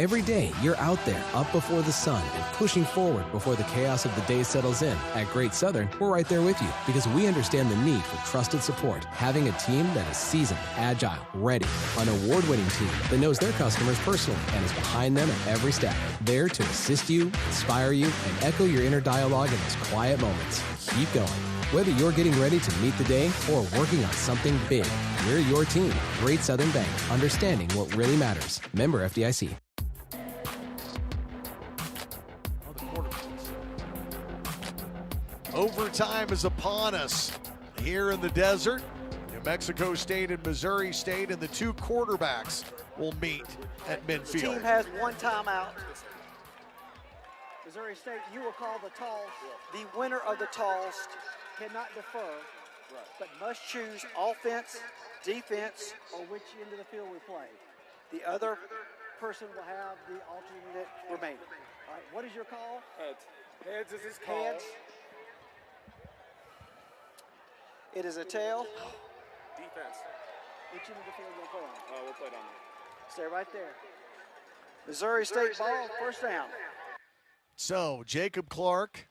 Every day, you're out there, up before the sun, and pushing forward before the chaos of the day settles in. At Great Southern, we're right there with you because we understand the need for trusted support. Having a team that is seasoned, agile, ready, an award-winning team that knows their customers personally and is behind them at every step. There to assist you, inspire you, and echo your inner dialogue in those quiet moments. Keep going. Whether you're getting ready to meet the day or working on something big, we're your team. Great Southern Bank, understanding what really matters. Member FDIC. Overtime is upon us here in the desert. New Mexico State and Missouri State, and the two quarterbacks will meet at midfield. The team has one timeout. Missouri State, you will call the toss. The winner of the toss cannot defer, but must choose offense, defense, or which end of the field we play. The other person will have the alternate remaining. All right, what is your call? Heads. Heads is his call. Heads. It is a tail. Defense. Which end of the field will play on? We'll play down there. Stay right there. Missouri State ball, first down. So, Jacob Clark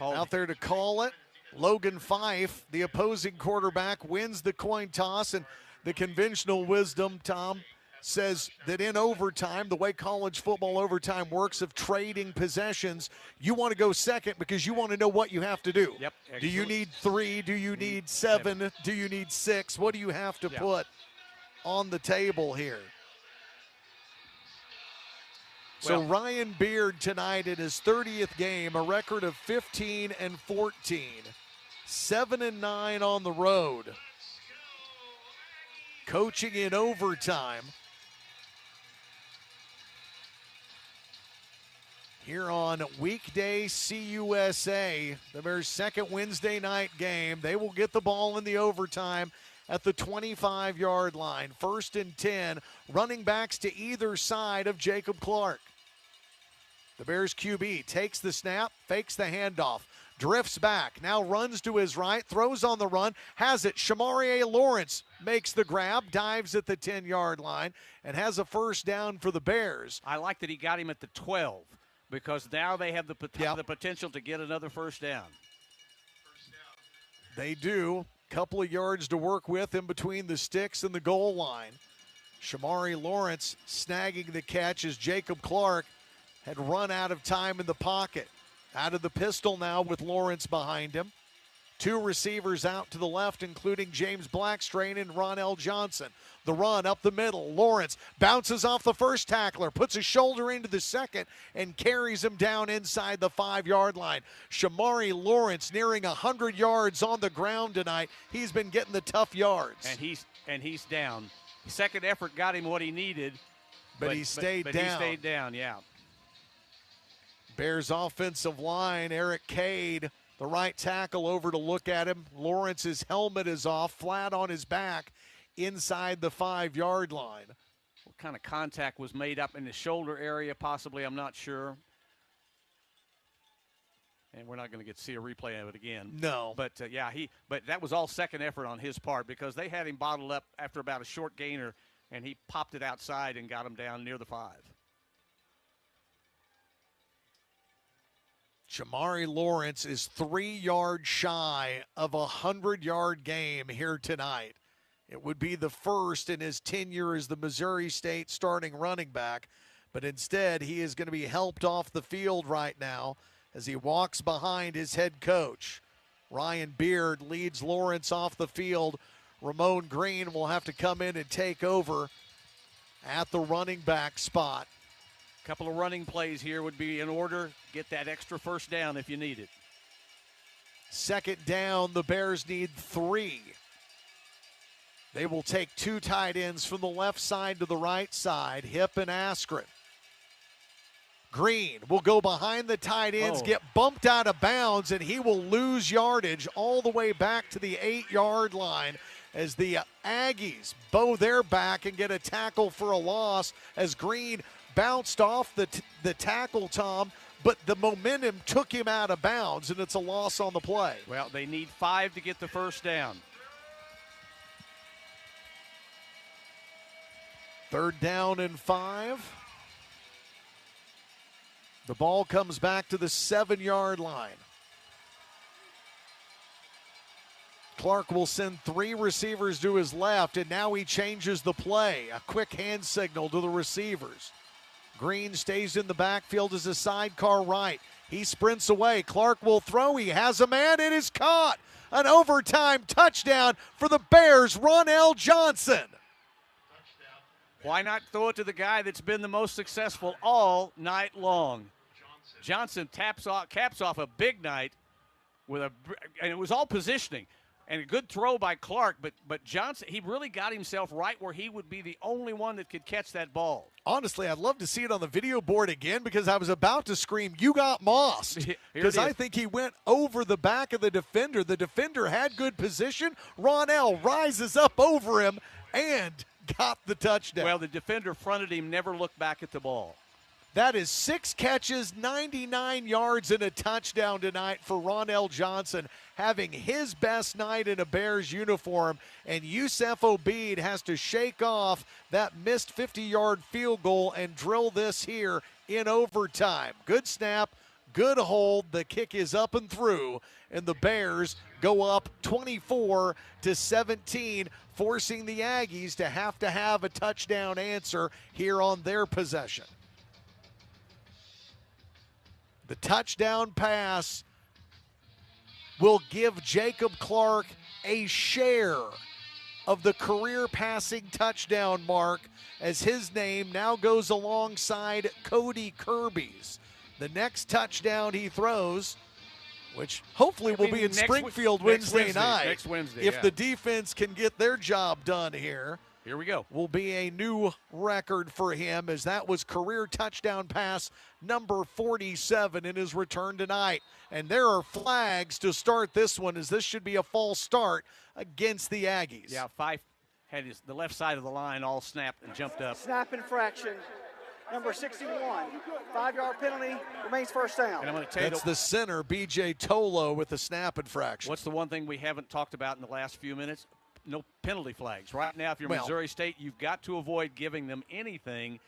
out there to call it. Logan Fife, the opposing quarterback, wins the coin toss, and the conventional wisdom, Tom, says that in overtime, the way college football overtime works of trading possessions, you want to go second because you want to know what you have to do. Yep. Do you need 3? Do you need 7? Do you need 6? What do you have to put on the table here? So Ryan Beard tonight in his 30th game, a record of 15-14, 7-9 on the road. Coaching in overtime. Here on weekday CUSA, the Bears' second Wednesday night game. They will get the ball in the overtime at the 25-yard line. 1st and 10, running backs to either side of Jacob Clark. The Bears QB takes the snap, fakes the handoff, drifts back, now runs to his right, throws on the run, has it. Shamari Lawrence makes the grab, dives at the 10-yard line, and has a first down for the Bears. I like that he got him at the 12 because now they have the potential to get another first down. They do. Couple of yards to work with in between the sticks and the goal line. Shamari Lawrence snagging the catch as Jacob Clark had run out of time in the pocket. Out of the pistol now with Lawrence behind him. Two receivers out to the left, including James Blackstrain and Ronell Johnson. The run up the middle. Lawrence bounces off the first tackler, puts his shoulder into the second, and carries him down inside the 5-yard line. Shamari Lawrence nearing 100 yards on the ground tonight. He's been getting the tough yards. And he's down. Second effort got him what he needed. But he stayed down. He stayed down, yeah. Bears offensive line, Eric Cade, the right tackle, over to look at him. Lawrence's helmet is off, flat on his back, inside the 5-yard line. What kind of contact was made up in the shoulder area, possibly, I'm not sure. And we're not going to get to see a replay of it again. No. But, but that was all second effort on his part because they had him bottled up after about a short gainer, and he popped it outside and got him down near the 5. Shamari Lawrence is 3 yards shy of a 100-yard game here tonight. It would be the first in his tenure as the Missouri State starting running back, but instead he is going to be helped off the field right now as he walks behind his head coach. Ryan Beard leads Lawrence off the field. Ramon Green will have to come in and take over at the running back spot. A couple of running plays here would be in order. Get that extra first down if you need it. Second down, the Bears need 3. They will take 2 tight ends from the left side to the right side, Hip and Askren. Green will go behind the tight ends, get bumped out of bounds, and he will lose yardage all the way back to the 8-yard line as the Aggies bow their back and get a tackle for a loss as Green bounced off the tackle, Tom, but the momentum took him out of bounds, and it's a loss on the play. Well, they need 5 to get the first down. Third down and 5. The ball comes back to the 7-yard line. Clark will send 3 receivers to his left, and now he changes the play. A quick hand signal to the receivers. Green stays in the backfield as a sidecar right. He sprints away. Clark will throw. He has a man. It is caught. An overtime touchdown for the Bears, Ronell Johnson. Why not throw it to the guy that's been the most successful all night long? Johnson caps off a big night and it was all positioning. And a good throw by Clark, but Johnson, he really got himself right where he would be the only one that could catch that ball. Honestly, I'd love to see it on the video board again because I was about to scream, "You got mossed," because I think he went over the back of the defender. The defender had good position. Ronell rises up over him and got the touchdown. Well, the defender fronted him, never looked back at the ball. That is 6 catches, 99 yards, and a touchdown tonight for Ronell Johnson, having his best night in a Bears uniform. And Yusef Obeid has to shake off that missed 50-yard field goal and drill this here in overtime. Good snap, good hold. The kick is up and through, and the Bears go up 24-17, forcing the Aggies to have a touchdown answer here on their possession. The touchdown pass will give Jacob Clark a share of the career passing touchdown mark as his name now goes alongside Cody Kirby's. The next touchdown he throws, which hopefully will be in Springfield Wednesday night. Next Wednesday, if the defense can get their job done here. Here we go. Will be a new record for him as that was career touchdown pass number 47 in his return tonight. And there are flags to start this one as this should be a false start against the Aggies. Yeah, Fife had the left side of the line all snapped and jumped up. Snap infraction. Number 61, 5-yard penalty, remains first down. And I'm going to tell you that's the center, B.J. Tolo, with the snap infraction. What's the one thing we haven't talked about in the last few minutes? No penalty flags. Right now, if you're Missouri State, you've got to avoid giving them anything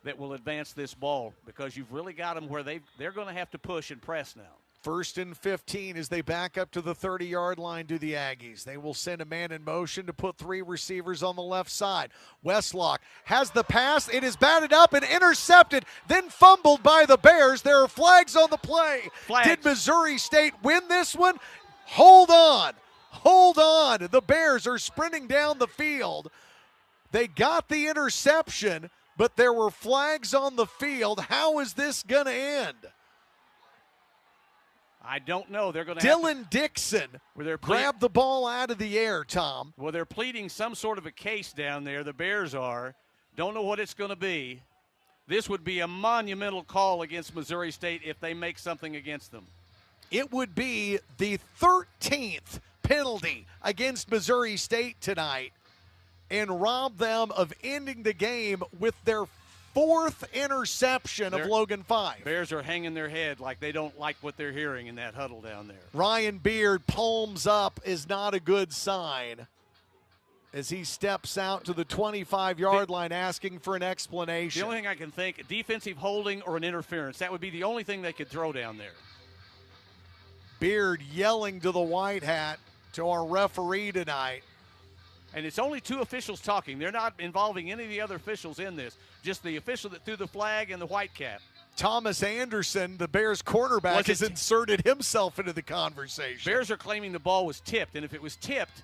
that will advance this ball because you've really got them where they're going to have to push and press now. 1st and 15 as they back up to the 30-yard line to the Aggies. They will send a man in motion to put 3 receivers on the left side. Westlock has the pass. It is batted up and intercepted, then fumbled by the Bears. There are flags on the play. Flags. Did Missouri State win this one? Hold on. Hold on. The Bears are sprinting down the field. They got the interception, but there were flags on the field. How is this going to end? I don't know. They're going to Dylan Dixon grabbed the ball out of the air, Tom. Well, they're pleading some sort of a case down there. The Bears are. Don't know what it's going to be. This would be a monumental call against Missouri State if they make something against them. It would be the 13th penalty against Missouri State tonight and rob them of ending the game with their 4th interception of Logan Fife. Bears are hanging their head like they don't like what they're hearing in that huddle down there. Ryan Beard palms up is not a good sign as he steps out to the 25-yard line asking for an explanation. The only thing I can think, defensive holding or an interference. That would be the only thing they could throw down there. Beard yelling to the white hat, to our referee tonight. And it's only 2 officials talking. They're not involving any of the other officials in this. Just the official that threw the flag and the white cap. Thomas Anderson, the Bears quarterback, has inserted himself into the conversation. Bears are claiming the ball was tipped, and if it was tipped,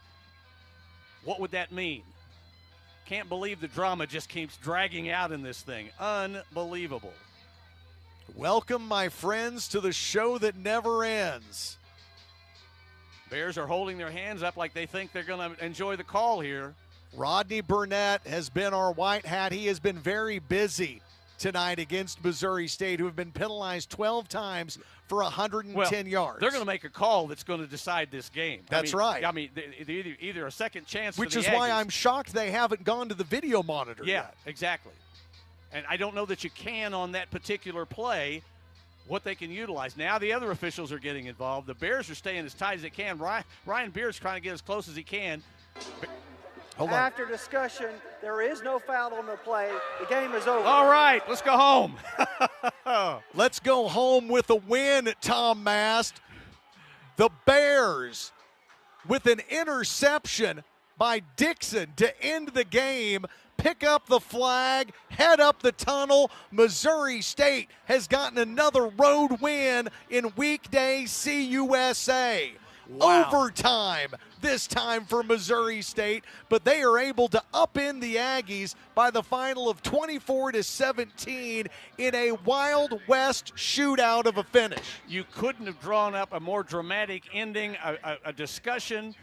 what would that mean? Can't believe the drama just keeps dragging out in this thing. Unbelievable. Welcome, my friends, to the show that never ends. Bears are holding their hands up like they think they're going to enjoy the call here. Rodney Burnett has been our white hat. He has been very busy tonight against Missouri State, who have been penalized 12 times for 110 yards. They're going to make a call that's going to decide this game. That's right. I mean, either a second chance Which for the is why Aggies. I'm shocked they haven't gone to the video monitor yet. Exactly. And I don't know that you can on that particular play what they can utilize. Now the other officials are getting involved. The Bears are staying as tight as they can. Ryan Beard's trying to get as close as he can. Hold on. After discussion, there is no foul on the play. The game is over. All right, let's go home. Let's go home with a win, Tom Mast. The Bears with an interception by Dixon to end the game, pick up the flag, head up the tunnel. Missouri State has gotten another road win in weekday CUSA. Wow. Overtime this time for Missouri State, but they are able to upend the Aggies by the final of 24-17 in a Wild West shootout of a finish. You couldn't have drawn up a more dramatic ending, a discussion,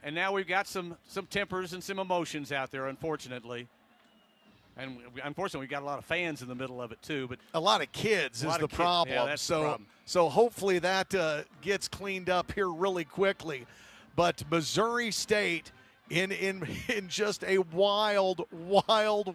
and now we've got some tempers and some emotions out there, unfortunately. And unfortunately, we've got a lot of fans in the middle of it, too. But a lot of kids is the problem. Yeah, that's the problem. So hopefully that gets cleaned up here really quickly. But Missouri State, in just a wild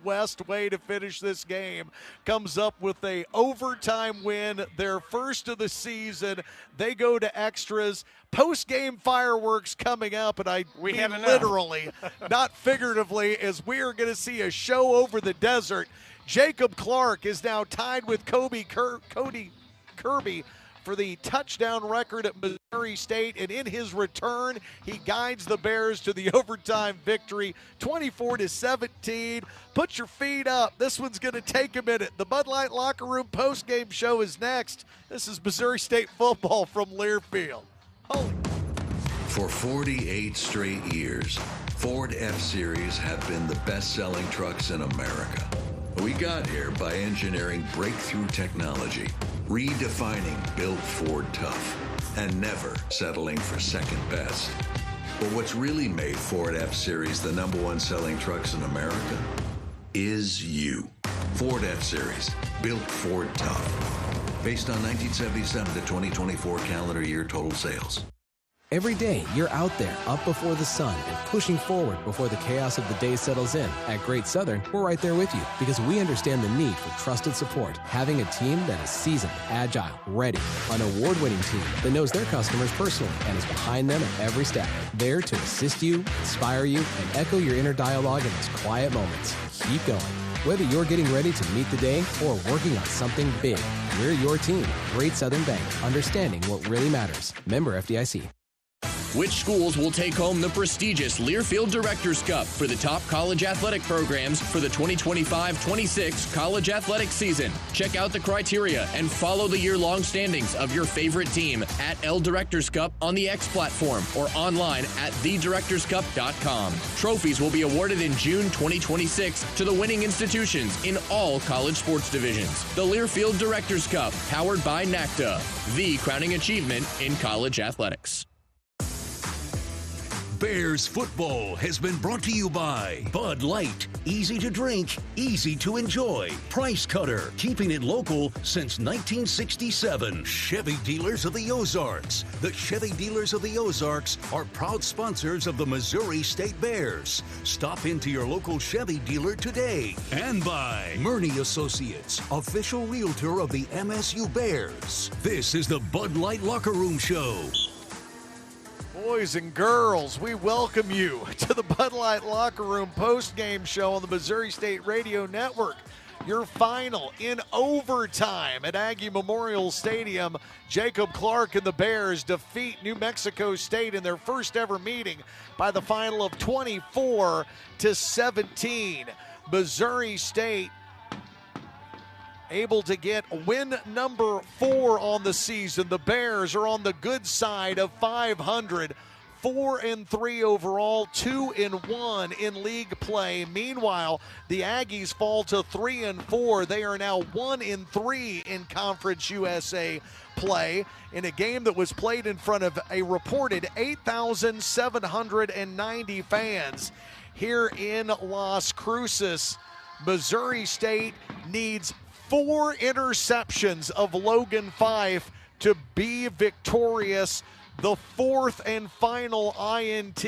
West way to finish this game, comes up with a overtime win, their first of the season. They go to extras. Post-game fireworks coming up, and I mean literally, not figuratively, as we are going to see a show over the desert. Jacob Clark is now tied with Cody Kirby for the touchdown record at Missouri State, and in his return, he guides the Bears to the overtime victory, 24-17. Put your feet up. This one's going to take a minute. The Bud Light Locker Room post-game show is next. This is Missouri State football from Learfield. Holy. For 48 straight years, Ford F-Series have been the best-selling trucks in America. We got here by engineering breakthrough technology, redefining built Ford tough, and never settling for second best. But what's really made Ford F-Series the #1 selling trucks in America is you. Ford F-Series, built Ford tough. Based on 1977 to 2024 calendar year total sales. Every day, you're out there, up before the sun, and pushing forward before the chaos of the day settles in. At Great Southern, we're right there with you because we understand the need for trusted support. Having a team that is seasoned, agile, ready. An award-winning team that knows their customers personally and is behind them at every step. There to assist you, inspire you, and echo your inner dialogue in those quiet moments. Keep going. Whether you're getting ready to meet the day or working on something big, we're your team. Great Southern Bank, understanding what really matters. Member FDIC. Which schools will take home the prestigious Learfield Directors Cup for the top college athletic programs for the 2025-26 college athletic season? Check out the criteria and follow the year-long standings of your favorite team at L Directors Cup on the X platform or online at thedirectorscup.com. Trophies will be awarded in June 2026 to the winning institutions in all college sports divisions. The Learfield Directors Cup, powered by NACTA, the crowning achievement in college athletics. Bears football has been brought to you by Bud Light. Easy to drink, easy to enjoy. Price Cutter, keeping it local since 1967. Chevy Dealers of the Ozarks. The Chevy Dealers of the Ozarks are proud sponsors of the Missouri State Bears. Stop into your local Chevy dealer today. And by Murney Associates, official realtor of the MSU Bears. This is the Bud Light Locker Room Show. Boys and girls, we welcome you to the Bud Light Locker Room post-game show on the Missouri State Radio Network. Your final in overtime at Aggie Memorial Stadium. Jacob Clark and the Bears defeat New Mexico State in their first ever meeting by the final of 24-17. Missouri State able to get win number 4 on the season. The Bears are on the good side of 500. 4-3 overall, 2-1 in league play. Meanwhile, the Aggies fall to 3-4. They are now 1-3 in Conference USA play in a game that was played in front of a reported 8,790 fans here in Las Cruces. Missouri State needs 4 interceptions of Logan Fife to be victorious. The 4th and final INT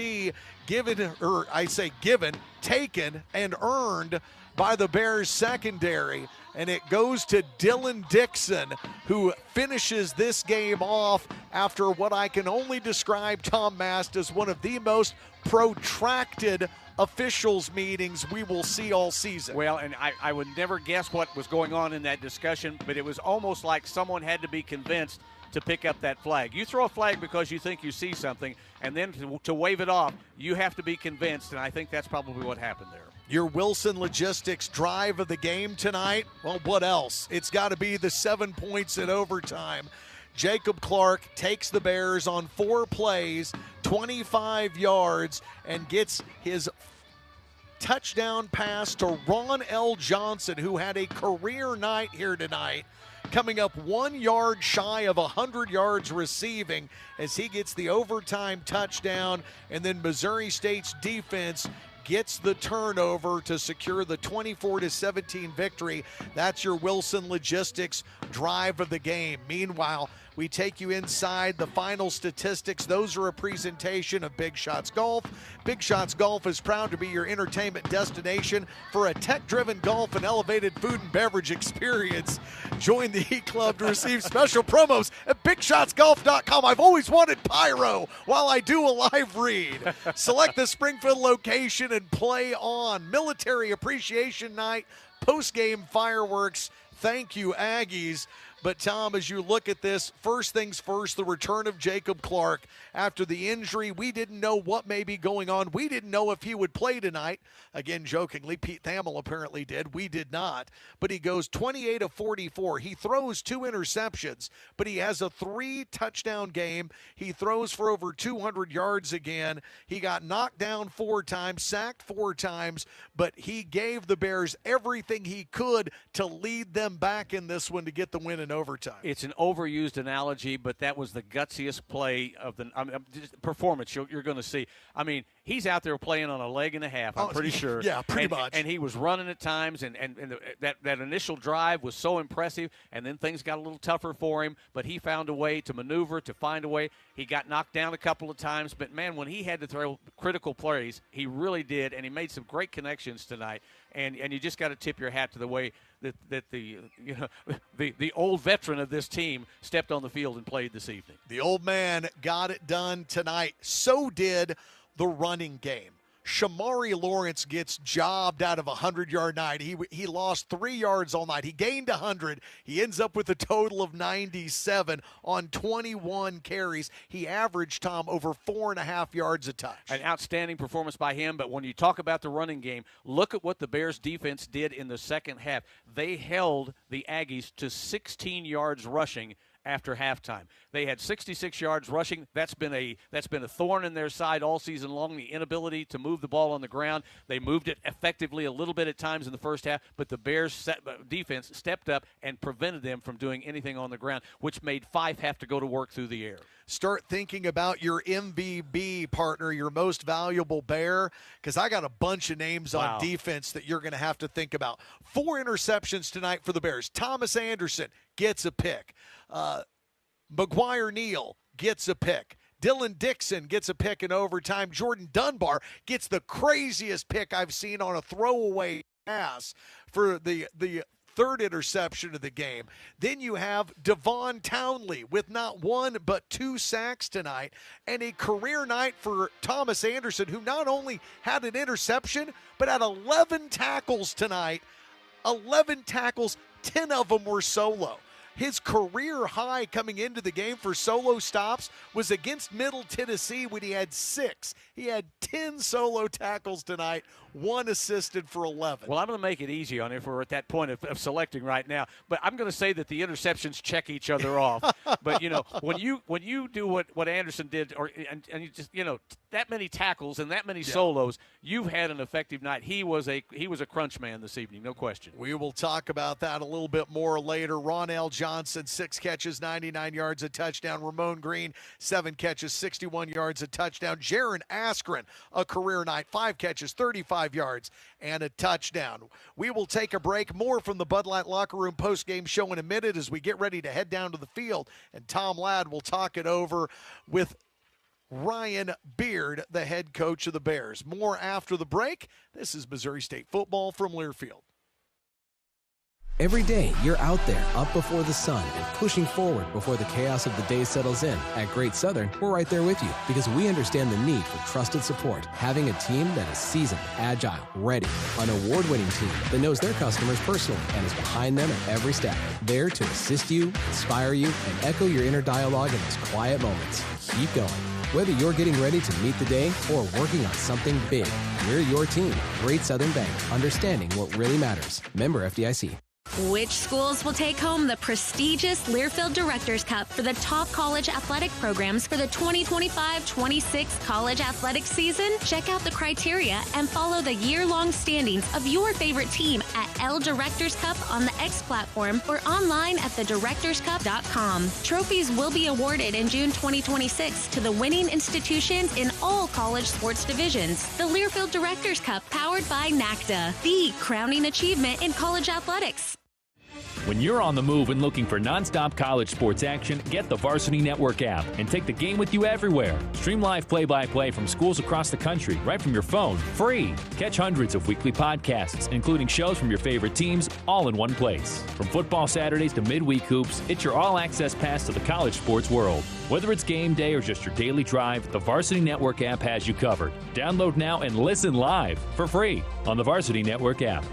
taken and earned by the Bears secondary. And it goes to Dylan Dixon, who finishes this game off after what I can only describe, Tom Mast, as one of the most protracted officials meetings we will see all season. Well, and I would never guess what was going on in that discussion, but it was almost like someone had to be convinced to pick up that flag. You throw a flag because you think you see something, and then to wave it off, you have to be convinced, and I think that's probably what happened there. Your Wilson Logistics drive of the game tonight, well, what else? It's got to be the 7 points in overtime. Jacob Clark takes the Bears on 4 plays, 25 yards, and gets his touchdown pass to Ron L. Johnson, who had a career night here tonight, coming up 1 yard shy of 100 yards receiving as he gets the overtime touchdown. And then Missouri State's defense gets the turnover to secure the 24-17 victory. That's your Wilson Logistics drive of the game. Meanwhile, we take you inside the final statistics. Those are a presentation of Big Shots Golf. Big Shots Golf is proud to be your entertainment destination for a tech-driven golf and elevated food and beverage experience. Join the E-Club to receive special promos at BigShotsGolf.com. I've always wanted pyro while I do a live read. Select the Springfield location and play on. Military Appreciation Night, post-game fireworks. Thank you, Aggies. But, Tom, as you look at this, first things first, the return of Jacob Clark after the injury. We didn't know what may be going on. We didn't know if he would play tonight. Again, jokingly, Pete Thamel apparently did. We did not. But he goes 28 of 44. He throws 2 interceptions, but he has a 3-touchdown game. He throws for over 200 yards again. He got knocked down 4 times, sacked 4 times, but he gave the Bears everything he could to lead them back in this one to get the win in overtime. It's an overused analogy, but that was the gutsiest play of the performance you're going to see. I mean, he's out there playing on a leg and a half, I'm pretty sure. Yeah, pretty much. And he was running at times, and that initial drive was so impressive, and then things got a little tougher for him, but he found a way to maneuver, to find a way. He got knocked down a couple of times, but, man, when he had to throw critical plays, he really did, and he made some great connections tonight, and you just got to tip your hat to the way that the old veteran of this team stepped on the field and played this evening. The old man got it done tonight. So did the running game. Shamari Lawrence gets jobbed out of a 100-yard night. He lost 3 yards all night. He gained 100. He ends up with a total of 97 on 21 carries. He averaged, Tom, over 4.5 yards a touch. An outstanding performance by him, but when you talk about the running game, look at what the Bears defense did in the second half. They held the Aggies to 16 yards rushing after halftime. They had 66 yards rushing. That's been a thorn in their side all season long, the inability to move the ball on the ground. They moved it effectively a little bit at times in the first half, but the Bears defense stepped up and prevented them from doing anything on the ground, which made Fife have to go to work through the air. Start thinking about your MVB partner, your most valuable Bear, because I got a bunch of names on defense that you're going to have to think about. 4 interceptions tonight for the Bears. Thomas Anderson gets a pick. McGuire Neal gets a pick. Dylan Dixon gets a pick in overtime. Jordan Dunbar gets the craziest pick I've seen on a throwaway pass for the third interception of the game. Then you have Devon Townley with not 1 but 2 sacks tonight, and a career night for Thomas Anderson, who not only had an interception but had 11 tackles tonight. 11 tackles, 10 of them were solo. His career high coming into the game for solo stops was against Middle Tennessee when he had 6. He had 10 solo tackles tonight, 1 assisted for 11. Well, I'm going to make it easy on you if we're at that point of selecting right now. But I'm going to say that the interceptions check each other off. But, when you do what Anderson did, and you just, that many tackles and that many solos, you've had an effective night. He was a crunch man this evening, no question. We will talk about that a little bit more later. Ronell Johnson, 6 catches, 99 yards, a touchdown. Ramon Green, 7 catches, 61 yards, a touchdown. Jaron Askren, a career night, 5 catches, 35 yards, and a touchdown. We will take a break. More from the Bud Light Locker Room postgame show in a minute as we get ready to head down to the field, and Tom Ladd will talk it over with Ryan Beard, the head coach of the Bears. More after the break. This is Missouri State football from Learfield. Every day, you're out there, up before the sun, and pushing forward before the chaos of the day settles in. At Great Southern, we're right there with you because we understand the need for trusted support. Having a team that is seasoned, agile, ready, an award-winning team that knows their customers personally and is behind them at every step. There to assist you, inspire you, and echo your inner dialogue in those quiet moments. Keep going. Whether you're getting ready to meet the day or working on something big, we're your team. Great Southern Bank, understanding what really matters. Member FDIC. Which schools will take home the prestigious Learfield Directors Cup for the top college athletic programs for the 2025-26 college athletic season? Check out the criteria and follow the year-long standings of your favorite team at L Directors Cup on the X platform or online at thedirectorscup.com. Trophies will be awarded in June 2026 to the winning institutions in all college sports divisions. The Learfield Directors Cup, powered by NACDA, the crowning achievement in college athletics. When you're on the move and looking for nonstop college sports action, get the Varsity Network app and take the game with you everywhere. Stream live play-by-play from schools across the country right from your phone, free. Catch hundreds of weekly podcasts, including shows from your favorite teams, all in one place. From football Saturdays to midweek hoops, it's your all-access pass to the college sports world. Whether it's game day or just your daily drive, the Varsity Network app has you covered. Download now and listen live for free on the Varsity Network app.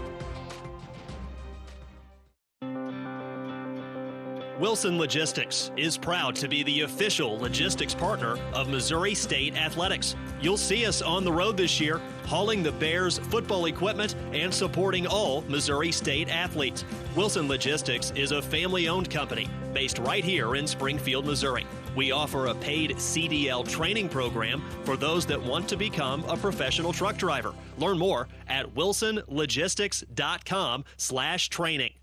Wilson Logistics is proud to be the official logistics partner of Missouri State Athletics. You'll see us on the road this year, hauling the Bears football equipment and supporting all Missouri State athletes. Wilson Logistics is a family-owned company based right here in Springfield, Missouri. We offer a paid CDL training program for those that want to become a professional truck driver. Learn more at wilsonlogistics.com/training.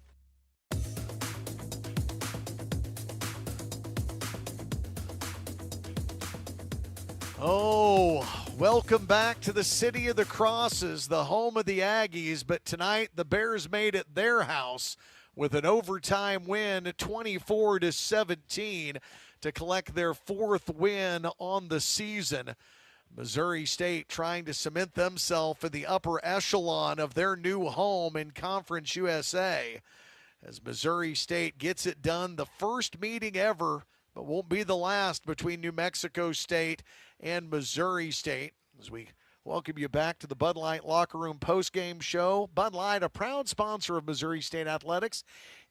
Oh, welcome back to the City of the Crosses, the home of the Aggies. But tonight, the Bears made it their house with an overtime win, 24-17, to collect their 4th win on the season. Missouri State trying to cement themselves in the upper echelon of their new home in Conference USA. As Missouri State gets it done, the first meeting ever, but won't be the last, between New Mexico State and Missouri State. As we welcome you back to the Bud Light Locker Room postgame show. Bud Light, a proud sponsor of Missouri State Athletics.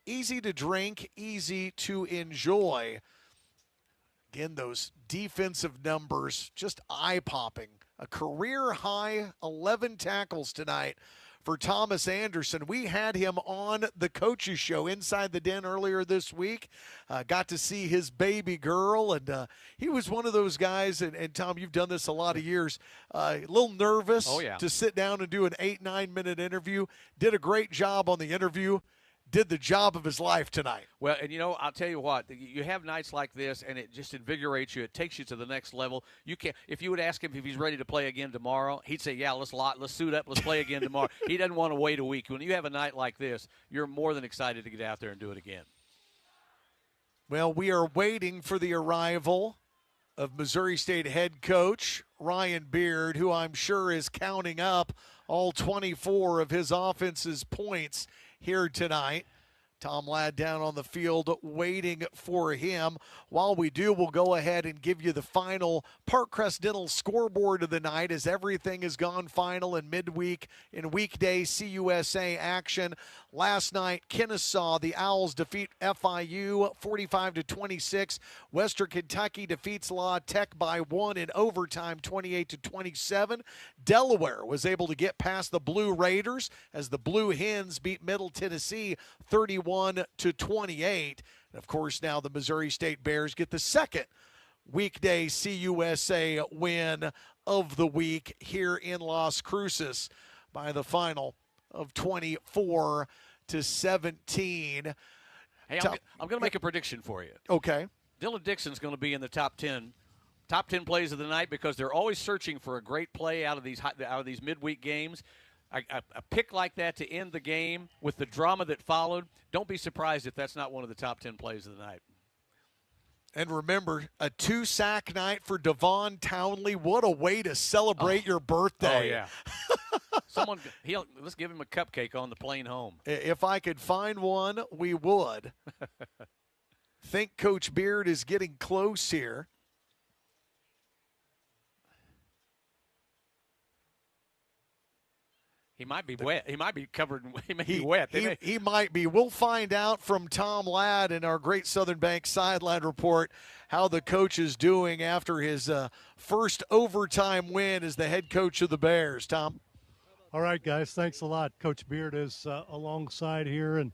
Easy to drink, easy to enjoy. Again, those defensive numbers, just eye-popping. A career-high 11 tackles tonight for Thomas Anderson. We had him on the Coaches Show Inside the Den earlier this week. Got to see his baby girl, and he was one of those guys, and Tom, you've done this a lot of years, a little nervous to sit down and do an 8-9 minute interview. Did a great job on the interview. Did the job of his life tonight. Well, and I'll tell you what, you have nights like this, and it just invigorates you. It takes you to the next level. You can't. If you would ask him if he's ready to play again tomorrow, he'd say, "Yeah, let's suit up, let's play again tomorrow." He doesn't want to wait a week. When you have a night like this, you're more than excited to get out there and do it again. Well, we are waiting for the arrival of Missouri State head coach Ryan Beard, who I'm sure is counting up all 24 of his offense's points here tonight. Tom Ladd down on the field waiting for him. While we do, we'll go ahead and give you the final Parkcrest Dental scoreboard of the night as everything has gone final in midweek in weekday CUSA action. Last night, Kennesaw, the Owls defeat FIU 45-26. Western Kentucky defeats La Tech by 1 in overtime 28-27. Delaware was able to get past the Blue Raiders as the Blue Hens beat Middle Tennessee 31-28. And of course, now the Missouri State Bears get the second weekday CUSA win of the week here in Las Cruces by the final of 24-17. Hey, I'm going to make a prediction for you. Okay. Dylan Dixon's going to be in the top 10 plays of the night because they're always searching for a great play out of these midweek games. A pick like that to end the game with the drama that followed, don't be surprised if that's not one of the top 10 plays of the night. And remember, a 2-sack night for Devon Townley. What a way to celebrate your birthday. Oh, yeah. Let's give him a cupcake on the plane home. If I could find one, we would. Think Coach Beard is getting close here. He might be wet. He might be covered. He may be wet. He might be. We'll find out from Tom Ladd in our Great Southern Bank Sideline Report how the coach is doing after his first overtime win as the head coach of the Bears. Tom? All right, guys. Thanks a lot. Coach Beard is alongside here, and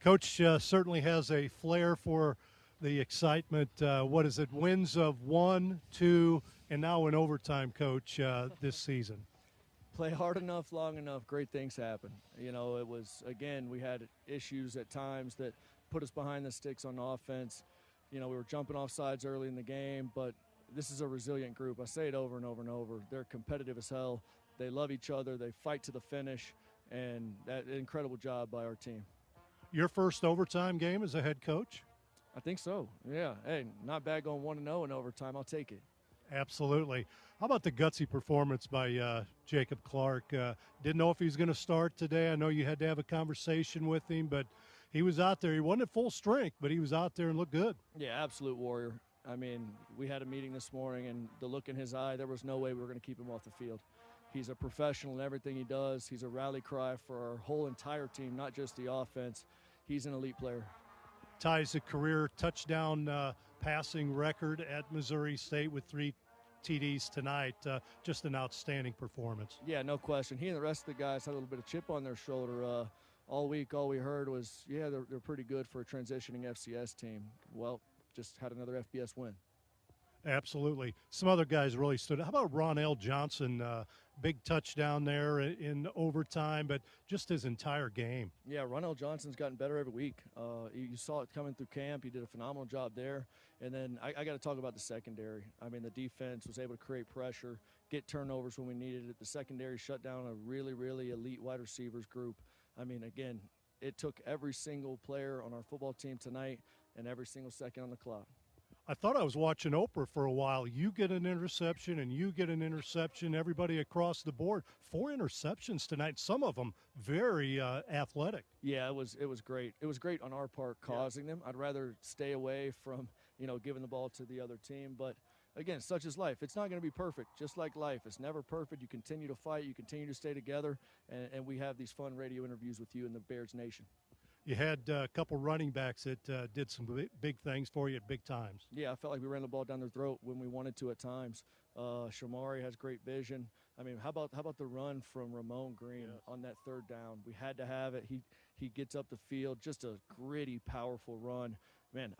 Coach certainly has a flair for the excitement. What is it? Wins of 1, 2, and now an overtime, Coach, this season. Play hard enough, long enough, great things happen. You know, it was, again, we had issues at times that put us behind the sticks on offense. You know, we were jumping off sides early in the game, but this is a resilient group. I say it over and over and over. They're competitive as hell. They love each other. They fight to the finish, and that incredible job by our team. Your first overtime game as a head coach? I think so, yeah. Hey, not bad going 1-0 in overtime. I'll take it. Absolutely. How about the gutsy performance by Jacob Clark? Didn't know if he was going to start today. I know you had to have a conversation with him, but he was out there. He wasn't at full strength, but he was out there and looked good. Yeah, absolute warrior. I mean, we had a meeting this morning, and the look in his eye, there was no way we were going to keep him off the field. He's a professional in everything he does. He's a rally cry for our whole entire team, not just the offense. He's an elite player. Ties a career touchdown passing record at Missouri State with 3 TDs tonight. Just an outstanding performance. Yeah, no question. He and the rest of the guys had a little bit of chip on their shoulder all week. All we heard was, yeah, they're pretty good for a transitioning FCS team. Well, just had another FBS win. Absolutely. Some other guys really stood out. How about Ronell Johnson? Big touchdown there in overtime, but just his entire game. Yeah, Ronell Johnson's gotten better every week. You saw it coming through camp. He did a phenomenal job there. And then I got to talk about the secondary. I mean, the defense was able to create pressure, get turnovers when we needed it. The secondary shut down a really, really elite wide receivers group. I mean, again, it took every single player on our football team tonight and every single second on the clock. I thought I was watching Oprah for a while. You get an interception and you get an interception, everybody across the board. 4 interceptions tonight, some of them very athletic. Yeah, it was great. It was great on our part causing them. I'd rather stay away from, giving the ball to the other team. But, again, such is life. It's not going to be perfect, just like life. It's never perfect. You continue to fight. You continue to stay together. And we have these fun radio interviews with you in the Bears Nation. You had a couple running backs that did some big things for you at big times. Yeah, I felt like we ran the ball down their throat when we wanted to at times. Shamari has great vision. I mean, how about the run from Ramon Green on that 3rd down? We had to have it. He gets up the field, just a gritty, powerful run. Man,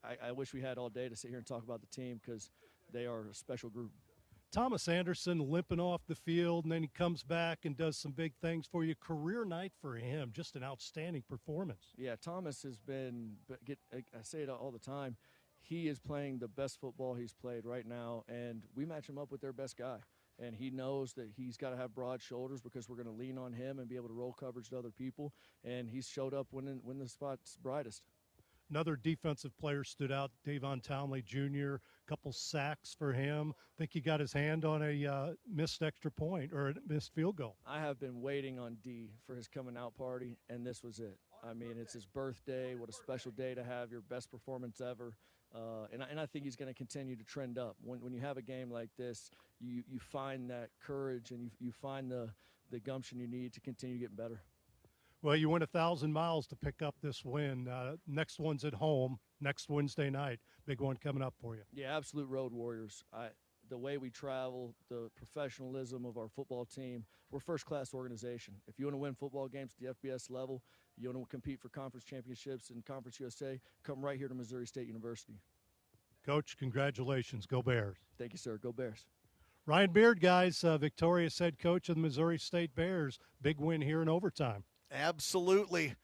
I wish we had all day to sit here and talk about the team because they are a special group. Thomas Anderson limping off the field, and then he comes back and does some big things for you. Career night for him, just an outstanding performance. Yeah, Thomas has been, I say it all the time, he is playing the best football he's played right now, and we match him up with their best guy. And he knows that he's got to have broad shoulders because we're going to lean on him and be able to roll coverage to other people, and he's showed up when the spot's brightest. Another defensive player stood out, Davon Townley Jr., couple sacks for him. I think he got his hand on a missed extra point or a missed field goal. I have been waiting on D for his coming out party, and this was it. I mean, it's his birthday. What a special day to have your best performance ever. And I think he's going to continue to trend up. When you have a game like this, you find that courage and you find the gumption you need to continue getting better. Well, you went 1,000 miles to pick up this win. Next one's at home next Wednesday night. Big one coming up for you. Yeah, absolute road warriors. The way we travel, the professionalism of our football team, we're a first-class organization. If you want to win football games at the FBS level, you want to compete for conference championships in Conference USA, come right here to Missouri State University. Coach, congratulations. Go Bears. Thank you, sir. Go Bears. Ryan Beard, guys, victorious head coach of the Missouri State Bears. Big win here in overtime. Absolutely.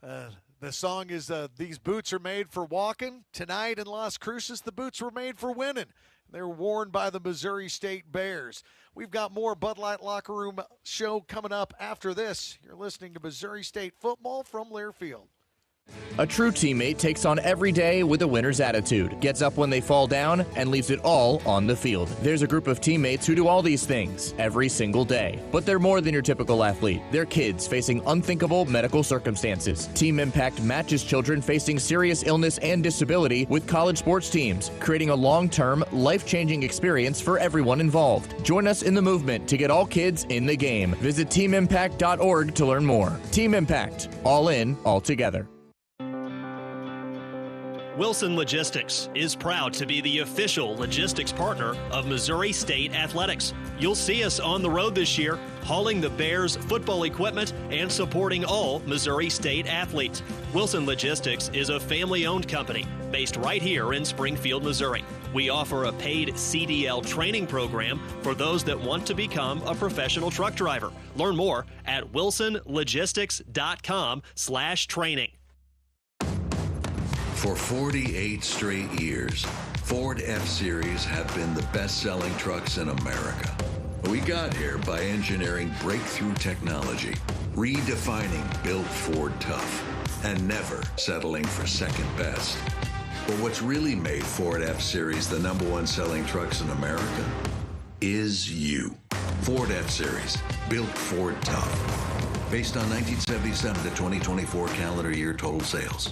The song is These Boots Are Made for Walking. Tonight in Las Cruces, the boots were made for winning. They were worn by the Missouri State Bears. We've got more Bud Light Locker Room show coming up after this. You're listening to Missouri State football from Learfield. A true teammate takes on every day with a winner's attitude, gets up when they fall down, and leaves it all on the field. There's a group of teammates who do all these things every single day. But they're more than your typical athlete. They're kids facing unthinkable medical circumstances. Team Impact matches children facing serious illness and disability with college sports teams, creating a long-term, life-changing experience for everyone involved. Join us in the movement to get all kids in the game. Visit teamimpact.org to learn more. Team Impact. All in, all together. Wilson Logistics is proud to be the official logistics partner of Missouri State Athletics. You'll see us on the road this year, hauling the Bears football equipment and supporting all Missouri State athletes. Wilson Logistics is a family-owned company based right here in Springfield, Missouri. We offer a paid CDL training program for those that want to become a professional truck driver. Learn more at wilsonlogistics.com/training. For 48 straight years, Ford F-Series have been the best-selling trucks in America. We got here by engineering breakthrough technology, redefining Built Ford Tough, and never settling for second best. But what's really made Ford F-Series the #1 selling trucks in America is you. Ford F-Series, Built Ford Tough. Based on 1977 to 2024 calendar year total sales.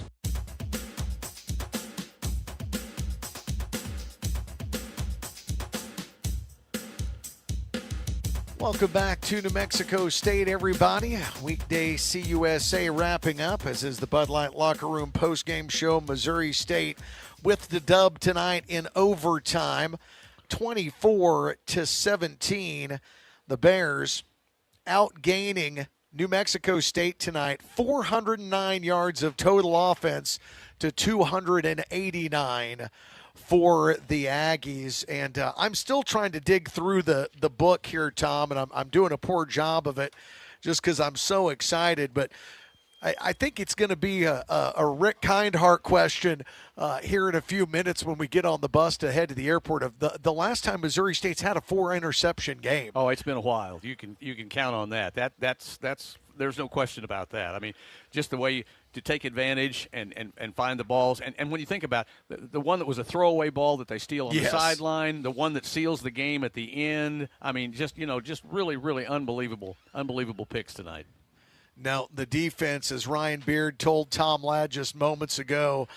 Welcome back to New Mexico State, everybody. Weekday CUSA wrapping up, as is the Bud Light Locker Room postgame show. Missouri State with the dub tonight in overtime, 24-17. The Bears outgaining New Mexico State tonight, 409 yards of total offense to 289 for the Aggies. And I'm still trying to dig through the book here, Tom, and I'm doing a poor job of it just because I'm so excited. But I think it's going to be a Rick Kindheart question here in a few minutes when we get on the bus to head to the airport of the last time Missouri State's had a 4-interception game. Oh, it's been a while. You can count on that. That's there's no question about that. I mean, just the way to take advantage and find the balls. And when you think about the one that was a throwaway ball that they steal on the sideline, the one that seals the game at the end. I mean, just really, really unbelievable picks tonight. Now, the defense, as Ryan Beard told Tom Ladd just moments ago,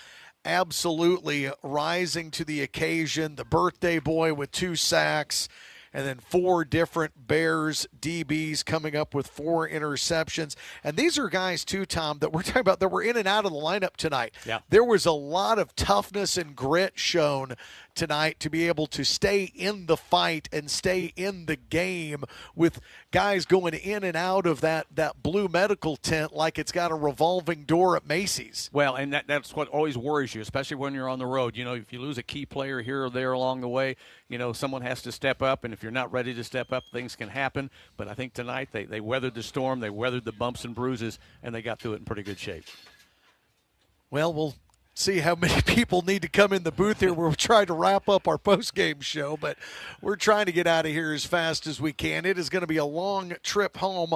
absolutely rising to the occasion. The birthday boy with 2 sacks, and then 4 different Bears DBs coming up with 4 interceptions. And these are guys, too, Tom, that we're talking about that were in and out of the lineup tonight. Yeah. There was a lot of toughness and grit shown tonight to be able to stay in the fight and stay in the game with guys going in and out of that blue medical tent like it's got a revolving door at Macy's. Well, and that's what always worries you, especially when you're on the road. You know, if you lose a key player here or there along the way, you know, someone has to step up, and if you're not ready to step up, things can happen. But I think tonight they weathered the storm, they weathered the bumps and bruises, and they got through it in pretty good shape. Well, we'll see how many people need to come in the booth here. We'll try to wrap up our post-game show, but we're trying to get out of here as fast as we can. It is going to be a long trip home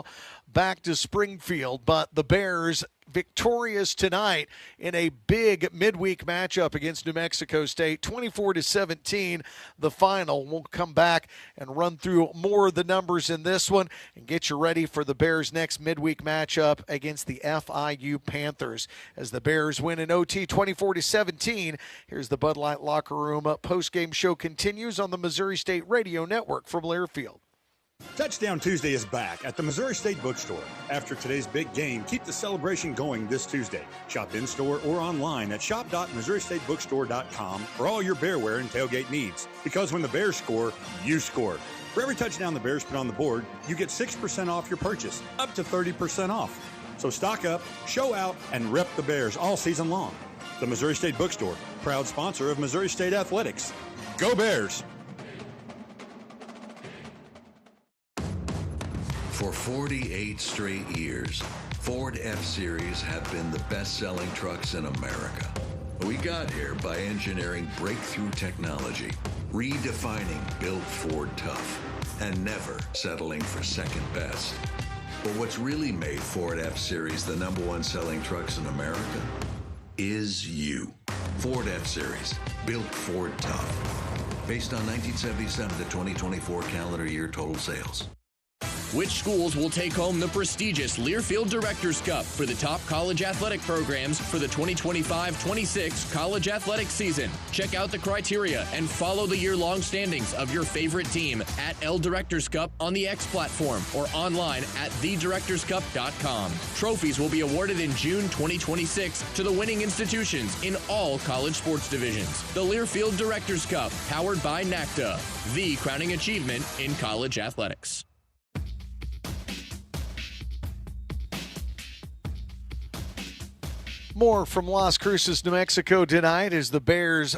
back to Springfield, but the Bears victorious tonight in a big midweek matchup against New Mexico State, 24-17, the final. We'll come back and run through more of the numbers in this one and get you ready for the Bears' next midweek matchup against the FIU Panthers. As the Bears win in OT 24-17, here's the Bud Light Locker Room post-game show continues on the Missouri State Radio Network from Learfield. Touchdown Tuesday is back at the Missouri State Bookstore. After today's big game, keep the celebration going this Tuesday. Shop in-store or online at shop.MissouriStateBookstore.com for all your bearwear and tailgate needs. Because when the Bears score, you score. For every touchdown the Bears put on the board, you get 6% off your purchase, up to 30% off. So stock up, show out, and rep the Bears all season long. The Missouri State Bookstore, proud sponsor of Missouri State Athletics. Go Bears! For 48 straight years, Ford F-Series have been the best-selling trucks in America. We got here by engineering breakthrough technology, redefining Built Ford Tough, and never settling for second best. But what's really made Ford F-Series the #1 selling trucks in America is you. Ford F-Series, Built Ford Tough. Based on 1977 to 2024 calendar year total sales. Which schools will take home the prestigious Learfield Directors Cup for the top college athletic programs for the 2025-26 college athletic season? Check out the criteria and follow the year-long standings of your favorite team at L Directors Cup on the X platform or online at thedirectorscup.com. Trophies will be awarded in June 2026 to the winning institutions in all college sports divisions. The Learfield Directors Cup, powered by NACTA, the crowning achievement in college athletics. More from Las Cruces, New Mexico tonight as the Bears